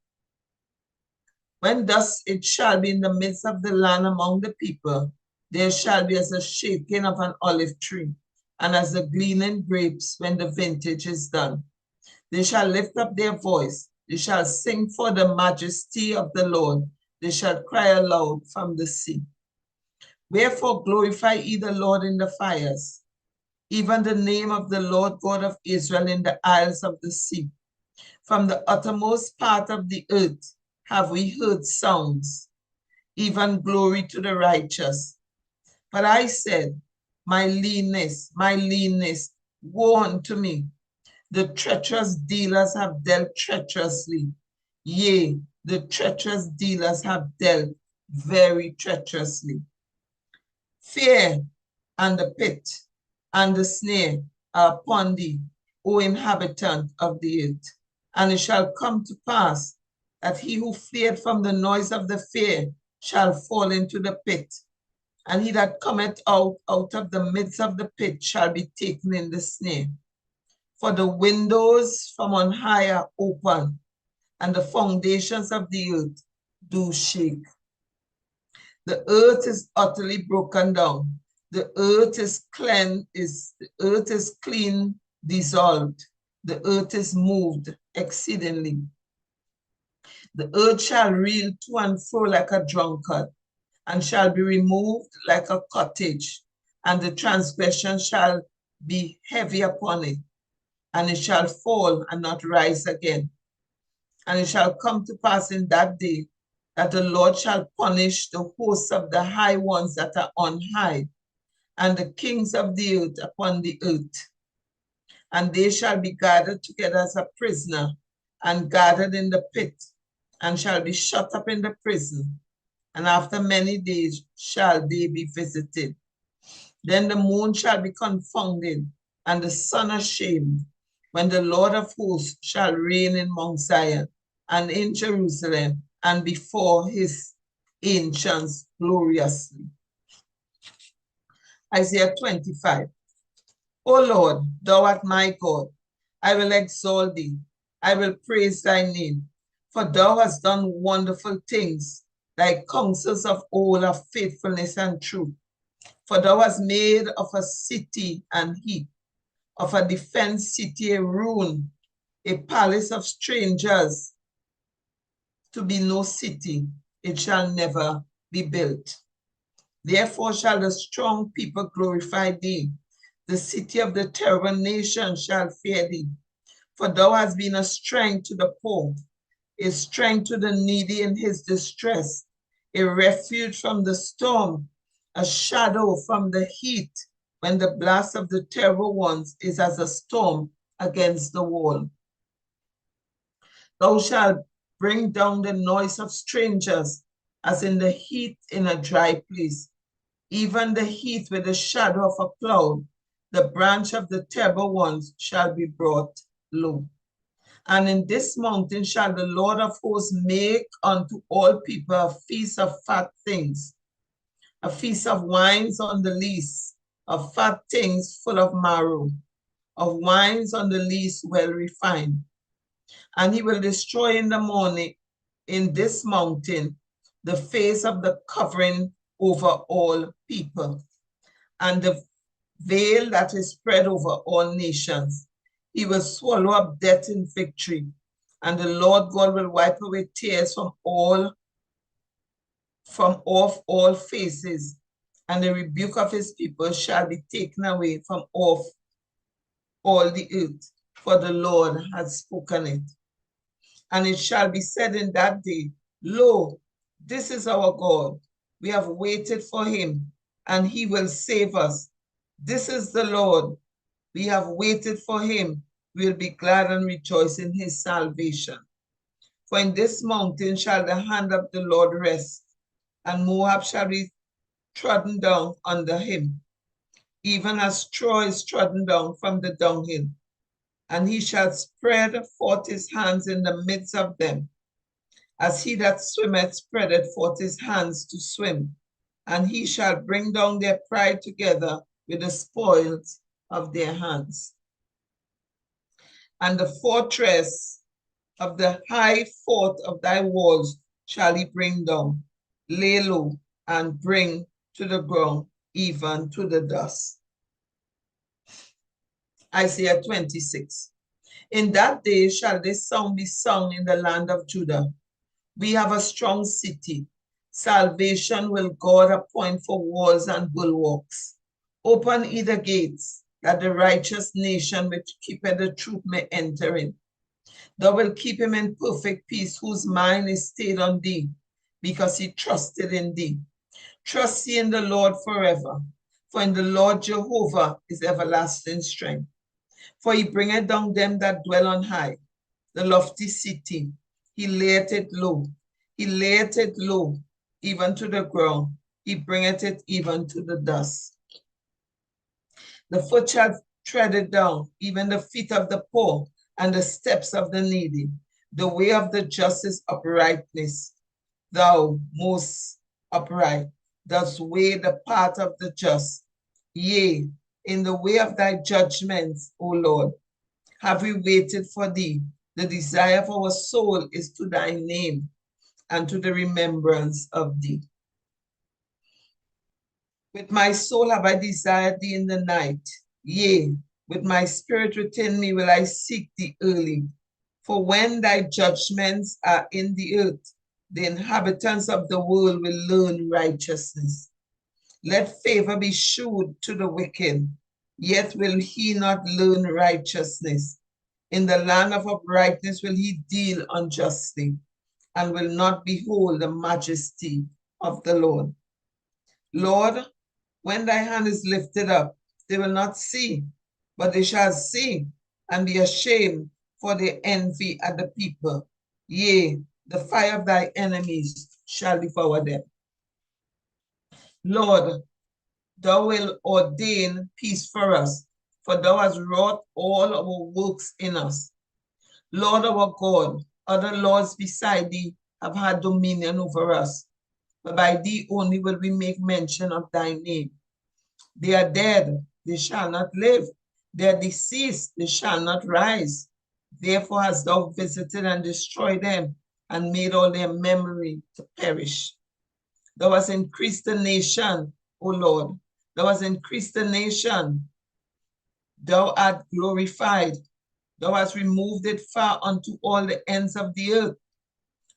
When thus it shall be in the midst of the land among the people, there shall be as a shaking of an olive tree, and as the gleaning grapes when the vintage is done. They shall lift up their voice, they shall sing for the majesty of the Lord, they shall cry aloud from the sea. Wherefore glorify ye the Lord in the fires, even the name of the Lord God of Israel in the isles of the sea. From the uttermost part of the earth have we heard sounds, even glory to the righteous. But I said, my leanness, woe unto me. The treacherous dealers have dealt treacherously. Yea, the treacherous dealers have dealt very treacherously. Fear and the pit and the snare are upon thee, O inhabitant of the earth. And it shall come to pass that he who feared from the noise of the fear shall fall into the pit, and he that cometh out of the midst of the pit shall be taken in the snare. For the windows from on high are open, and the foundations of the earth do shake. The earth is utterly broken down. The earth is clean, dissolved. The earth is moved exceedingly. The earth shall reel to and fro like a drunkard, and shall be removed like a cottage, and the transgression shall be heavy upon it, and it shall fall and not rise again. And it shall come to pass in that day that the Lord shall punish the hosts of the high ones that are on high, and the kings of the earth upon the earth. And they shall be gathered together as a prisoner, and gathered in the pit, and shall be shut up in the prison. And after many days shall they be visited. Then the moon shall be confounded, and the sun ashamed, when the Lord of hosts shall reign in Mount Zion, and in Jerusalem, and before his ancients gloriously. Isaiah 25. O Lord, thou art my God. I will exalt thee. I will praise thy name. For thou hast done wonderful things, thy counsels of old of faithfulness and truth. For thou hast made of a city an heap, of a defense city a ruin, a palace of strangers, to be no city, it shall never be built. Therefore shall the strong people glorify thee. The city of the terrible nation shall fear thee. For thou hast been a strength to the poor, a strength to the needy in his distress, a refuge from the storm, a shadow from the heat, when the blast of the terrible ones is as a storm against the wall. Thou shalt bring down the noise of strangers, as in the heat in a dry place, even the heat with the shadow of a cloud. The branch of the terrible ones shall be brought low. And in this mountain shall the Lord of hosts make unto all people a feast of fat things, a feast of wines on the lees, of fat things full of marrow, of wines on the lees well refined. And he will destroy in the morning in this mountain the face of the covering over all people, and the veil that is spread over all nations. He will swallow up death in victory, and the Lord God will wipe away tears from off all faces, and the rebuke of his people shall be taken away from off all the earth, for the Lord has spoken it. And it shall be said in that day, Lo, this is our God. We have waited for him, and he will save us. This is the Lord. We have waited for him. We will be glad and rejoice in his salvation. For in this mountain shall the hand of the Lord rest, and Moab shall be trodden down under him, even as straw is trodden down from the dunghill. And he shall spread forth his hands in the midst of them, as he that swimmeth spreadeth forth his hands to swim. And he shall bring down their pride together with the spoils of their hands. And the fortress of the high fort of thy walls shall he bring down, lay low, and bring to the ground, even to the dust. Isaiah 26. In that day shall this song be sung in the land of Judah. We have a strong city. Salvation will God appoint for walls and bulwarks. Open either gates, that the righteous nation which keepeth the truth may enter in. Thou wilt keep him in perfect peace, whose mind is stayed on thee, because he trusted in thee. Trust ye in the Lord forever, for in the Lord Jehovah is everlasting strength. For he bringeth down them that dwell on high, the lofty city. He layeth it low. He layeth it low, even to the ground. He bringeth it even to the dust. The foot shall tread it down, even the feet of the poor, and the steps of the needy. The way of the just is uprightness. Thou, most upright, dost weigh the path of the just. Yea, in the way of thy judgments, O Lord, have we waited for thee. The desire of our soul is to thy name and to the remembrance of thee. With my soul have I desired thee in the night. Yea, with my spirit within me will I seek thee early. For when thy judgments are in the earth, the inhabitants of the world will learn righteousness. Let favor be shewed to the wicked, yet will he not learn righteousness. In the land of uprightness will he deal unjustly, and will not behold the majesty of the Lord. Lord, when thy hand is lifted up, they will not see, but they shall see and be ashamed for their envy at the people. Yea, the fire of thy enemies shall devour them. Lord, thou wilt ordain peace for us, for thou hast wrought all our works in us. Lord our God, other lords beside thee have had dominion over us, but by thee only will we make mention of thy name. They are dead, they shall not live. They are deceased, they shall not rise. Therefore hast thou visited and destroyed them, and made all their memory to perish. Thou hast increased the nation, O Lord. Thou hast increased the nation. Thou art glorified. Thou hast removed it far unto all the ends of the earth.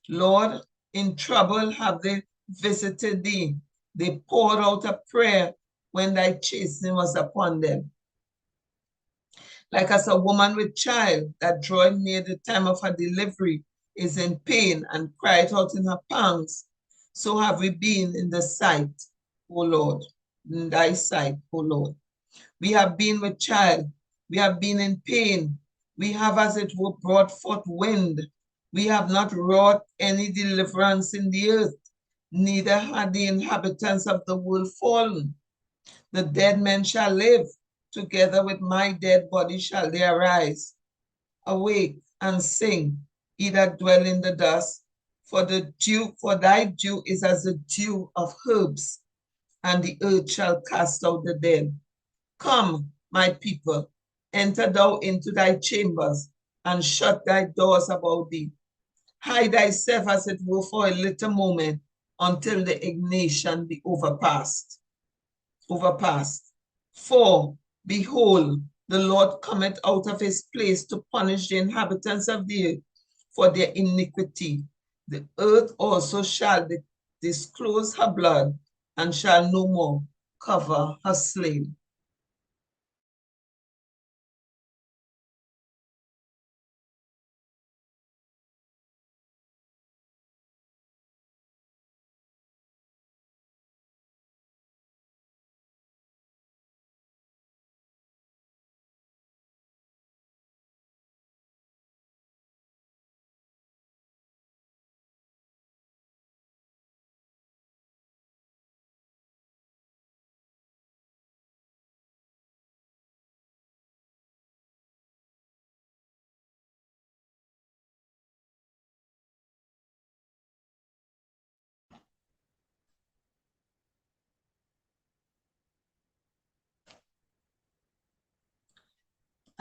Lord, in trouble have they visited thee. They poured out a prayer when thy chastening was upon them. Like as a woman with child that drawing near the time of her delivery is in pain and cried out in her pangs, so have we been in the sight, O Lord, in thy sight, O Lord. We have been with child, we have been in pain, we have as it were brought forth wind. We have not wrought any deliverance in the earth, neither had the inhabitants of the world fallen. The dead men shall live, together with my dead body shall they arise. Awake and sing, ye that dwell in the dust, for thy dew is as the dew of herbs, and the earth shall cast out the dead. Come, my people, enter thou into thy chambers, and shut thy doors about thee. Hide thyself as it were for a little moment, until the indignation be overpast. For, behold, the Lord cometh out of his place to punish the inhabitants of the earth for their iniquity. The earth also shall disclose her blood, and shall no more cover her slain.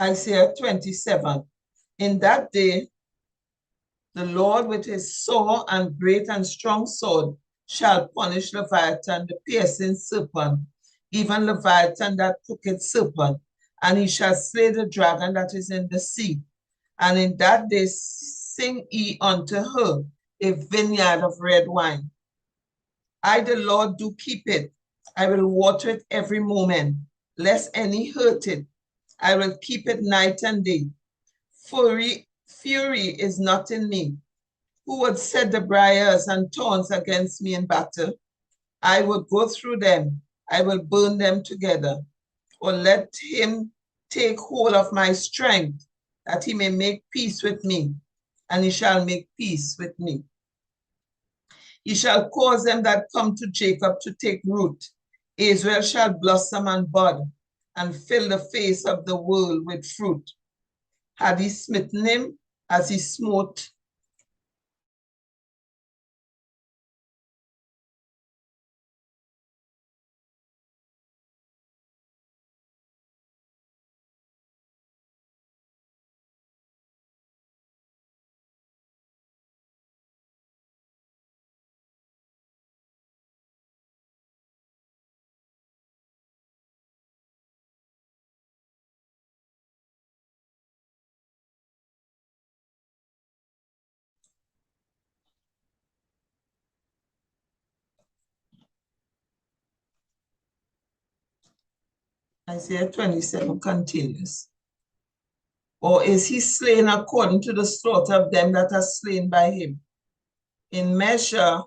Isaiah 27. In that day, the Lord with his sore and great and strong sword shall punish Leviathan, the piercing serpent, even Leviathan, that crooked serpent, and he shall slay the dragon that is in the sea. And in that day sing ye unto her a vineyard of red wine. I, the Lord, do keep it. I will water it every moment, lest any hurt it. I will keep it night and day. Fury is not in me. Who would set the briars and thorns against me in battle? I would go through them. I will burn them together. Or let him take hold of my strength, that he may make peace with me, and he shall make peace with me. He shall cause them that come to Jacob to take root. Israel shall blossom and bud, and fill the face of the world with fruit. Had he smitten him as he smote Isaiah 27 continues. Or is he slain according to the slaughter of them that are slain by him? In measure,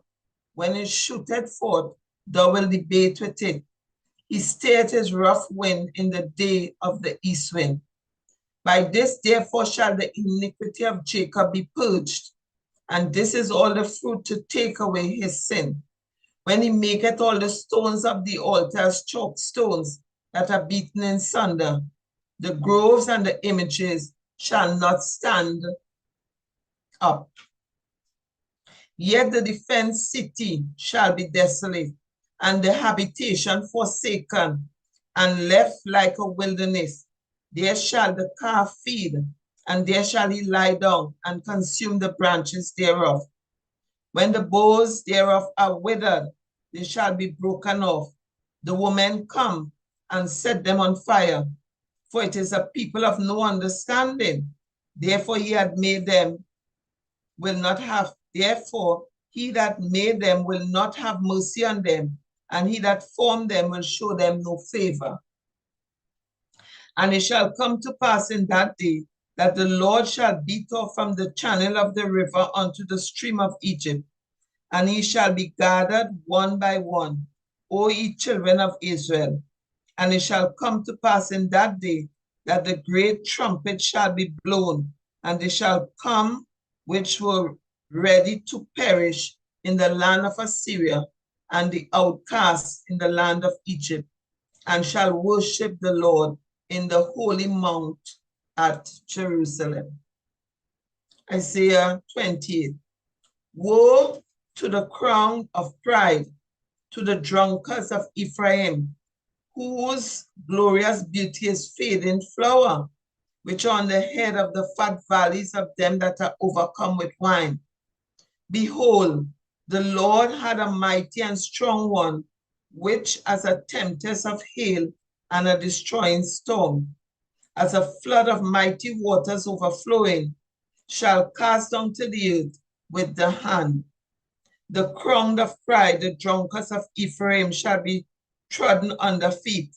when it shooteth forth, thou wilt debate with it. He stayeth his rough wind in the day of the east wind. By this therefore shall the iniquity of Jacob be purged, and this is all the fruit to take away his sin. When he maketh all the stones of the altar as chalk stones that are beaten in sunder, the groves and the images shall not stand up. Yet the defenced city shall be desolate, and the habitation forsaken, and left like a wilderness. There shall the calf feed, and there shall he lie down, and consume the branches thereof. When the boughs thereof are withered, they shall be broken off. The women come and set them on fire, for it is a people of no understanding. Therefore he that made them will not have mercy on them, and he that formed them will show them no favor. And it shall come to pass in that day that the Lord shall beat off from the channel of the river unto the stream of Egypt, and he shall be gathered one by one, O ye children of Israel. And it shall come to pass in that day that the great trumpet shall be blown, and they shall come which were ready to perish in the land of Assyria, and the outcasts in the land of Egypt, and shall worship the Lord in the holy mount at Jerusalem. Isaiah 28. Woe to the crown of pride, to the drunkards of Ephraim, whose glorious beauty is fading flower, which are on the head of the fat valleys of them that are overcome with wine. Behold, the Lord had a mighty and strong one, which as a tempest of hail and a destroying storm, as a flood of mighty waters overflowing, shall cast down to the earth with the hand. The crown of pride, the drunkards of Ephraim, shall be trodden under feet,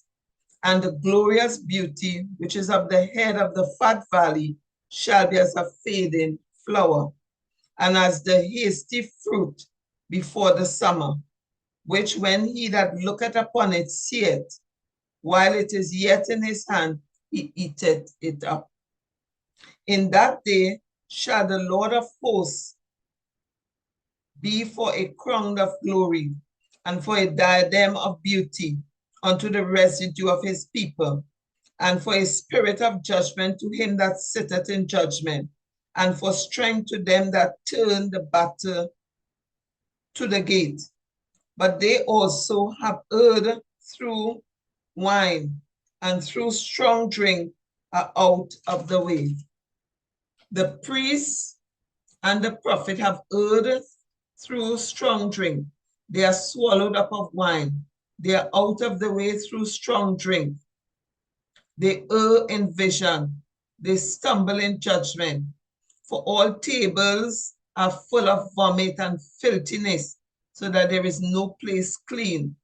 and the glorious beauty which is of the head of the fat valley shall be as a fading flower, and as the hasty fruit before the summer, which when he that looketh upon it seeth, while it is yet in his hand, he eateth it up. In that day shall the Lord of hosts be for a crown of glory, and for a diadem of beauty unto the residue of his people, and for a spirit of judgment to him that sitteth in judgment, and for strength to them that turn the battle to the gate. But they also have erred through wine, and through strong drink are out of the way. The priest and the prophet have erred through strong drink. They are swallowed up of wine. They are out of the way through strong drink. They err in vision. They stumble in judgment. For all tables are full of vomit and filthiness, so that there is no place clean.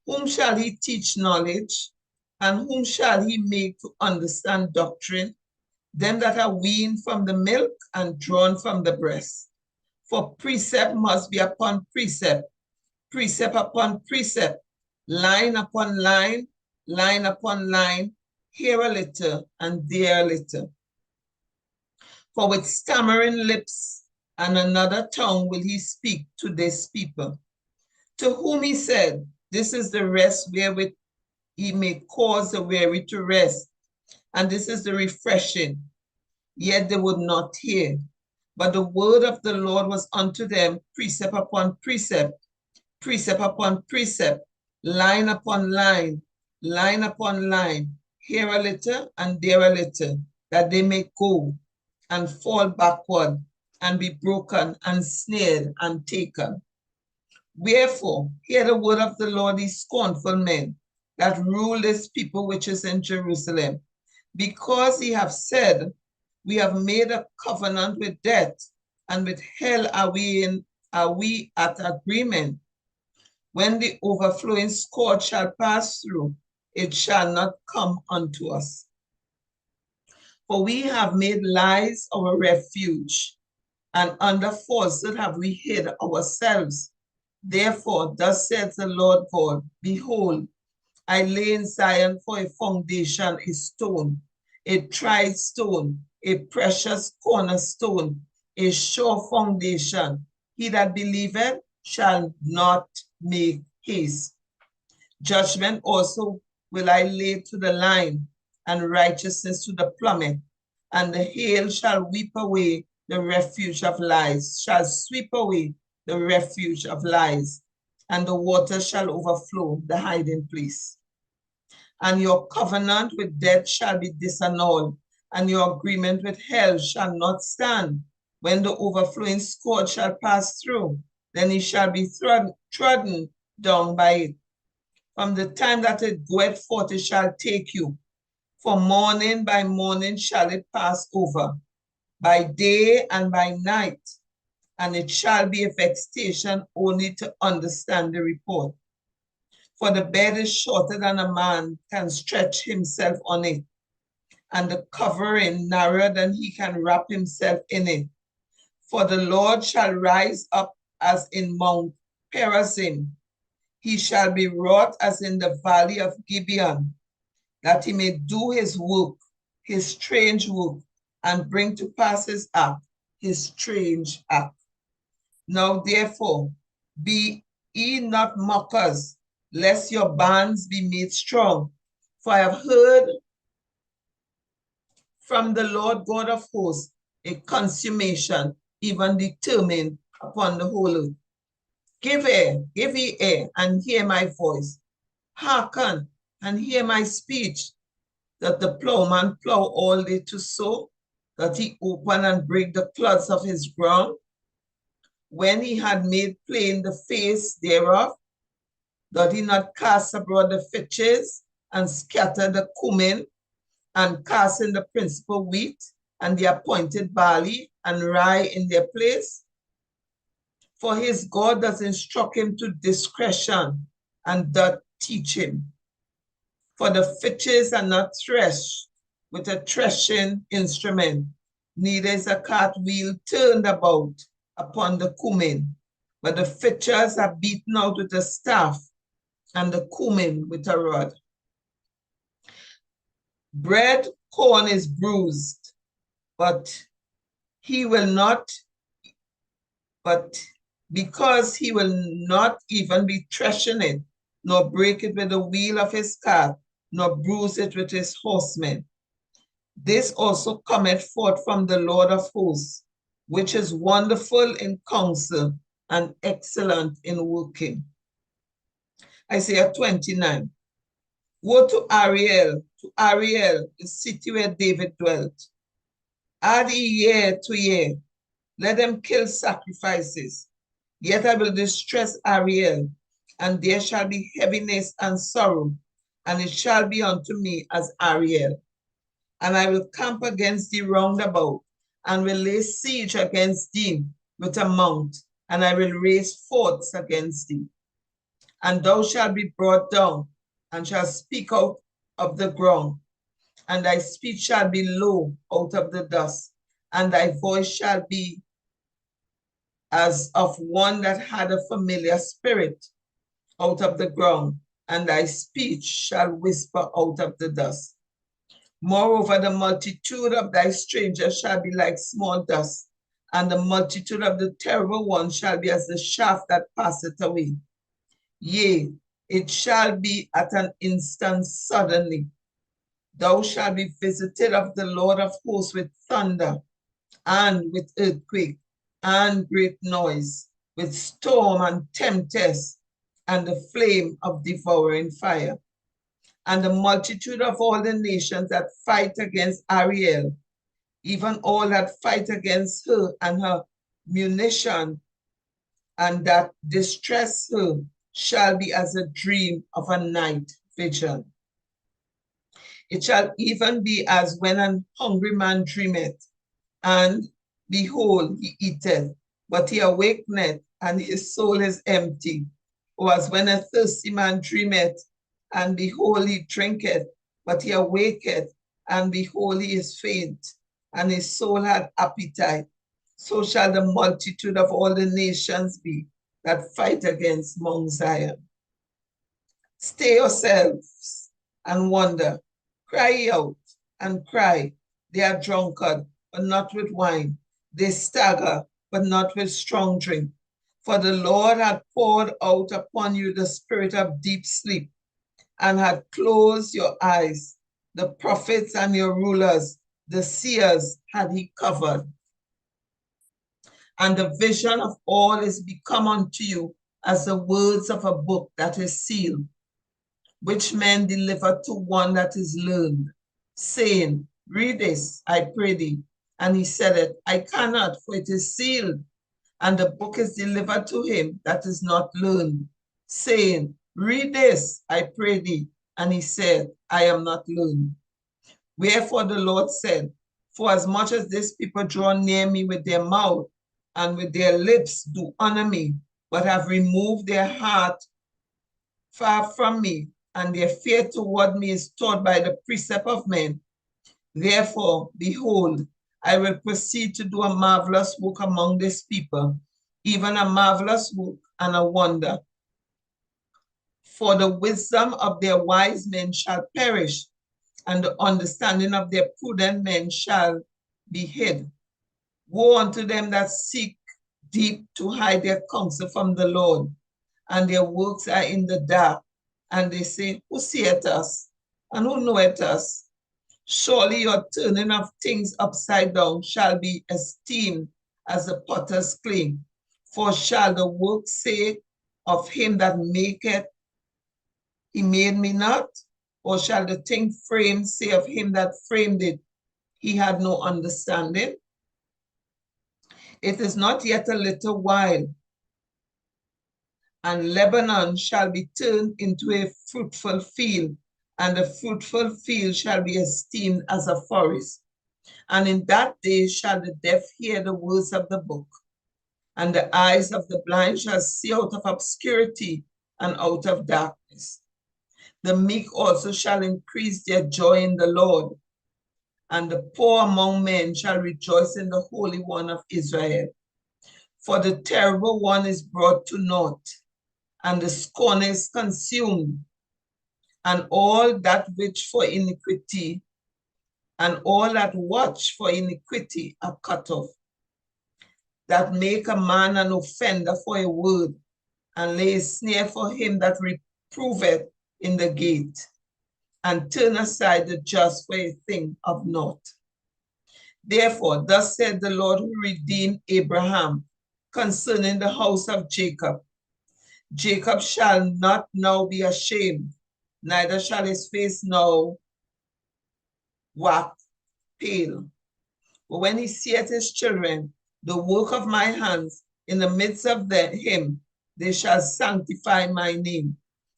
Whom shall he teach knowledge? And whom shall he make to understand doctrine? Them that are weaned from the milk and drawn from the breast. For precept must be upon precept, precept upon precept, line upon line, line upon line, here a little and there a little. For with stammering lips and another tongue will he speak to this people, to whom he said, this is the rest wherewith he may cause the weary to rest, and this is the refreshing. Yet they would not hear. But the word of the Lord was unto them precept upon precept, precept upon precept, line upon line, line upon line, here a little and there a little, that they may go and fall backward and be broken and snared and taken. Wherefore, hear the word of the Lord, ye scornful men that rule this people which is in Jerusalem. Because ye have said, we have made a covenant with death, and with hell are we at agreement. When the overflowing scourge shall pass through, it shall not come unto us. For we have made lies our refuge, and under falsehood have we hid ourselves. Therefore, thus saith the Lord God, behold, I lay in Zion for a foundation, a stone, a tried stone, a precious cornerstone, a sure foundation. He that believeth shall not make haste. Judgment also will I lay to the line, and righteousness to the plummet, and the hail shall weep away the refuge of lies, shall sweep away the refuge of lies, and the water shall overflow the hiding place. And your covenant with death shall be disannulled, and your agreement with hell shall not stand. When the overflowing scourge shall pass through, then he shall be trodden down by it. From the time that it goeth forth, it shall take you. For morning by morning shall it pass over, by day and by night, and it shall be a vexation only to understand the report. For the bed is shorter than a man can stretch himself on it, and the covering narrower than he can wrap himself in it. For the Lord shall rise up as in Mount Perazim. He shall be wrought as in the valley of Gibeon, that he may do his work, his strange work, and bring to pass his act, his strange act. Now therefore, be ye not mockers, lest your bands be made strong. For I have heard from the Lord God of hosts a consummation, even determined upon the whole earth. Give ye ear, and hear my voice. Hearken, and hear my speech, that the plowman plow all day to sow, that he open and break the clods of his ground. When he had made plain the face thereof, that he not cast abroad the fitches, and scatter the cumin, and cast in the principal wheat, and the appointed barley, and rye in their place? For his God does instruct him to discretion, and doth teach him. For the fitches are not threshed with a threshing instrument, neither is a cartwheel turned about upon the cumin, but the fitches are beaten out with a staff, and the cumin with a rod. Bread corn is bruised, but because he will not even be threshing it, nor break it with the wheel of his cart, nor bruise it with his horsemen. This also cometh forth from the Lord of hosts, which is wonderful in counsel and excellent in working. Isaiah 29. Woe to Ariel, the city where David dwelt. Add year to year, let them kill sacrifices. Yet I will distress Ariel, and there shall be heaviness and sorrow, and it shall be unto me as Ariel. And I will camp against thee round about, and will lay siege against thee with a mount, and I will raise forts against thee. And thou shalt be brought down, and shalt speak out of the ground, and thy speech shall be low out of the dust, and thy voice shall be as of one that had a familiar spirit out of the ground, and thy speech shall whisper out of the dust. Moreover, the multitude of thy strangers shall be like small dust, and the multitude of the terrible ones shall be as the shaft that passeth away. Yea, it shall be at an instant suddenly. Thou shalt be visited of the Lord of hosts with thunder, and with earthquake, and great noise, with storm and tempest, and the flame of devouring fire. And the multitude of all the nations that fight against Ariel, even all that fight against her and her munition, and that distress her, shall be as a dream of a night vision. It shall even be as when an hungry man dreameth, and behold, he eateth, but he awakeneth, and his soul is empty. Or as when a thirsty man dreameth, and behold, he drinketh, but he awaketh, and behold, he is faint, and his soul hath appetite. So shall the multitude of all the nations be that fight against Mount Zion. Stay yourselves and wonder. Cry out and cry. They are drunkard, but not with wine. They stagger, but not with strong drink. For the Lord hath poured out upon you the spirit of deep sleep, and hath closed your eyes. The prophets and your rulers, the seers, had he covered. And the vision of all is become unto you as the words of a book that is sealed, which men deliver to one that is learned, saying, read this, I pray thee. And he said it, I cannot, for it is sealed. And the book is delivered to him that is not learned, saying, read this, I pray thee. And he said, I am not learned. Wherefore the Lord said, for as much as this people draw near me with their mouth, and with their lips do honor me, but have removed their heart far from me, and their fear toward me is taught by the precept of men. Therefore, behold, I will proceed to do a marvelous work among this people, even a marvelous work and a wonder. For the wisdom of their wise men shall perish, and the understanding of their prudent men shall be hid. Woe unto them that seek deep to hide their counsel from the Lord, and their works are in the dark. And they say, who seeth us, and who knoweth us? Surely your turning of things upside down shall be esteemed as the potter's clay. For shall the work say of him that maketh, he made me not? Or shall the thing framed say of him that framed it, he had no understanding? It is not yet a little while, and Lebanon shall be turned into a fruitful field, and the fruitful field shall be esteemed as a forest. And in that day shall the deaf hear the words of the book, and the eyes of the blind shall see out of obscurity and out of darkness. The meek also shall increase their joy in the Lord, and the poor among men shall rejoice in the Holy One of Israel. For the terrible one is brought to naught, and the scorner is consumed, and all that which for iniquity, and all that watch for iniquity are cut off, that make a man an offender for a word, and lay a snare for him that reproveth in the gate, and turn aside the just for a thing of naught. Therefore, thus said the Lord who redeemed Abraham concerning the house of Jacob, Jacob shall not now be ashamed, neither shall his face now wax pale. But when he seeth his children, the work of my hands, in the midst of him, they shall sanctify my name,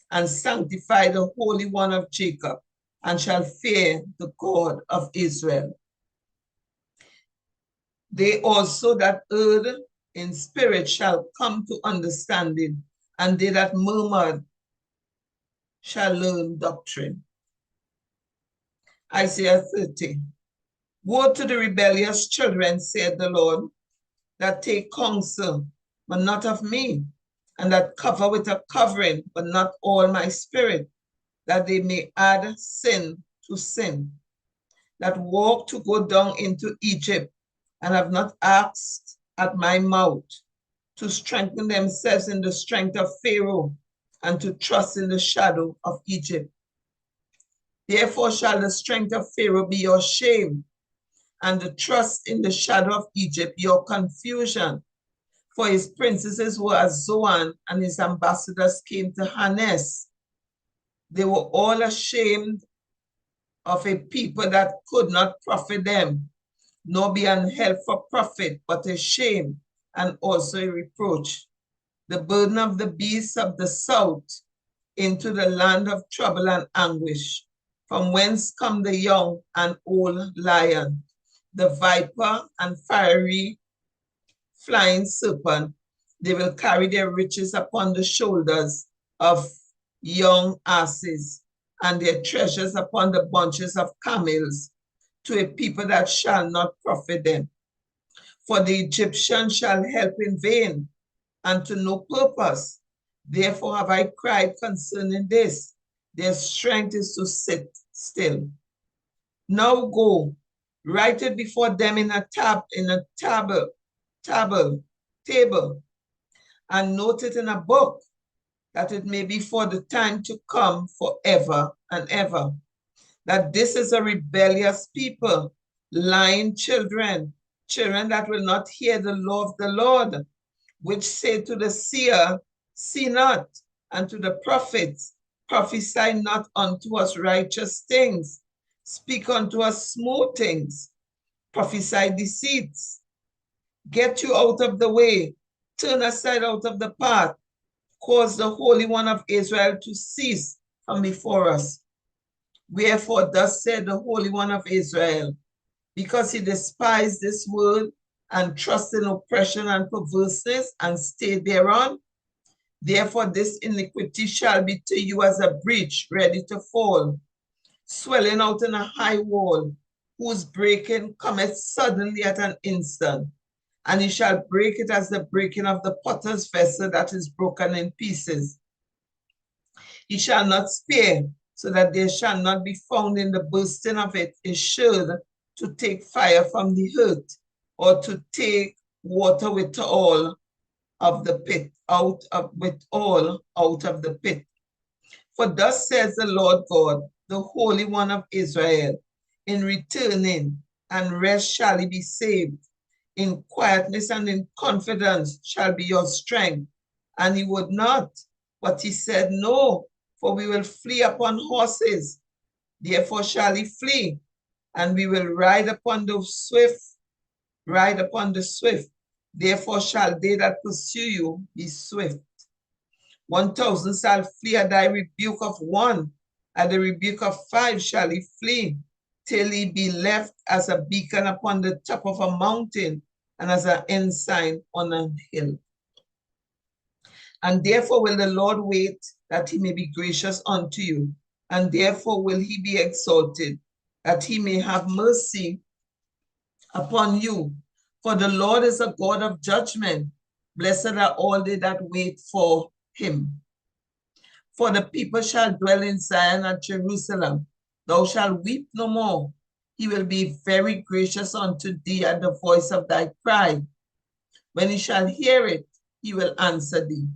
and sanctify the Holy One of Jacob, and shall fear the God of Israel. They also that erred in spirit shall come to understanding, and they that murmured shall learn doctrine. Isaiah 30. Woe to the rebellious children, said the Lord, that take counsel, but not of me, and that cover with a covering, but not all my spirit, that they may add sin to sin, that walk to go down into Egypt, and have not asked at my mouth, to strengthen themselves in the strength of Pharaoh, and to trust in the shadow of Egypt. Therefore shall the strength of Pharaoh be your shame, and the trust in the shadow of Egypt your confusion. For his princesses were as Zoan, and his ambassadors came to Hanes. They were all ashamed of a people that could not profit them, nor be an help for profit, but a shame and also a reproach. The burden of the beasts of the south into the land of trouble and anguish, from whence come the young and old lion, the viper and fiery flying serpent. They will carry their riches upon the shoulders of young asses, and their treasures upon the bunches of camels, to a people that shall not profit them. For the Egyptians shall help in vain, and to no purpose. Therefore have I cried concerning this. Their strength is to sit still. Now go, write it before them in a table, and note it in a book, that it may be for the time to come forever and ever. That this is a rebellious people, lying children that will not hear the law of the Lord, which say to the seer, see not, and to the prophets, prophesy not unto us righteous things, speak unto us smooth things, prophesy deceits. Get you out of the way, turn aside out of the path, cause the Holy One of Israel to cease from before us. Wherefore thus said the Holy One of Israel, because he despised this word, and trust in oppression and perverseness, and stay thereon, therefore this iniquity shall be to you as a breach ready to fall, swelling out in a high wall, whose breaking cometh suddenly at an instant, and he shall break it as the breaking of the potter's vessel that is broken in pieces. He shall not spare, so that there shall not be found in the bursting of it a sherd to take fire from the earth, or to take water with all of the pit, out of the pit. For thus says the Lord God, the Holy One of Israel, in returning and rest shall he be saved. In quietness and in confidence shall be your strength. And he would not, but he said, no, for we will flee upon horses. Therefore shall he flee, and we will ride upon the swift. Therefore shall they that pursue you be swift. 1,000 shall flee at thy rebuke of one, at the rebuke of 5 shall he flee, till he be left as a beacon upon the top of a mountain, and as an ensign on a hill. And therefore will the Lord wait, that he may be gracious unto you, and therefore will he be exalted, that he may have mercy upon you. For the Lord is a God of judgment. Blessed are all they that wait for him. For the people shall dwell in Zion at Jerusalem. Thou shalt weep no more. He will be very gracious unto thee at the voice of thy cry. When he shall hear it, he will answer thee.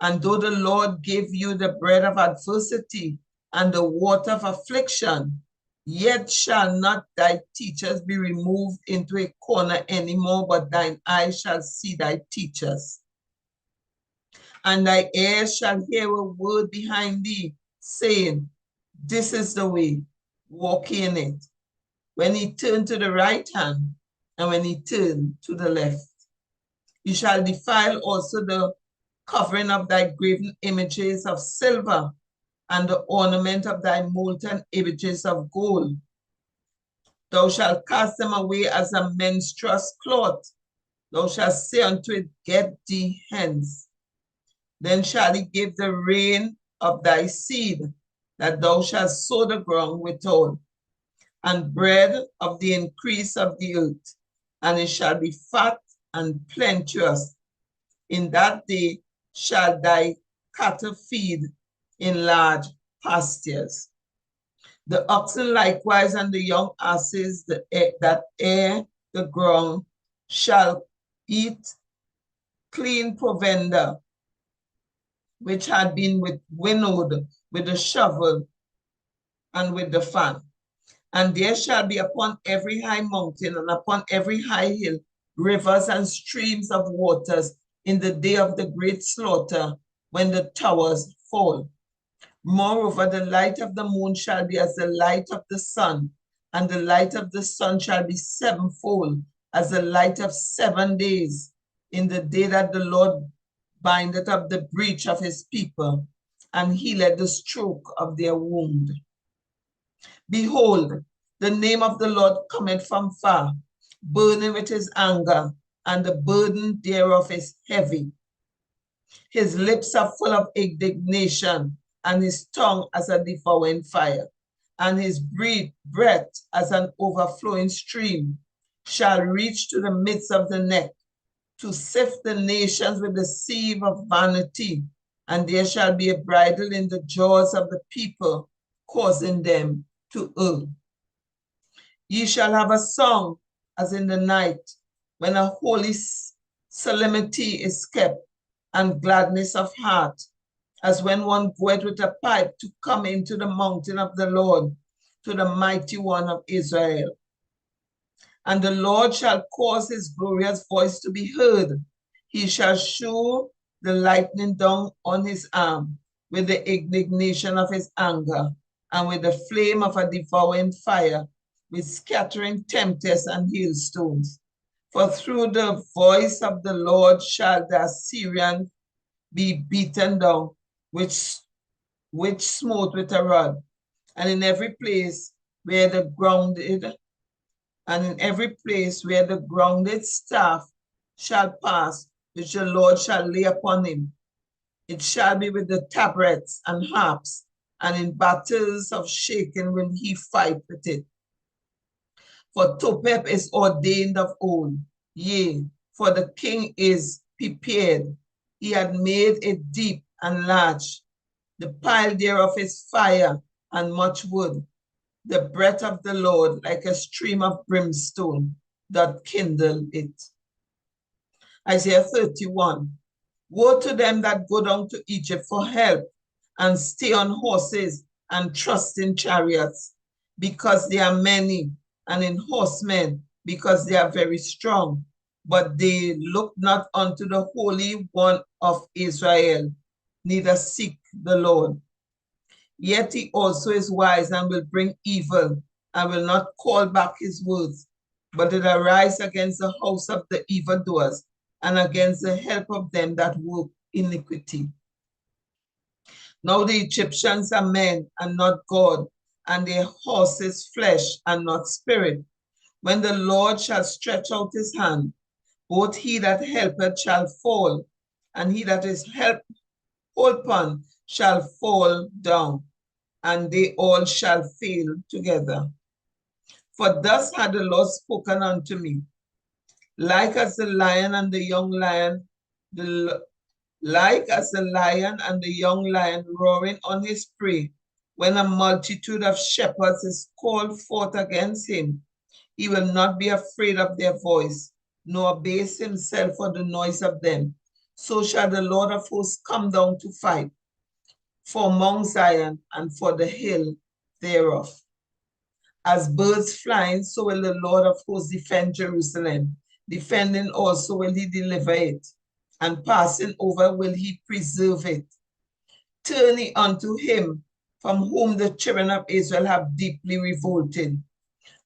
And though the Lord give you the bread of adversity and the water of affliction, yet shall not thy teachers be removed into a corner anymore, but thine eyes shall see thy teachers. And thy ears shall hear a word behind thee, saying, This is the way, walk in it. When he turned to the right hand, and when he turned to the left. You shall defile also the covering of thy graven images of silver, and the ornament of thy molten images of gold. Thou shalt cast them away as a menstruous cloth. Thou shalt say unto it, Get thee hence. Then shall he give the rain of thy seed, that thou shalt sow the ground withal, and bread of the increase of the earth, and it shall be fat and plenteous. In that day shall thy cattle feed in large pastures. The oxen likewise and the young asses that air the ground shall eat clean provender, which had been winnowed with the shovel and with the fan. And there shall be upon every high mountain and upon every high hill rivers and streams of waters in the day of the great slaughter, when the towers fall. Moreover, the light of the moon shall be as the light of the sun, and the light of the sun shall be sevenfold, as the light of 7 days, in the day that the Lord bindeth up the breach of his people, and healeth the stroke of their wound. Behold, the name of the Lord cometh from far, burning with his anger, and the burden thereof is heavy. His lips are full of indignation, and his tongue as a devouring fire, and his breath as an overflowing stream shall reach to the midst of the neck, to sift the nations with the sieve of vanity, and there shall be a bridle in the jaws of the people, causing them to err. Ye shall have a song as in the night, when a holy solemnity is kept, and gladness of heart, as when one goeth with a pipe to come into the mountain of the Lord, to the mighty one of Israel. And the Lord shall cause his glorious voice to be heard. He shall show the lightning down on his arm, with the indignation of his anger, and with the flame of a devouring fire, with scattering tempests and hailstones. For through the voice of the Lord shall the Assyrian be beaten down, which smote with a rod, and in every place where the grounded staff shall pass, which the Lord shall lay upon him. It shall be with the tabrets and harps, and in battles of shaking will he fight with it. For Topep is ordained of old, yea, for the king is prepared. He had made it deep and large. The pile thereof is fire and much wood. The breath of the Lord, like a stream of brimstone, doth kindle it. Isaiah 31. Woe to them that go down to Egypt for help, and stay on horses, and trust in chariots, because they are many, and in horsemen, because they are very strong. But they look not unto the Holy One of Israel, neither seek the Lord. Yet he also is wise and will bring evil, and will not call back his words, but it arise against the house of the evildoers, and against the help of them that work iniquity. Now the Egyptians are men and not God, and their horses flesh and not spirit. When the Lord shall stretch out his hand, both he that helpeth shall fall, and he that is helped upon shall fall down, and they all shall fail together. For thus had the Lord spoken unto me, like as the lion and the young lion, like as the lion and the young lion roaring on his prey, when a multitude of shepherds is called forth against him, he will not be afraid of their voice, nor abase himself for the noise of them. So shall the Lord of hosts come down to fight for Mount Zion and for the hill thereof. As birds flying, so will the Lord of hosts defend Jerusalem. Defending also will he deliver it, and passing over will he preserve it. Turn ye unto him from whom the children of Israel have deeply revolted.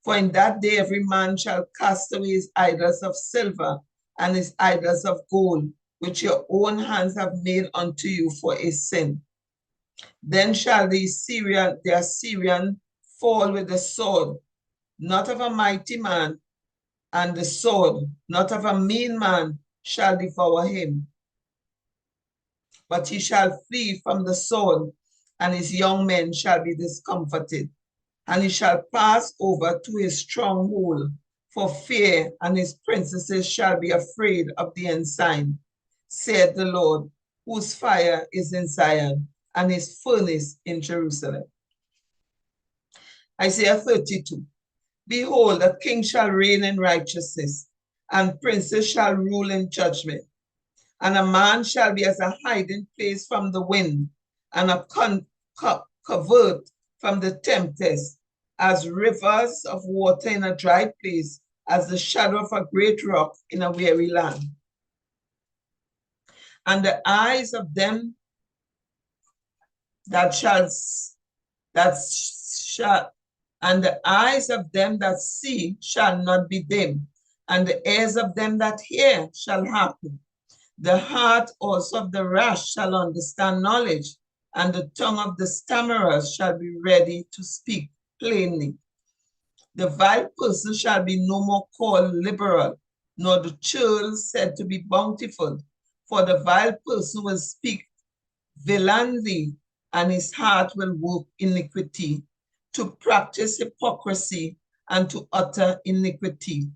For in that day every man shall cast away his idols of silver and his idols of gold, which your own hands have made unto you for a sin. Then shall the Assyrian fall with the sword, not of a mighty man, and the sword, not of a mean man, shall devour him. But he shall flee from the sword, and his young men shall be discomforted. And he shall pass over to his stronghold for fear, and his princesses shall be afraid of the ensign, saith the Lord, whose fire is in Zion, and his furnace in Jerusalem. Isaiah 32. Behold, a king shall reign in righteousness, and princes shall rule in judgment. And a man shall be as a hiding place from the wind, and a covert from the tempest, as rivers of water in a dry place, as the shadow of a great rock in a weary land. And the eyes of them that see shall not be dim, and the ears of them that hear shall hearken. The heart also of the rash shall understand knowledge, and the tongue of the stammerers shall be ready to speak plainly. The vile person shall be no more called liberal, nor the churl said to be bountiful, for the vile person will speak villainy, and his heart will work iniquity, to practice hypocrisy and to utter iniquity,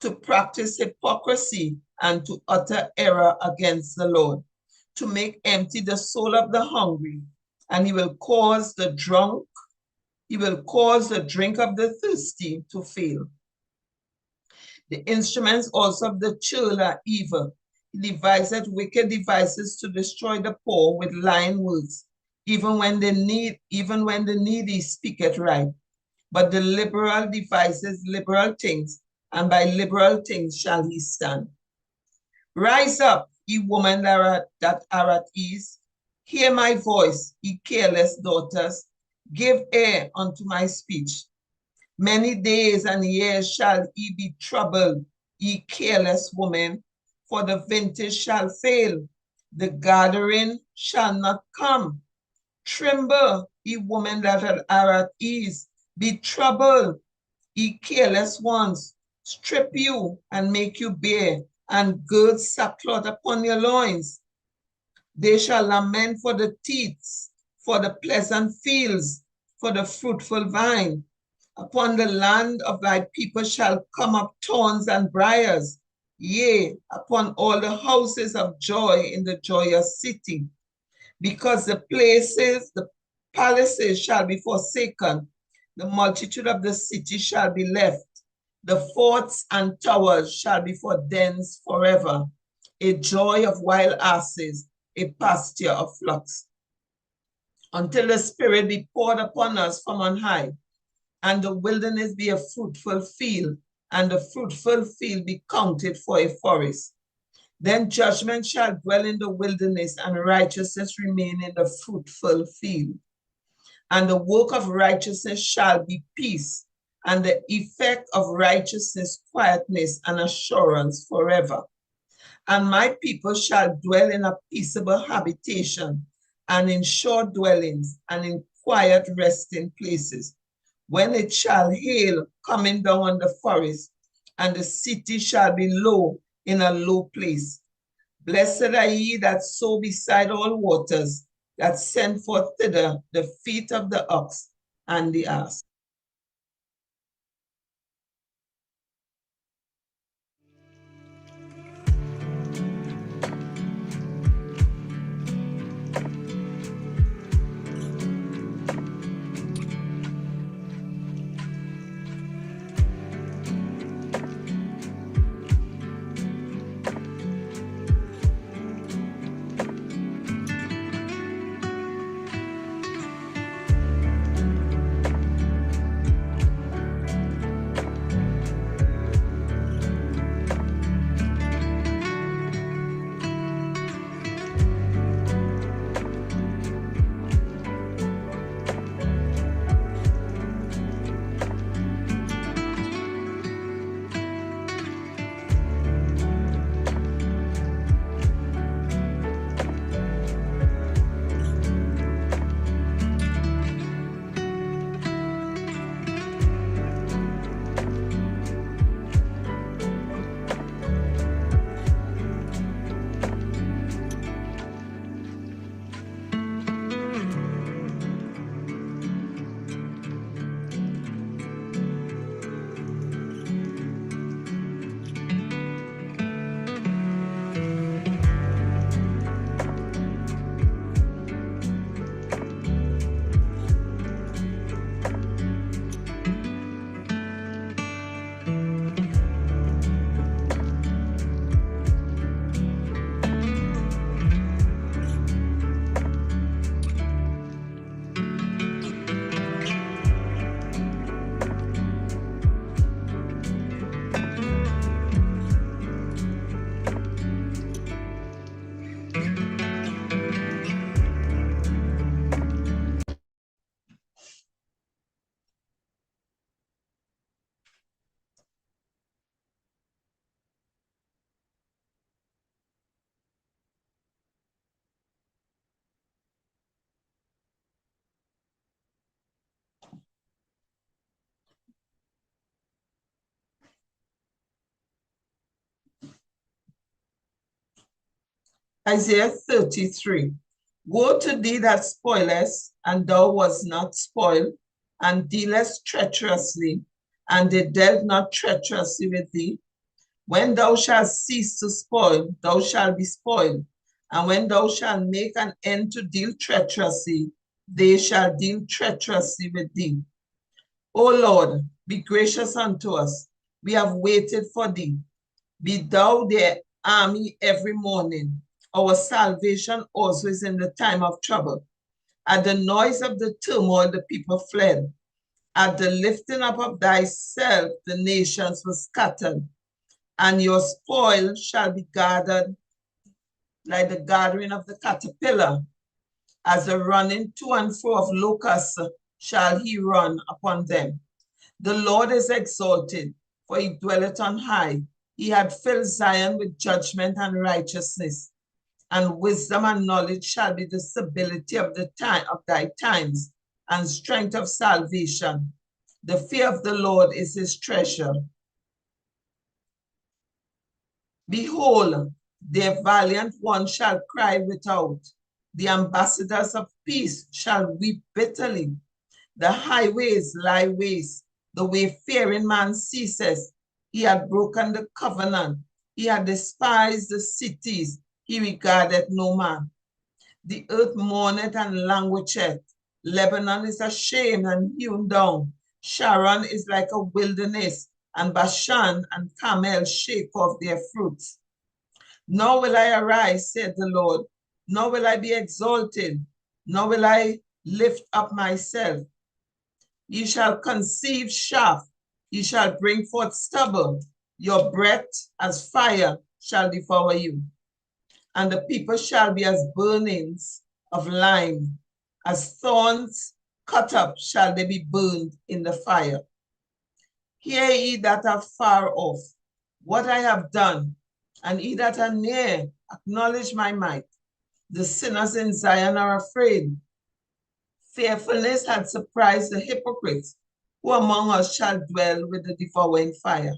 to practice hypocrisy and to utter error against the Lord, to make empty the soul of the hungry, and he will cause the drink of the thirsty to fail. The instruments also of the churl are evil. He deviseth wicked devices to destroy the poor with lying words, even when the needy speaketh right. But the liberal devises liberal things, and by liberal things shall he stand. Rise up, ye women that are at ease. Hear my voice, ye careless daughters. Give ear unto my speech. Many days and years shall ye be troubled, ye careless women, for the vintage shall fail, the gathering shall not come. Tremble, ye women that are at ease. Be troubled, ye careless ones. Strip you and make you bare, and gird sackcloth upon your loins. They shall lament for the teats, for the pleasant fields, for the fruitful vine. Upon the land of thy people shall come up thorns and briars, yea, upon all the houses of joy in the joyous city. Because the palaces shall be forsaken, the multitude of the city shall be left. The forts and towers shall be for dens forever, a joy of wild asses, a pasture of flocks. Until the Spirit be poured upon us from on high, and the wilderness be a fruitful field, and the fruitful field be counted for a forest. Then judgment shall dwell in the wilderness, and righteousness remain in the fruitful field. And the work of righteousness shall be peace, and the effect of righteousness quietness and assurance forever. And my people shall dwell in a peaceable habitation, and in short dwellings, and in quiet resting places. When it shall hail coming down on the forest, and the city shall be low in a low place. Blessed are ye that sow beside all waters, that send forth thither the feet of the ox and the ass. Isaiah 33. Woe to thee that spoilest, and thou wast not spoiled, and dealest treacherously, and they dealt not treacherously with thee. When thou shalt cease to spoil, thou shalt be spoiled. And when thou shalt make an end to deal treacherously, they shall deal treacherously with thee. O Lord, be gracious unto us. We have waited for thee. Be thou their army every morning. Our salvation also is in the time of trouble. At the noise of the turmoil, the people fled. At the lifting up of thyself, the nations were scattered. And your spoil shall be gathered like the gathering of the caterpillar. As the running to and fro of locusts shall he run upon them. The Lord is exalted, for he dwelleth on high. He had filled Zion with judgment and righteousness, and wisdom and knowledge shall be the stability of the time of thy times, and strength of salvation. The fear of the Lord is his treasure. Behold, their valiant ones shall cry without. The ambassadors of peace shall weep bitterly. The highways lie waste. The wayfaring man ceases. He had broken the covenant. He had despised the cities. He regarded no man. The earth mourneth and languisheth. Lebanon is ashamed and hewn down. Sharon is like a wilderness, and Bashan and Carmel shake off their fruits. Nor will I arise, said the Lord, nor will I be exalted, nor will I lift up myself. Ye shall conceive chaff, ye shall bring forth stubble, your breath as fire shall devour you. And the people shall be as burnings of lime, as thorns cut up shall they be burned in the fire. Hear ye that are far off, what I have done, and ye that are near, acknowledge my might. The sinners in Zion are afraid. Fearfulness had surprised the hypocrites. Who among us shall dwell with the devouring fire?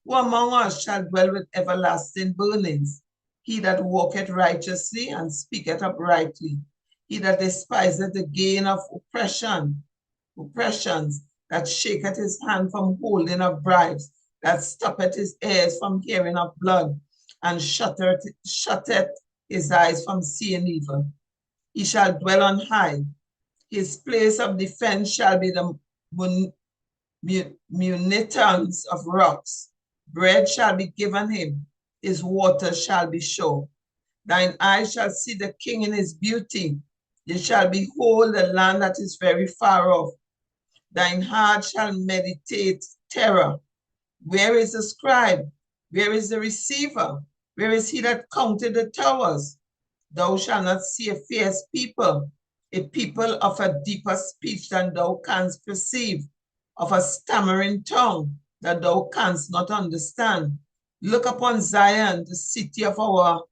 Who among us shall dwell with everlasting burnings? He that walketh righteously and speaketh uprightly. He that despiseth the gain of oppressions, that shaketh his hand from holding of bribes, that stoppeth his ears from hearing of blood, and shutteth his eyes from seeing evil. He shall dwell on high. His place of defense shall be the munitions of rocks. Bread shall be given him. His water shall be sure. Thine eyes shall see the king in his beauty. You shall behold the land that is very far off. Thine heart shall meditate terror. Where is the scribe? Where is the receiver? Where is he that counted the towers? Thou shalt not see a fierce people, a people of a deeper speech than thou canst perceive, of a stammering tongue that thou canst not understand. Look upon Zion, the city of our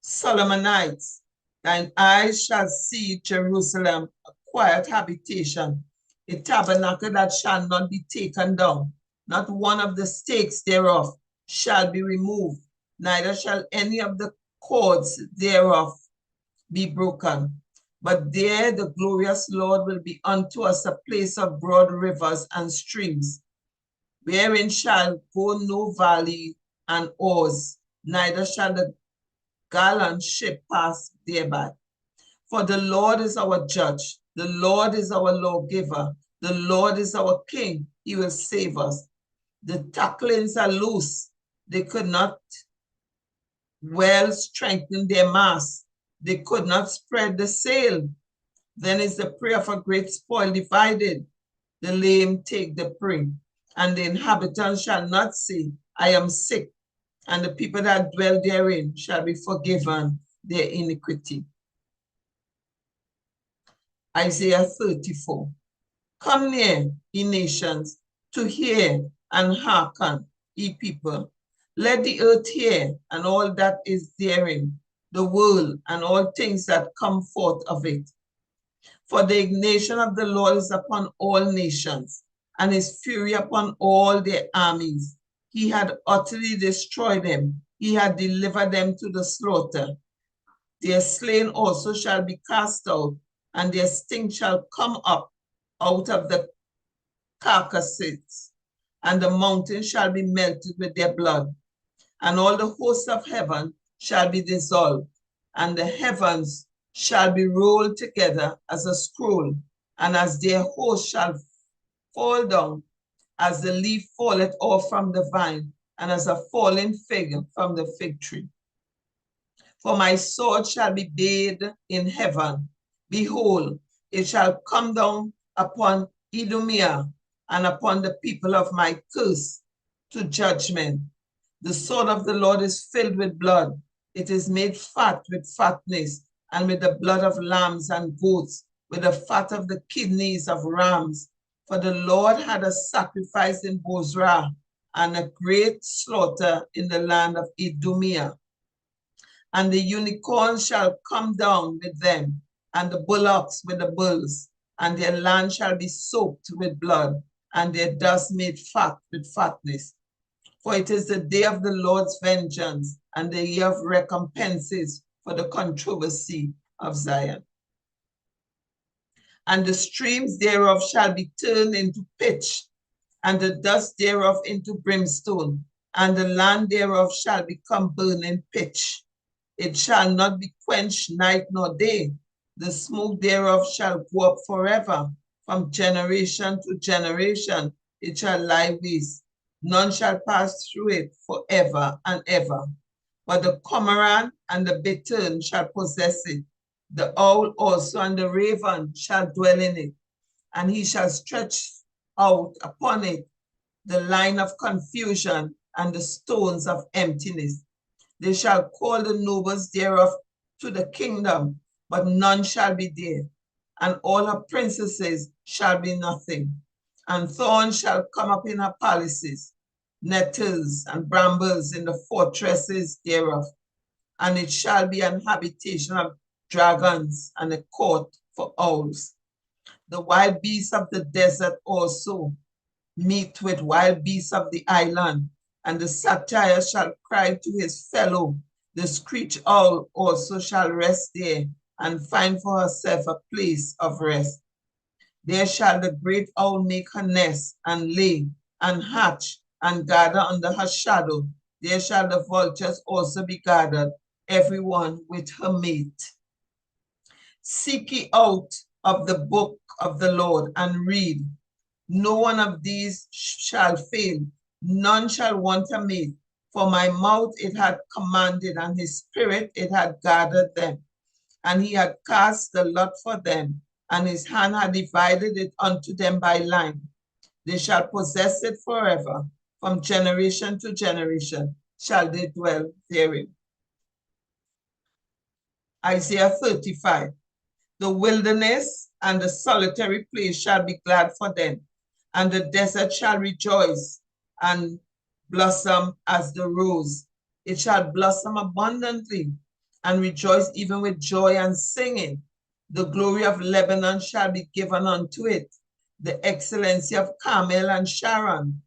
Solomonites. Thine eyes shall see Jerusalem, a quiet habitation, a tabernacle that shall not be taken down. Not one of the stakes thereof shall be removed, neither shall any of the cords thereof be broken. But there the glorious Lord will be unto us a place of broad rivers and streams, wherein shall go no valley and oars, neither shall the gallant ship pass thereby. For the Lord is our judge, the Lord is our lawgiver, the Lord is our king, he will save us. The tacklings are loose, they could not well strengthen their masts, they could not spread the sail. Then is the prey of a great spoil divided. The lame take the prey, and the inhabitants shall not say, I am sick, and the people that dwell therein shall be forgiven their iniquity. Isaiah 34. Come near, ye nations, to hear and hearken, ye people. Let the earth hear, and all that is therein, the world, and all things that come forth of it. For the indignation of the Lord is upon all nations, and his fury upon all their armies. He had utterly destroyed them. He had delivered them to the slaughter. Their slain also shall be cast out, and their stink shall come up out of the carcasses, and the mountain shall be melted with their blood, and all the hosts of heaven shall be dissolved, and the heavens shall be rolled together as a scroll, and as their host shall fall down, as the leaf falleth off from the vine, and as a falling fig from the fig tree. For my sword shall be bathed in heaven. Behold, it shall come down upon Edomia and upon the people of my curse to judgment. The sword of the Lord is filled with blood. It is made fat with fatness, and with the blood of lambs and goats, with the fat of the kidneys of rams. For the Lord had a sacrifice in Bozrah, and a great slaughter in the land of Edomia. And the unicorn shall come down with them, and the bullocks with the bulls, and their land shall be soaked with blood, and their dust made fat with fatness. For it is the day of the Lord's vengeance, and the year of recompenses for the controversy of Zion. And the streams thereof shall be turned into pitch, and the dust thereof into brimstone, and the land thereof shall become burning pitch. It shall not be quenched night nor day. The smoke thereof shall go up forever. From generation to generation it shall lie waste. None shall pass through it forever and ever. But the cormorant and the bittern shall possess it. The owl also and the raven shall dwell in it. And he shall stretch out upon it the line of confusion and the stones of emptiness. They shall call the nobles thereof to the kingdom, but none shall be there. And all her princesses shall be nothing. And thorns shall come up in her palaces, nettles and brambles in the fortresses thereof. And it shall be an habitation of dragons and a court for owls. The wild beasts of the desert also meet with wild beasts of the island, and the satyr shall cry to his fellow. The screech owl also shall rest there, and find for herself a place of rest. There shall the great owl make her nest, and lay, and hatch, and gather under her shadow. There shall the vultures also be gathered, every one with her mate. Seek ye out of the book of the Lord, and read. No one of these shall fail, none shall want a mate. For my mouth it had commanded, and his spirit it had gathered them. And he had cast the lot for them, and his hand had divided it unto them by line. They shall possess it forever, from generation to generation shall they dwell therein. Isaiah 35. The wilderness and the solitary place shall be glad for them, and the desert shall rejoice and blossom as the rose. It shall blossom abundantly and rejoice even with joy and singing. The glory of Lebanon shall be given unto it, the excellency of Carmel and Sharon.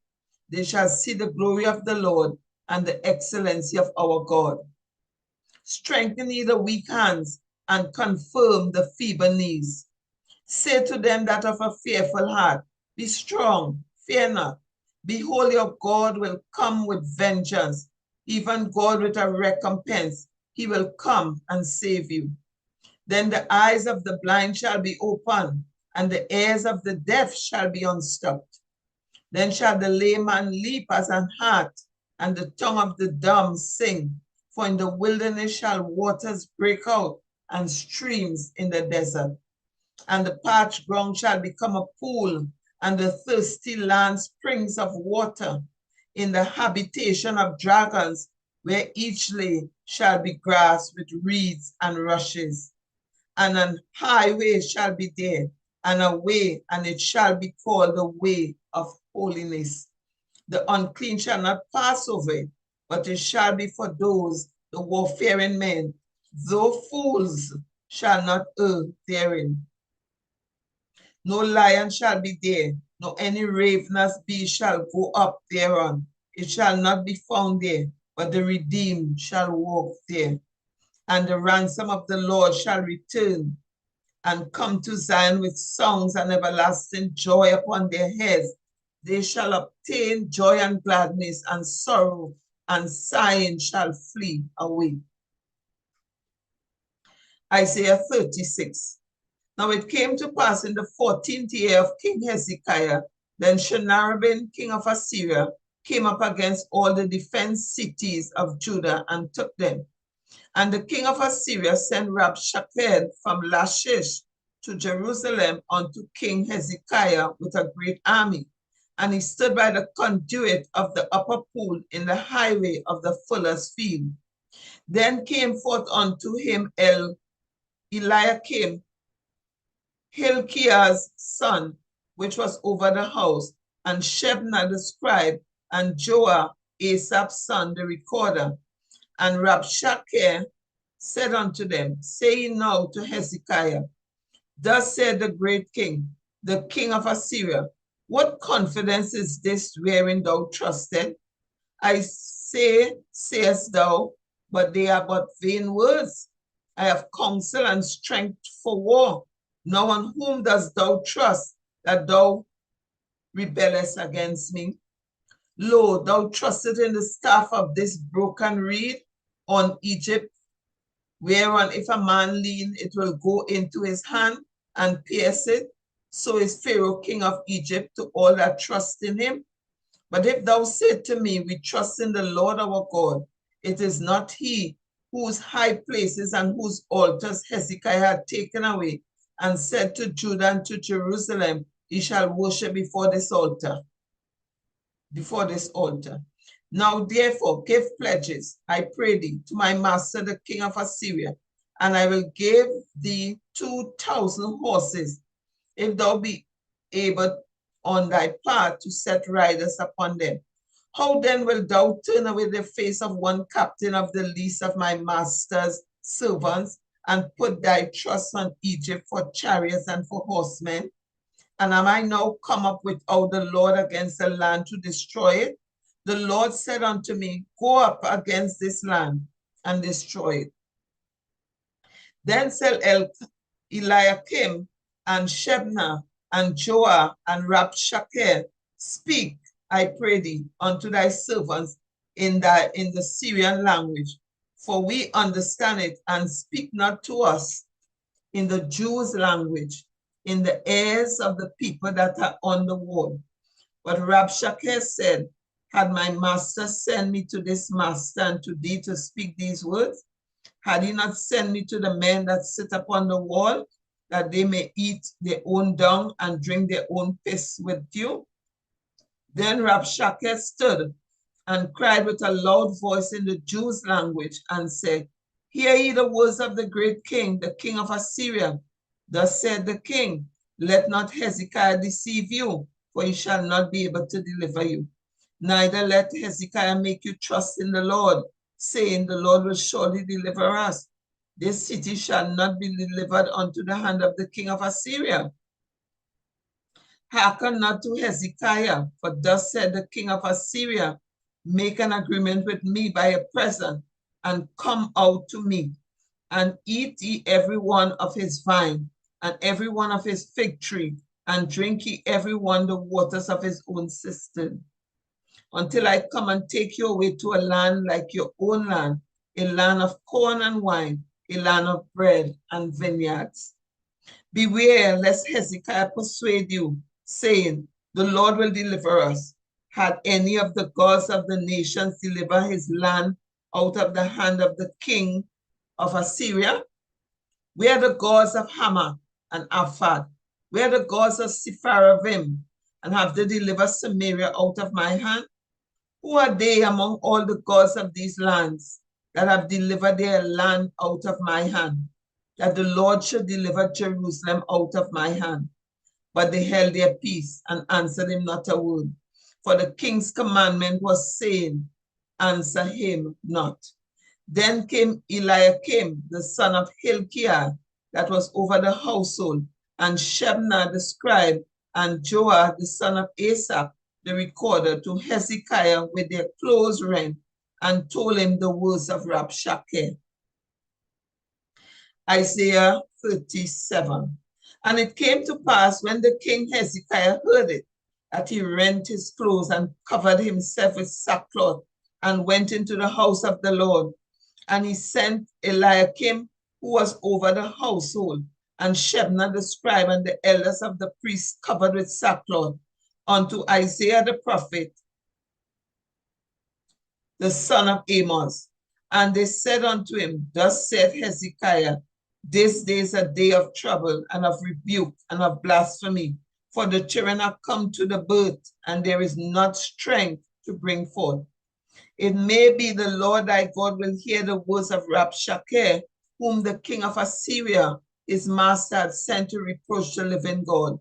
They shall see the glory of the Lord and the excellency of our God. Strengthen ye the weak hands and confirm the feeble knees. Say to them that of a fearful heart, be strong, fear not. Behold, your God will come with vengeance, even God with a recompense. He will come and save you. Then the eyes of the blind shall be opened, and the ears of the deaf shall be unstopped. Then shall the lame man leap as an hart, and the tongue of the dumb sing. For in the wilderness shall waters break out, and streams in the desert. And the parched ground shall become a pool, and the thirsty land springs of water. In the habitation of dragons, where each lay shall be grass with reeds and rushes. And an highway shall be there, and a way, and it shall be called the way of holiness. The unclean shall not pass over it, but it shall be for those, the warfaring men, though fools shall not err therein. No lion shall be there, nor any ravenous beast shall go up thereon. It shall not be found there, but the redeemed shall walk there. and the ransom of the Lord shall return and come to Zion with songs and everlasting joy upon their heads. They shall obtain joy and gladness, and sorrow and sighing shall flee away. Isaiah 36. Now it came to pass in the 14th year of King Hezekiah, then Sennacherib, king of Assyria, came up against all the defense cities of Judah and took them. And the king of Assyria sent Rabshakeh from Lachish to Jerusalem unto King Hezekiah with a great army. And he stood by the conduit of the upper pool in the highway of the fuller's field. Then came forth unto him Eliakim, Hilkiah's son, which was over the house, and Shebna the scribe, and Joah, Asaph's son, the recorder. And Rabshakeh said unto them, Say now to Hezekiah, Thus said the great king, the king of Assyria, what confidence is this wherein thou trusted? I say, sayest thou, but they are but vain words. I have counsel and strength for war. Now on whom dost thou trust that thou rebellest against me? Lo, thou trusted in the staff of this broken reed on Egypt, whereon if a man lean, it will go into his hand and pierce it. So is Pharaoh king of Egypt to all that trust in him. But if thou say to me, we trust in the Lord our God, it is not he whose high places and whose altars Hezekiah had taken away, and said to Judah and to Jerusalem, he shall worship before this altar. Now therefore give pledges, I pray thee, to my master the king of Assyria, and I will give thee 2,000 horses, if thou be able on thy part to set riders upon them. How then wilt thou turn away the face of one captain of the least of my master's servants, and put thy trust on Egypt for chariots and for horsemen? And am I now come up without the Lord against the land to destroy it? The Lord said unto me, Go up against this land and destroy it. Then said Eliakim and Shebna and Joah and Rabshakeh, Speak, I pray thee, unto thy servants in the Syrian language, for we understand it, and speak not to us in the Jews' language, in the ears of the people that are on the wall. But Rabshakeh said, Had my master sent me to this master and to thee to speak these words? Had he not sent me to the men that sit upon the wall, that they may eat their own dung and drink their own piss with you? Then Rabshakeh stood and cried with a loud voice in the Jews' language and said, Hear ye the words of the great king, the king of Assyria. Thus said the king, Let not Hezekiah deceive you, for he shall not be able to deliver you. Neither let Hezekiah make you trust in the Lord, saying, The Lord will surely deliver us. This city shall not be delivered unto the hand of the king of Assyria. Hearken not to Hezekiah, for thus said the king of Assyria, Make an agreement with me by a present, and come out to me, and eat ye every one of his vine, and every one of his fig tree, and drink ye every one the waters of his own cistern, until I come and take you away to a land like your own land, a land of corn and wine, a land of bread and vineyards. Beware lest Hezekiah persuade you, saying, The Lord will deliver us. Had any of the gods of the nations delivered his land out of the hand of the king of Assyria? Where are the gods of Hamath and Arphad? Where are the gods of Sepharvaim? And have they delivered Samaria out of my hand? Who are they among all the gods of these lands that have delivered their land out of my hand, that the Lord should deliver Jerusalem out of my hand? But they held their peace and answered him not a word. For the king's commandment was saying, Answer him not. Then came Eliakim, the son of Hilkiah, that was over the household, and Shebna the scribe, and Joah the son of Asaph, the recorder, to Hezekiah with their clothes rent, and told him the words of Rabshakeh. Isaiah 37. And it came to pass when the king Hezekiah heard it, that he rent his clothes and covered himself with sackcloth and went into the house of the Lord. And he sent Eliakim, who was over the household, and Shebna the scribe, and the elders of the priests covered with sackcloth, unto Isaiah the prophet, the son of Amos. And they said unto him, Thus saith Hezekiah, this day is a day of trouble and of rebuke and of blasphemy, for the children are come to the birth, and there is not strength to bring forth. It may be the Lord thy God will hear the words of Rabshakeh, whom the king of Assyria, his master, had sent to reproach the living God,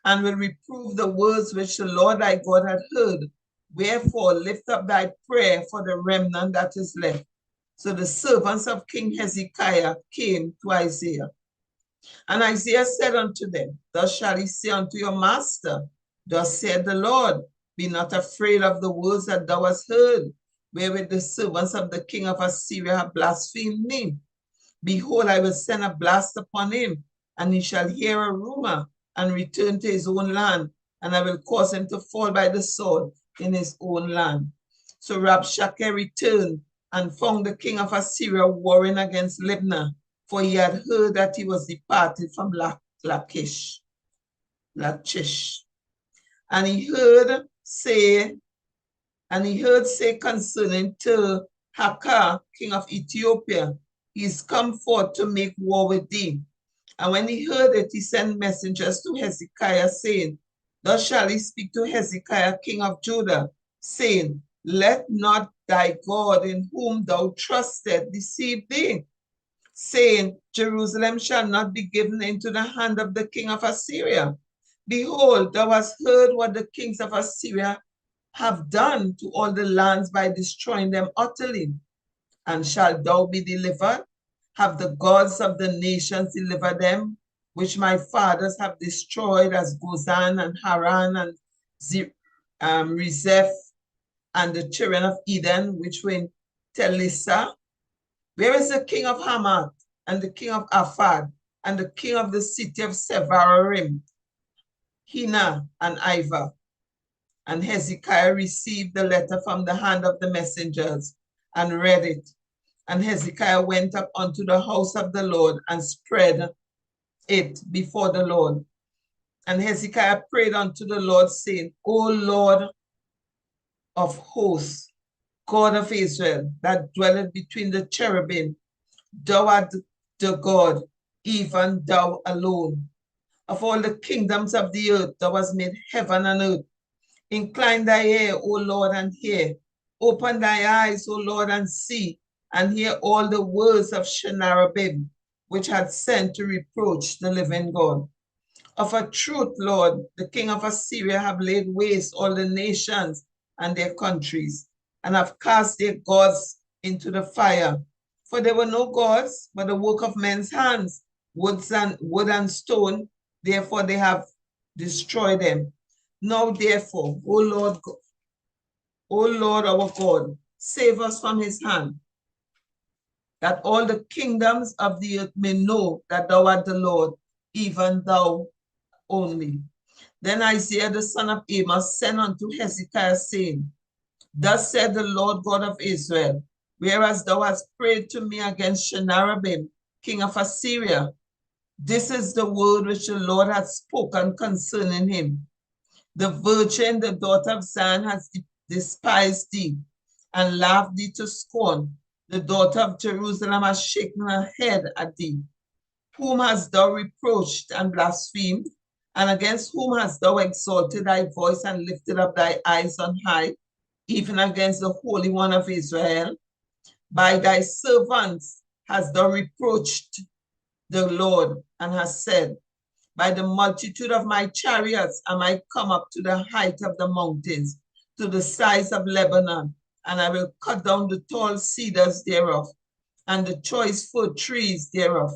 and will reprove the words which the Lord thy God had heard. Wherefore lift up thy prayer for the remnant that is left. So the servants of King Hezekiah came to Isaiah. And Isaiah said unto them, Thus shall he say unto your master, Thus saith the Lord, be not afraid of the words that thou hast heard, wherewith the servants of the king of Assyria have blasphemed me. Behold, I will send a blast upon him, and he shall hear a rumor, and return to his own land, and I will cause him to fall by the sword in his own land. So Rabshakeh returned, and found the king of Assyria warring against Libnah, for he had heard that he was departed from Lachish. And he heard say concerning Tirhakah, king of Ethiopia, he is come forth to make war with thee. And when he heard it, he sent messengers to Hezekiah, saying, Thus shall he speak to Hezekiah, king of Judah, saying, Let not thy God in whom thou trusted deceive thee, saying, Jerusalem shall not be given into the hand of the king of Assyria. Behold, thou hast heard what the kings of Assyria have done to all the lands by destroying them utterly. And shall thou be delivered? Have the gods of the nations delivered them, which my fathers have destroyed, as Gozan and Haran and Rezeph and the children of Eden, which were in Telissa? Where is the king of Hamath and the king of Arphad and the king of the city of Sepharvaim, Hena and Iva? And Hezekiah received the letter from the hand of the messengers and read it. And Hezekiah went up unto the house of the Lord and spread it before the Lord. And Hezekiah prayed unto the Lord, saying, O Lord of hosts, God of Israel, that dwelleth between the cherubim, thou art the God, even thou alone. Of all the kingdoms of the earth, thou hast made heaven and earth. Incline thy ear, O Lord, and hear. Open thy eyes, O Lord, and see, and hear all the words of Shenarabim, which had sent to reproach the living God. Of a truth, Lord, the king of Assyria have laid waste all the nations and their countries, and have cast their gods into the fire. For there were no gods, but the work of men's hands, wood and stone, therefore they have destroyed them. Now therefore, O Lord our God, save us from his hand, that all the kingdoms of the earth may know that thou art the Lord, even thou only. Then Isaiah the son of Amos sent unto Hezekiah, saying, Thus said the Lord God of Israel, whereas thou hast prayed to me against Shenarabim, king of Assyria, this is the word which the Lord hath spoken concerning him. The virgin, the daughter of Zion, has despised thee and laughed thee to scorn. The daughter of Jerusalem has shaken her head at thee. Whom hast thou reproached and blasphemed? And against whom hast thou exalted thy voice and lifted up thy eyes on high, even against the Holy One of Israel? By thy servants hast thou reproached the Lord, and hast said, By the multitude of my chariots am I come up to the height of the mountains, to the sides of Lebanon, and I will cut down the tall cedars thereof, and the choice fir trees thereof,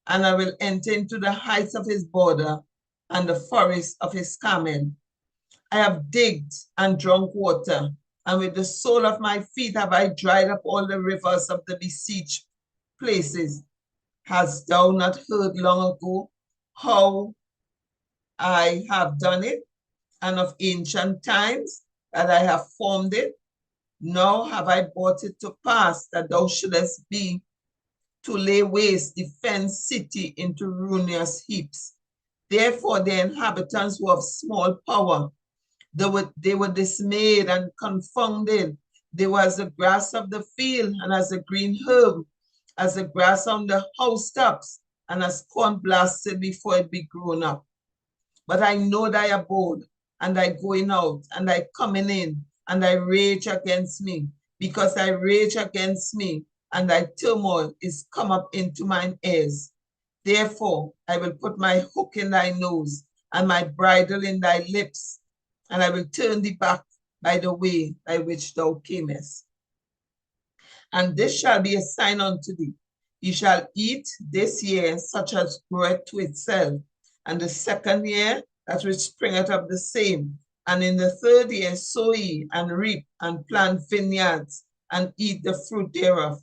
and I will enter into the heights of his border, and the forest of his Carmel. I have digged and drunk water, and with the sole of my feet have I dried up all the rivers of the besieged places. Hast thou not heard long ago how I have done it, and of ancient times that I have formed it? Now have I brought it to pass that thou shouldest be to lay waste the fenced city into ruinous heaps. Therefore the inhabitants were of small power. They were dismayed and confounded. They were as the grass of the field, and as the green herb, as the grass on the housetops, and as corn blasted before it be grown up. But I know thy abode, and thy going out, and thy coming in, and thy rage against me, because thy rage against me, and thy turmoil is come up into mine ears. Therefore I will put my hook in thy nose, and my bridle in thy lips, and I will turn thee back by the way by which thou camest. And this shall be a sign unto thee. Ye shall eat this year such as groweth to itself, and the second year that which springeth of the same. And in the third year sow ye, and reap, and plant vineyards, and eat the fruit thereof.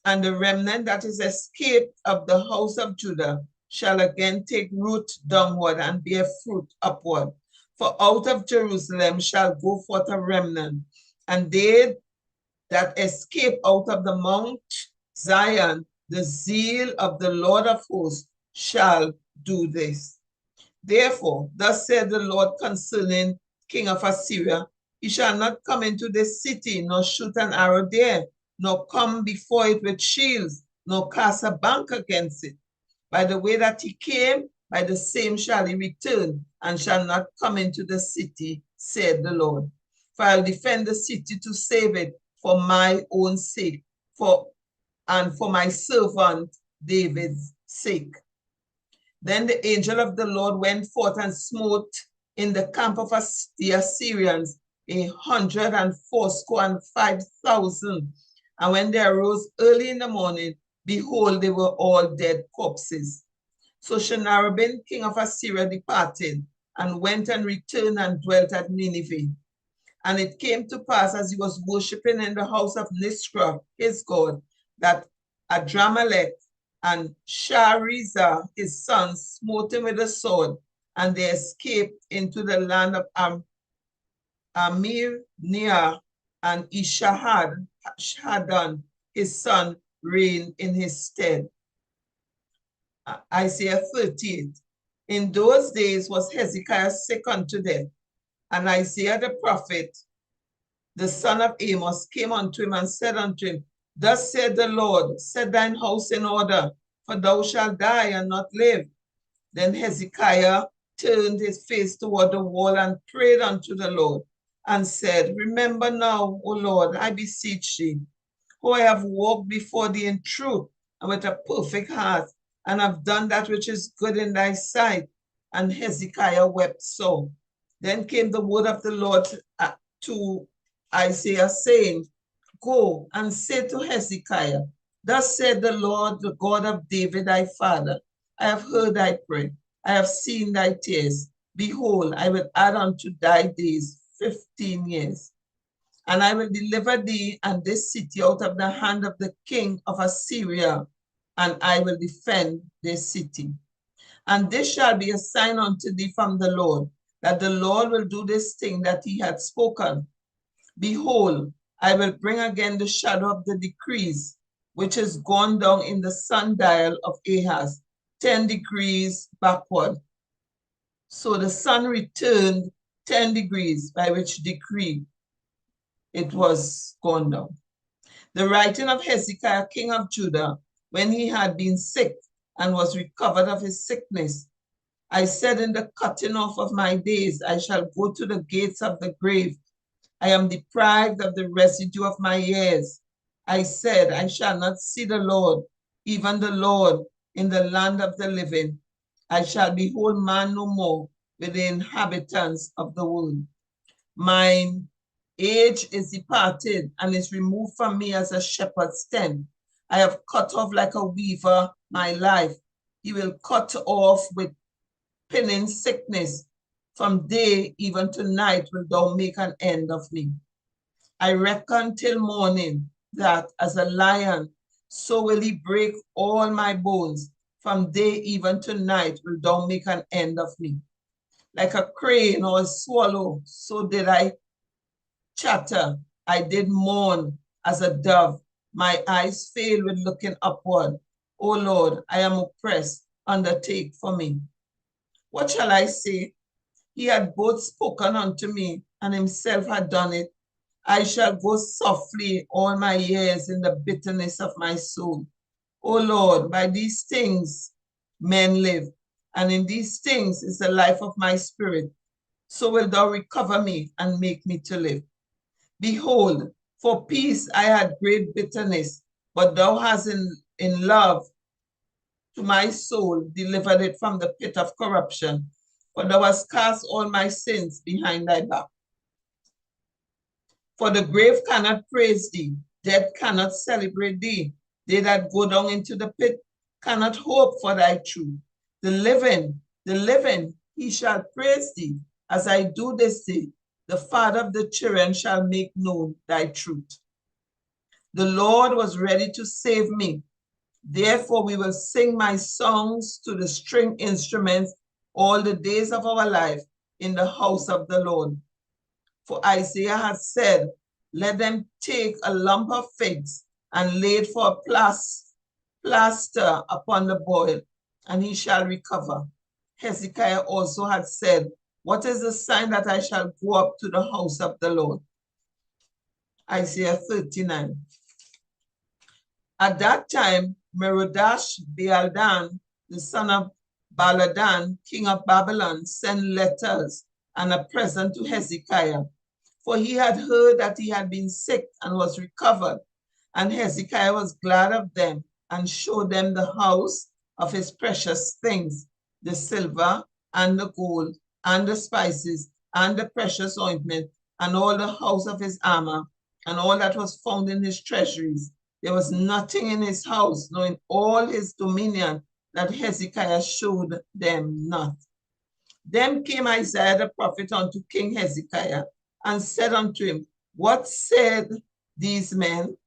And the remnant that is escaped of the house of Judah shall again take root downward and bear fruit upward. For out of Jerusalem shall go forth a remnant, and they that escape out of the Mount Zion, the zeal of the Lord of hosts shall do this. Therefore, thus said the Lord concerning King of Assyria, he shall not come into this city, nor shoot an arrow there, nor come before it with shields, nor cast a bank against it. By the way that he came, by the same shall he return, and shall not come into the city, said the Lord. For I'll defend the city to save it for my own sake, and for my servant David's sake. Then the angel of the Lord went forth and smote in the camp of the Assyrians 185,000. And when they arose early in the morning, behold, they were all dead corpses. So Sennacherib, king of Assyria, departed and went and returned and dwelt at Nineveh. And it came to pass, as he was worshipping in the house of Nisra, his god, that Adramelech and Sharezer, his sons, smote him with a sword, and they escaped into the land of Amir, and Ishahad, his son, reigned in his stead. Isaiah 38. In those days was Hezekiah sick unto death, and Isaiah the prophet, the son of Amos, came unto him and said unto him, Thus said the Lord, set thine house in order, for thou shalt die and not live. Then Hezekiah turned his face toward the wall and prayed unto the Lord, and said, Remember now, O Lord, I beseech thee, how I have walked before thee in truth and with a perfect heart, and have done that which is good in thy sight. And Hezekiah wept sore. Then came the word of the Lord to Isaiah, saying, Go and say to Hezekiah, Thus said the Lord, the God of David thy father, I have heard thy prayer, I have seen thy tears. Behold, I will add unto thy days 15 years. And I will deliver thee and this city out of the hand of the king of Assyria, and I will defend this city. And this shall be a sign unto thee from the Lord, that the Lord will do this thing that he had spoken. Behold, I will bring again the shadow of the decrees, which is gone down in the sundial of Ahaz, 10 degrees backward. So the sun returned 10 degrees, by which decree it was gone down. The writing of Hezekiah, king of Judah, when he had been sick and was recovered of his sickness. I said, in the cutting off of my days, I shall go to the gates of the grave. I am deprived of the residue of my years. I said, I shall not see the Lord, even the Lord, in the land of the living. I shall behold man no more with the inhabitants of the world. Mine age is departed and is removed from me as a shepherd's tent. I have cut off like a weaver my life. He will cut off with pinning sickness. From day even to night will thou make an end of me. I reckon till morning that as a lion So will he break all my bones. From day even to night will thou make an end of me. Like a crane or a swallow, so did I chatter. I did mourn as a dove. My eyes fail with looking upward. O Lord, I am oppressed. Undertake for me. What shall I say? He had both spoken unto me, and himself had done it. I shall go softly all my years in the bitterness of my soul. O Lord, by these things men live, and in these things is the life of my spirit. So wilt thou recover me and make me to live. Behold, for peace I had great bitterness, but thou hast in love to my soul delivered it from the pit of corruption. For thou hast cast all my sins behind thy back. For the grave cannot praise thee, death cannot celebrate thee. They that go down into the pit cannot hope for thy truth. The living, he shall praise thee. As I do this day, the Father of the children shall make known thy truth. The Lord was ready to save me. Therefore we will sing my songs to the string instruments all the days of our life in the house of the Lord. For Isaiah has said, let them take a lump of figs and lay it for a plaster upon the boil, and he shall recover. Hezekiah also had said, what is the sign that I shall go up to the house of the Lord? Isaiah 39. At that time, Merodach-Baaldan, the son of Baladan, king of Babylon, sent letters and a present to Hezekiah, for he had heard that he had been sick and was recovered. And Hezekiah was glad of them and showed them the house of his precious things, the silver and the gold and the spices and the precious ointment and all the house of his armor and all that was found in his treasuries. There was nothing in his house, nor in all his dominion, that Hezekiah showed them not. Then came Isaiah the prophet unto King Hezekiah, and said unto him, what said these men?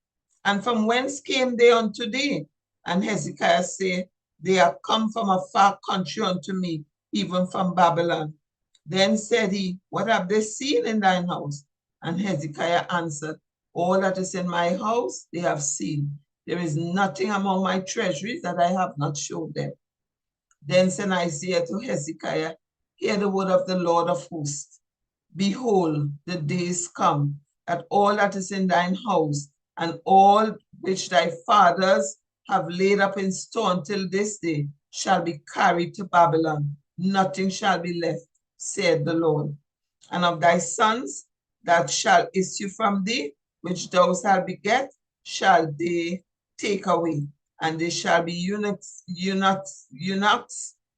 And from whence came they unto thee? And Hezekiah said, they are come from a far country unto me, even from Babylon. Then said he, what have they seen in thine house? And Hezekiah answered, all that is in my house they have seen. There is nothing among my treasuries that I have not showed them. Then said Isaiah to Hezekiah, hear the word of the Lord of hosts. Behold, the days come, that all that is in thine house, and all which thy fathers have laid up in store until this day, shall be carried to Babylon. Nothing shall be left, said the Lord. And of thy sons that shall issue from thee, which thou shalt beget, shall they take away, and they shall be eunuchs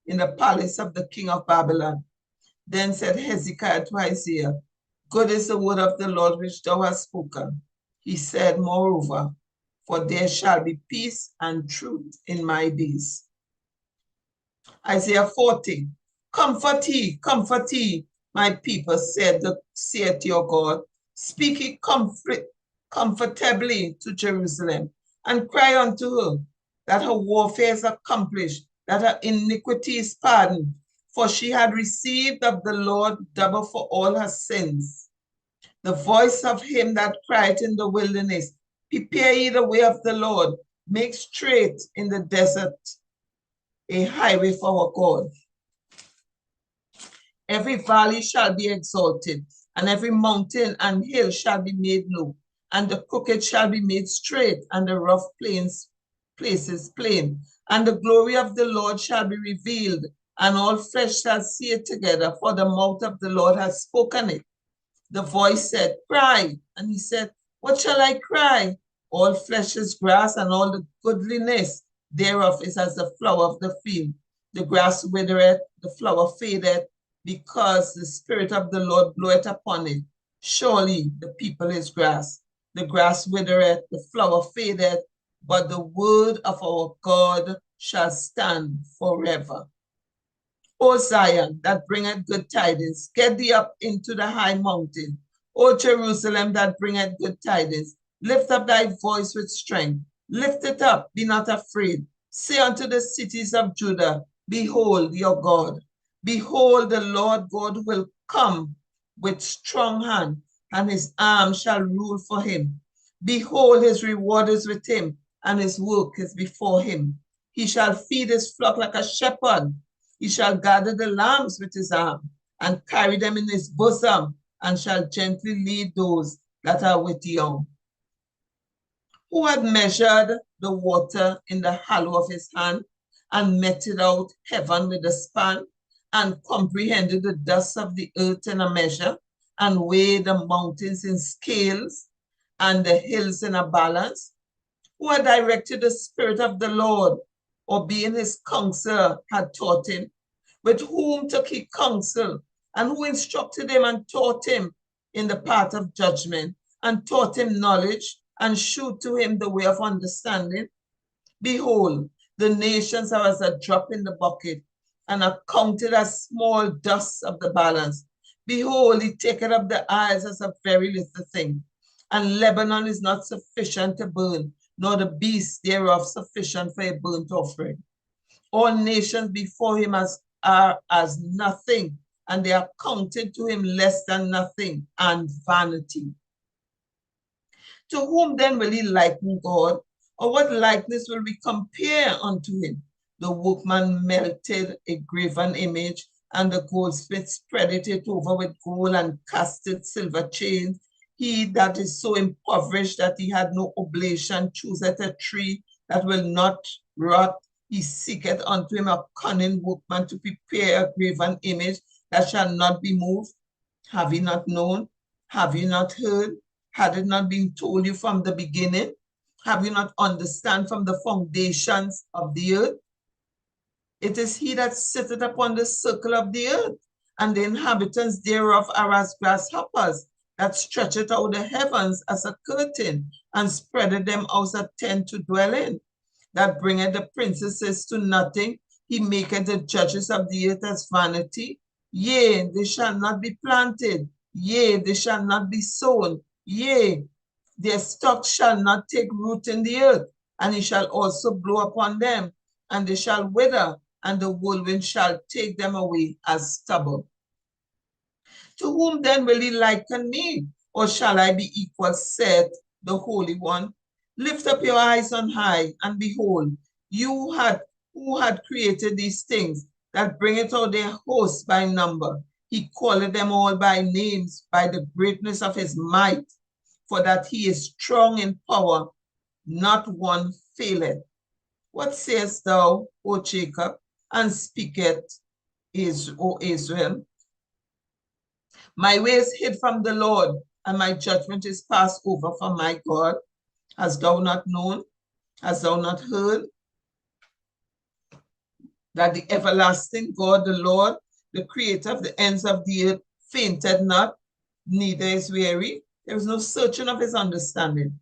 in the palace of the king of Babylon. Then said Hezekiah to Isaiah, good is the word of the Lord which thou hast spoken. He said, moreover, for there shall be peace and truth in my days. Isaiah 40, comfort ye, my people, saith your God. Speak ye comfortably to Jerusalem, and cry unto her, that her warfare is accomplished, that her iniquity is pardoned, for she had received of the Lord double for all her sins. The voice of him that cried in the wilderness, prepare ye the way of the Lord, make straight in the desert a highway for our God. Every valley shall be exalted, and every mountain and hill shall be made low, and the crooked shall be made straight, and the rough places plain. And the glory of the Lord shall be revealed, and all flesh shall see it together, for the mouth of the Lord has spoken it. The voice said, cry. And he said, what shall I cry? All flesh is grass, and all the goodliness thereof is as the flower of the field. The grass withereth, the flower fadeth, because the Spirit of the Lord bloweth upon it. Surely the people is grass. The grass withereth, the flower fadeth, but the word of our God shall stand forever. O Zion, that bringeth good tidings, get thee up into the high mountain. O Jerusalem, that bringeth good tidings, lift up thy voice with strength. Lift it up, be not afraid. Say unto the cities of Judah, behold your God. Behold, the Lord God will come with strong hand, and his arm shall rule for him. Behold, his reward is with him, and his work is before him. He shall feed his flock like a shepherd. He shall gather the lambs with his arm, and carry them in his bosom, and shall gently lead those that are with young. Who had measured the water in the hollow of his hand, and meted out heaven with a span, and comprehended the dust of the earth in a measure, and weighed the mountains in scales, and the hills in a balance? Who had directed the Spirit of the Lord, or being his counselor had taught him? With whom took he counsel, and who instructed him and taught him in the path of judgment, and taught him knowledge, and shewed to him the way of understanding? Behold, the nations are as a drop in the bucket, and are counted as small dust of the balance. Behold, he taketh up the isles as a very little thing, and Lebanon is not sufficient to burn, nor the beasts thereof sufficient for a burnt offering. All nations before him are as nothing, and they are counted to him less than nothing, and vanity. To whom then will he liken God? Or what likeness will we compare unto him? The workman melted a graven image, and the goldsmith spreaded it over with gold and casted silver chains. He that is so impoverished that he had no oblation chooseth a tree that will not rot. He seeketh unto him a cunning workman to prepare a graven image that shall not be moved. Have ye not known? Have you not heard? Had it not been told you from the beginning? Have you not understand from the foundations of the earth? It is he that sitteth upon the circle of the earth, and the inhabitants thereof are as grasshoppers, that stretcheth out the heavens as a curtain, and spreadeth them out a tent to dwell in, that bringeth the princesses to nothing. He maketh the judges of the earth as vanity. Yea, they shall not be planted. Yea, they shall not be sown. Yea, their stock shall not take root in the earth, and he shall also blow upon them, and they shall wither, and the whirlwind shall take them away as stubble. To whom then will he liken me? Or shall I be equal, saith the Holy One? Lift up your eyes on high, and behold, who had created these things, that bringeth out their hosts by number. He calleth them all by names, by the greatness of his might, for that he is strong in power, not one faileth. What sayest thou, O Jacob, and speaketh, O Israel? My way is hid from the Lord, and my judgment is passed over from my God. Hast thou not known? Hast thou not heard? That the everlasting God, the Lord, the creator of the ends of the earth, fainted not, neither is weary. There is no searching of his understanding.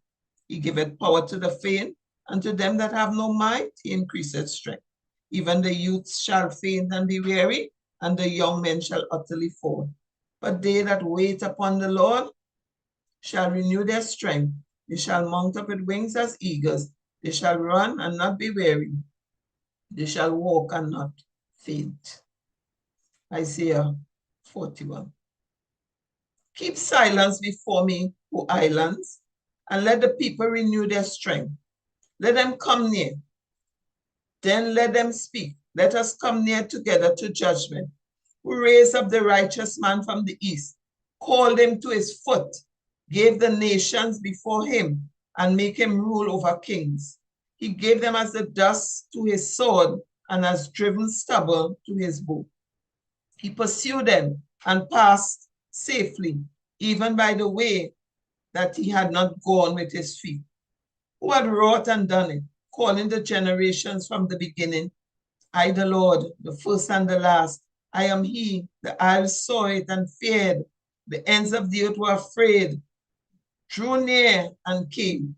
He giveth power to the faint, and to them that have no might, he increaseth strength. Even the youths shall faint and be weary, and the young men shall utterly fall. But they that wait upon the Lord shall renew their strength. They shall mount up with wings as eagles. They shall run and not be weary. They shall walk and not faint. Isaiah 41. Keep silence before me, O islands, and let the people renew their strength. Let them come near. Then let them speak. Let us come near together to judgment. Who raised up the righteous man from the east, called him to his foot, gave the nations before him, and make him rule over kings. He gave them as the dust to his sword, and as driven stubble to his bow. He pursued them and passed safely, even by the way that he had not gone with his feet. Who had wrought and done it, calling the generations from the beginning? I, the Lord, the first and the last. I am he. The isles saw it and feared. The ends of the earth were afraid, drew near and came.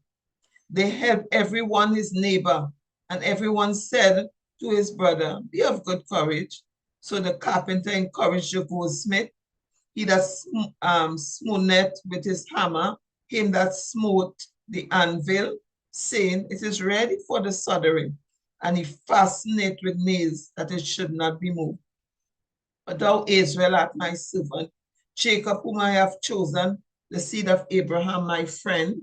They helped everyone his neighbor, and everyone said to his brother, be of good courage. So the carpenter encouraged the goldsmith. He that smoothed with his hammer, him that smote the anvil. saying, It is ready for the soldering, and he fastened it with nails that it should not be moved. But thou, Israel, art my servant, Jacob, whom I have chosen, the seed of Abraham, my friend,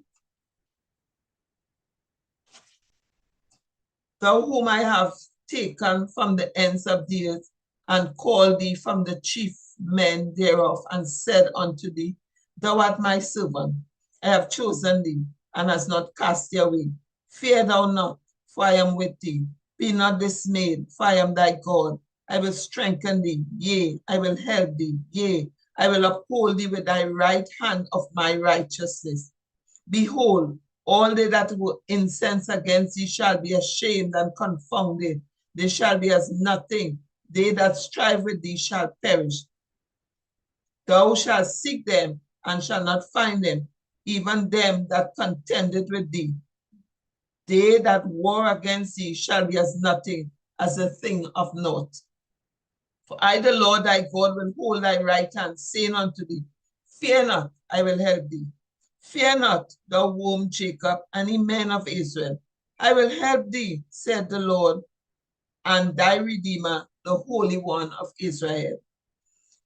thou whom I have taken from the ends of the earth, and called thee from the chief men thereof, and said unto thee, Thou art my servant, I have chosen thee, and hast not cast thee away. Fear thou not, for I am with thee. Be not dismayed, for I am thy God. I will strengthen thee, yea, I will help thee, yea, I will uphold thee with thy right hand of my righteousness. Behold, all they that will incense against thee shall be ashamed and confounded. They shall be as nothing. They that strive with thee shall perish. Thou shalt seek them and shalt not find them, even them that contended with thee. They that war against thee shall be as nothing, as a thing of naught. For I, the Lord thy God, will hold thy right hand, saying unto thee, Fear not, I will help thee. Fear not, thou womb Jacob, and ye men of Israel. I will help thee, said the Lord, and thy Redeemer, the Holy One of Israel.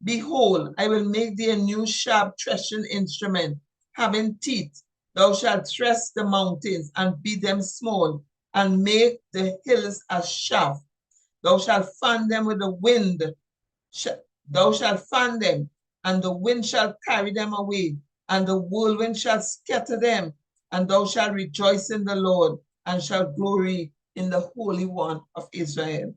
Behold, I will make thee a new sharp threshing instrument, having teeth. Thou shalt thresh the mountains, and beat them small, and make the hills as chaff. Thou shalt fan them with the wind. Thou shalt fan them, and the wind shall carry them away, and the whirlwind shall scatter them. And thou shalt rejoice in the Lord, and shalt glory in the Holy One of Israel.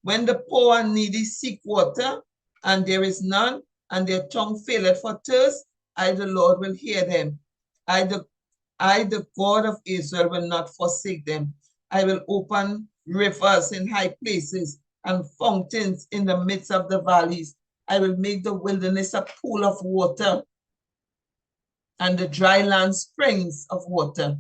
When the poor and needy seek water, and there is none, and their tongue faileth for thirst, I, the Lord, will hear them. I, the God of Israel, will not forsake them. I will open rivers in high places and fountains in the midst of the valleys. I will make the wilderness a pool of water, and the dry land springs of water.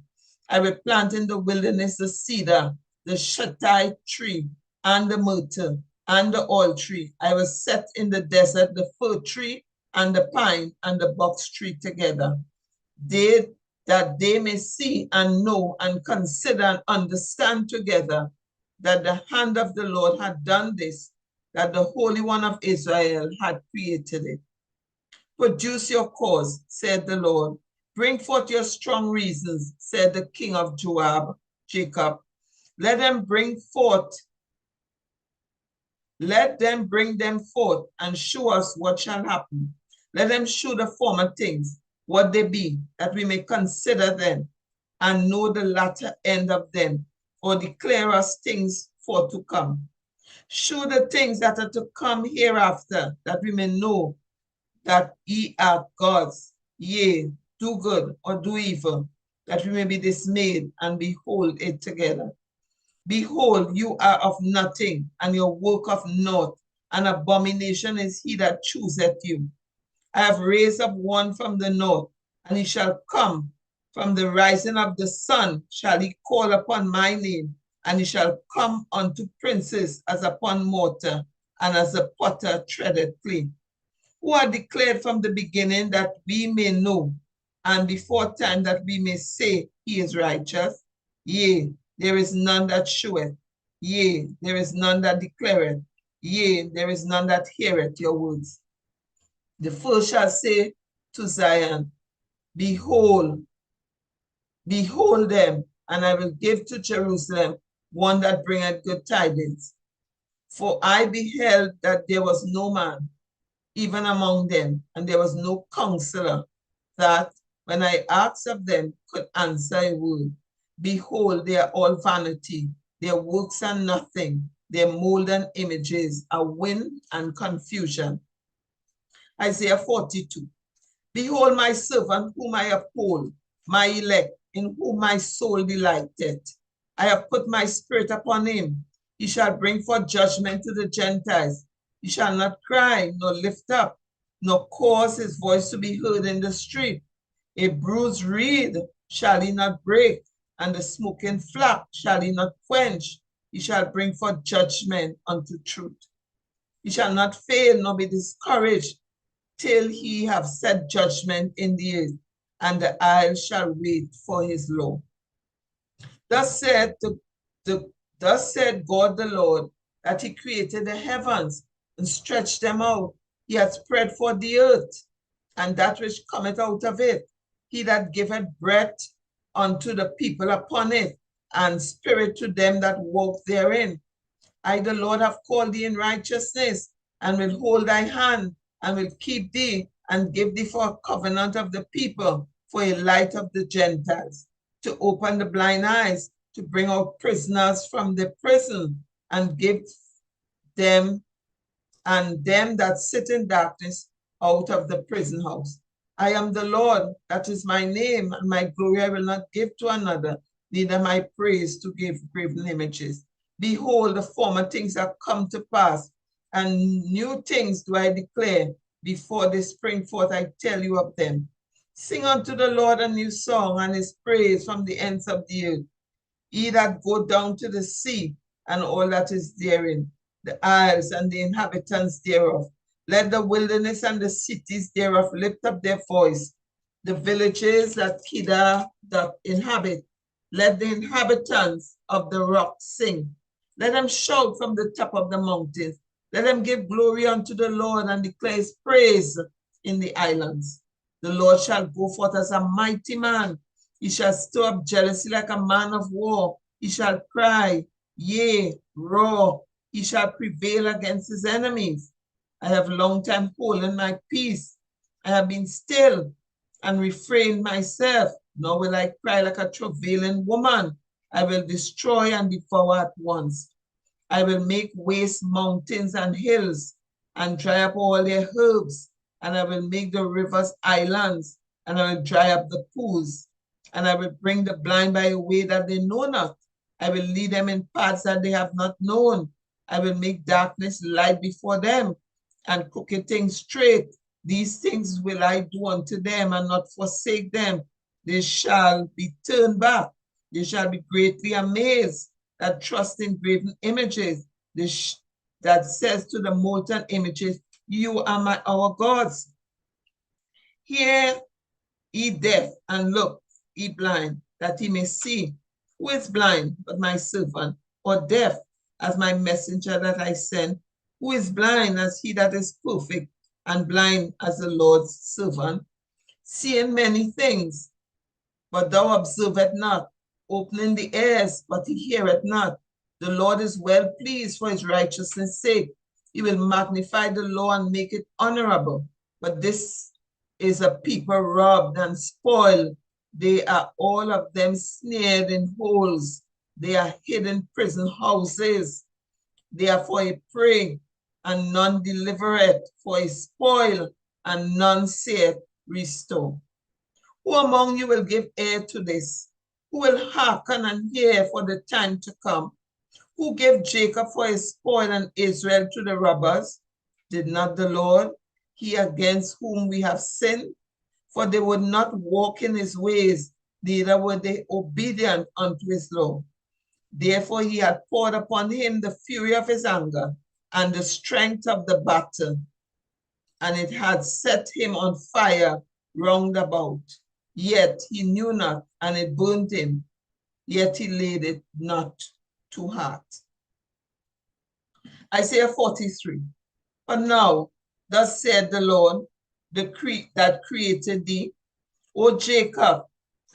I will plant in the wilderness the cedar, the shittite tree, and the myrtle, and the oil tree. I will set in the desert the fir tree, and the pine, and the box tree together. That they may see and know and consider and understand together that the hand of the Lord had done this, that the Holy One of Israel had created it. Produce your cause, said the Lord. Bring forth your strong reasons, said the king of Jacob. Let them bring them forth and show us what shall happen. Let them show the former things, what they be, that we may consider them and know the latter end of them, or declare us things for to come. Show the things that are to come hereafter, that we may know that ye are gods, yea, do good or do evil, that we may be dismayed and behold it together. Behold, you are of nothing, and your work of naught. An abomination is he that chooseth you. I have raised up one from the north, and he shall come. From the rising of the sun shall he call upon my name, and he shall come unto princes as upon mortar, and as a potter treadeth clay. Who are declared from the beginning that we may know, and before time that we may say he is righteous? Yea, there is none that showeth. Yea, there is none that declareth. Yea, there is none that heareth your words. The first shall say to Zion, Behold, behold them, and I will give to Jerusalem one that bringeth good tidings. For I beheld that there was no man, even among them, and there was no counselor, that, when I asked of them, could answer a word. Behold, they are all vanity. Their works are nothing. Their molten images are wind and confusion. Isaiah 42. Behold my servant whom I uphold, my elect, in whom my soul delighteth. I have put my spirit upon him. He shall bring forth judgment to the Gentiles. He shall not cry, nor lift up, nor cause his voice to be heard in the street. A bruised reed shall he not break, and the smoking flax shall he not quench. He shall bring forth judgment unto truth. He shall not fail, nor be discouraged, till he have set judgment in the earth, and the isles shall wait for his law. Thus said thus said God the Lord, that he created the heavens and stretched them out. He hath spread forth the earth, and that which cometh out of it. He that giveth breath unto the people upon it, and spirit to them that walk therein. I, the Lord, have called thee in righteousness, and will hold thy hand, and will keep thee, and give thee for a covenant of the people, for a light of the Gentiles, to open the blind eyes, to bring out prisoners from the prison, and give them and them that sit in darkness out of the prison house. I am the Lord, that is my name, and my glory I will not give to another, neither my praise to give graven images. Behold, the former things have come to pass, and new things do I declare. Before they spring forth, I tell you of them. Sing unto the Lord a new song, and his praise from the ends of the earth. Ye that go down to the sea, and all that is therein, the isles and the inhabitants thereof. Let the wilderness and the cities thereof lift up their voice. The villages that Kedar doth inhabit, let the inhabitants of the rock sing. Let them shout from the top of the mountains. Let them give glory unto the Lord and declare his praise in the islands. The Lord shall go forth as a mighty man. He shall stir up jealousy like a man of war. He shall cry, yea, roar. He shall prevail against his enemies. I have long time holden my peace. I have been still and refrained myself. Nor will I cry like a travailing woman. I will destroy and devour at once. I will make waste mountains and hills, and dry up all their herbs. And I will make the rivers islands, and I will dry up the pools. And I will bring the blind by a way that they know not. I will lead them in paths that they have not known. I will make darkness light before them, and crooked things straight. These things will I do unto them, and not forsake them. They shall be turned back. They shall be greatly amazed that trust in graven images. That says to the molten images, you are our gods. Hear, ye deaf, and look, ye blind, that he may see. Who is blind but my servant, or deaf as my messenger that I sent? Who is blind as he that is perfect, and blind as the Lord's servant? Seeing many things, but thou observest not. Opening the ears, but he heareth not. The Lord is well pleased for his righteousness' sake. He will magnify the law and make it honorable. But this is a people robbed and spoiled. They are all of them snared in holes. They are hid in prison houses. They are for a prey, and none delivereth, for a spoil, and none saith, restore. Who among you will give ear to this? Who will hearken and hear for the time to come? Who gave Jacob for his spoil and Israel to the robbers? Did not the Lord, he against whom we have sinned? For they would not walk in his ways, neither were they obedient unto his law. Therefore he had poured upon him the fury of his anger and the strength of the battle, and it had set him on fire round about. Yet he knew not, and it burnt him, yet he laid it not to heart. Isaiah 43. But now, thus said the Lord, that created thee, O Jacob,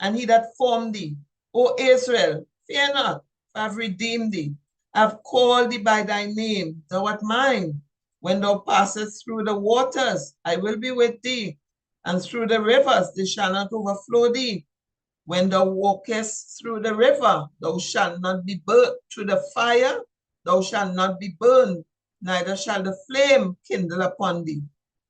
and he that formed thee, O Israel, fear not, I have redeemed thee. I have called thee by thy name, thou art mine. When thou passest through the waters, I will be with thee, and through the rivers, they shall not overflow thee. When thou walkest through the river, thou shalt not be burnt. Through the fire, thou shalt not be burned, neither shall the flame kindle upon thee.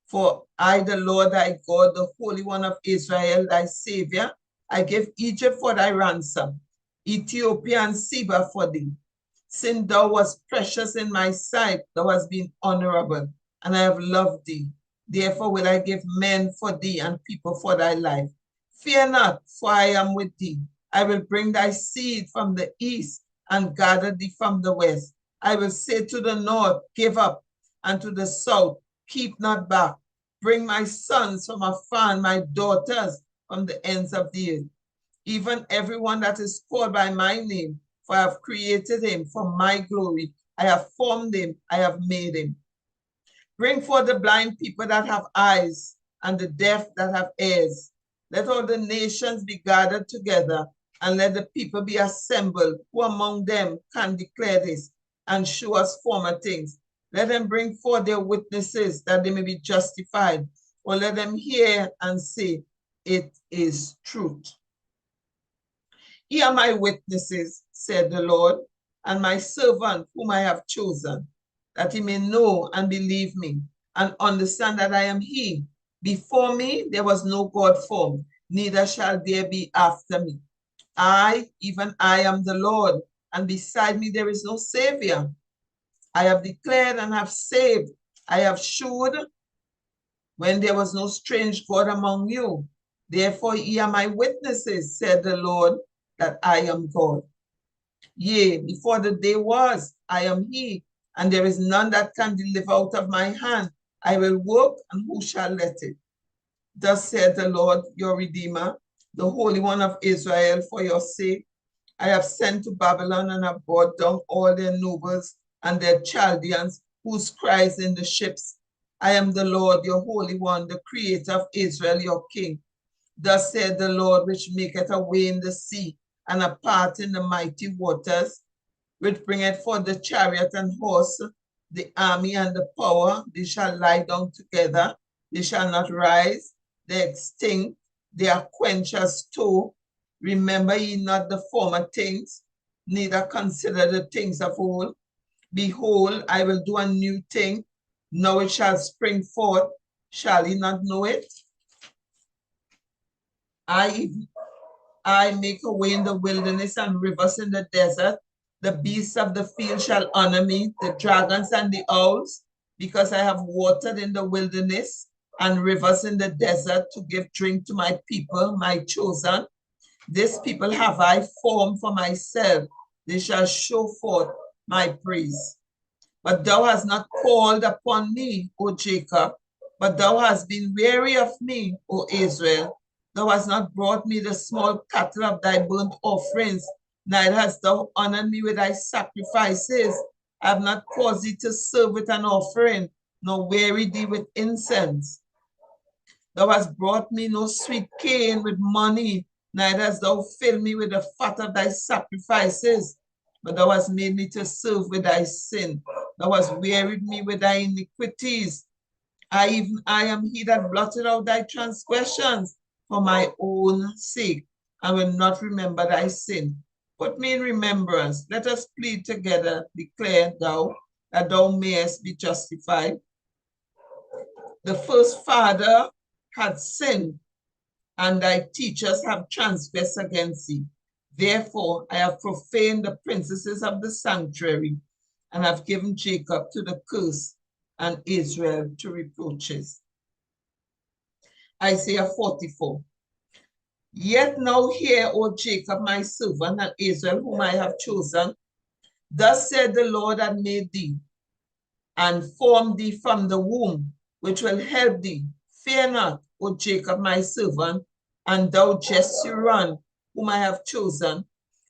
For I, the Lord thy God, the Holy One of Israel, thy Savior, I give Egypt for thy ransom, Ethiopia and Seba for thee. Since thou wast precious in my sight, thou hast been honorable, and I have loved thee. Therefore will I give men for thee and people for thy life. Fear not, for I am with thee. I will bring thy seed from the east and gather thee from the west. I will say to the north, give up, and to the south, keep not back. Bring my sons from afar and my daughters from the ends of the earth. even everyone that is called by my name, for I have created him for my glory. I have formed him, I have made him. Bring forth the blind people that have eyes, and the deaf that have ears. Let all the nations be gathered together, and let the people be assembled. Who among them can declare this, and show us former things? Let them bring forth their witnesses, that they may be justified. Or let them hear and say, it is truth. Ye are my witnesses, said the Lord, and my servant whom I have chosen, that he may know and believe me, and understand that I am he. Before me there was no God formed, neither shall there be after me. I, even I, am the Lord, and beside me there is no Savior. I have declared and have saved. I have shewed when there was no strange God among you. Therefore ye are my witnesses, said the Lord, that I am God. Yea, before the day was, I am he, and there is none that can deliver out of my hand. I will work, and who shall let it? Thus said the Lord, your Redeemer, the Holy One of Israel, for your sake. I have sent to Babylon and have brought down all their nobles and their Chaldeans, whose cries in the ships. I am the Lord, your Holy One, the Creator of Israel, your King. Thus said the Lord, which maketh a way in the sea, and a path in the mighty waters, which bringeth forth the chariot and horse, the army and the power. They shall lie down together, they shall not rise, they extinct, they are quenched as tow. Remember ye not the former things, neither consider the things of old. Behold, I will do a new thing, now it shall spring forth. Shall ye not know it? I make a way in the wilderness and rivers in the desert. The beasts of the field shall honor me, the dragons and the owls, because I have watered in the wilderness and rivers in the desert to give drink to my people, my chosen. This people have I formed for myself. They shall show forth my praise. But thou hast not called upon me, O Jacob, but thou hast been weary of me, O Israel. Thou hast not brought me the small cattle of thy burnt offerings, neither hast thou honored me with thy sacrifices. I have not caused thee to serve with an offering, nor weary thee with incense. Thou hast brought me no sweet cane with money, neither hast thou filled me with the fat of thy sacrifices, but thou hast made me to serve with thy sin. Thou hast wearied me with thy iniquities. I am he that blotted out thy transgressions for my own sake, and will not remember thy sin. Put me in remembrance. Let us plead together. Declare thou, that thou mayest be justified. The first father had sinned, and thy teachers have transgressed against thee. Therefore, I have profaned the princesses of the sanctuary, and have given Jacob to the curse, and Israel to reproaches. Isaiah 44. Yet now hear, O Jacob, my servant, and Israel, whom I have chosen. Thus said the Lord that made thee, and formed thee from the womb, which will help thee. Fear not, O Jacob, my servant, and thou Jeshurun, whom I have chosen.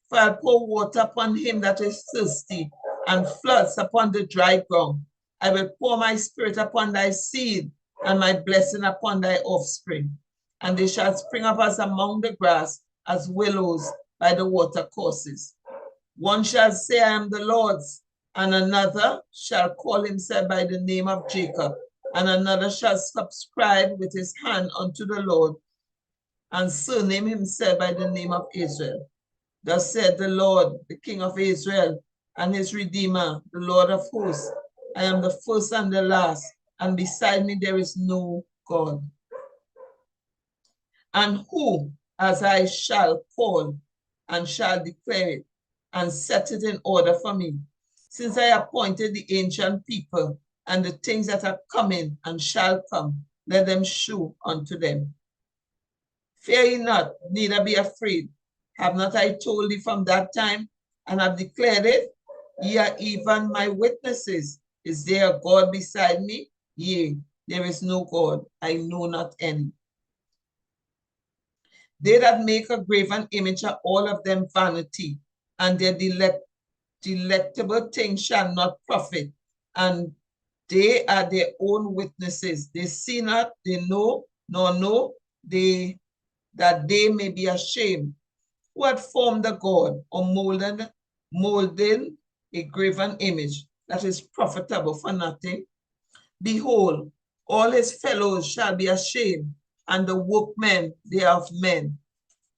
For I'll pour water upon him that is thirsty, and floods upon the dry ground. I will pour my spirit upon thy seed, and my blessing upon thy offspring. And they shall spring up as among the grass, as willows by the watercourses. One shall say, I am the Lord's, and another shall call himself by the name of Jacob, and another shall subscribe with his hand unto the Lord, and surname himself by the name of Israel. Thus said the Lord, the King of Israel, and his Redeemer, the Lord of hosts. I am the first and the last, and beside me there is no God. And who, as I shall call, and shall declare it, and set it in order for me, since I appointed the ancient people, and the things that are coming and shall come, let them shew unto them. Fear ye not, neither be afraid. Have not I told thee from that time, and have declared it? Ye are even my witnesses. Is there a God beside me? Yea, there is no God. I know not any. They that make a graven image are all of them vanity, and their delectable things shall not profit, and they are their own witnesses. They see not, they know, nor know they that they may be ashamed. Who had formed a god or molding a graven image that is profitable for nothing? Behold, all his fellows shall be ashamed, and the workmen thereof men.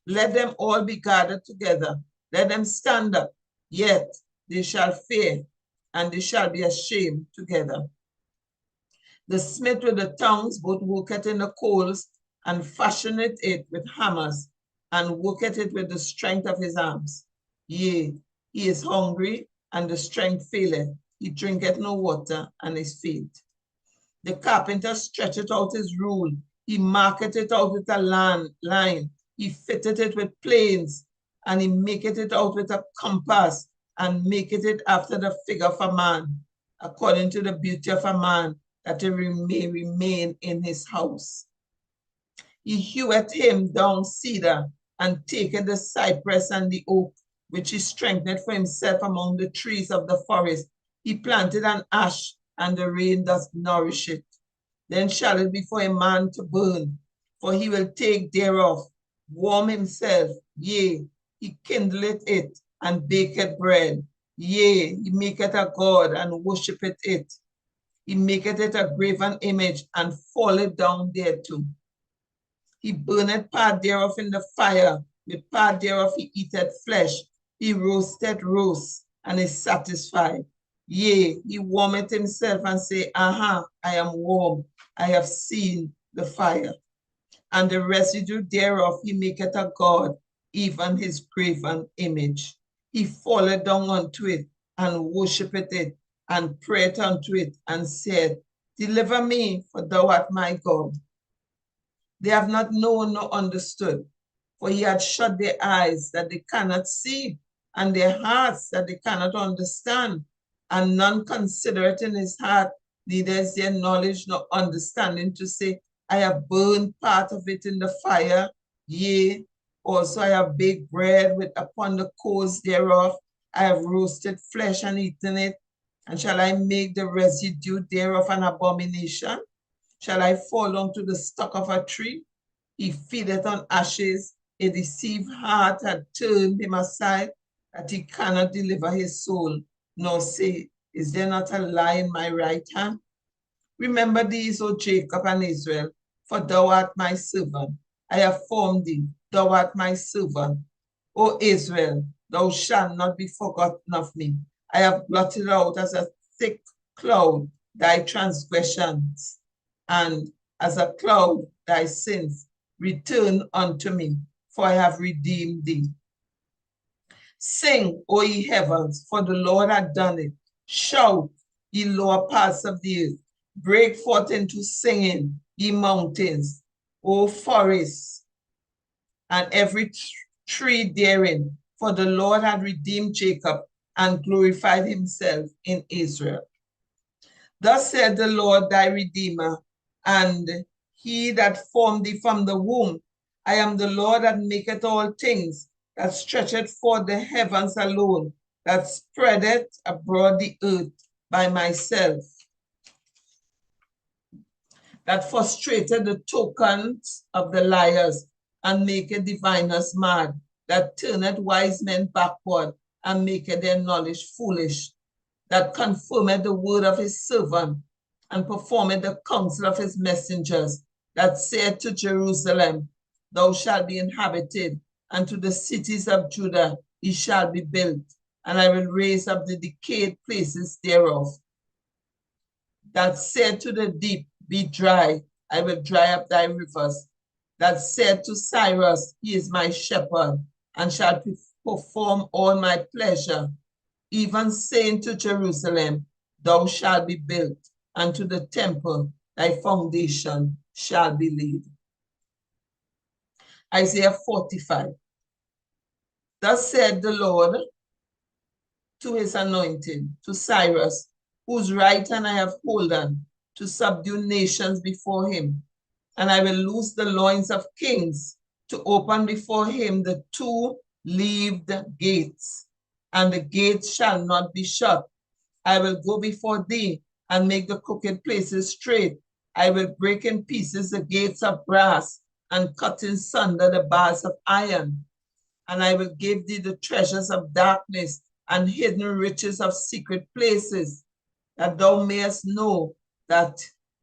Let them all be gathered together. Let them stand up, yet they shall fear, and they shall be ashamed together. The smith with the tongues both worketh in the coals, and fashioneth it with hammers, and worketh it with the strength of his arms. Yea, he is hungry, and the strength faileth. He drinketh no water, and is faint. The carpenter stretcheth out his rule. He marketh it out with a line. He fitteth it with planes, and he maketh it out with a compass, and maketh it after the figure of a man, according to the beauty of a man, that he may remain in his house. He heweth him down cedar, and taketh the cypress and the oak, which he strengthened for himself among the trees of the forest. He planted an ash, and the rain doth nourish it. Then shall it be for a man to burn, for he will take thereof, warm himself, yea, he kindleth it, and baketh bread. Yea, he maketh a god, and worshipeth it. He maketh it a graven image, and falleth down thereto. He burneth part thereof in the fire, with part thereof he eateth flesh. He roasteth roast, and is satisfied. Yea, he warmeth himself, and say, Aha, I am warm. I have seen the fire. And the residue thereof he maketh a god, even his graven image. He falleth down unto it, and worshipeth it, and prayeth unto it, and said, Deliver me, for thou art my God. They have not known nor understood, for he had shut their eyes that they cannot see, and their hearts that they cannot understand. And none consider it in his heart, neither is there knowledge nor understanding to say, I have burned part of it in the fire. Yea, also I have baked bread with upon the coals thereof. I have roasted flesh and eaten it. And shall I make the residue thereof an abomination? Shall I fall unto the stock of a tree? He feedeth on ashes. A deceived heart had turned him aside, that he cannot deliver his soul, nor say, Is there not a lie in my right hand? Remember these, O Jacob and Israel, for thou art my servant. I have formed thee, thou art my servant. O Israel, thou shalt not be forgotten of me. I have blotted out as a thick cloud thy transgressions, and as a cloud thy sins. Return unto me, for I have redeemed thee. Sing, O ye heavens, for the Lord hath done it. Shout, ye lower parts of the earth. Break forth into singing, ye mountains, O forests, and every tree therein. For the Lord hath redeemed Jacob, and glorified himself in Israel. Thus said the Lord thy Redeemer, and he that formed thee from the womb. I am the Lord that maketh all things, that stretcheth forth the heavens alone, that spreadeth abroad the earth by myself, that frustrated the tokens of the liars, and maketh diviners mad, that turneth wise men backward, and maketh their knowledge foolish, that confirmeth the word of his servant, and performeth the counsel of his messengers, that said to Jerusalem, Thou shalt be inhabited, and to the cities of Judah it shall be built, and I will raise up the decayed places thereof. That said to the deep, Be dry, I will dry up thy rivers. That said to Cyrus, He is my shepherd, and shall perform all my pleasure. Even saying to Jerusalem, Thou shalt be built, and to the temple thy foundation shall be laid. Isaiah 45. Thus said the Lord to his anointed, to Cyrus, whose right hand I have holden, to subdue nations before him. And I will loose the loins of kings, to open before him the two-leaved gates, and the gates shall not be shut. I will go before thee and make the crooked places straight. I will break in pieces the gates of brass and cut in sunder the bars of iron. And I will give thee the treasures of darkness and hidden riches of secret places, that thou mayest know that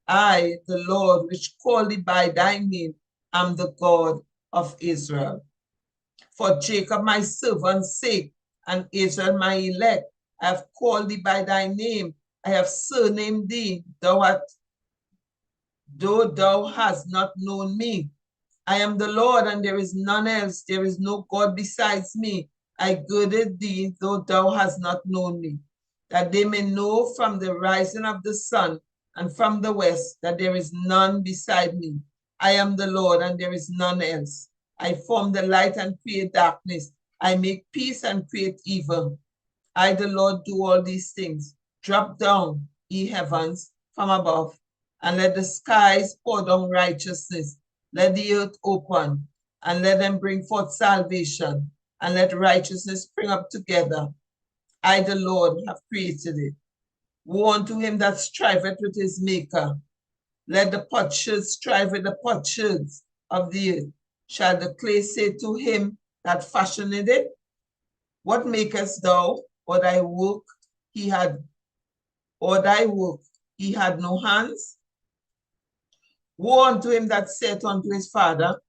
I, the Lord, which call thee by thy name, am the God of Israel. For Jacob my servant's sake, and Israel my elect, I have called thee by thy name. I have surnamed thee, though thou hast not known me. I am the Lord, and there is none else. There is no God besides me. I girded thee, though thou hast not known me, that they may know from the rising of the sun and from the west that there is none beside me. I am the Lord, and there is none else. I form the light and create darkness. I make peace and create evil. I, the Lord, do all these things. Drop down, ye heavens, from above, and let the skies pour down righteousness. Let the earth open, and let them bring forth salvation, and let righteousness spring up together. I, the Lord, have created it. Woe unto him that striveth with his maker. Let the potsherds strive with the potsherds of the earth. Shall the clay say to him that fashioned it, what makest thou? Or thy work he had no hands? Woe unto him that saith unto his father,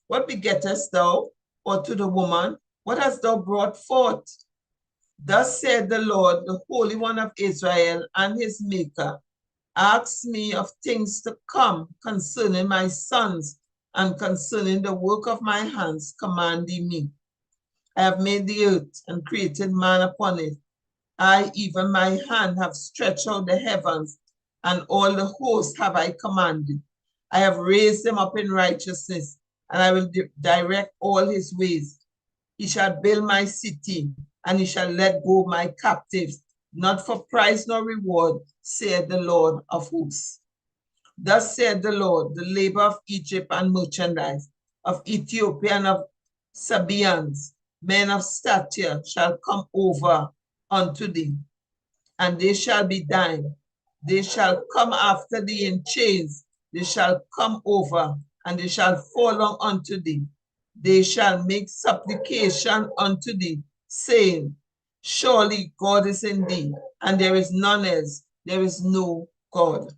what begettest thou? Or to the woman, what hast thou brought forth? Thus said the Lord, the Holy One of Israel and his Maker, ask me of things to come concerning my sons and concerning the work of my hands, commanding me. I have made the earth and created man upon it. I, even my hand, have stretched out the heavens, and all the hosts have I commanded. I have raised him up in righteousness, and I will direct all his ways. He shall build my city, and he shall let go my captives, not for price nor reward, saith the Lord of hosts. Thus said the Lord, the labor of Egypt and merchandise, of Ethiopia and of Sabaeans, men of stature, shall come over unto thee, and they shall be thine. They shall come after thee in chains. They shall come over, and they shall fall on unto thee. They shall make supplication unto thee, saying, surely God is in thee, and there is none else. There is no God.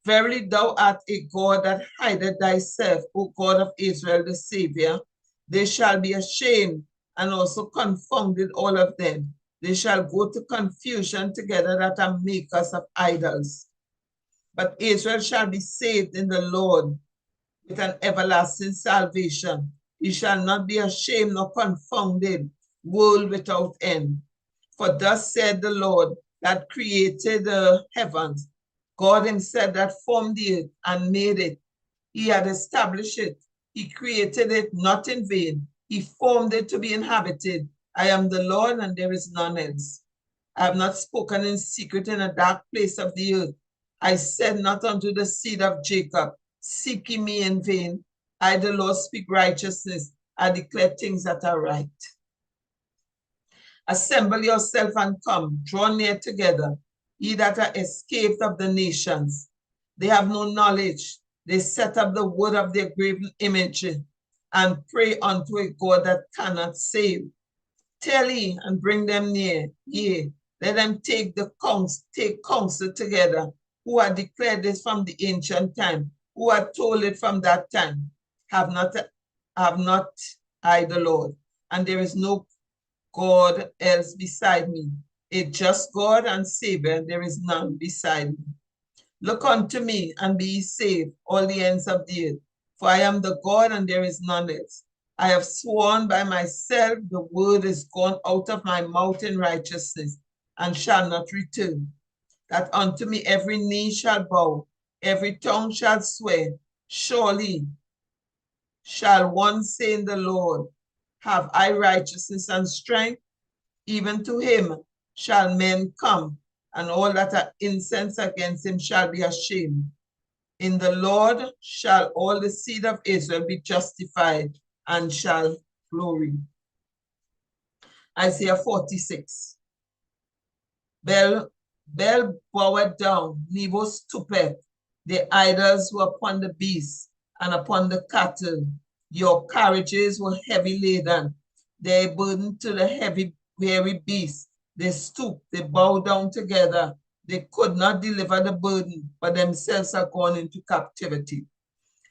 Verily thou art a God that hideth thyself, O God of Israel, the Savior. They shall be ashamed and also confounded, all of them. They shall go to confusion together that are makers of idols. But Israel shall be saved in the Lord with an everlasting salvation. He shall not be ashamed nor confounded, world without end. For thus said the Lord that created the heavens, God himself that formed the earth and made it. He had established it. He created it not in vain. He formed it to be inhabited. I am the Lord, and there is none else. I have not spoken in secret in a dark place of the earth. I said not unto the seed of Jacob, seek ye me in vain. I, the Lord, speak righteousness. I declare things that are right. Assemble yourself and come, draw near together, ye that are escaped of the nations. They have no knowledge. They set up the wood of their graven image and pray unto a God that cannot save. Tell ye and bring them near, yea, let them take counsel together, who had declared this from the ancient time, who had told it from that time. Have not I the Lord, and there is no God else beside me, a just God and Savior, and there is none beside me. Look unto me and be ye saved, all the ends of the earth, for I am the God and there is none else. I have sworn by myself, the word is gone out of my mouth in righteousness, and shall not return, that unto me every knee shall bow, every tongue shall swear. Surely shall one say in the Lord, have I righteousness and strength? Even to him shall men come, and all that are incensed against him shall be ashamed. In the Lord shall all the seed of Israel be justified and shall glory. Isaiah 46. Bel bowed down, Nebo stoopeth. The idols were upon the beasts and upon the cattle. Your carriages were heavy laden. They burdened to the heavy, weary beasts. They stooped, they bowed down together. They could not deliver the burden, but themselves are gone into captivity.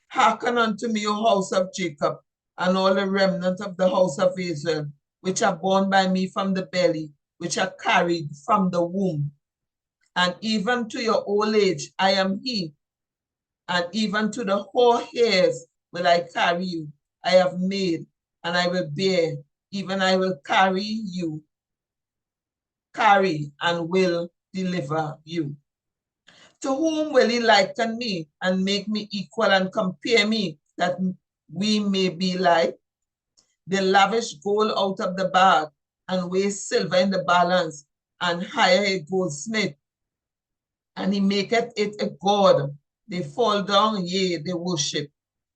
Hearken unto me, O house of Jacob, and all the remnant of the house of Israel, which are born by me from the belly, which are carried from the womb. And even to your old age I am he, and even to the hoar hairs will I carry you. I have made, and I will bear, even I will carry and will deliver you. To whom will he liken me and make me equal and compare me that we may be like? They lavish gold out of the bag and weigh silver in the balance and hire a goldsmith, and he maketh it a god. They fall down, yea, they worship.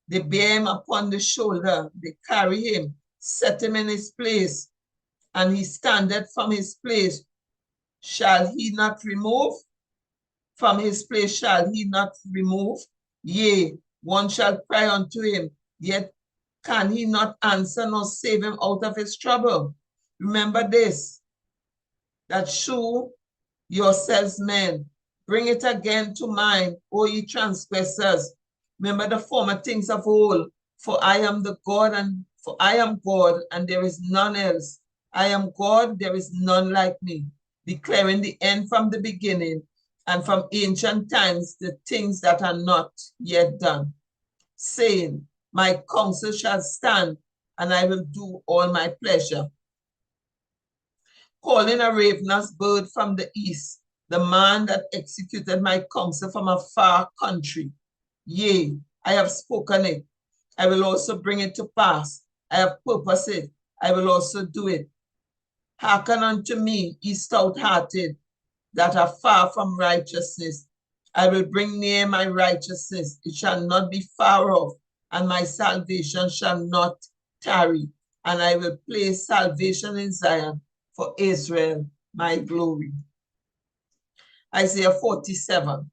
They bear him upon the shoulder, they carry him, set him in his place, and he standeth from his place. Shall he not remove? From his place shall he not remove? Yea, one shall cry unto him, yet can he not answer nor save him out of his trouble? Remember this, that shew yourselves men, bring it again to mind, O ye transgressors. Remember the former things of old, for I am God, and there is none else. I am God, there is none like me, declaring the end from the beginning, and from ancient times the things that are not yet done, saying, my counsel shall stand, and I will do all my pleasure. Calling a ravenous bird from the east, the man that executed my counsel from a far country. Yea, I have spoken it. I will also bring it to pass. I have purposed it. I will also do it. Hearken unto me, ye stout-hearted, that are far from righteousness. I will bring near my righteousness. It shall not be far off, and my salvation shall not tarry. And I will place salvation in Zion for Israel, my glory. Isaiah 47.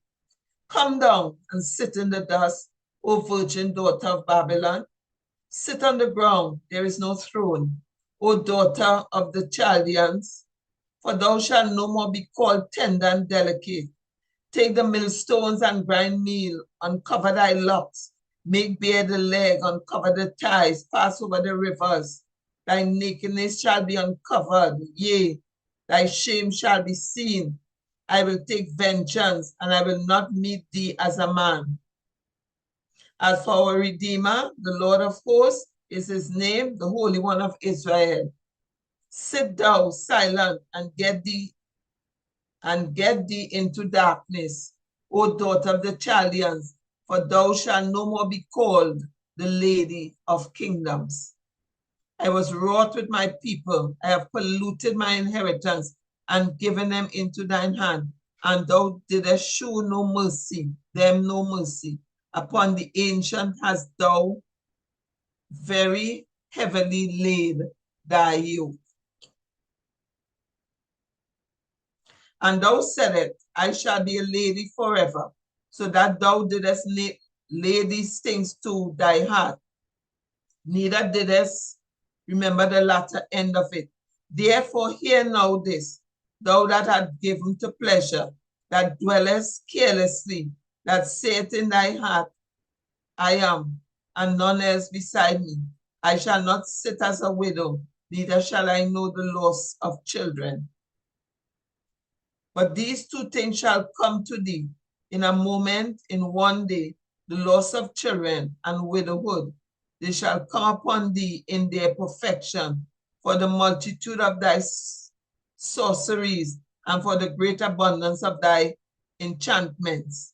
Come down and sit in the dust, O virgin daughter of Babylon. Sit on the ground, there is no throne, O daughter of the Chaldeans. For thou shalt no more be called tender and delicate. Take the millstones and grind meal, uncover thy locks, make bare the leg, uncover the thighs, pass over the rivers. Thy nakedness shall be uncovered, yea, thy shame shall be seen. I will take vengeance, and I will not meet thee as a man. As for our Redeemer, the Lord of hosts is his name, the Holy One of Israel. Sit thou silent and get thee into darkness, O daughter of the Chaldeans, for thou shalt no more be called the Lady of Kingdoms. I was wroth with my people. I have polluted my inheritance and given them into thine hand. And thou didst show no mercy, them no mercy. Upon the ancient hast thou very heavily laid thy yoke. And thou saidst, I shall be a lady forever, so that thou didst lay these things to thy heart. Neither didst remember the latter end of it. Therefore hear now this, thou that art given to pleasure, that dwellest carelessly, that saith in thy heart, I am, and none else beside me. I shall not sit as a widow, neither shall I know the loss of children. But these two things shall come to thee in a moment, in one day, the loss of children and widowhood. They shall come upon thee in their perfection, for the multitude of thy sorceries and for the great abundance of thy enchantments.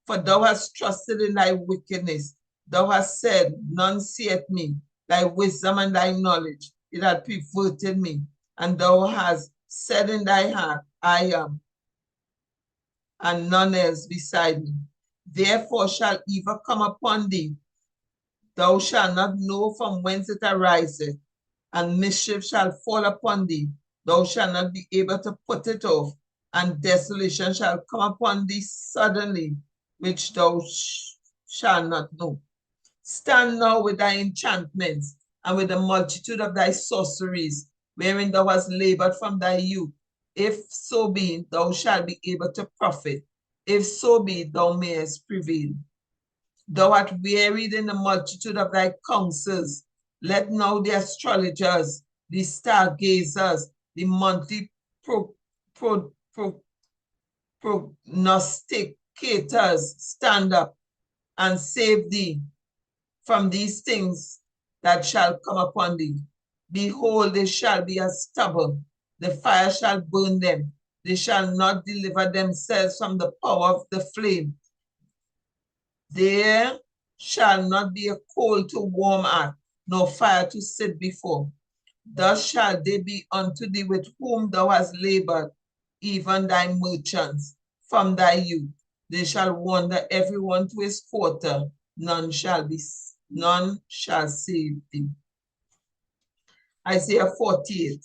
For thou hast trusted in thy wickedness. Thou hast said, none seeth me. Thy wisdom and thy knowledge, it hath perverted me. And thou hast said in thy heart, I am, and none else beside me. Therefore shall evil come upon thee. Thou shalt not know from whence it ariseth, and mischief shall fall upon thee. Thou shalt not be able to put it off, and desolation shall come upon thee suddenly, which thou shalt not know. Stand now with thy enchantments, and with the multitude of thy sorceries, wherein thou hast labored from thy youth. If so be thou shalt be able to profit, if so be thou mayest prevail. Thou art wearied in the multitude of thy counsels. Let now the astrologers, the stargazers, the monthly prognosticators stand up and save thee from these things that shall come upon thee. Behold, they shall be as stubble. The fire shall burn them. They shall not deliver themselves from the power of the flame. There shall not be a coal to warm at, nor fire to sit before. Thus shall they be unto thee with whom thou hast labored, even thy merchants from thy youth. They shall wander every one to his quarter, none shall save thee. Isaiah 48.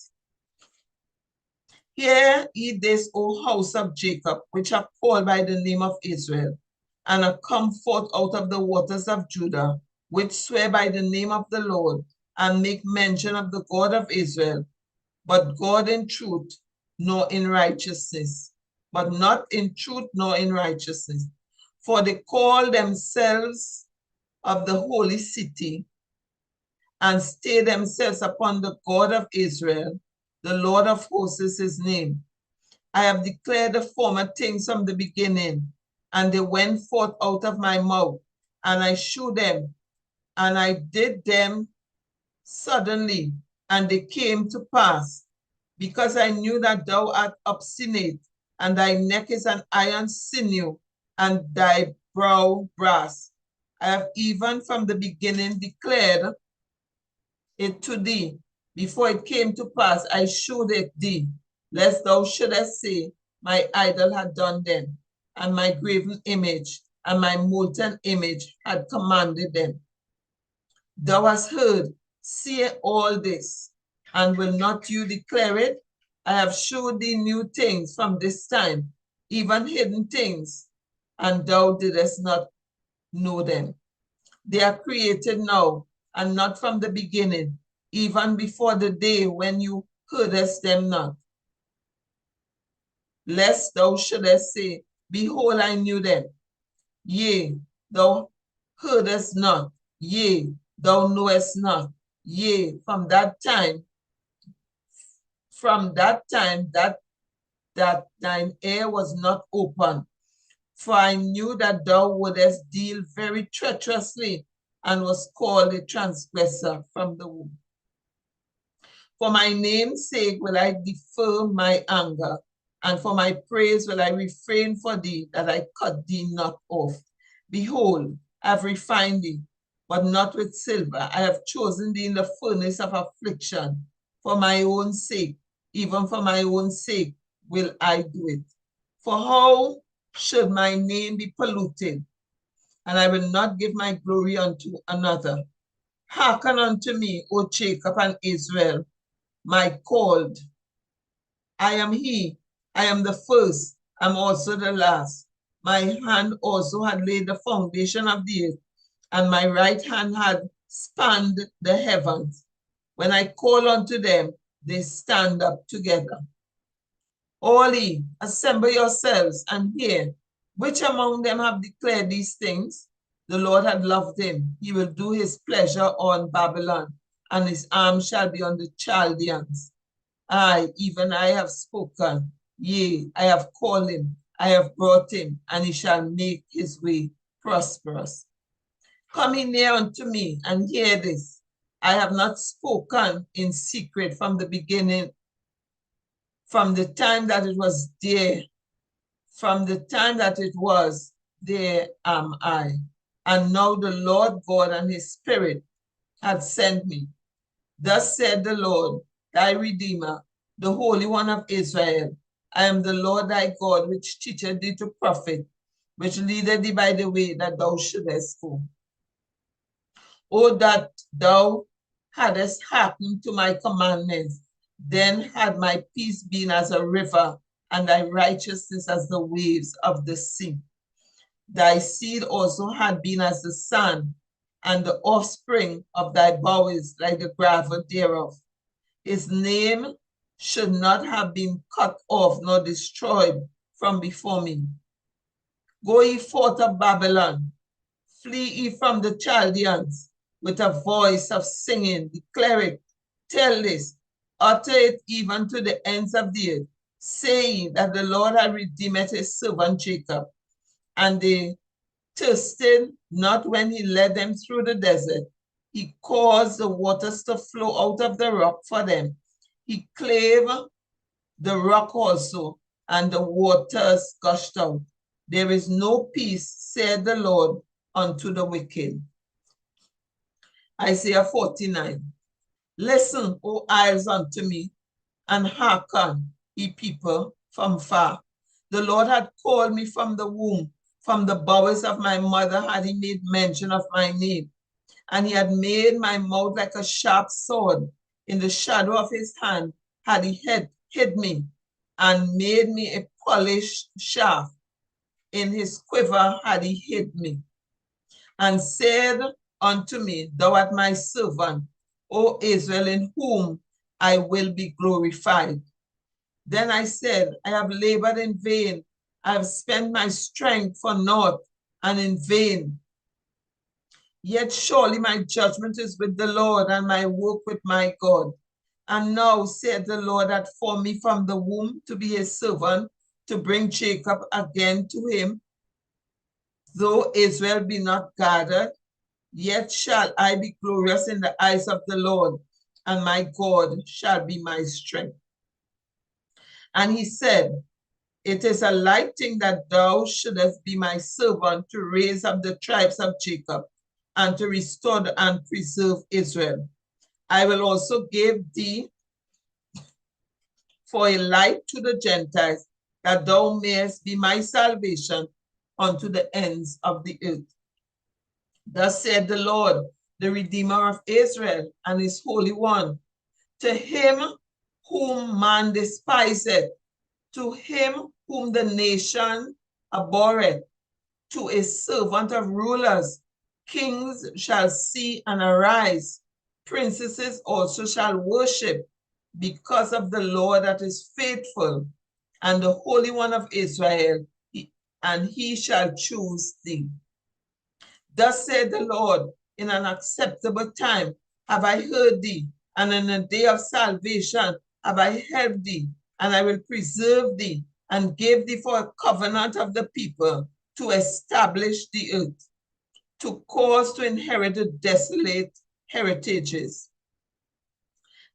Hear ye this, O house of Jacob, which are called by the name of Israel, and are come forth out of the waters of Judah, which swear by the name of the Lord, and make mention of the God of Israel, but God in truth, nor in righteousness, but not in truth nor in righteousness. For they call themselves of the holy city, and stay themselves upon the God of Israel. The Lord of hosts is his name. I have declared the former things from the beginning, and they went forth out of my mouth, and I shewed them, and I did them suddenly, and they came to pass, because I knew that thou art obstinate, and thy neck is an iron sinew, and thy brow brass. I have even from the beginning declared it to thee. Before it came to pass, I shewed it thee, lest thou shouldest say, my idol had done them, and my graven image and my molten image had commanded them. Thou hast heard, see all this, and will not you declare it? I have shewed thee new things from this time, even hidden things, and thou didst not know them. They are created now, and not from the beginning, even before the day when you heardest them not. Lest thou shouldest say, behold, I knew them. Yea, thou heardest not. Yea, thou knowest not. Yea, from that time that thine ear was not open. For I knew that thou wouldest deal very treacherously, and was called a transgressor from the womb. For my name's sake will I defer my anger, and for my praise will I refrain for thee, that I cut thee not off. Behold, I have refined thee, but not with silver. I have chosen thee in the furnace of affliction. For my own sake, even for my own sake, will I do it. For how should my name be polluted? And I will not give my glory unto another. Hearken unto me, O Jacob and Israel, my called. I am he, I am the first, I am also the last. My hand also had laid the foundation of the earth, and my right hand had spanned the heavens. When I call unto them, they stand up together. All ye, assemble yourselves and hear. Which among them have declared these things? The Lord had loved him. He will do his pleasure on Babylon, and his arm shall be on the Chaldeans. I, even I have spoken. Yea, I have called him. I have brought him, and he shall make his way prosperous. Come in near unto me and hear this. I have not spoken in secret from the beginning, from the time that it was there. From the time that it was, there am I. And now the Lord God and his Spirit had sent me. Thus said the Lord, thy Redeemer, the Holy One of Israel. I am the Lord thy God, which teacheth thee to profit. which leadeth thee by the way that thou shouldest go. O that thou hadst hearkened to my commandments, then had my peace been as a river, and thy righteousness as the waves of the sea. Thy seed also had been as the sand, and the offspring of thy bowels like the gravel thereof. His name should not have been cut off nor destroyed from before me. Go ye forth of Babylon, flee ye from the Chaldeans, with a voice of singing, declare it, tell this, utter it even to the ends of the earth, saying that the Lord had redeemed his servant Jacob, and they thirsted not when he led them through the desert. He caused the waters to flow out of the rock for them. He clave the rock also, and the waters gushed out. There is no peace, said the Lord, unto the wicked. Isaiah 49. Listen, O eyes, unto me, and hearken, ye people from far. The Lord had called me from the womb, from the bowels of my mother had he made mention of my name. And he had made my mouth like a sharp sword. In the shadow of his hand had he hid me, and made me a polished shaft. In his quiver had he hid me, and said unto me, thou art my servant, O Israel, in whom I will be glorified. Then I said, I have labored in vain. I have spent my strength for naught and in vain. Yet surely my judgment is with the Lord, and my work with my God. And now said the Lord that formed me from the womb to be his servant, to bring Jacob again to him. Though Israel be not gathered, yet shall I be glorious in the eyes of the Lord, and my God shall be my strength. And he said, it is a light thing that thou shouldest be my servant to raise up the tribes of Jacob, and to restore and preserve Israel. I will also give thee for a light to the Gentiles, that thou mayest be my salvation unto the ends of the earth. Thus said the Lord, the Redeemer of Israel, and his Holy One, to him whom man despiseth, to him whom the nation abhorreth, to a servant of rulers, kings shall see and arise, princesses also shall worship, because of the Lord that is faithful, and the Holy One of Israel, and he shall choose thee. Thus said the Lord, in an acceptable time have I heard thee, and in a day of salvation have I helped thee, and I will preserve thee, and give thee for a covenant of the people, to establish the earth, to cause to inherit the desolate heritages,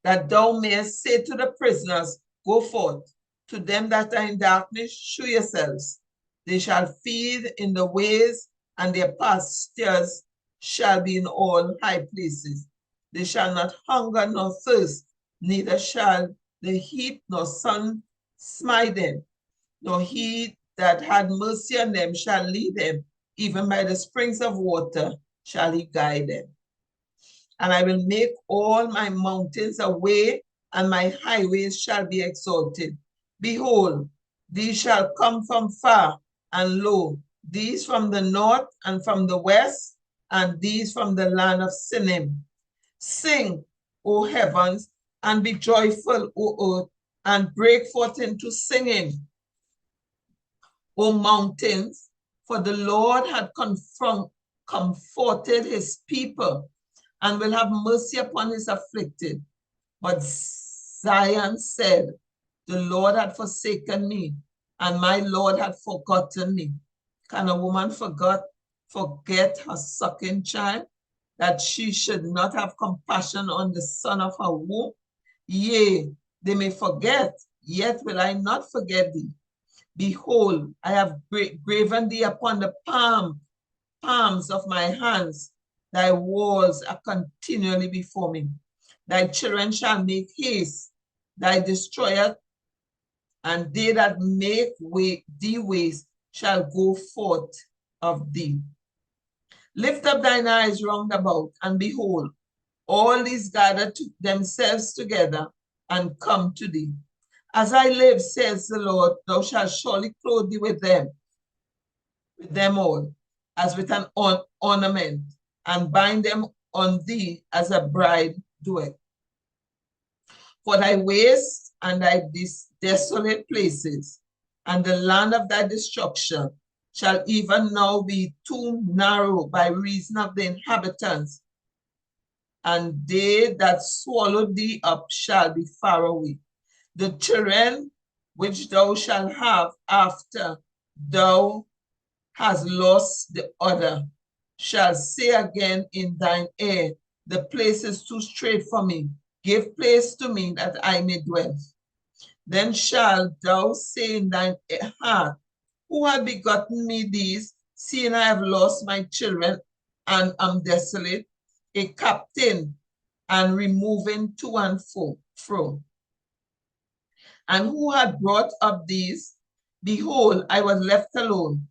that thou mayest say to the prisoners, go forth, to them that are in darkness, shew yourselves. They shall feed in the ways, and their pastures shall be in all high places. They shall not hunger nor thirst, neither shall the heat nor sun smite them, nor he that had mercy on them shall lead them, even by the springs of water shall he guide them. And I will make all my mountains a way, and my highways shall be exalted. Behold, these shall come from far, and lo, these from the north and from the west, and these from the land of Sinim. Sing, O heavens, and be joyful, O earth, and break forth into singing, O mountains, for the Lord had comforted his people, and will have mercy upon his afflicted. But Zion said, the Lord had forsaken me, and my Lord had forgotten me. Can a woman forget her sucking child, that she should not have compassion on the son of her womb? Yea, they may forget, yet will I not forget thee. Behold, I have graven thee upon the palms of my hands. Thy walls are continually before me. Thy children shall make haste, thy destroyer, and they that make thee waste shall go forth of thee. Lift up thine eyes round about, and behold, all these gather themselves together and come to thee. As I live, says the Lord, thou shalt surely clothe thee with them all, as with an ornament, and bind them on thee as a bride doeth. For thy waste and thy desolate places, and the land of thy destruction, shall even now be too narrow by reason of the inhabitants, and they that swallowed thee up shall be far away. The children which thou shalt have after thou hast lost the other shall say again in thine ear, the place is too strait for me. Give place to me that I may dwell. Then shalt thou say in thine heart, who hath begotten me these, seeing I have lost my children and am desolate, a captain and removing to and fro? And who had brought up these? Behold, I was left alone.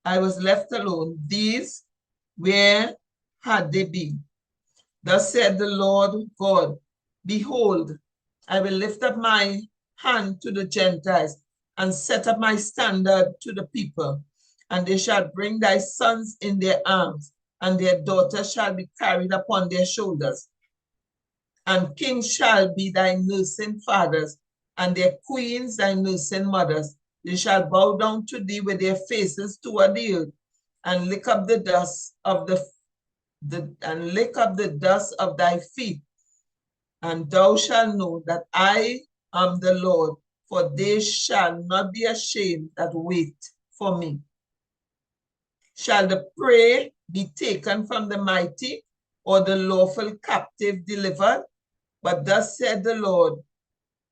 I was left alone. These, where had they been? Thus said the Lord God, behold, I will lift up my hand to the Gentiles and set up my standard to the people, and they shall bring thy sons in their arms, and their daughters shall be carried upon their shoulders. And kings shall be thy nursing fathers, and their queens thy nursing mothers. They shall bow down to thee with their faces toward the earth, and lick up the dust of thy feet. And thou shalt know that I am the Lord, for they shall not be ashamed that wait for me. Shall the prey be taken from the mighty, or the lawful captive delivered? But thus said the Lord,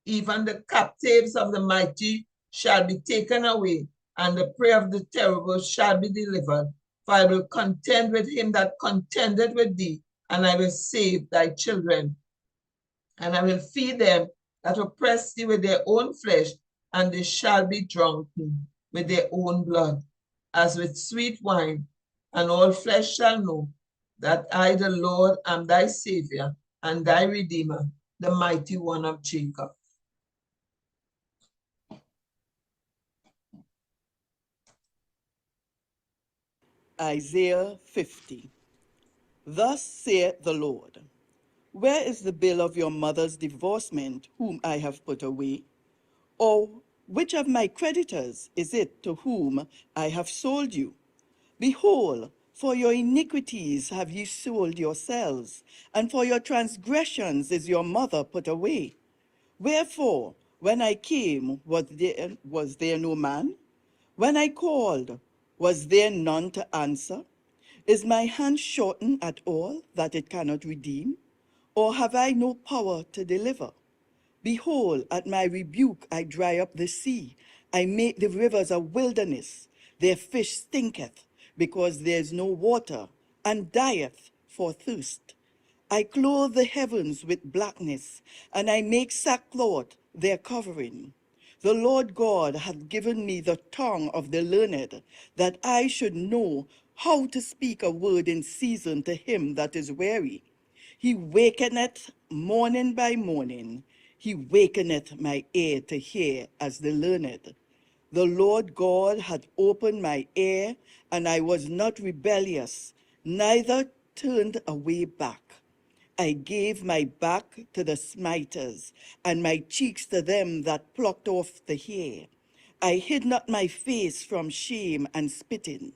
even the captives of the mighty shall be taken away, and the prey of the terrible shall be delivered. For I will contend with him that contended with thee, and I will save thy children. And I will feed them that oppress thee with their own flesh, and they shall be drunken with their own blood, as with sweet wine. And all flesh shall know that I, the Lord, am thy Savior and thy Redeemer, the mighty one of Jacob. Isaiah 50. Thus saith the Lord, where is the bill of your mother's divorcement, whom I have put away? Or which of my creditors is it to whom I have sold you? Behold, for your iniquities have ye sold yourselves, and for your transgressions is your mother put away. Wherefore, when I came, was there no man? When I called, was there none to answer? Is my hand shortened at all, that it cannot redeem? Or have I no power to deliver? Behold, at my rebuke I dry up the sea. I make the rivers a wilderness. Their fish stinketh, because there is no water, and dieth for thirst. I clothe the heavens with blackness, and I make sackcloth their covering. The Lord God hath given me the tongue of the learned, that I should know how to speak a word in season to him that is weary. He wakeneth morning by morning. He wakeneth my ear to hear as the learned. The Lord God hath opened my ear, and I was not rebellious, neither turned away back. I gave my back to the smiters, and my cheeks to them that plucked off the hair. I hid not my face from shame and spitting,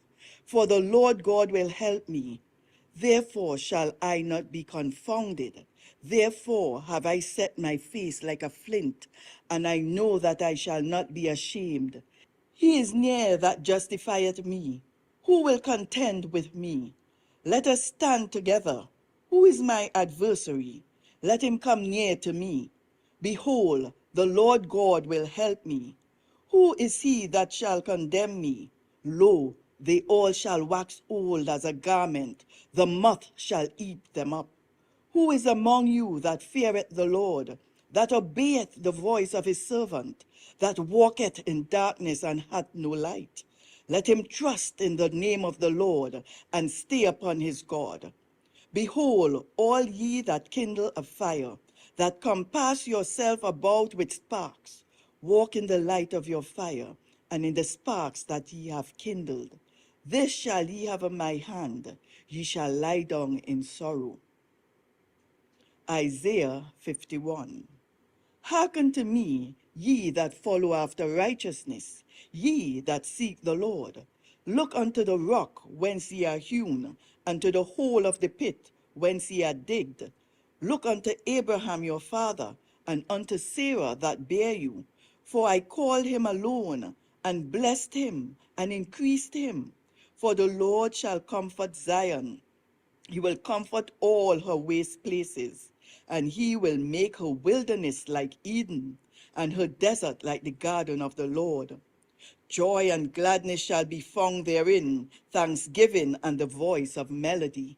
for the Lord God will help me. Therefore shall I not be confounded. Therefore have I set my face like a flint, and I know that I shall not be ashamed. He is near that justifieth me. Who will contend with me? Let us stand together. Who is my adversary? Let him come near to me. Behold, the Lord God will help me. Who is he that shall condemn me? Lo, they all shall wax old as a garment. The moth shall eat them up. Who is among you that feareth the Lord? that obeyeth the voice of his servant, that walketh in darkness and hath no light. Let him trust in the name of the Lord, and stay upon his God. Behold, all ye that kindle a fire, that compass yourself about with sparks, walk in the light of your fire, and in the sparks that ye have kindled. This shall ye have of my hand, ye shall lie down in sorrow. Isaiah 51. Hearken to me, ye that follow after righteousness, ye that seek the Lord. Look unto the rock whence ye are hewn, unto the hole of the pit whence ye are digged. Look unto Abraham your father, and unto Sarah that bare you. For I called him alone, and blessed him, and increased him. For the Lord shall comfort Zion. He will comfort all her waste places, and he will make her wilderness like Eden, and her desert like the garden of the Lord. Joy and gladness shall be found therein, thanksgiving and the voice of melody.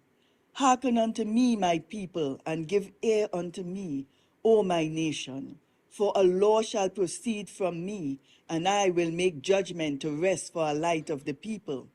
Hearken unto me, my people, and give ear unto me, O my nation. For a law shall proceed from me, and I will make judgment to rest for a light of the people.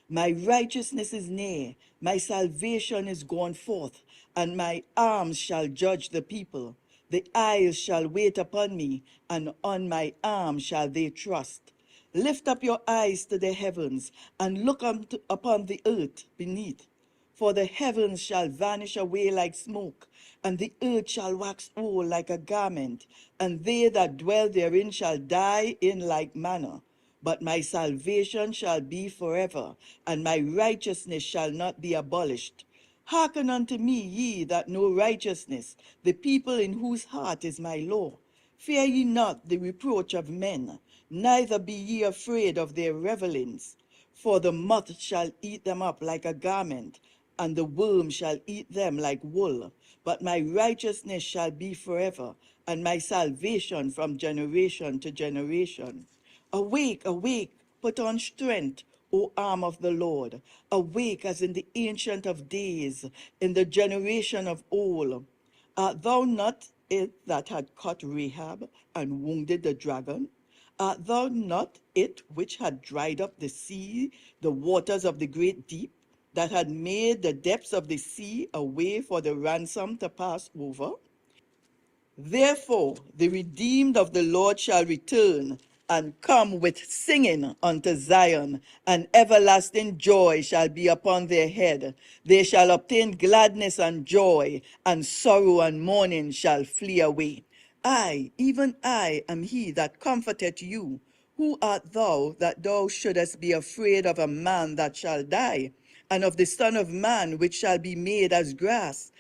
My righteousness is near, my salvation is gone forth, and my arms shall judge the people. The eyes shall wait upon me, and on my arm shall they trust. Lift up your eyes to the heavens, and look upon the earth beneath. For the heavens shall vanish away like smoke, and the earth shall wax old like a garment, and they that dwell therein shall die in like manner. But my salvation shall be forever, and my righteousness shall not be abolished. Hearken unto me, ye that know righteousness, the people in whose heart is my law. Fear ye not the reproach of men, neither be ye afraid of their revelings. For the moth shall eat them up like a garment, and the worm shall eat them like wool. But my righteousness shall be forever, and my salvation from generation to generation. Awake, awake, put on strength, O arm of the Lord. Awake as in the ancient of days, in the generation of old. Art thou not it that had cut Rahab and wounded the dragon? Art thou not it which had dried up the sea, the waters of the great deep, that had made the depths of the sea a way for the ransom to pass over? Therefore, the redeemed of the Lord shall return and come with singing unto Zion, and everlasting joy shall be upon their head. They shall obtain gladness and joy, and sorrow and mourning shall flee away. I, even I, am he that comforteth you. Who art thou that thou shouldest be afraid of a man that shall die, and of the Son of Man which shall be made as grass?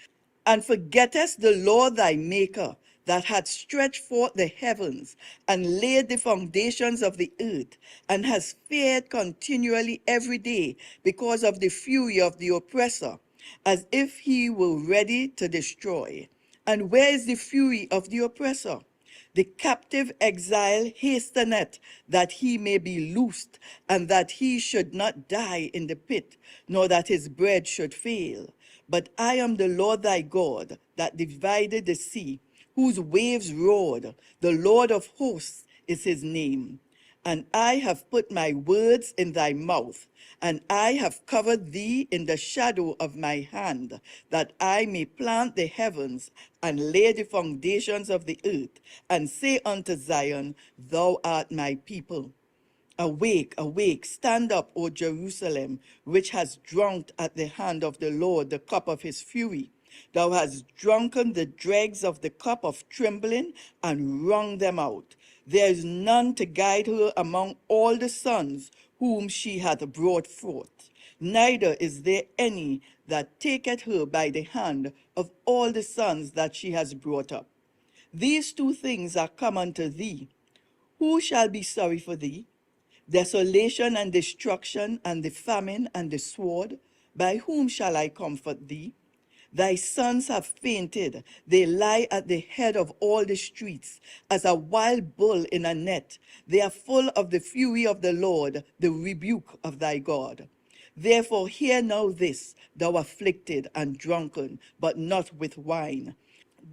And forgettest the Lord thy Maker, that hath stretched forth the heavens, and laid the foundations of the earth, and has feared continually every day because of the fury of the oppressor, as if he were ready to destroy. And where is the fury of the oppressor? The captive exile hasteneth that he may be loosed, and that he should not die in the pit, nor that his bread should fail. But I am the Lord thy God, that divided the sea, whose waves roared. The Lord of hosts is his name. And I have put my words in thy mouth, and I have covered thee in the shadow of my hand, that I may plant the heavens and lay the foundations of the earth, and say unto Zion, Thou art my people. Awake, awake, stand up, O Jerusalem, which has drunk at the hand of the Lord the cup of his fury. Thou hast drunken the dregs of the cup of trembling and wrung them out. There is none to guide her among all the sons whom she hath brought forth. Neither is there any that taketh her by the hand of all the sons that she has brought up. These two things are come unto thee. Who shall be sorry for thee? Desolation and destruction and the famine and the sword. By whom shall I comfort thee? Thy sons have fainted. They lie at the head of all the streets, as a wild bull in a net. They are full of the fury of the Lord, the rebuke of thy God. Therefore hear now this, thou afflicted and drunken, but not with wine.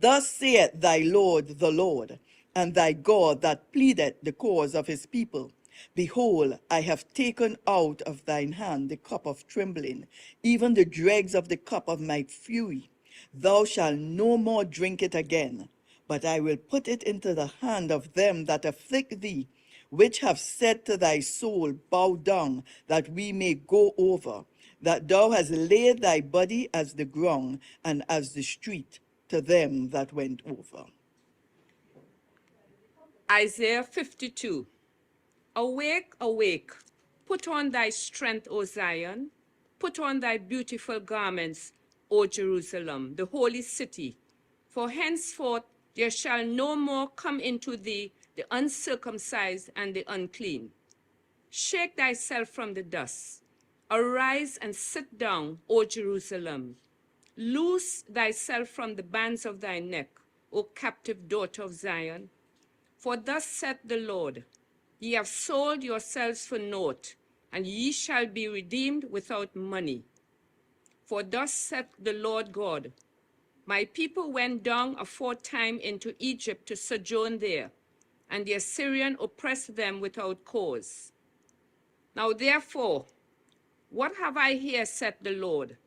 Thus saith thy Lord the Lord, and thy God that pleadeth the cause of his people. Behold, I have taken out of thine hand the cup of trembling, even the dregs of the cup of my fury. Thou shalt no more drink it again, but I will put it into the hand of them that afflict thee, which have said to thy soul, Bow down, that we may go over, that thou hast laid thy body as the ground and as the street to them that went over. Isaiah 52. Awake, awake, put on thy strength, O Zion, put on thy beautiful garments, O Jerusalem, the holy city. For henceforth there shall no more come into thee the uncircumcised and the unclean. Shake thyself from the dust. Arise and sit down, O Jerusalem. Loose thyself from the bands of thy neck, O captive daughter of Zion. For thus saith the Lord, ye have sold yourselves for naught, and ye shall be redeemed without money. For thus saith the Lord God, my people went down aforetime into Egypt to sojourn there, and the Assyrian oppressed them without cause. Now therefore, what have I here, saith the Lord,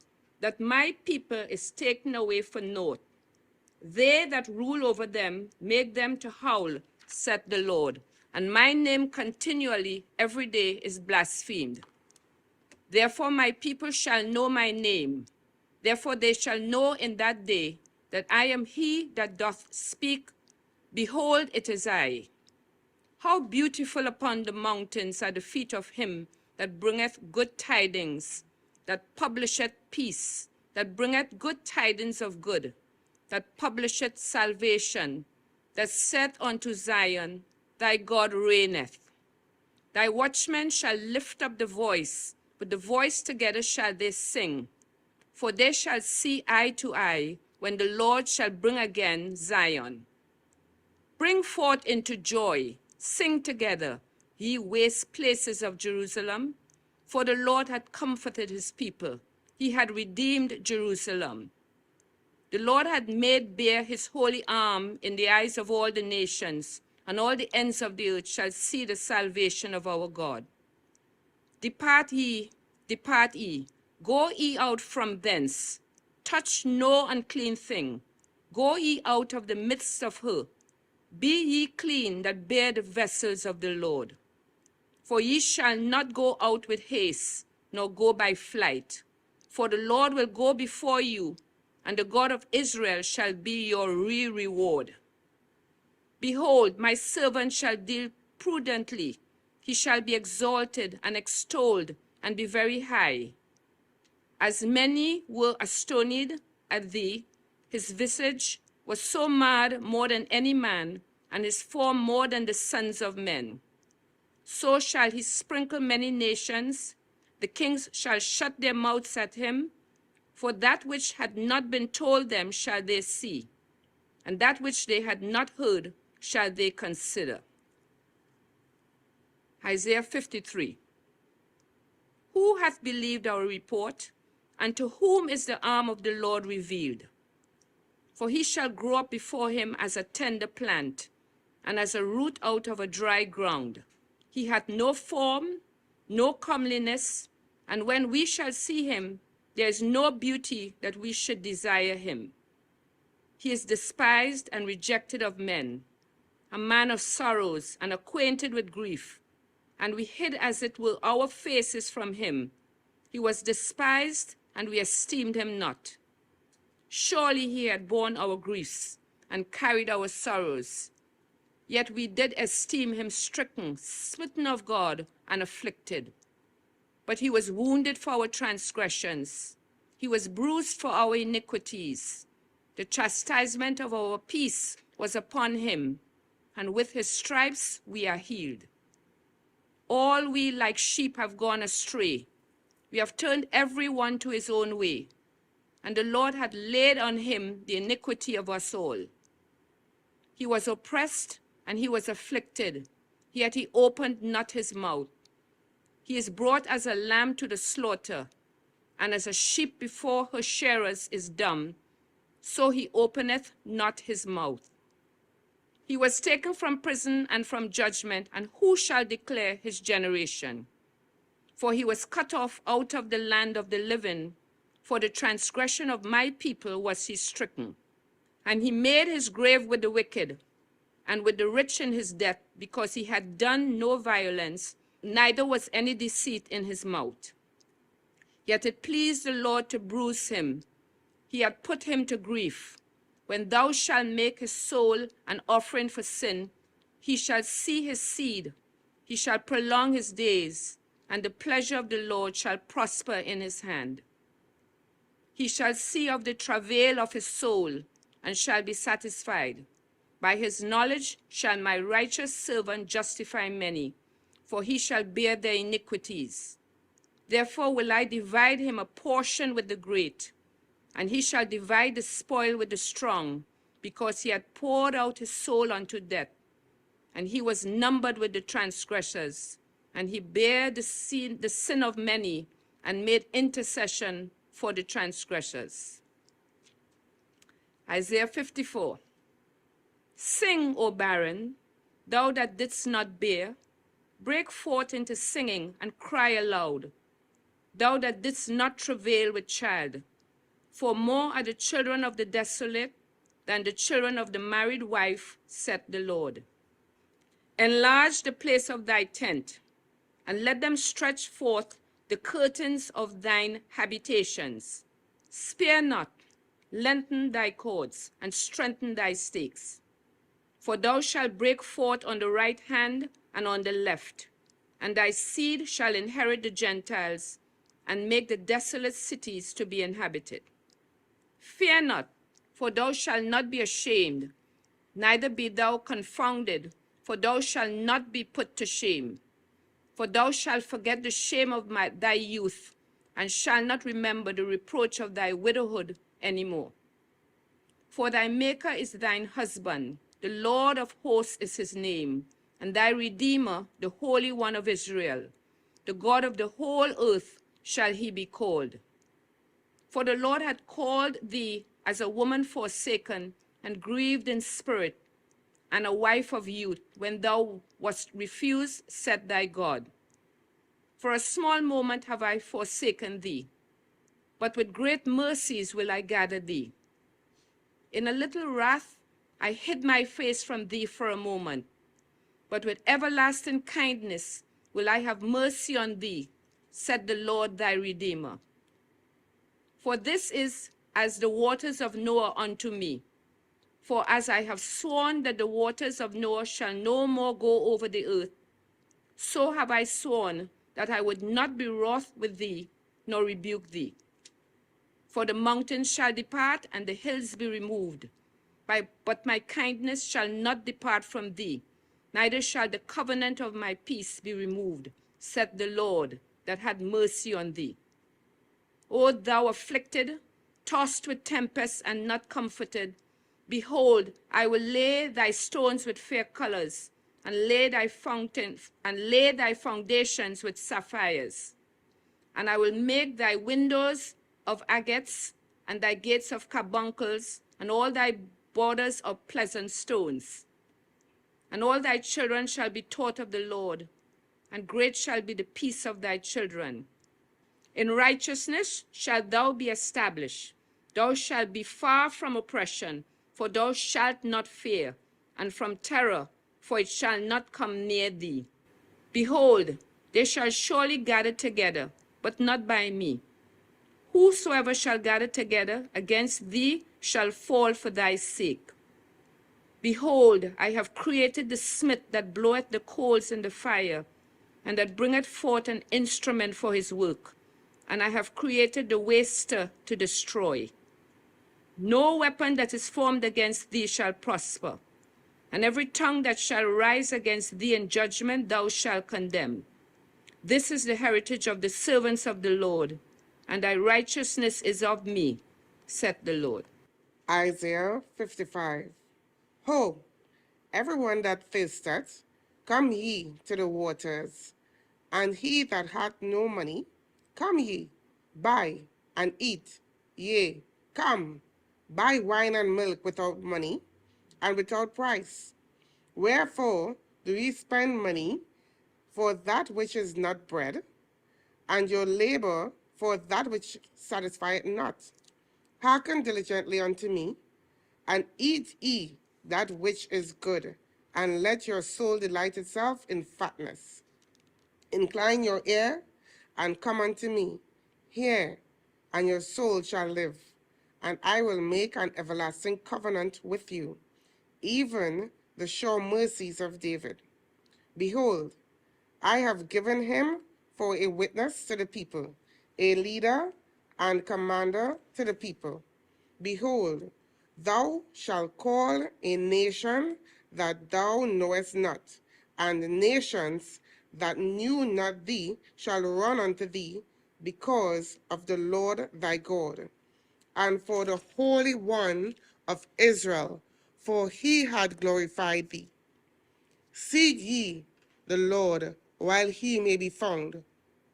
that my people is taken away for naught? They that rule over them make them to howl, saith the Lord, and my name continually every day is blasphemed. Therefore my people shall know my name. Therefore they shall know in that day that I am he that doth speak. Behold, it is I. How beautiful upon the mountains are the feet of him that bringeth good tidings, that publisheth peace, that bringeth good tidings of good, that publisheth salvation, that saith unto Zion, thy God reigneth. Thy watchmen shall lift up the voice, with the voice together shall they sing. For they shall see eye to eye, when the Lord shall bring again Zion. Bring forth into joy, sing together, ye waste places of Jerusalem. For the Lord had comforted his people, he had redeemed Jerusalem. The Lord had made bare his holy arm in the eyes of all the nations, and all the ends of the earth shall see the salvation of our God. Depart ye, go ye out from thence. Touch no unclean thing. Go ye out of the midst of her. Be ye clean that bear the vessels of the Lord. For ye shall not go out with haste, nor go by flight. For the Lord will go before you, and the God of Israel shall be your reward. Behold, my servant shall deal prudently. He shall be exalted and extolled and be very high. As many were astonied at thee, his visage was so mad more than any man, and his form more than the sons of men. So shall he sprinkle many nations. The kings shall shut their mouths at him. For that which had not been told them shall they see, and that which they had not heard shall they consider. Isaiah 53. Who hath believed our report, and to whom is the arm of the Lord revealed? For he shall grow up before him as a tender plant, and as a root out of a dry ground. He hath no form, no comeliness, and when we shall see him, there is no beauty that we should desire him. He is despised and rejected of men, a man of sorrows and acquainted with grief, and we hid as it were our faces from him. He was despised, and we esteemed him not. Surely he had borne our griefs and carried our sorrows. Yet we did esteem him stricken, smitten of God, and afflicted. But he was wounded for our transgressions. He was bruised for our iniquities. The chastisement of our peace was upon him, and with his stripes we are healed. All we like sheep have gone astray. We have turned every one to his own way, and the Lord had laid on him the iniquity of us all. He was oppressed and he was afflicted, yet he opened not his mouth. He is brought as a lamb to the slaughter, and as a sheep before her shearers is dumb, so he openeth not his mouth. He was taken from prison and from judgment, and who shall declare his generation? For he was cut off out of the land of the living. For the transgression of my people was he stricken. And he made his grave with the wicked, and with the rich in his death, because he had done no violence, neither was any deceit in his mouth. Yet it pleased the Lord to bruise him. He had put him to grief. When thou shalt make his soul an offering for sin, he shall see his seed, he shall prolong his days, and the pleasure of the Lord shall prosper in his hand. He shall see of the travail of his soul, and shall be satisfied. By his knowledge shall my righteous servant justify many, for he shall bear their iniquities. Therefore will I divide him a portion with the great, and he shall divide the spoil with the strong, because he had poured out his soul unto death, and he was numbered with the transgressors, and he bare the sin of many, and made intercession for the transgressors. Isaiah 54. Sing, O barren, thou that didst not bear, break forth into singing and cry aloud, thou that didst not travail with child. For more are the children of the desolate than the children of the married wife, saith the Lord. Enlarge the place of thy tent, and let them stretch forth the curtains of thine habitations. Spare not, lengthen thy cords, and strengthen thy stakes. For thou shalt break forth on the right hand and on the left, and thy seed shall inherit the Gentiles, and make the desolate cities to be inhabited. Fear not, for thou shalt not be ashamed, neither be thou confounded, for thou shalt not be put to shame. For thou shalt forget the shame of thy youth, and shalt not remember the reproach of thy widowhood any more. For thy Maker is thine husband, the Lord of hosts is his name, and thy Redeemer, the Holy One of Israel. The God of the whole earth shall he be called. For the Lord had called thee as a woman forsaken and grieved in spirit, and a wife of youth, when thou wast refused, said thy God. For a small moment have I forsaken thee, but with great mercies will I gather thee. In a little wrath I hid my face from thee for a moment, but with everlasting kindness will I have mercy on thee, said the Lord thy Redeemer. For this is as the waters of Noah unto me. For as I have sworn that the waters of Noah shall no more go over the earth, so have I sworn that I would not be wroth with thee, nor rebuke thee. For the mountains shall depart, and the hills be removed, but my kindness shall not depart from thee, neither shall the covenant of my peace be removed, saith the Lord that had mercy on thee. O thou afflicted, tossed with tempests and not comforted, behold, I will lay thy stones with fair colors, and lay thy foundations with sapphires. And I will make thy windows of agates, and thy gates of carbuncles, and all thy borders of pleasant stones. And all thy children shall be taught of the Lord, and great shall be the peace of thy children. In righteousness shalt thou be established. Thou shalt be far from oppression, for thou shalt not fear, and from terror, for it shall not come near thee. Behold, they shall surely gather together, but not by me. Whosoever shall gather together against thee shall fall for thy sake. Behold, I have created the smith that bloweth the coals in the fire, and that bringeth forth an instrument for his work. And I have created the waster to destroy. No weapon that is formed against thee shall prosper, and every tongue that shall rise against thee in judgment thou shalt condemn. This is the heritage of the servants of the Lord, and thy righteousness is of me, saith the Lord. Isaiah 55. Ho, everyone that thirsteth, come ye to the waters, and he that hath no money, come ye, buy and eat, yea, come, buy wine and milk without money and without price. Wherefore do ye spend money for that which is not bread, and your labor for that which satisfieth not? Hearken diligently unto me, and eat ye that which is good, and let your soul delight itself in fatness. Incline your ear, and come unto me. Hear, and your soul shall live, and I will make an everlasting covenant with you, even the sure mercies of David. Behold, I have given him for a witness to the people, a leader and commander to the people. Behold, thou shalt call a nation that thou knowest not, and nations that knew not thee shall run unto thee, because of the Lord thy God, and for the Holy One of Israel, for he had glorified thee. Seek ye the Lord while he may be found.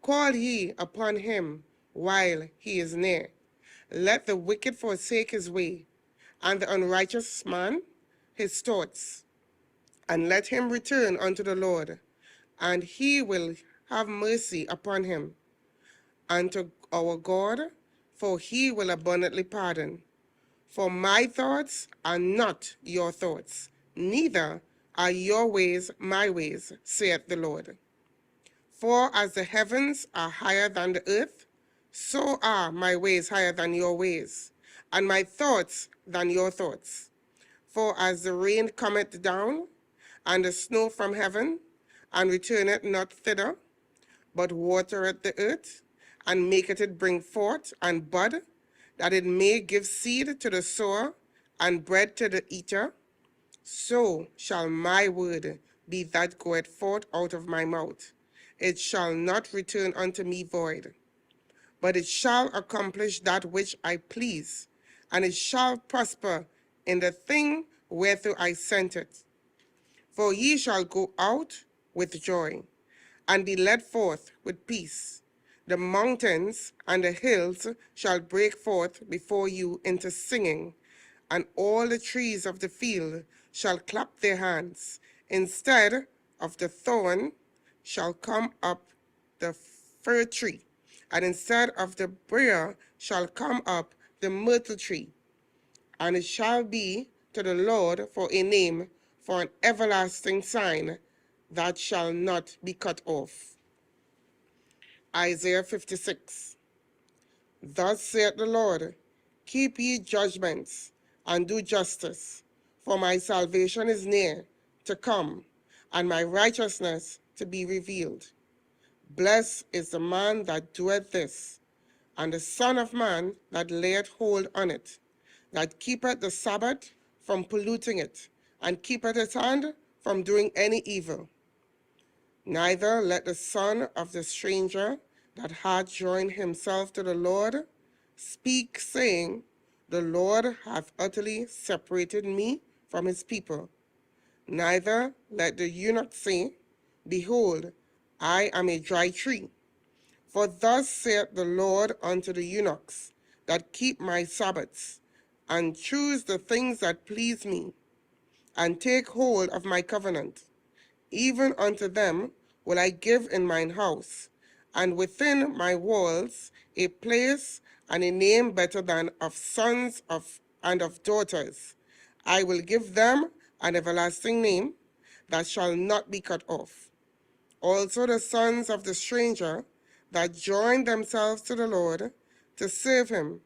Call ye upon him while he is near. Let the wicked forsake his way, and the unrighteous man his thoughts, and let him return unto the Lord, and he will have mercy upon him, unto our God, for he will abundantly pardon. For my thoughts are not your thoughts, neither are your ways my ways, saith the Lord. For as the heavens are higher than the earth, so are my ways higher than your ways, and my thoughts than your thoughts. For as the rain cometh down, and the snow from heaven, and returneth not thither, but watereth the earth, and maketh it bring forth and bud, that it may give seed to the sower, and bread to the eater, so shall my word be that goeth forth out of my mouth. It shall not return unto me void, but it shall accomplish that which I please, and it shall prosper in the thing whereto I sent it. For ye shall go out with joy, and be led forth with peace. The mountains and the hills shall break forth before you into singing, and all the trees of the field shall clap their hands. Instead of the thorn shall come up the fir tree, and instead of the briar shall come up the myrtle tree. And it shall be to the Lord for a name, for an everlasting sign that shall not be cut off. Isaiah 56. Thus saith the Lord, keep ye judgments, and do justice, for my salvation is near to come, and my righteousness to be revealed. Blessed is the man that doeth this, and the Son of Man that layeth hold on it, that keepeth the Sabbath from polluting it, and keepeth his hand from doing any evil. Neither let the son of the stranger that hath joined himself to the Lord speak, saying, the Lord hath utterly separated me from his people. Neither let the eunuch say, behold, I am a dry tree. For thus saith the Lord unto the eunuchs that keep my Sabbaths, and choose the things that please me, and take hold of my covenant. Even unto them will I give in mine house, and within my walls a place and a name better than of sons and of daughters. I will give them an everlasting name that shall not be cut off. Also the sons of the stranger that join themselves to the Lord to serve him,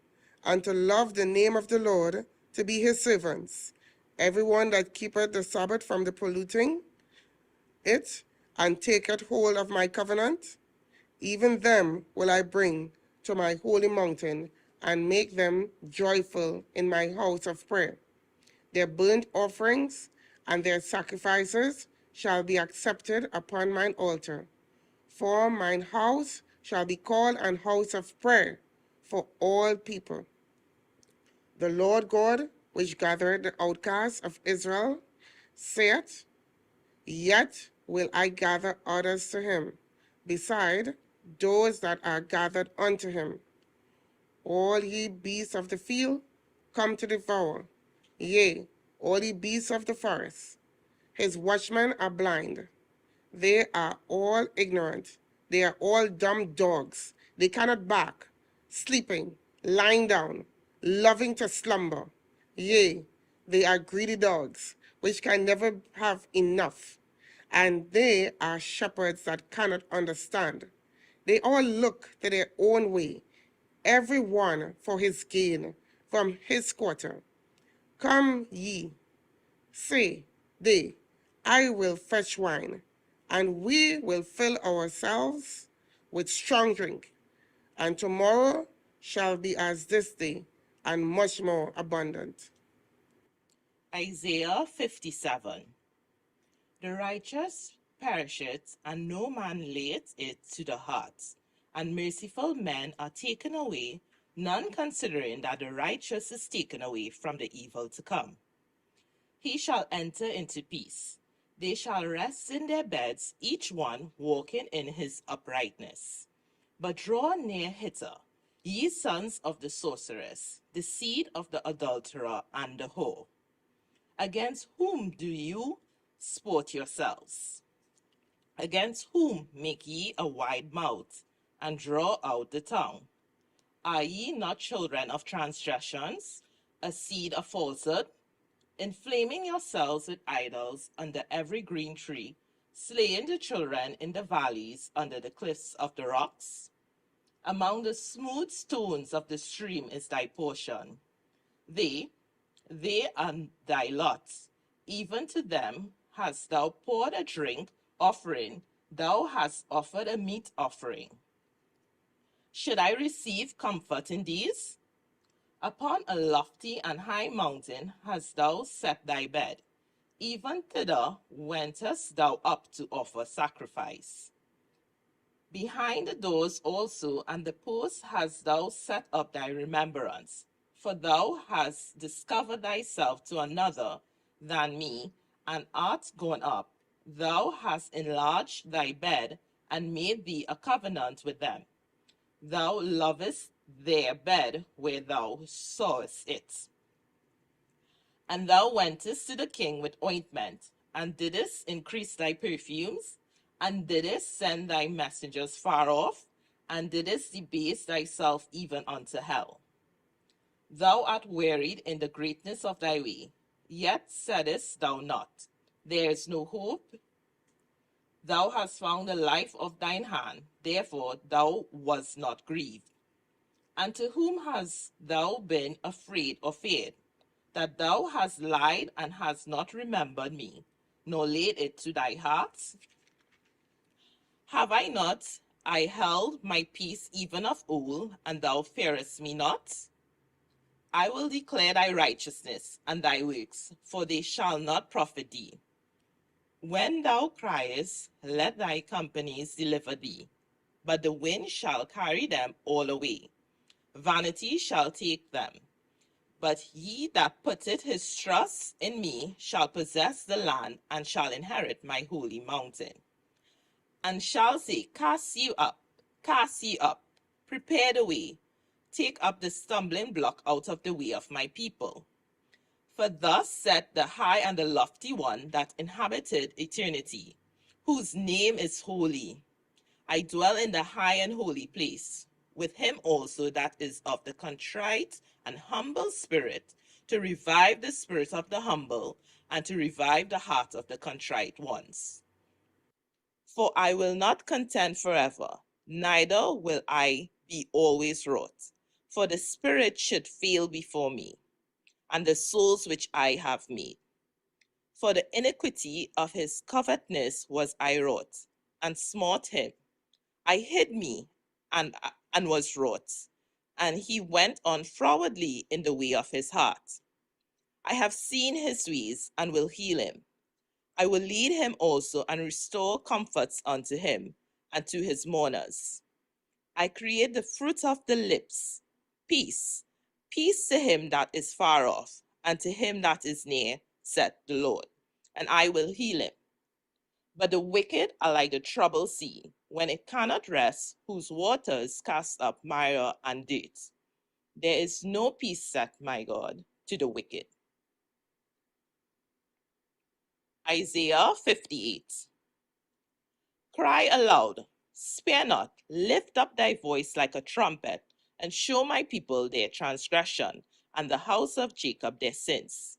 and to love the name of the Lord, to be his servants. Everyone that keepeth the Sabbath from the polluting it, and taketh hold of my covenant, even them will I bring to my holy mountain, and make them joyful in my house of prayer. Their burnt offerings and their sacrifices shall be accepted upon mine altar. For mine house shall be called an house of prayer for all people. The Lord God, which gathered the outcasts of Israel, saith, yet will I gather others to him, beside those that are gathered unto him. All ye beasts of the field, come to devour, yea, all the beasts of the forest. His watchmen are blind. They are all ignorant. They are all dumb dogs. They cannot bark, sleeping, lying down, loving to slumber. Yea, they are greedy dogs, which can never have enough. And they are shepherds that cannot understand. They all look to their own way, every one for his gain from his quarter. Come ye, say they, I will fetch wine, and we will fill ourselves with strong drink, and tomorrow shall be as this day, and much more abundant. Isaiah 57. The righteous perisheth, and no man layeth it to the heart. And merciful men are taken away, none considering that the righteous is taken away from the evil to come. He shall enter into peace. They shall rest in their beds, each one walking in his uprightness. But draw near hither, ye sons of the sorceress, the seed of the adulterer and the whore. Against whom do you sport yourselves? Against whom make ye a wide mouth, and draw out the tongue? Are ye not children of transgressions, a seed of falsehood? Inflaming yourselves with idols under every green tree, slaying the children in the valleys under the cliffs of the rocks? Among the smooth stones of the stream is thy portion. They are thy lot. Even to them hast thou poured a drink offering, thou hast offered a meat offering. Should I receive comfort in these? Upon a lofty and high mountain hast thou set thy bed. Even thither wentest thou up to offer sacrifice. Behind the doors also and the posts hast thou set up thy remembrance. For thou hast discovered thyself to another than me, and art gone up. Thou hast enlarged thy bed, and made thee a covenant with them. Thou lovest their bed where thou sawest it. And thou wentest to the king with ointment, and didst increase thy perfumes, and didst send thy messengers far off, and didst debase thyself even unto hell. Thou art wearied in the greatness of thy way, yet saidst thou not, there is no hope. Thou hast found the life of thine hand, therefore thou wast not grieved. And to whom hast thou been afraid or feared? That thou hast lied and hast not remembered me, nor laid it to thy heart? Have I not I held my peace even of old, and thou fearest me not? I will declare thy righteousness and thy works, for they shall not profit thee. When thou criest, let thy companies deliver thee, but the wind shall carry them all away. Vanity shall take them. But he that putteth his trust in me shall possess the land, and shall inherit my holy mountain. And shall say, cast ye up, prepare the way, take up the stumbling block out of the way of my people. For thus said the high and the lofty one that inhabited eternity, whose name is holy. I dwell in the high and holy place, with him also that is of the contrite and humble spirit, to revive the spirit of the humble, and to revive the heart of the contrite ones. For I will not contend forever, neither will I be always wroth. For the spirit should fail before me, and the souls which I have made. For the iniquity of his covetousness was I wroth, and smote him. I hid me, and was wroth, and he went on frowardly in the way of his heart. I have seen his ways, and will heal him. I will lead him also, and restore comforts unto him, and to his mourners. I create the fruit of the lips, peace, peace to him that is far off, and to him that is near, saith the Lord, and I will heal him. But the wicked are like the troubled sea, when it cannot rest, whose waters cast up mire and dirt. There is no peace set, my God, to the wicked. Isaiah 58. Cry aloud, spare not, lift up thy voice like a trumpet, and show my people their transgression, and the house of Jacob their sins.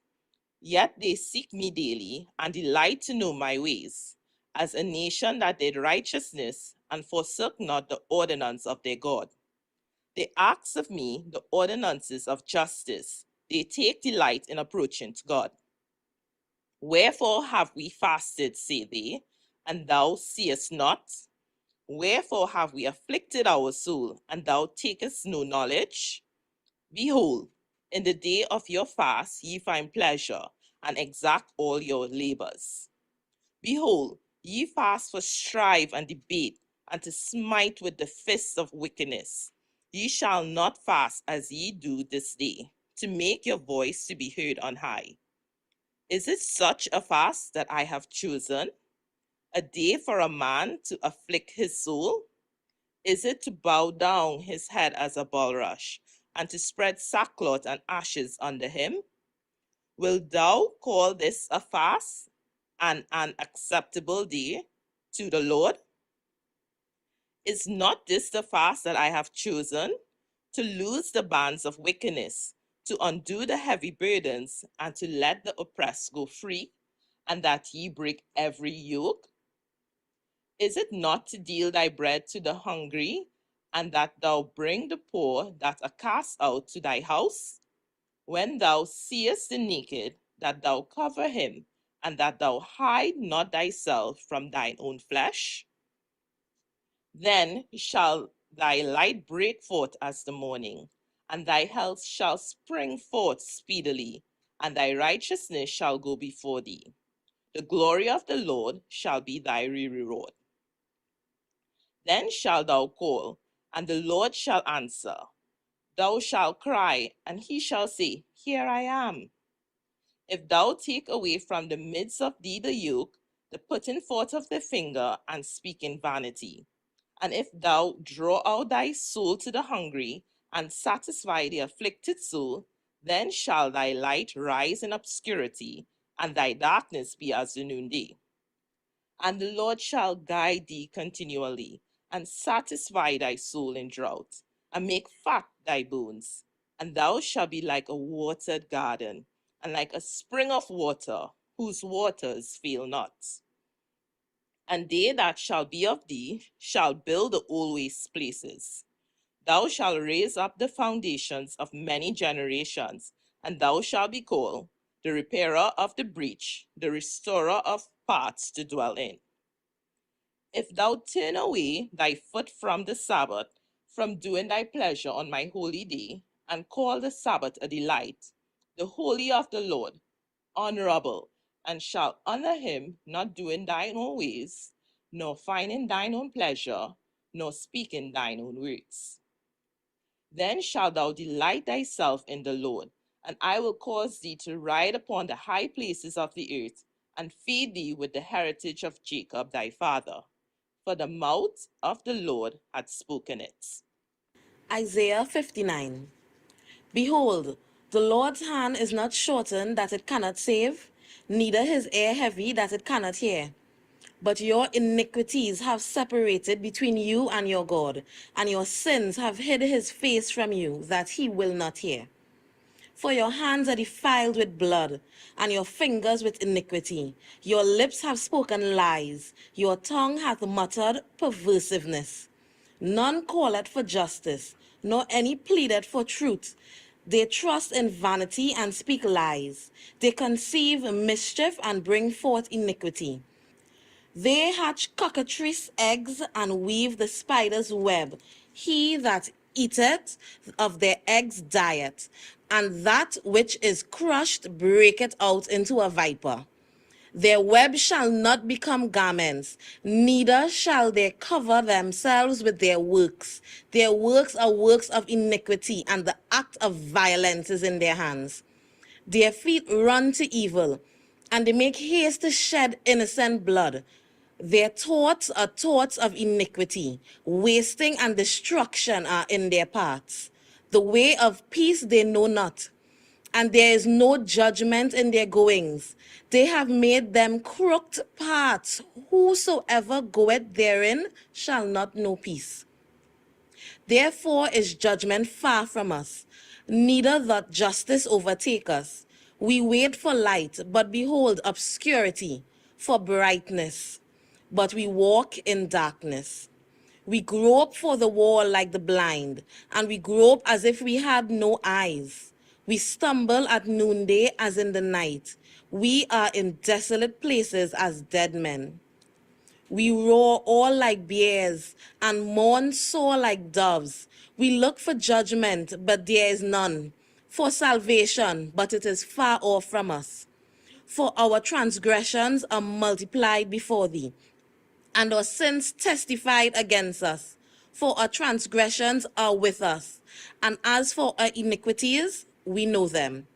Yet they seek me daily, and delight to know my ways, as a nation that did righteousness, and forsook not the ordinance of their God. They ask of me the ordinances of justice. They take delight in approaching to God. Wherefore have we fasted, say they, and thou seest not? Wherefore have we afflicted our soul, and thou takest no knowledge? Behold, in the day of your fast ye find pleasure, and exact all your labors. Behold, ye fast for strife and debate, and to smite with the fists of wickedness. Ye shall not fast as ye do this day, to make your voice to be heard on high. Is it such a fast that I have chosen? A day for a man to afflict his soul? Is it to bow down his head as a bulrush, and to spread sackcloth and ashes under him? Wilt thou call this a fast, and an acceptable day to the Lord? Is not this the fast that I have chosen? To loose the bands of wickedness, to undo the heavy burdens, and to let the oppressed go free, and that ye break every yoke? Is it not to deal thy bread to the hungry, and that thou bring the poor that are cast out to thy house? When thou seest the naked, that thou cover him, and that thou hide not thyself from thine own flesh? Then shall thy light break forth as the morning, and thy health shall spring forth speedily, and thy righteousness shall go before thee. The glory of the Lord shall be thy reward. Then shalt thou call, and the Lord shall answer. Thou shalt cry, and he shall say, Here I am. If thou take away from the midst of thee the yoke, the putting forth of the finger, and speaking vanity, and if thou draw out thy soul to the hungry, and satisfy the afflicted soul, then shall thy light rise in obscurity, and thy darkness be as the noonday. And the Lord shall guide thee continually, and satisfy thy soul in drought, and make fat thy bones. And thou shalt be like a watered garden, and like a spring of water, whose waters fail not. And they that shall be of thee shall build the old waste places. Thou shalt raise up the foundations of many generations, and thou shalt be called the repairer of the breach, the restorer of parts to dwell in. If thou turn away thy foot from the Sabbath, from doing thy pleasure on my holy day, and call the Sabbath a delight, the holy of the Lord, honorable, and shalt honor him, not doing thine own ways, nor finding thine own pleasure, nor speaking thine own words. Then shalt thou delight thyself in the Lord, and I will cause thee to ride upon the high places of the earth, and feed thee with the heritage of Jacob thy father. For the mouth of the Lord hath spoken it. Isaiah 59. Behold, the Lord's hand is not shortened that it cannot save, neither his ear heavy that it cannot hear. But your iniquities have separated between you and your God, and your sins have hid his face from you, that he will not hear. For your hands are defiled with blood, and your fingers with iniquity. Your lips have spoken lies, your tongue hath muttered perversiveness. None calleth for justice, nor any pleadeth for truth. They trust in vanity and speak lies. They conceive mischief and bring forth iniquity. They hatch cockatrice eggs and weave the spider's web. He that eateth of their eggs dieth, and that which is crushed breaketh out into a viper. Their web shall not become garments, neither shall they cover themselves with their works. Their works are works of iniquity, and the act of violence is in their hands. Their feet run to evil, and they make haste to shed innocent blood. Their thoughts are thoughts of iniquity. Wasting and destruction are in their paths. The way of peace they know not, and there is no judgment in their goings. They have made them crooked paths. Whosoever goeth therein shall not know peace. Therefore is judgment far from us, neither doth justice overtake us. We wait for light, but behold obscurity, for brightness, but we walk in darkness. We grope for the wall like the blind, and we grope as if we had no eyes. We stumble at noonday as in the night. We are in desolate places as dead men. We roar all like bears and mourn sore like doves. We look for judgment, but there is none. For salvation, but it is far off from us. For our transgressions are multiplied before thee, and our sins testified against us. For our transgressions are with us, and as for our iniquities, we know them.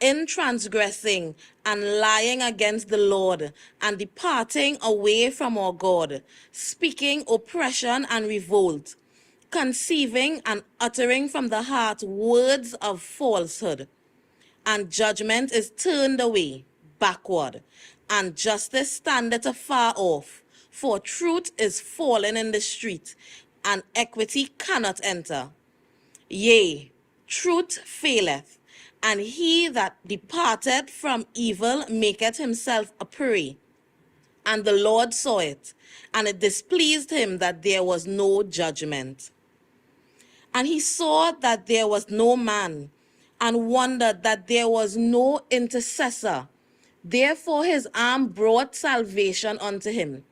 In transgressing and lying against the Lord, and departing away from our God, speaking oppression and revolt, conceiving and uttering from the heart words of falsehood, and judgment is turned away, backward, and justice standeth afar off. For truth is fallen in the street, and equity cannot enter. Yea, truth faileth, and he that departeth from evil maketh himself a prey. And the Lord saw it, and it displeased him that there was no judgment. And he saw that there was no man, and wondered that there was no intercessor. Therefore his arm brought salvation unto him,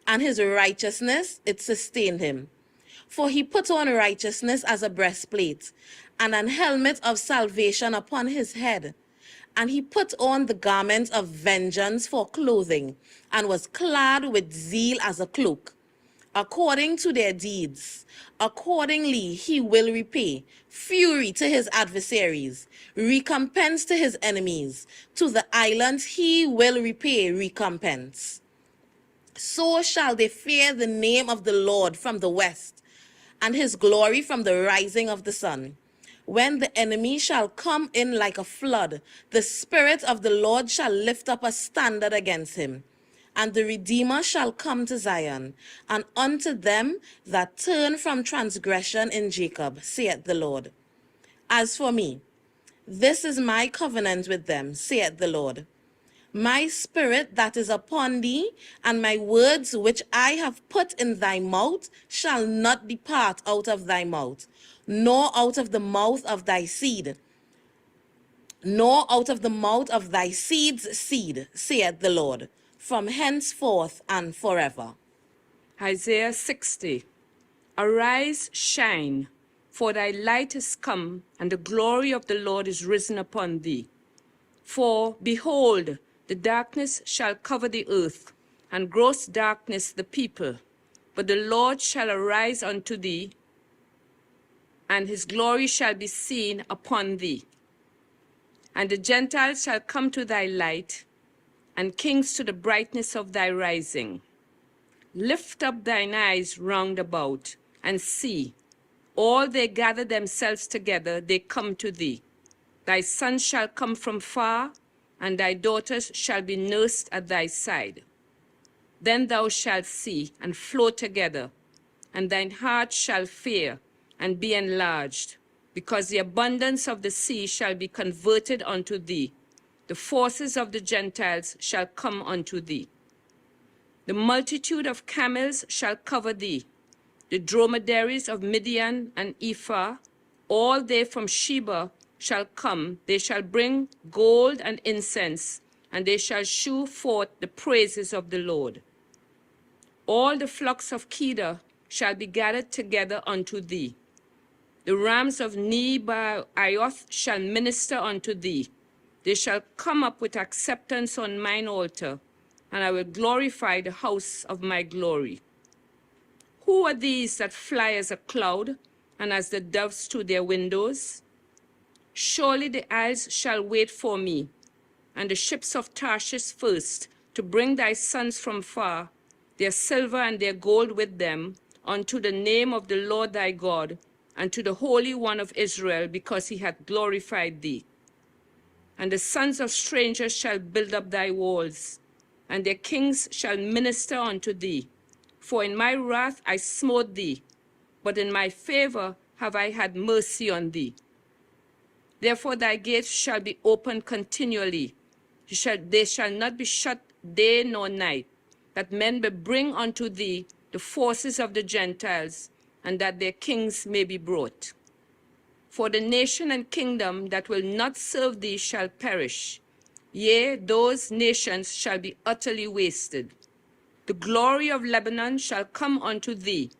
and his righteousness it sustained him. For he put on righteousness as a breastplate, and an helmet of salvation upon his head. And he put on the garment of vengeance for clothing, and was clad with zeal as a cloak. According to their deeds, accordingly he will repay fury to his adversaries, recompense to his enemies. To the islands he will repay recompense. So shall they fear the name of the Lord from the west, and his glory from the rising of the sun. When the enemy shall come in like a flood, the Spirit of the Lord shall lift up a standard against him. And the Redeemer shall come to Zion, and unto them that turn from transgression in Jacob, saith the Lord. As for me, this is my covenant with them, saith the Lord. My spirit that is upon thee, and my words which I have put in thy mouth, shall not depart out of thy mouth, nor out of the mouth of thy seed, nor out of the mouth of thy seed's seed, saith the Lord, from henceforth and forever. Isaiah 60. Arise, shine, for thy light is come, and the glory of the Lord is risen upon thee. For, behold, the darkness shall cover the earth, and gross darkness the people. But the Lord shall arise unto thee, and his glory shall be seen upon thee. And the Gentiles shall come to thy light, and kings to the brightness of thy rising. Lift up thine eyes round about, and see, all they gather themselves together, they come to thee. Thy sons shall come from far, and thy daughters shall be nursed at thy side. Then thou shalt see, and flow together, and thine heart shall fear, and be enlarged, because the abundance of the sea shall be converted unto thee. The forces of the Gentiles shall come unto thee. The multitude of camels shall cover thee, the dromedaries of Midian and Ephah, all they from Sheba shall come. They shall bring gold and incense, and they shall shew forth the praises of the Lord. All the flocks of Kedar shall be gathered together unto thee. The rams of Nebaioth shall minister unto thee. They shall come up with acceptance on mine altar, and I will glorify the house of my glory. Who are these that fly as a cloud, and as the doves to their windows? Surely the isles shall wait for me, and the ships of Tarshish first, to bring thy sons from far, their silver and their gold with them, unto the name of the Lord thy God, and to the Holy One of Israel, because he hath glorified thee. And the sons of strangers shall build up thy walls, and their kings shall minister unto thee. For in my wrath I smote thee, but in my favor have I had mercy on thee. Therefore thy gates shall be open continually. They shall not be shut day nor night, that men may bring unto thee the forces of the Gentiles, and that their kings may be brought. For the nation and kingdom that will not serve thee shall perish. Yea, those nations shall be utterly wasted. The glory of Lebanon shall come unto thee,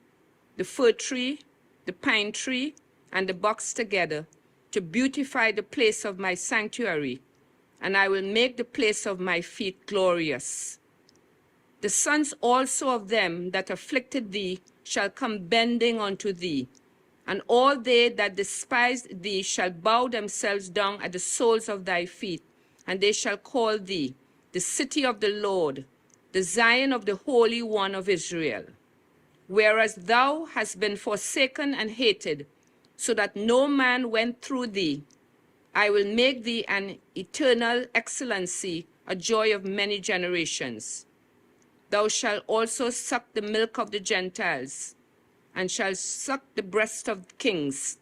the fir tree, the pine tree, and the box together, to beautify the place of my sanctuary, and I will make the place of my feet glorious. The sons also of them that afflicted thee shall come bending unto thee, and all they that despised thee shall bow themselves down at the soles of thy feet, and they shall call thee the city of the Lord, the Zion of the Holy One of Israel. Whereas thou hast been forsaken and hated, so that no man went through thee, I will make thee an eternal excellency, a joy of many generations. Thou shalt also suck the milk of the Gentiles, and shalt suck the breast of kings.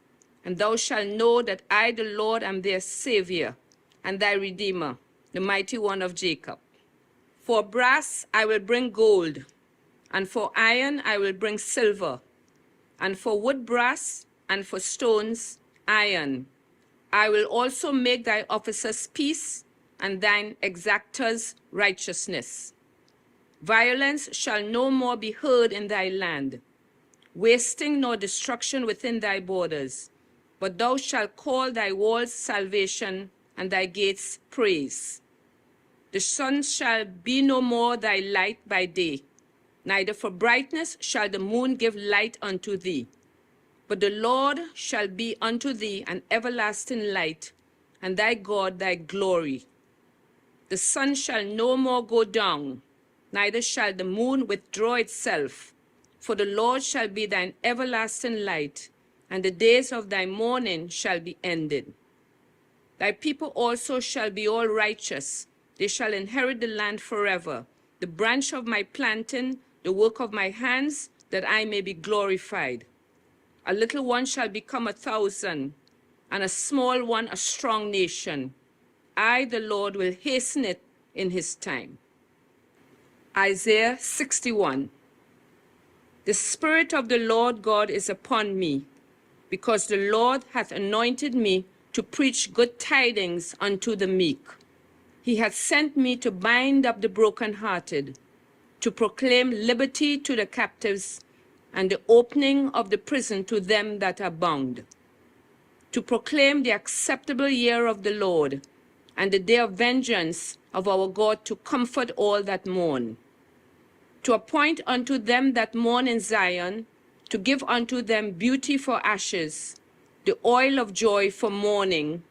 And thou shalt know that I, the Lord, am their Savior, and thy Redeemer, the mighty one of Jacob. For brass I will bring gold, and for iron I will bring silver, and for wood brass, and for stones iron. I will also make thy officers peace, and thine exactors righteousness. Violence shall no more be heard in thy land, wasting nor destruction within thy borders. But thou shalt call thy walls salvation, and thy gates praise. The sun shall be no more thy light by day, neither for brightness shall the moon give light unto thee. But the Lord shall be unto thee an everlasting light, and thy God thy glory. The sun shall no more go down, neither shall the moon withdraw itself. For the Lord shall be thine everlasting light, and the days of thy mourning shall be ended. Thy people also shall be all righteous. They shall inherit the land forever. The branch of my planting, the work of my hands, that I may be glorified. A little one shall become 1,000, and a small one a strong nation. I, the Lord, will hasten it in his time. Isaiah 61. The Spirit of the Lord God is upon me, because the Lord hath anointed me to preach good tidings unto the meek. He hath sent me to bind up the brokenhearted, to proclaim liberty to the captives, and the opening of the prison to them that are bound, to proclaim the acceptable year of the Lord, and the day of vengeance of our God, to comfort all that mourn, to appoint unto them that mourn in Zion, to give unto them beauty for ashes, the oil of joy for mourning,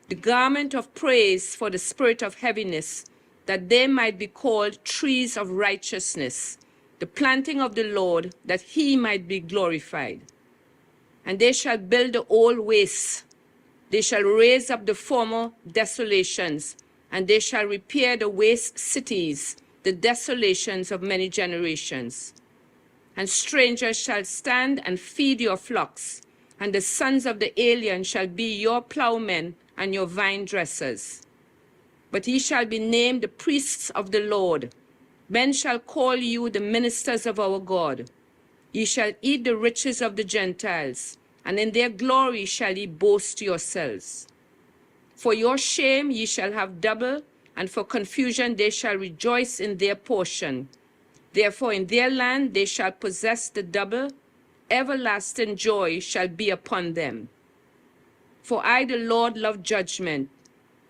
the garment of praise for the spirit of heaviness, that they might be called trees of righteousness, the planting of the Lord, that he might be glorified. And they shall build the old wastes, they shall raise up the former desolations, and they shall repair the waste cities, the desolations of many generations. And strangers shall stand and feed your flocks, and the sons of the alien shall be your plowmen and your vine dressers. But ye shall be named the priests of the Lord. Men shall call you the ministers of our God. Ye shall eat the riches of the Gentiles, and in their glory shall ye boast yourselves. For your shame ye shall have double, and for confusion they shall rejoice in their portion. Therefore in their land they shall possess the double, everlasting joy shall be upon them. For I, the Lord, love judgment.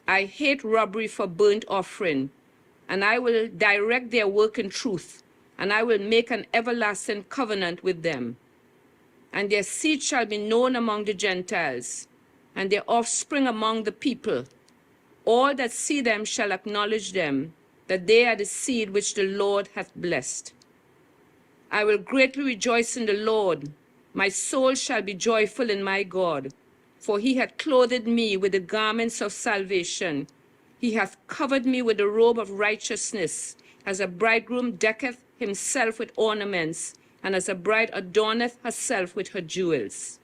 I hate robbery for burnt offering, and I will direct their work in truth, and I will make an everlasting covenant with them. And their seed shall be known among the Gentiles, and their offspring among the people. All that see them shall acknowledge them, that they are the seed which the Lord hath blessed. I will greatly rejoice in the Lord. My soul shall be joyful in my God, for he hath clothed me with the garments of salvation. He hath covered me with the robe of righteousness, as a bridegroom decketh himself with ornaments, and as a bride adorneth herself with her jewels.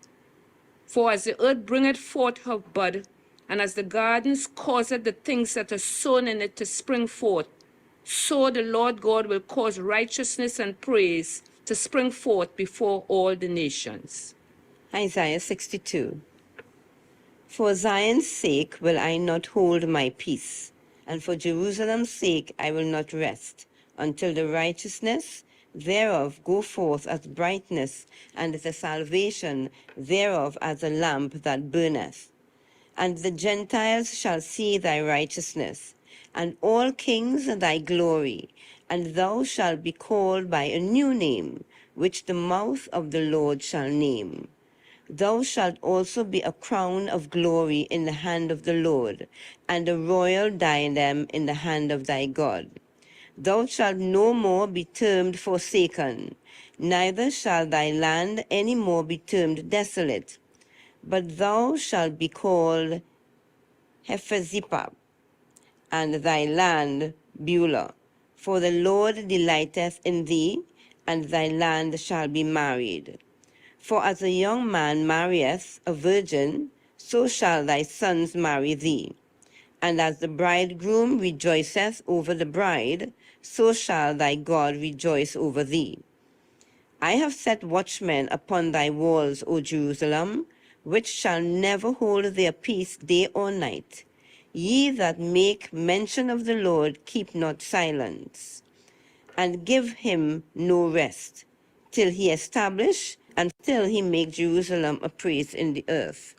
For as the earth bringeth forth her bud, and as the gardens causeth the things that are sown in it to spring forth, so the Lord God will cause righteousness and praise to spring forth before all the nations. Isaiah 62. For Zion's sake will I not hold my peace, and for Jerusalem's sake I will not rest, until the righteousness thereof go forth as brightness, and the salvation thereof as a lamp that burneth. And the Gentiles shall see thy righteousness, and all kings thy glory, and thou shalt be called by a new name, which the mouth of the Lord shall name. Thou shalt also be a crown of glory in the hand of the Lord, and a royal diadem in the hand of thy God. Thou shalt no more be termed forsaken, neither shall thy land any more be termed desolate, but thou shalt be called Hephzibah, and thy land Beulah. For the Lord delighteth in thee, and thy land shall be married. For as a young man marrieth a virgin, so shall thy sons marry thee. And as the bridegroom rejoiceth over the bride, so shall thy God rejoice over thee. I have set watchmen upon thy walls, O Jerusalem, which shall never hold their peace day or night. Ye that make mention of the Lord, keep not silence, and give him no rest, till he establish and till he make Jerusalem a praise in the earth.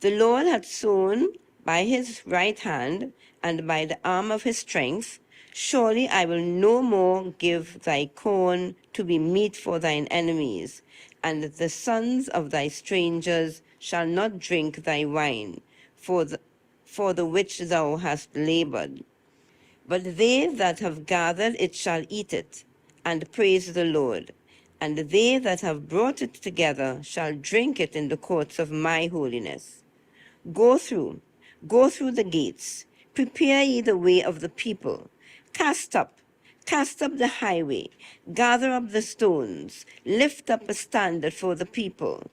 The Lord hath sown by his right hand, and by the arm of his strength. Surely I will no more give thy corn to be meat for thine enemies, and the sons of thy strangers shall not drink thy wine, for the which thou hast labored. But they that have gathered it shall eat it, and praise the Lord. And they that have brought it together shall drink it in the courts of my holiness. Go through the gates, prepare ye the way of the people. Cast up the highway, gather up the stones, lift up a standard for the people.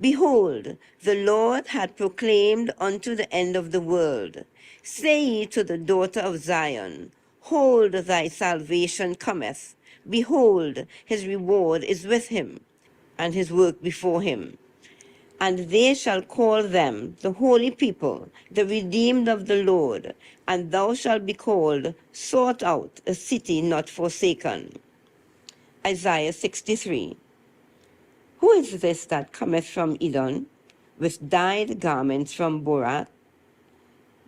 Behold, the Lord hath proclaimed unto the end of the world. Say ye to the daughter of Zion, hold, thy salvation cometh. Behold, his reward is with him, and his work before him. And they shall call them the holy people, the redeemed of the Lord, and thou shalt be called, sought out, a city not forsaken. Isaiah 63. Who is this that cometh from Edom, with dyed garments from Borath?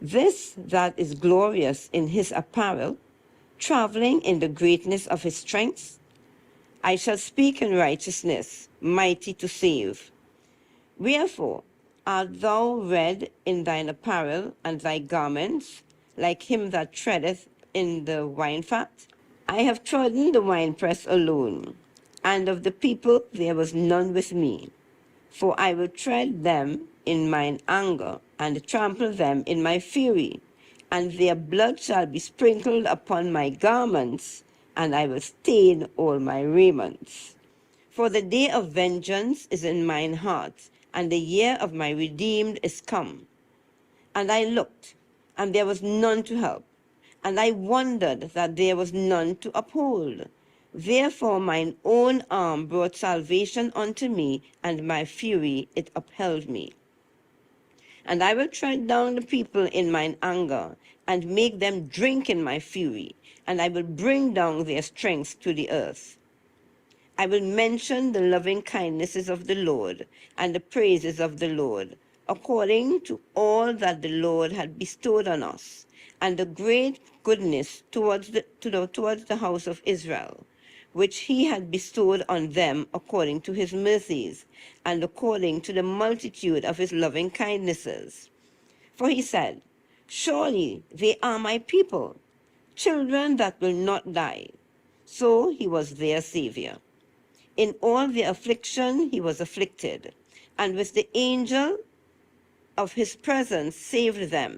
This that is glorious in his apparel, traveling in the greatness of his strength? I shall speak in righteousness, mighty to save. Wherefore art thou red in thine apparel and thy garments, like him that treadeth in the wine fat? I have trodden the winepress alone, and of the people there was none with me. For I will tread them in mine anger, and trample them in my fury, and their blood shall be sprinkled upon my garments, and I will stain all my raiments. For the day of vengeance is in mine heart, and the year of my redeemed is come. And I looked, and there was none to help, and I wondered that there was none to uphold. Therefore mine own arm brought salvation unto me, and my fury it upheld me. And I will tread down the people in mine anger, and make them drink in my fury, and I will bring down their strength to the earth. I will mention the loving kindnesses of the Lord, and the praises of the Lord, according to all that the Lord had bestowed on us, and the great goodness towards the house of Israel, which he had bestowed on them according to his mercies, and according to the multitude of his loving kindnesses. For he said, surely they are my people, children that will not die. So he was their Savior. In all their affliction he was afflicted, and with the angel of his presence saved them.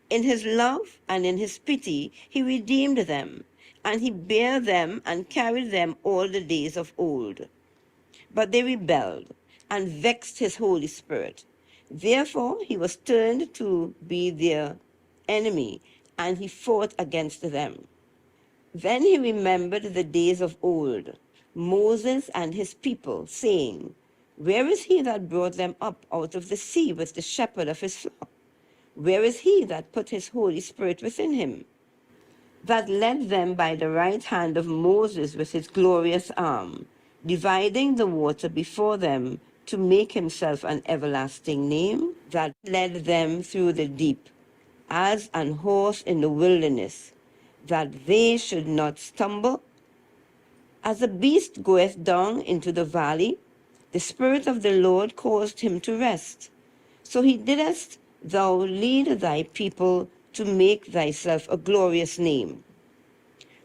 In his love and in his pity he redeemed them, and he bare them and carried them all the days of old. But they rebelled and vexed his Holy Spirit. Therefore he was turned to be their enemy, and he fought against them. Then he remembered the days of old, Moses and his people, saying, Where is he that brought them up out of the sea with the shepherd of his flock? Where is he that put his Holy Spirit within him? That led them by the right hand of Moses with his glorious arm, dividing the water before them to make himself an everlasting name, that led them through the deep, as an horse in the wilderness, that they should not stumble. As a beast goeth down into the valley, the Spirit of the Lord caused him to rest. So he didst thou lead thy people to make thyself a glorious name.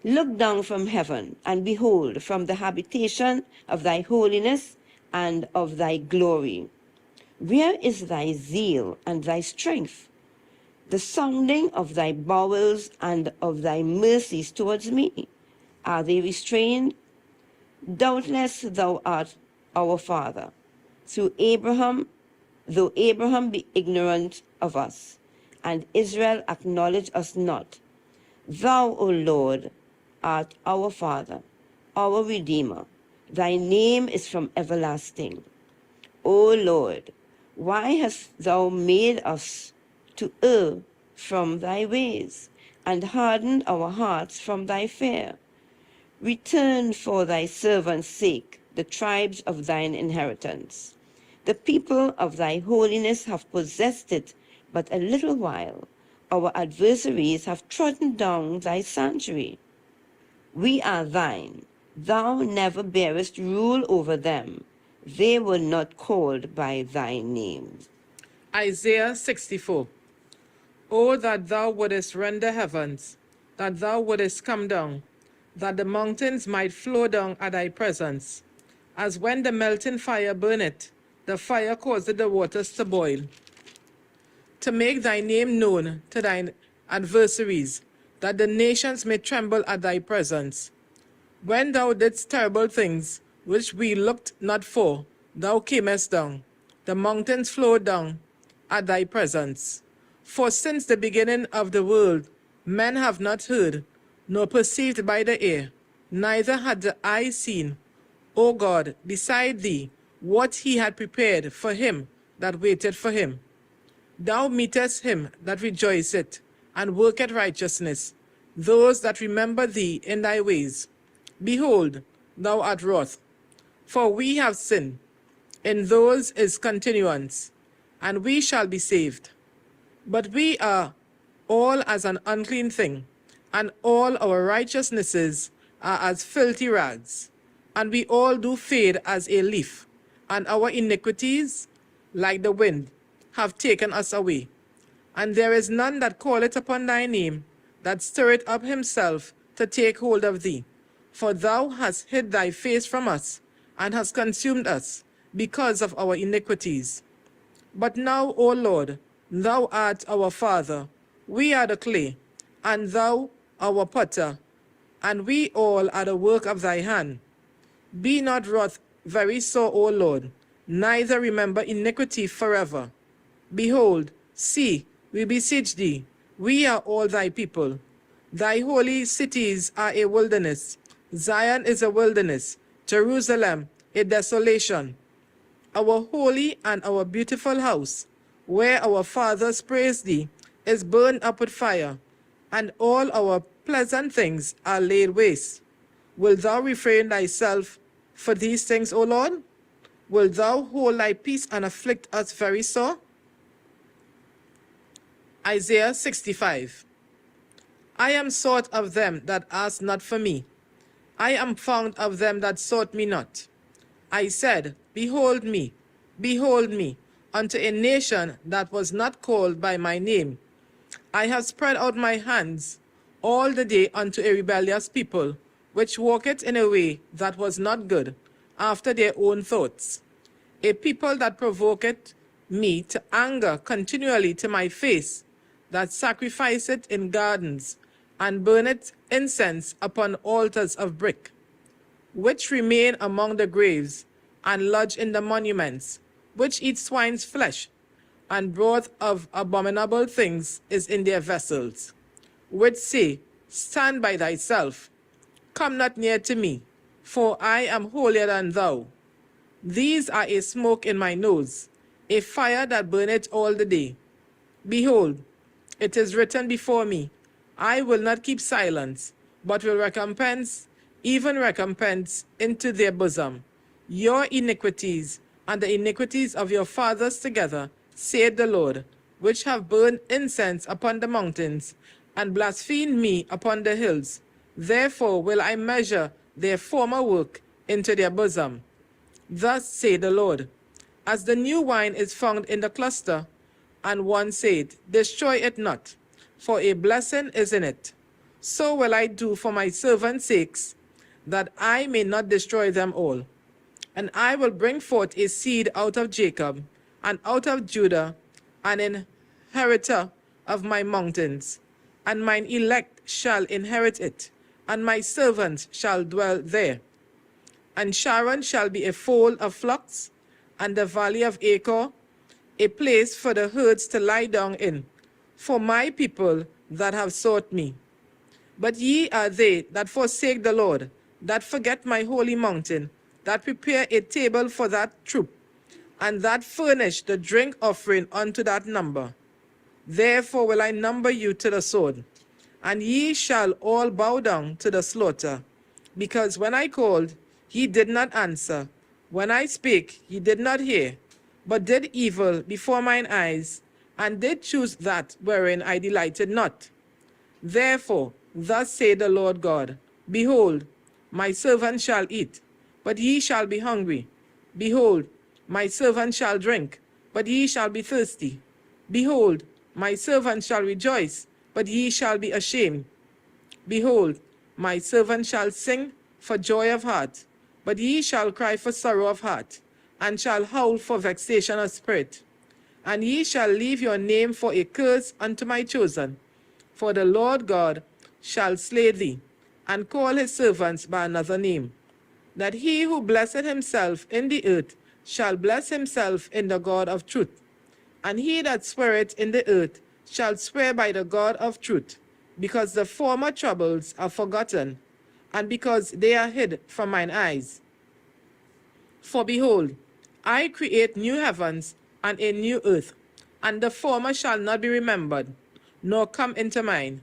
Look down from heaven, and behold from the habitation of thy holiness and of thy glory. Where is thy zeal and thy strength? The sounding of thy bowels and of thy mercies towards me? Are they restrained? Doubtless thou art our father, through Abraham, though Abraham be ignorant of us, and Israel acknowledge us not. Thou, O Lord, art our Father, our Redeemer. Thy name is from everlasting. O Lord, why hast thou made us to err from thy ways, and hardened our hearts from thy fear? Return for thy servant's sake the tribes of thine inheritance. The people of thy holiness have possessed it but a little while. Our adversaries have trodden down thy sanctuary. We are thine. Thou never bearest rule over them. They were not called by thy name. Isaiah 64. O that thou wouldest rend the heavens, that thou wouldest come down, that the mountains might flow down at thy presence. As when the melting fire burneth, the fire causeth the waters to boil. To make thy name known to thine adversaries, that the nations may tremble at thy presence. When thou didst terrible things, which we looked not for, thou camest down. The mountains flowed down at thy presence. For since the beginning of the world, men have not heard, nor perceived by the ear, neither had the eye seen, O God, beside thee, what he had prepared for him that waited for him. Thou meetest him that rejoiceth, and worketh righteousness, those that remember thee in thy ways. Behold, thou art wroth, for we have sinned. In those is continuance, and we shall be saved. But we are all as an unclean thing, and all our righteousnesses are as filthy rags. And we all do fade as a leaf, and our iniquities, like the wind, have taken us away. And there is none that calleth upon thy name, that stirreth up himself to take hold of thee. For thou hast hid thy face from us, and hast consumed us, because of our iniquities. But now, O Lord, thou art our Father, we are the clay, and thou our potter, and we all are the work of thy hand. Be not wroth very sore, O Lord, neither remember iniquity forever. Behold, see, we beseech thee, we are all thy people. Thy holy cities are a wilderness. Zion is a wilderness, Jerusalem a desolation. Our holy and our beautiful house, where our fathers praised thee, is burned up with fire, and all our pleasant things are laid waste. Wilt thou refrain thyself for these things, O Lord? Wilt thou hold thy peace and afflict us very sore? Isaiah 65. I am sought of them that asked not for me. I am found of them that sought me not. I said, behold me, unto a nation that was not called by my name. I have spread out my hands all the day unto a rebellious people, which walketh in a way that was not good, after their own thoughts, a people that provoketh me to anger continually to my face, that sacrificeth in gardens, and burneth incense upon altars of brick, which remain among the graves, and lodge in the monuments, which eat swine's flesh, and broth of abominable things is in their vessels, which say, Stand by thyself, come not near to me, for I am holier than thou. These are a smoke in my nose, a fire that burneth all the day. Behold, it is written before me, I will not keep silence, but will recompense, even recompense into their bosom, your iniquities and the iniquities of your fathers together, saith the Lord, which have burned incense upon the mountains, and blasphemed me upon the hills. Therefore will I measure their former work into their bosom. Thus saith the Lord, as the new wine is found in the cluster, and one said, Destroy it not, for a blessing is in it. So will I do for my servants' sakes, that I may not destroy them all. And I will bring forth a seed out of Jacob, and out of Judah, an inheritor of my mountains. And mine elect shall inherit it, and my servants shall dwell there. And Sharon shall be a fold of flocks, and the valley of Achor a place for the herds to lie down in, for my people that have sought me. But ye are they that forsake the Lord, that forget my holy mountain, that prepare a table for that troop, and that furnish the drink offering unto that number. Therefore will I number you to the sword, and ye shall all bow down to the slaughter. Because when I called, ye did not answer. When I spake, ye did not hear, but did evil before mine eyes, and did choose that wherein I delighted not. Therefore, thus saith the Lord God, Behold, my servant shall eat, but ye shall be hungry. Behold, my servant shall drink, but ye shall be thirsty. Behold, my servant shall rejoice, but ye shall be ashamed. Behold, my servant shall sing for joy of heart, but ye shall cry for sorrow of heart, and shall howl for vexation of spirit. And ye shall leave your name for a curse unto my chosen. For the Lord God shall slay thee, and call his servants by another name. That he who blesseth himself in the earth shall bless himself in the God of truth. And he that sweareth in the earth shall swear by the God of truth, because the former troubles are forgotten, and because they are hid from mine eyes. For behold, I create new heavens and a new earth, and the former shall not be remembered, nor come into mind.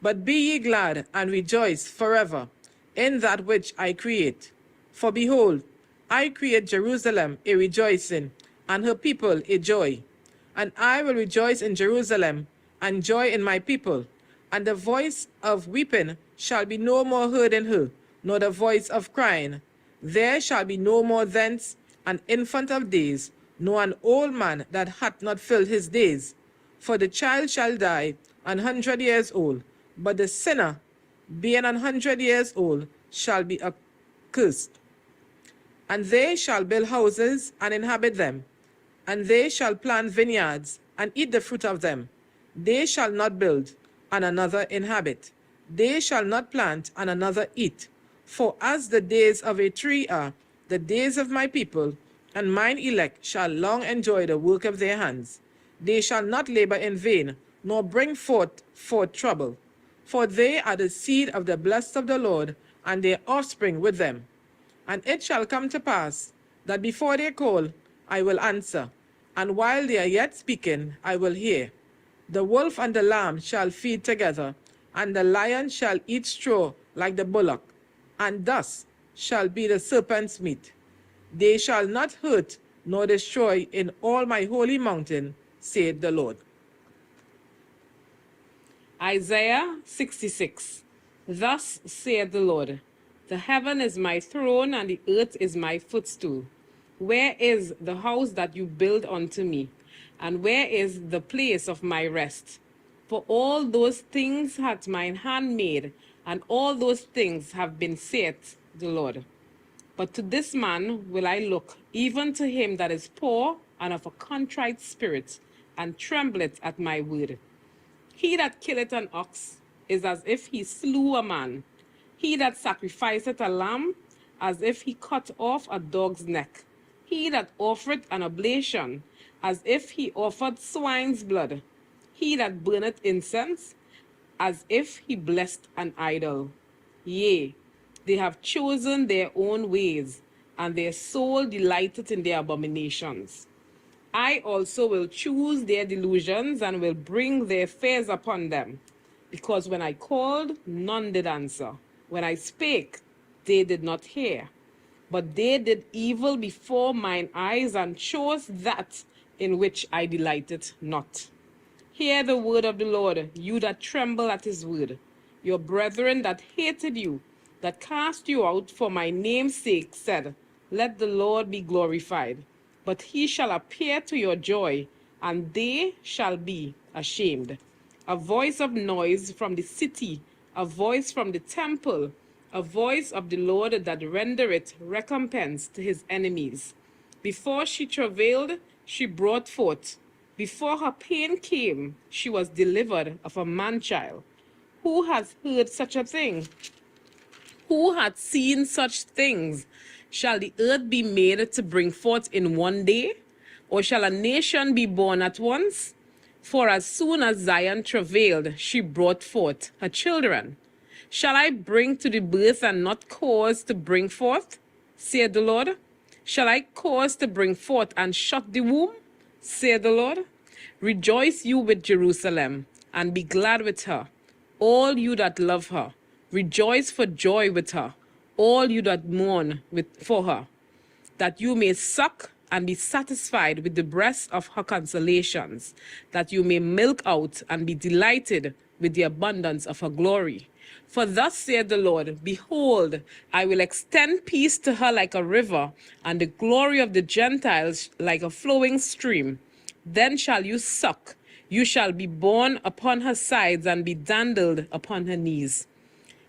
But be ye glad and rejoice forever in that which I create. For behold, I create Jerusalem a rejoicing, and her people a joy. And I will rejoice in Jerusalem, and joy in my people. And the voice of weeping shall be no more heard in her, nor the voice of crying. There shall be no more thence an infant of days, nor an old man that hath not filled his days. For the child shall die 100 years old, but the sinner, being 100 years old, shall be accursed. And they shall build houses and inhabit them, and they shall plant vineyards and eat the fruit of them. They shall not build, and another inhabit. They shall not plant, and another eat. For as the days of a tree are, the days of my people, and mine elect shall long enjoy the work of their hands. They shall not labor in vain, nor bring forth trouble. For they are the seed of the blessed of the Lord, and their offspring with them. And it shall come to pass, that before they call, I will answer, and while they are yet speaking, I will hear. The wolf and the lamb shall feed together, and the lion shall eat straw like the bullock, and thus shall be the serpent's meat. They shall not hurt nor destroy in all my holy mountain, saith the Lord. Isaiah 66. Thus saith the Lord, The heaven is my throne, and the earth is my footstool. Where is the house that you build unto me? And where is the place of my rest? For all those things hath mine hand made, and all those things have been, saith the Lord. But to this man will I look, even to him that is poor and of a contrite spirit, and trembleth at my word. He that killeth an ox is as if he slew a man. He that sacrificeth a lamb, as if he cut off a dog's neck. He that offereth an oblation, as if he offered swine's blood. He that burneth incense, as if he blessed an idol. Yea, they have chosen their own ways, and their soul delighteth in their abominations. I also will choose their delusions and will bring their fears upon them. Because when I called, none did answer. When I spake, they did not hear. But they did evil before mine eyes and chose that in which I delighted not. Hear the word of the Lord, you that tremble at his word. Your brethren that hated you, that cast you out for my name's sake, said, let the Lord be glorified. But he shall appear to your joy, and they shall be ashamed. A voice of noise from the city, a voice from the temple, a voice of the Lord that rendereth recompense to his enemies. Before she travailed, she brought forth. Before her pain came, she was delivered of a man-child. Who has heard such a thing? Who hath seen such things? Shall the earth be made to bring forth in one day? Or shall a nation be born at once? For as soon as Zion travailed, she brought forth her children. Shall I bring to the birth and not cause to bring forth? Saith the Lord. Shall I cause to bring forth and shut the womb? Saith the Lord. Rejoice you with Jerusalem, and be glad with her, all you that love her. Rejoice for joy with her, all you that mourn for her, that you may suck and be satisfied with the breast of her consolations, that you may milk out and be delighted with the abundance of her glory. For thus saith the Lord, behold, I will extend peace to her like a river, and the glory of the Gentiles like a flowing stream. Then shall you suck, you shall be borne upon her sides and be dandled upon her knees.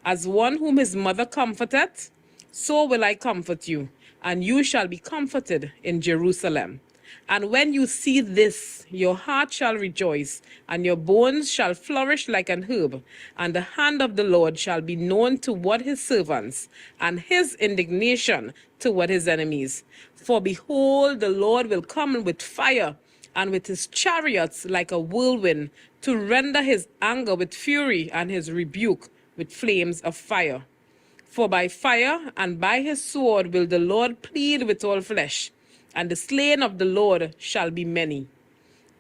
As one whom his mother comforteth, so will I comfort you, and you shall be comforted in Jerusalem. And when you see this, your heart shall rejoice, and your bones shall flourish like an herb, and the hand of the Lord shall be known toward his servants, and his indignation toward his enemies. For behold, the Lord will come with fire, and with his chariots like a whirlwind, to render his anger with fury and his rebuke with flames of fire. For by fire and by his sword will the Lord plead with all flesh, and the slain of the Lord shall be many.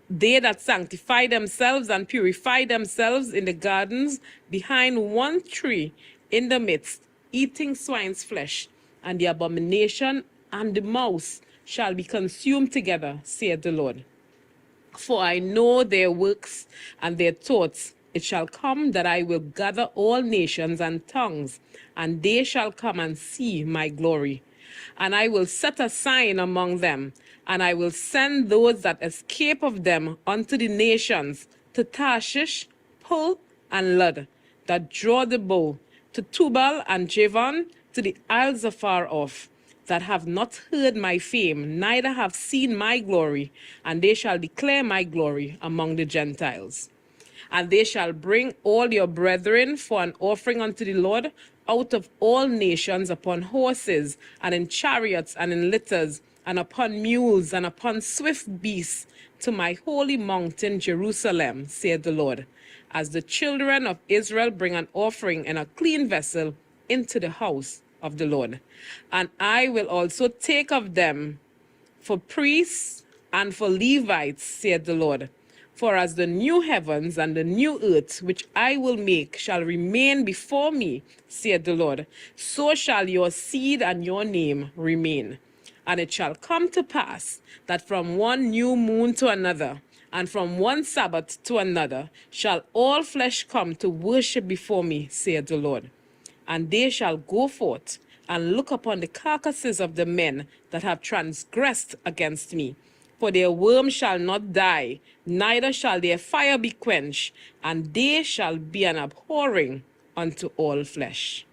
They that sanctify themselves and purify themselves in the gardens behind one tree in the midst, eating swine's flesh, and the abomination and the mouse shall be consumed together, saith the Lord. For I know their works and their thoughts. It shall come that I will gather all nations and tongues, and they shall come and see my glory. And I will set a sign among them, and I will send those that escape of them unto the nations, to Tarshish, Pul, and Lud, that draw the bow, to Tubal and Javan, to the isles afar off, that have not heard my fame, neither have seen my glory, and they shall declare my glory among the Gentiles. And they shall bring all your brethren for an offering unto the Lord out of all nations upon horses, and in chariots, and in litters, and upon mules, and upon swift beasts, to my holy mountain Jerusalem, saith the Lord, as the children of Israel bring an offering in a clean vessel into the house of the Lord. And I will also take of them for priests and for Levites, saith the Lord. For as the new heavens and the new earth which I will make shall remain before me, saith the Lord, so shall your seed and your name remain. And it shall come to pass that from one new moon to another, and from one Sabbath to another, shall all flesh come to worship before me, saith the Lord. And they shall go forth and look upon the carcasses of the men that have transgressed against me. For their worm shall not die, neither shall their fire be quenched, and they shall be an abhorring unto all flesh.